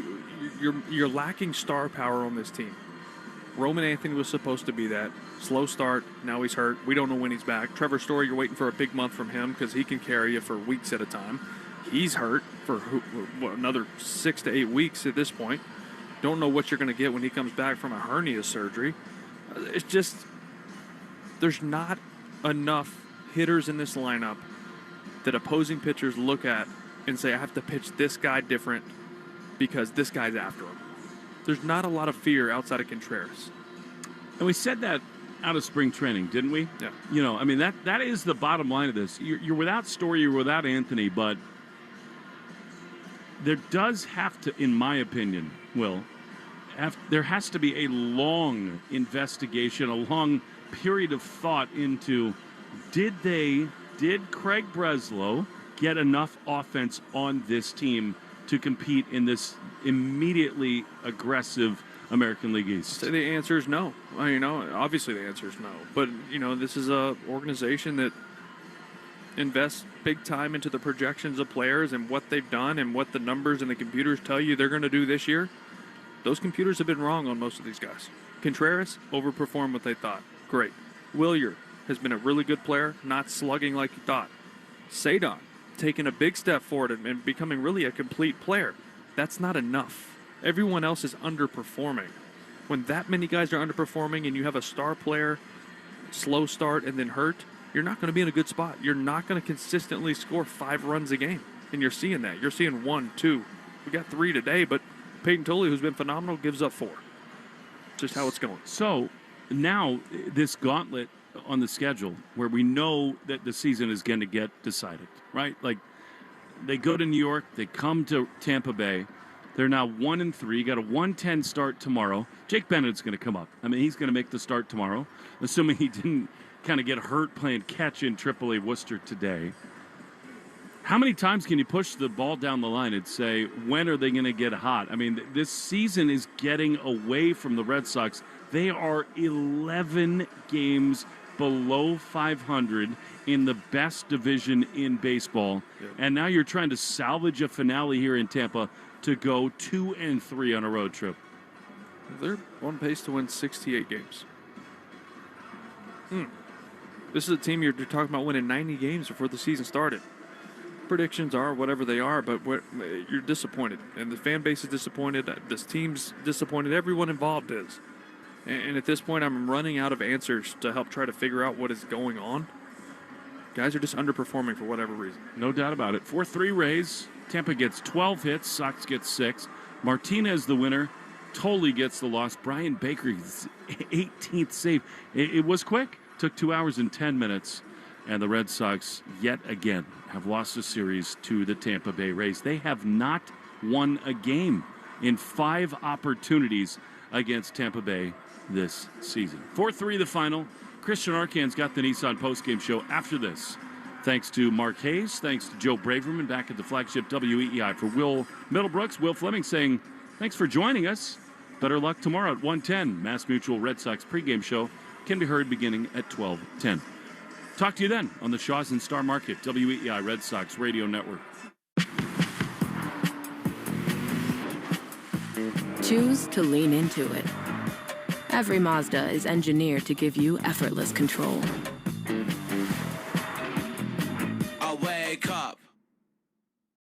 You're lacking star power on this team. Roman Anthony was supposed to be that. Slow start. Now he's hurt. We don't know when he's back. Trevor Story, you're waiting for a big month from him because he can carry you for weeks at a time. He's hurt for another 6 to 8 weeks at this point. Don't know what you're going to get when he comes back from a hernia surgery. It's just There's not enough hitters in this lineup that opposing pitchers look at and say, I have to pitch this guy different because this guy's after him. There's not a lot of fear outside of Contreras. And we said that out of spring training, didn't we? Yeah. You know, I mean, that is the bottom line of this. You're without Story, you're without Anthony, but there does have to, in my opinion, there has to be a long investigation, a long period of thought into did Craig Breslow get enough offense on this team to compete in this immediately aggressive American League East? So the answer is no. Well, you know, obviously the answer is no. But, you know, this is a organization that invests big time into the projections of players and what they've done and what the numbers and the computers tell you they're going to do this year. Those computers have been wrong on most of these guys. Contreras overperformed what they thought. Great. Willier has been a really good player, not slugging like you thought. Sadon taking a big step forward and becoming really a complete player. That's not enough. Everyone else is underperforming. When that many guys are underperforming and you have a star player slow start and then hurt, you're not going to be in a good spot. You're not going to consistently score 5 runs a game. And you're seeing that. You're seeing 1, 2. We got 3 today, but Peyton Tully, who's been phenomenal, gives up 4. Just how it's going. So now this gauntlet on the schedule where we know that the season is going to get decided, right? Like they go to New York, they come to Tampa Bay. They're now 1-3, got a 1-10 start tomorrow. Jake Bennett's going to come up. I mean, he's going to make the start tomorrow, assuming he didn't kind of get hurt playing catch in AAA Worcester today. How many times can you push the ball down the line and say, when are they going to get hot? I mean, this season is getting away from the Red Sox. They are 11 games below 500 in the best division in baseball. Yep. And now you're trying to salvage a finale here in Tampa to go 2-3 on a road trip. They're on pace to win 68 games. This is a team you're talking about winning 90 games before the season started. Predictions are whatever they are, but you're disappointed. And the fan base is disappointed. This team's disappointed. Everyone involved is. And at this point, I'm running out of answers to help try to figure out what is going on. Guys are just underperforming for whatever reason. No doubt about it. 4-3 Rays. Tampa gets 12 hits. Sox gets 6. Martinez the winner. Tolley gets the loss. Brian Baker's 18th save. It was quick. Took 2 hours and 10 minutes. And the Red Sox, yet again, have lost a series to the Tampa Bay Rays. They have not won a game in 5 opportunities against Tampa Bay this season. 4-3 the final. Christian Arcan's got the Nissan postgame show after this. Thanks to Mark Hayes. Thanks to Joe Braverman back at the flagship WEEI. For Will Middlebrooks, Will Fleming saying, thanks for joining us. Better luck tomorrow at 1:10. Mass Mutual Red Sox pregame show can be heard beginning at 12:10. Talk to you then on the Shaw's and Star Market, WEEI Red Sox Radio Network. Choose to lean into it. Every Mazda is engineered to give you effortless control. I wake up.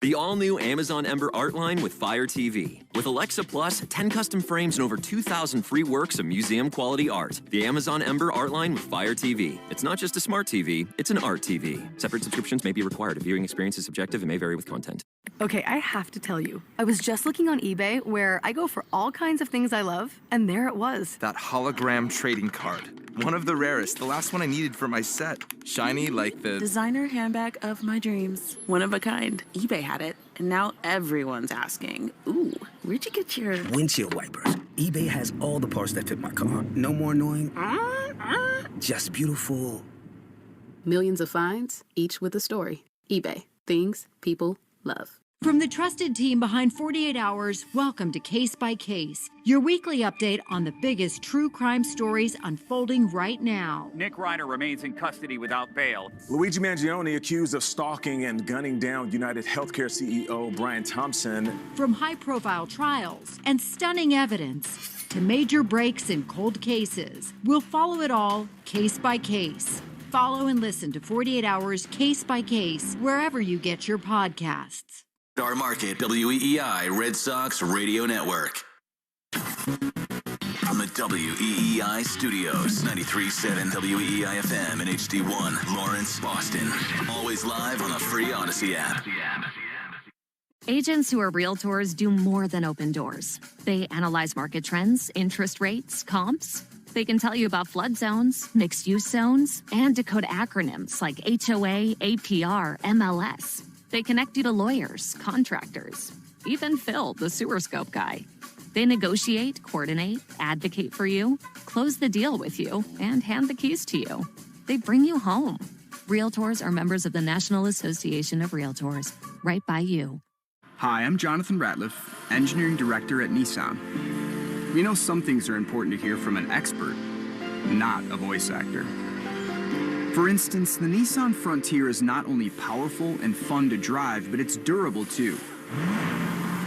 The all-new Amazon Ember art line with Fire TV. With Alexa Plus, 10 custom frames and over 2,000 free works of museum-quality art. The Amazon Ember art line with Fire TV. It's not just a smart TV, it's an art TV. Separate subscriptions may be required. Viewing experience is subjective and may vary with content. Okay, I have to tell you. I was just looking on eBay where I go for all kinds of things I love, and there it was. That hologram trading card. One of the rarest. The last one I needed for my set. Shiny like the... designer handbag of my dreams. One of a kind. eBay had it, and now everyone's asking, ooh, where'd you get your... windshield wipers. eBay has all the parts that fit my car. No more annoying. Just beautiful. Millions of finds, each with a story. eBay. Things people love. From the trusted team behind 48 Hours, welcome to Case by Case, your weekly update on the biggest true crime stories unfolding right now. Nick Reiner remains in custody without bail. Luigi Mangione accused of stalking and gunning down United Healthcare CEO Brian Thompson. From high-profile trials and stunning evidence to major breaks in cold cases, we'll follow it all case by case. Follow and listen to 48 Hours Case by Case wherever you get your podcasts. Star Market, WEEI Red Sox Radio Network. from the WEEI studios. 93.7 WEEI FM and HD1, Lawrence, Boston. Always live on the free Odyssey app. Agents who are realtors do more than open doors. They analyze market trends, interest rates, comps. They can tell you about flood zones, mixed-use zones, and decode acronyms like HOA, APR, MLS. They connect you to lawyers, contractors, even Phil, the sewer scope guy. They negotiate, coordinate, advocate for you, close the deal with you, and hand the keys to you. They bring you home. Realtors are members of the National Association of Realtors, right by you. Hi, I'm Jonathan Ratliff, Engineering Director at Nissan. We know some things are important to hear from an expert, not a voice actor. For instance, the Nissan Frontier is not only powerful and fun to drive, but it's durable too.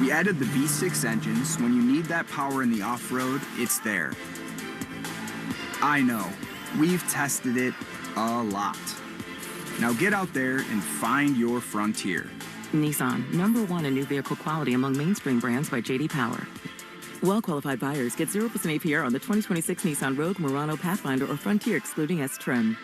We added the V6 engine, so when you need that power in the off-road, it's there. I know, we've tested it a lot. Now get out there and find your Frontier. Nissan, #1 in new vehicle quality among mainstream brands by J.D. Power. Well-qualified buyers get 0% APR on the 2026 Nissan Rogue, Murano, Pathfinder, or Frontier, excluding S-Trim.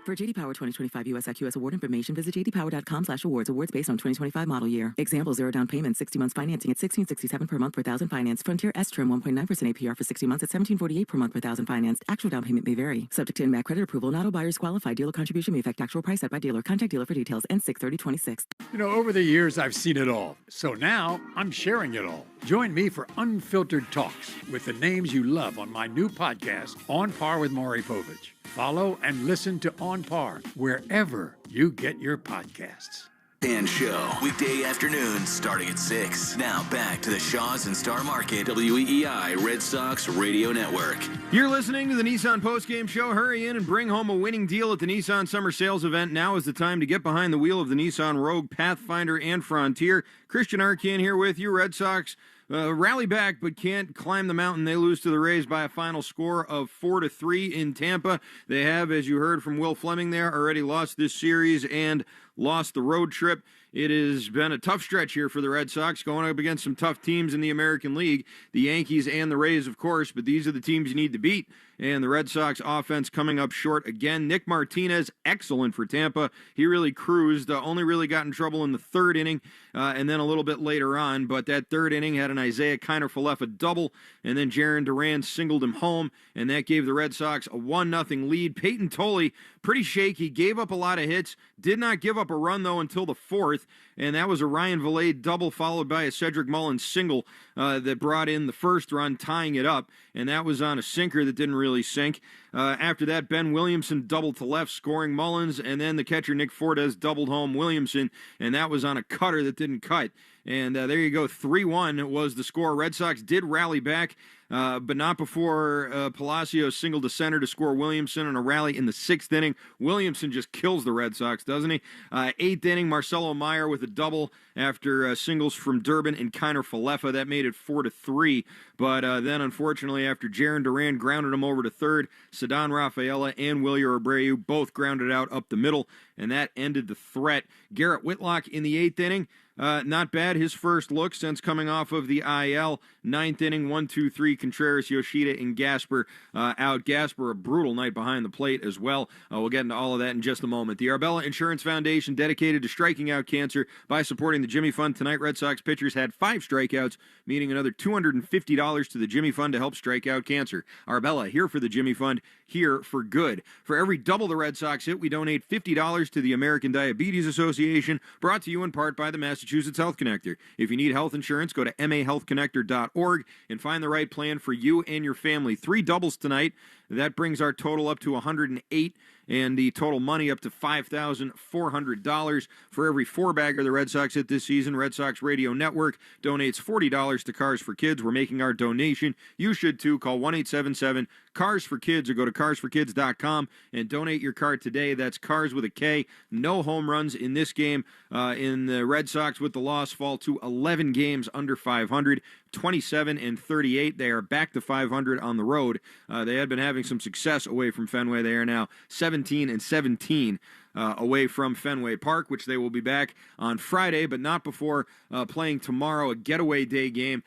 For J.D. Power 2025 U.S. IQS award information, visit jdpower.com/awards. Awards based on 2025 model year. Example, 0 down payment, 60 months financing at $1,667 per month per thousand financed. Frontier S-Trim 1.9% APR for 60 months at $1,748 per month per thousand financed. Actual down payment may vary. Subject to NMAC credit approval. Not all buyers qualify. Dealer contribution may affect actual price set by dealer. Contact dealer for details. N6/30/26. You know, over the years, I've seen it all. So now, I'm sharing it all. Join me for Unfiltered Talks with the names you love on my new podcast, On Par with Maury Povich. Follow and listen to On Par wherever you get your podcasts. And Show, weekday afternoons starting at 6. Now back to the Shaws and Star Market, WEEI Red Sox Radio Network. You're listening to the Nissan Postgame Show. Hurry in and bring home a winning deal at the Nissan Summer Sales Event. Now is the time to get behind the wheel of the Nissan Rogue, Pathfinder, and Frontier. Christian Arcand here with you. Red Sox rally back but can't climb the mountain. They lose to the Rays by a final score of 4-3 in Tampa. They have, as you heard from Will Fleming there, already lost this series and lost the road trip. It has been a tough stretch here for the Red Sox, going up against some tough teams in the American League, the Yankees and the Rays, of course, but these are the teams you need to beat, and the Red Sox offense coming up short again. Nick Martinez, excellent for Tampa. He really cruised, only really got in trouble in the third inning, and then a little bit later on, but that third inning had an Isaiah Kiner-Falefa double, and then Jarren Duran singled him home, and that gave the Red Sox a 1-0 lead. Peyton Tolley, pretty shaky, gave up a lot of hits, did not give up a run, though, until the fourth, and that was a Ryan Vilade double followed by a Cedric Mullins single that brought in the first run, tying it up, and that was on a sinker that didn't really sink. After that, Ben Williamson doubled to left, scoring Mullins, and then the catcher Nick Fortes doubled home Williamson, and that was on a cutter that didn't cut. And there you go, 3-1 was the score. Red Sox did rally back, but not before Palacio singled to center to score Williamson on a rally in the sixth inning. Williamson just kills the Red Sox, doesn't he? Eighth inning, Marcelo Meyer with a double after singles from Durbin and Kiner-Falefa. That made it 4-3. But then, unfortunately, after Jarren Duran grounded him over to third, Ceddanne Rafaela and Wilyer Abreu both grounded out up the middle, and that ended the threat. Garrett Whitlock in the eighth inning. Not bad, his first look since coming off of the IL. Ninth inning, 1-2-3, Contreras, Yoshida, and Gasper out. Gasper, a brutal night behind the plate as well. We'll get into all of that in just a moment. The Arbella Insurance Foundation, dedicated to striking out cancer by supporting the Jimmy Fund. Tonight, Red Sox pitchers had 5 strikeouts, meaning another $250 to the Jimmy Fund to help strike out cancer. Arbella, here for the Jimmy Fund, here for good. For every double the Red Sox hit, we donate $50 to the American Diabetes Association, brought to you in part by the Massachusetts Health Connector. If you need health insurance, go to mahealthconnector.org and find the right plan for you and your family. 3 doubles tonight. That brings our total up to 108, and the total money up to $5,400. For every 4-bagger the Red Sox hit this season, Red Sox Radio Network donates $40 to Cars for Kids. We're making our donation. You should too. Call 1-877-CARS-FOR-KIDS or go to carsforkids.com and donate your car today. That's Cars with a K. No home runs in this game. In the Red Sox, with the loss, fall to 11 games under 500. 27-38. They are back to 500 on the road. They had been having some success away from Fenway. They are now 17-17 away from Fenway Park, which they will be back on Friday, but not before playing tomorrow, a getaway day game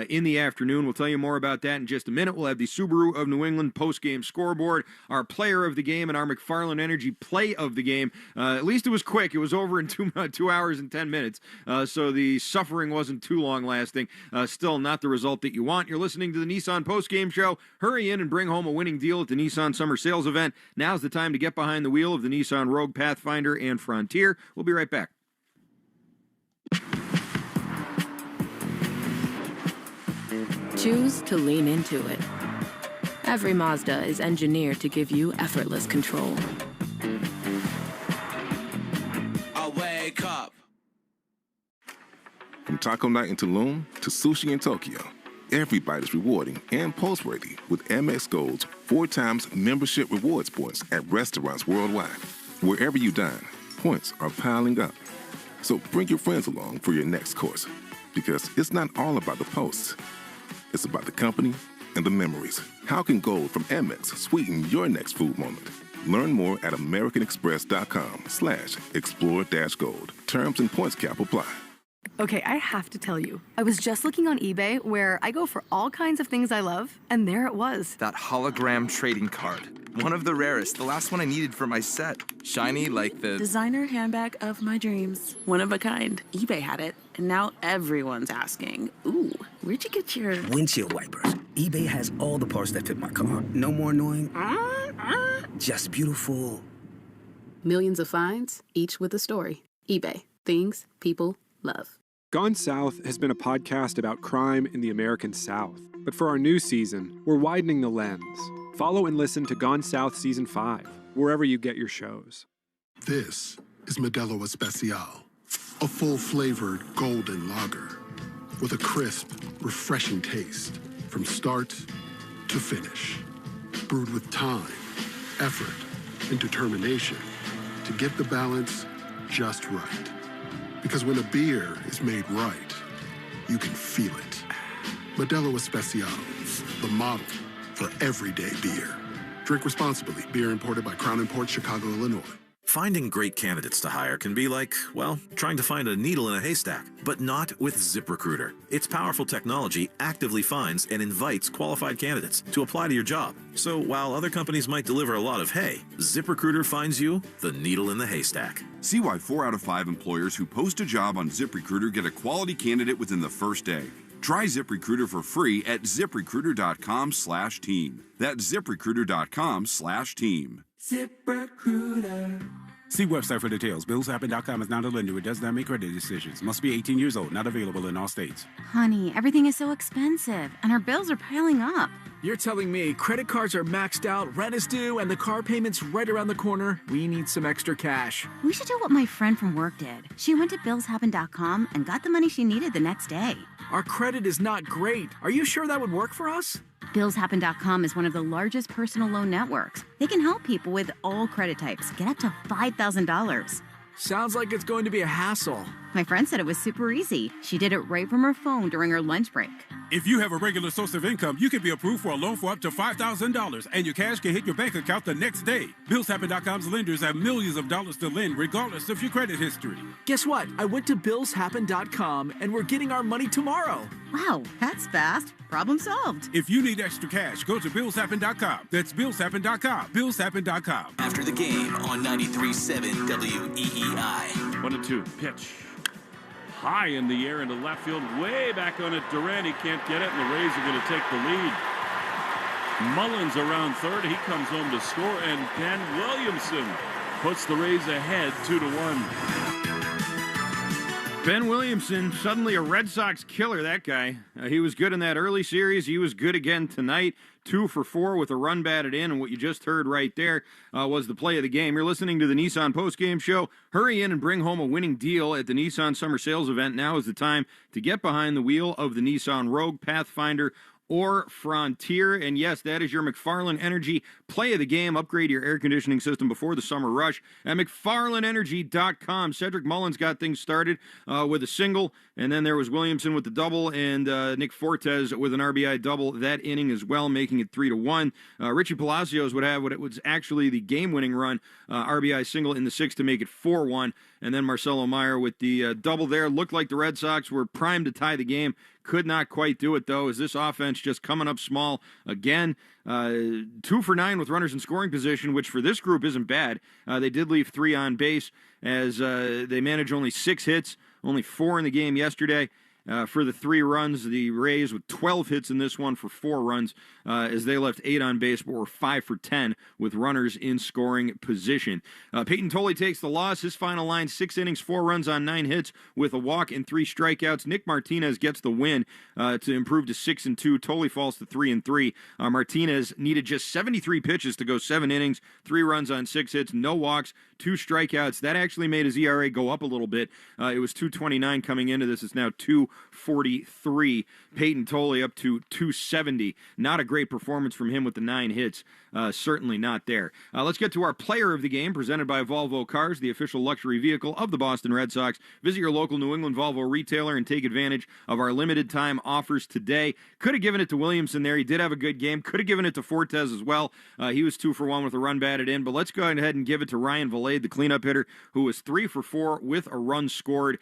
in the afternoon. We'll tell you more about that in just a minute. We'll have the Subaru of New England post-game scoreboard, our player of the game, and our McFarland Energy play of the game. At least it was quick. It was over in 2 hours and 10 minutes, so the suffering wasn't too long-lasting. Still not the result that you want. You're listening to the Nissan post-game show. Hurry in and bring home a winning deal at the Nissan Summer Sales Event. Now's the time to get behind the wheel of the Nissan Rogue, Pathfinder, and Frontier. We'll be right back. Choose to lean into it. Every Mazda is engineered to give you effortless control. I wake up. From taco night in Tulum to sushi in Tokyo, every bite is rewarding and post-worthy with Amex Gold's 4 times membership rewards points at restaurants worldwide. Wherever you dine, points are piling up. So bring your friends along for your next course, because it's not all about the posts. It's about the company and the memories. How can gold from Amex sweeten your next food moment? Learn more at americanexpress.com/explore-gold. Terms and points cap apply. Okay, I have to tell you, I was just looking on eBay where I go for all kinds of things I love, and there it was. That hologram trading card. One of the rarest. The last one I needed for my set. Shiny like the... Designer handbag of my dreams. One of a kind. eBay had it, and now everyone's asking, ooh, where'd you get your... Windshield wipers. eBay has all the parts that fit my car. No more annoying... Just beautiful. Millions of finds, each with a story. eBay. Things people love. Gone South has been a podcast about crime in the American South. But for our new season, we're widening the lens. Follow and listen to Gone South Season 5, wherever you get your shows. This is Modelo Especial, a full-flavored golden lager with a crisp, refreshing taste from start to finish. Brewed with time, effort, and determination to get the balance just right. Because when a beer is made right, you can feel it. Modelo Especial, the model for everyday beer. Drink responsibly. Beer imported by Crown Imports, Chicago, Illinois. Finding great candidates to hire can be like, well, trying to find a needle in a haystack, but not with ZipRecruiter. Its powerful technology actively finds and invites qualified candidates to apply to your job. So while other companies might deliver a lot of hay, ZipRecruiter finds you the needle in the haystack. See why 4 out of 5 employers who post a job on ZipRecruiter get a quality candidate within the first day. Try ZipRecruiter for free at ZipRecruiter.com/team. That's ZipRecruiter.com/team. ZipRecruiter. See website for details. BillsHappen.com is not a lender. It does not make credit decisions. Must be 18 years old. Not available in all states. Honey, everything is so expensive, and our bills are piling up. You're telling me credit cards are maxed out, rent is due, and the car payment's right around the corner? We need some extra cash. We should do what my friend from work did. She went to BillsHappen.com and got the money she needed the next day. Our credit is not great. Are you sure that would work for us? BillsHappen.com is one of the largest personal loan networks. They can help people with all credit types get up to $5,000. Sounds like it's going to be a hassle. My friend said it was super easy. She did it right from her phone during her lunch break. If you have a regular source of income, you can be approved for a loan for up to $5,000, and your cash can hit your bank account the next day. BillsHappen.com's lenders have millions of dollars to lend, regardless of your credit history. Guess what? I went to BillsHappen.com, and we're getting our money tomorrow. Wow, that's fast. Problem solved. If you need extra cash, go to BillsHappen.com. That's BillsHappen.com. BillsHappen.com. After the game on 93.7 WEEI. 1-2 pitch. High in the air into left field, way back on it. Durant, he can't get it, and the Rays are going to take the lead. Mullins around third. He comes home to score, and Ben Williamson puts the Rays ahead 2-1. Ben Williamson, suddenly a Red Sox killer, that guy. He was good in that early series. He was good again tonight. 2 for 4 with a run batted in, and what you just heard right there was the play of the game. You're listening to the Nissan postgame show. Hurry in and bring home a winning deal at the Nissan Summer Sales Event. Now is the time to get behind the wheel of the Nissan Rogue, Pathfinder, or Frontier. And yes, that is your McFarland Energy play of the game. Upgrade your air conditioning system before the summer rush at McFarlandEnergy.com. Cedric Mullins got things started with a single, and then there was Williamson with the double, and Nick Fortes with an RBI double that inning as well, making it 3-1. Richie Palacios would have what was actually the game-winning run, RBI single in the sixth to make it 4-1. And then Marcelo Meyer with the double there. Looked like the Red Sox were primed to tie the game. Could not quite do it, though, as this offense just coming up small again. 2 for 9 with runners in scoring position, which for this group isn't bad. They did leave 3 on base as they managed only 6 hits, only 4 in the game yesterday. For the 3 runs, the Rays with 12 hits in this one for 4 runs as they left 8 on base, but were 5 for 10 with runners in scoring position. Peyton Tolley takes the loss. His final line, 6 innings, 4 runs on 9 hits with a walk and 3 strikeouts. Nick Martinez gets the win to improve to 6-2. Tolley falls to 3-3. Martinez needed just 73 pitches to go 7 innings, 3 runs on 6 hits, no walks, 2 strikeouts. That actually made his ERA go up a little bit. It was 2.29 coming into this. It's now 2.43. Peyton Tolley up to 2.70. Not a great performance from him with the 9 hits. Certainly not there. Let's get to our player of the game, presented by Volvo Cars, the official luxury vehicle of the Boston Red Sox. Visit your local New England Volvo retailer and take advantage of our limited time offers today. Could have given it to Williamson there. He did have a good game. Could have given it to Fortes as well. He was 2 for 1 with a run batted in. But let's go ahead and give it to Ryan Valade, the cleanup hitter, who was 3 for 4 with a run scored.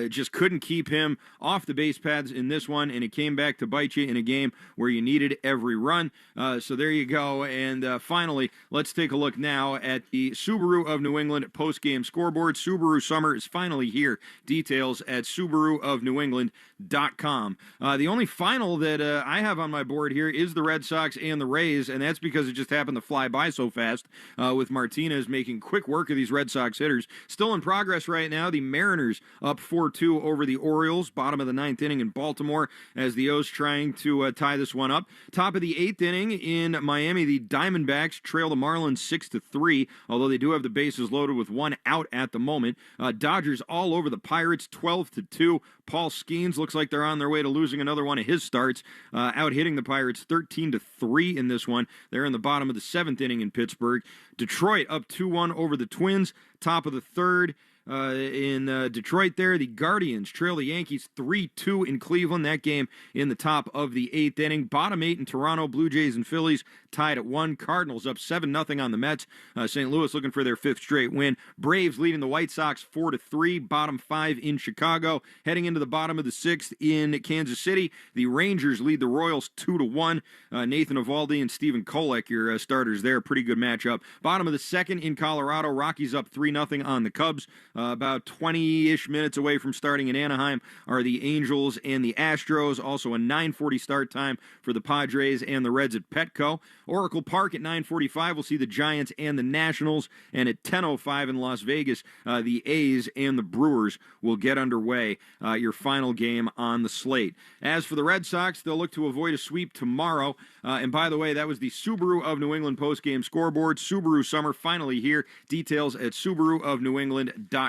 Just couldn't keep him off the base paths in this one, and it came back to bite you in a game where you needed every run. So there you go. And finally, let's take a look now at the Subaru of New England post-game scoreboard. Subaru summer is finally here. Details at SubaruofNewEngland.com. The only final that I have on my board here is the Red Sox and the Rays, and that's because it just happened to fly by so fast with Martinez making quick work of these Red Sox hitters. Still in progress right now. The Mariners up 4-2 over the Orioles, bottom of the 9th inning in Baltimore, as the O's trying to tie this one up. Top of the 8th inning in Miami, the Diamondbacks trail the Marlins 6-3, although they do have the bases loaded with 1 out at the moment. Dodgers all over the Pirates 12-2. Paul Skeens looks like they're on their way to losing another one of his starts, out hitting the Pirates 13-3 in this one. They're in the bottom of the 7th inning in Pittsburgh. Detroit up 2-1 over the Twins, top of the 3rd. In Detroit there, the Guardians trail the Yankees 3-2 in Cleveland. That game in the top of the 8th inning. Bottom 8 in Toronto, Blue Jays and Phillies tied at 1. Cardinals up 7-0 on the Mets. St. Louis looking for their 5th straight win. Braves leading the White Sox 4-3. Bottom 5 in Chicago. Heading into the bottom of the 6th in Kansas City, the Rangers lead the Royals 2-1. Nathan Eovaldi and Stephen Kolek, your starters there. Pretty good matchup. Bottom of the 2nd in Colorado, Rockies up 3-0 on the Cubs. About 20-ish minutes away from starting in Anaheim are the Angels and the Astros. Also a 9:40 start time for the Padres and the Reds at Petco. Oracle Park at 9:45 we'll see the Giants and the Nationals. And at 10:05 in Las Vegas, the A's and the Brewers will get underway. Your final game on the slate. As for the Red Sox, they'll look to avoid a sweep tomorrow. And by the way, that was the Subaru of New England postgame scoreboard. Subaru summer finally here. Details at SubaruofNewEngland.com.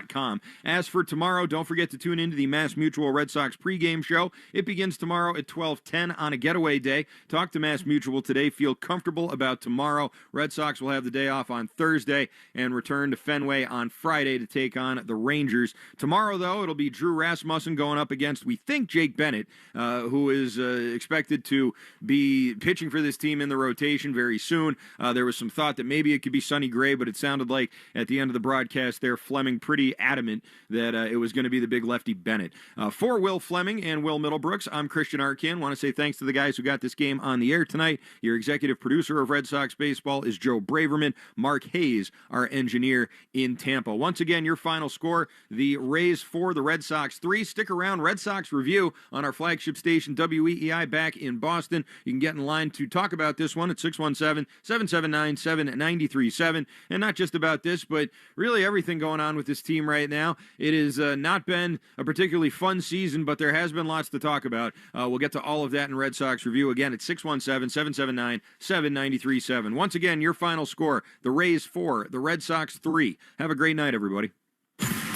As for tomorrow, don't forget to tune into the Mass Mutual Red Sox pregame show. It begins tomorrow at 12:10 on a getaway day. Talk to Mass Mutual today. Feel comfortable about tomorrow. Red Sox will have the day off on Thursday and return to Fenway on Friday to take on the Rangers. Tomorrow, though, it'll be Drew Rasmussen going up against, we think, Jake Bennett, who is expected to be pitching for this team in the rotation very soon. There was some thought that maybe it could be Sonny Gray, but it sounded like at the end of the broadcast there, Fleming pretty adamant that it was going to be the big lefty Bennett. For Will Fleming and Will Middlebrooks, I'm Christian Arkin. Want to say thanks to the guys who got this game on the air tonight. Your executive producer of Red Sox baseball is Joe Braverman. Mark Hayes, our engineer in Tampa. Once again, your final score, the Rays 4, the Red Sox 3. Stick around, Red Sox Review on our flagship station, WEEI, back in Boston. You can get in line to talk about this one at 617-779-7937. And not just about this, but really everything going on with this team right now. It has not been a particularly fun season, but there has been lots to talk about. We'll get to all of that in Red Sox Review again at 617-779-7937. Once again, your final score, the Rays 4, the Red Sox 3. Have a great night, everybody.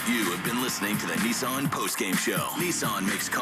You have been listening to the Nissan Postgame Show. Nissan makes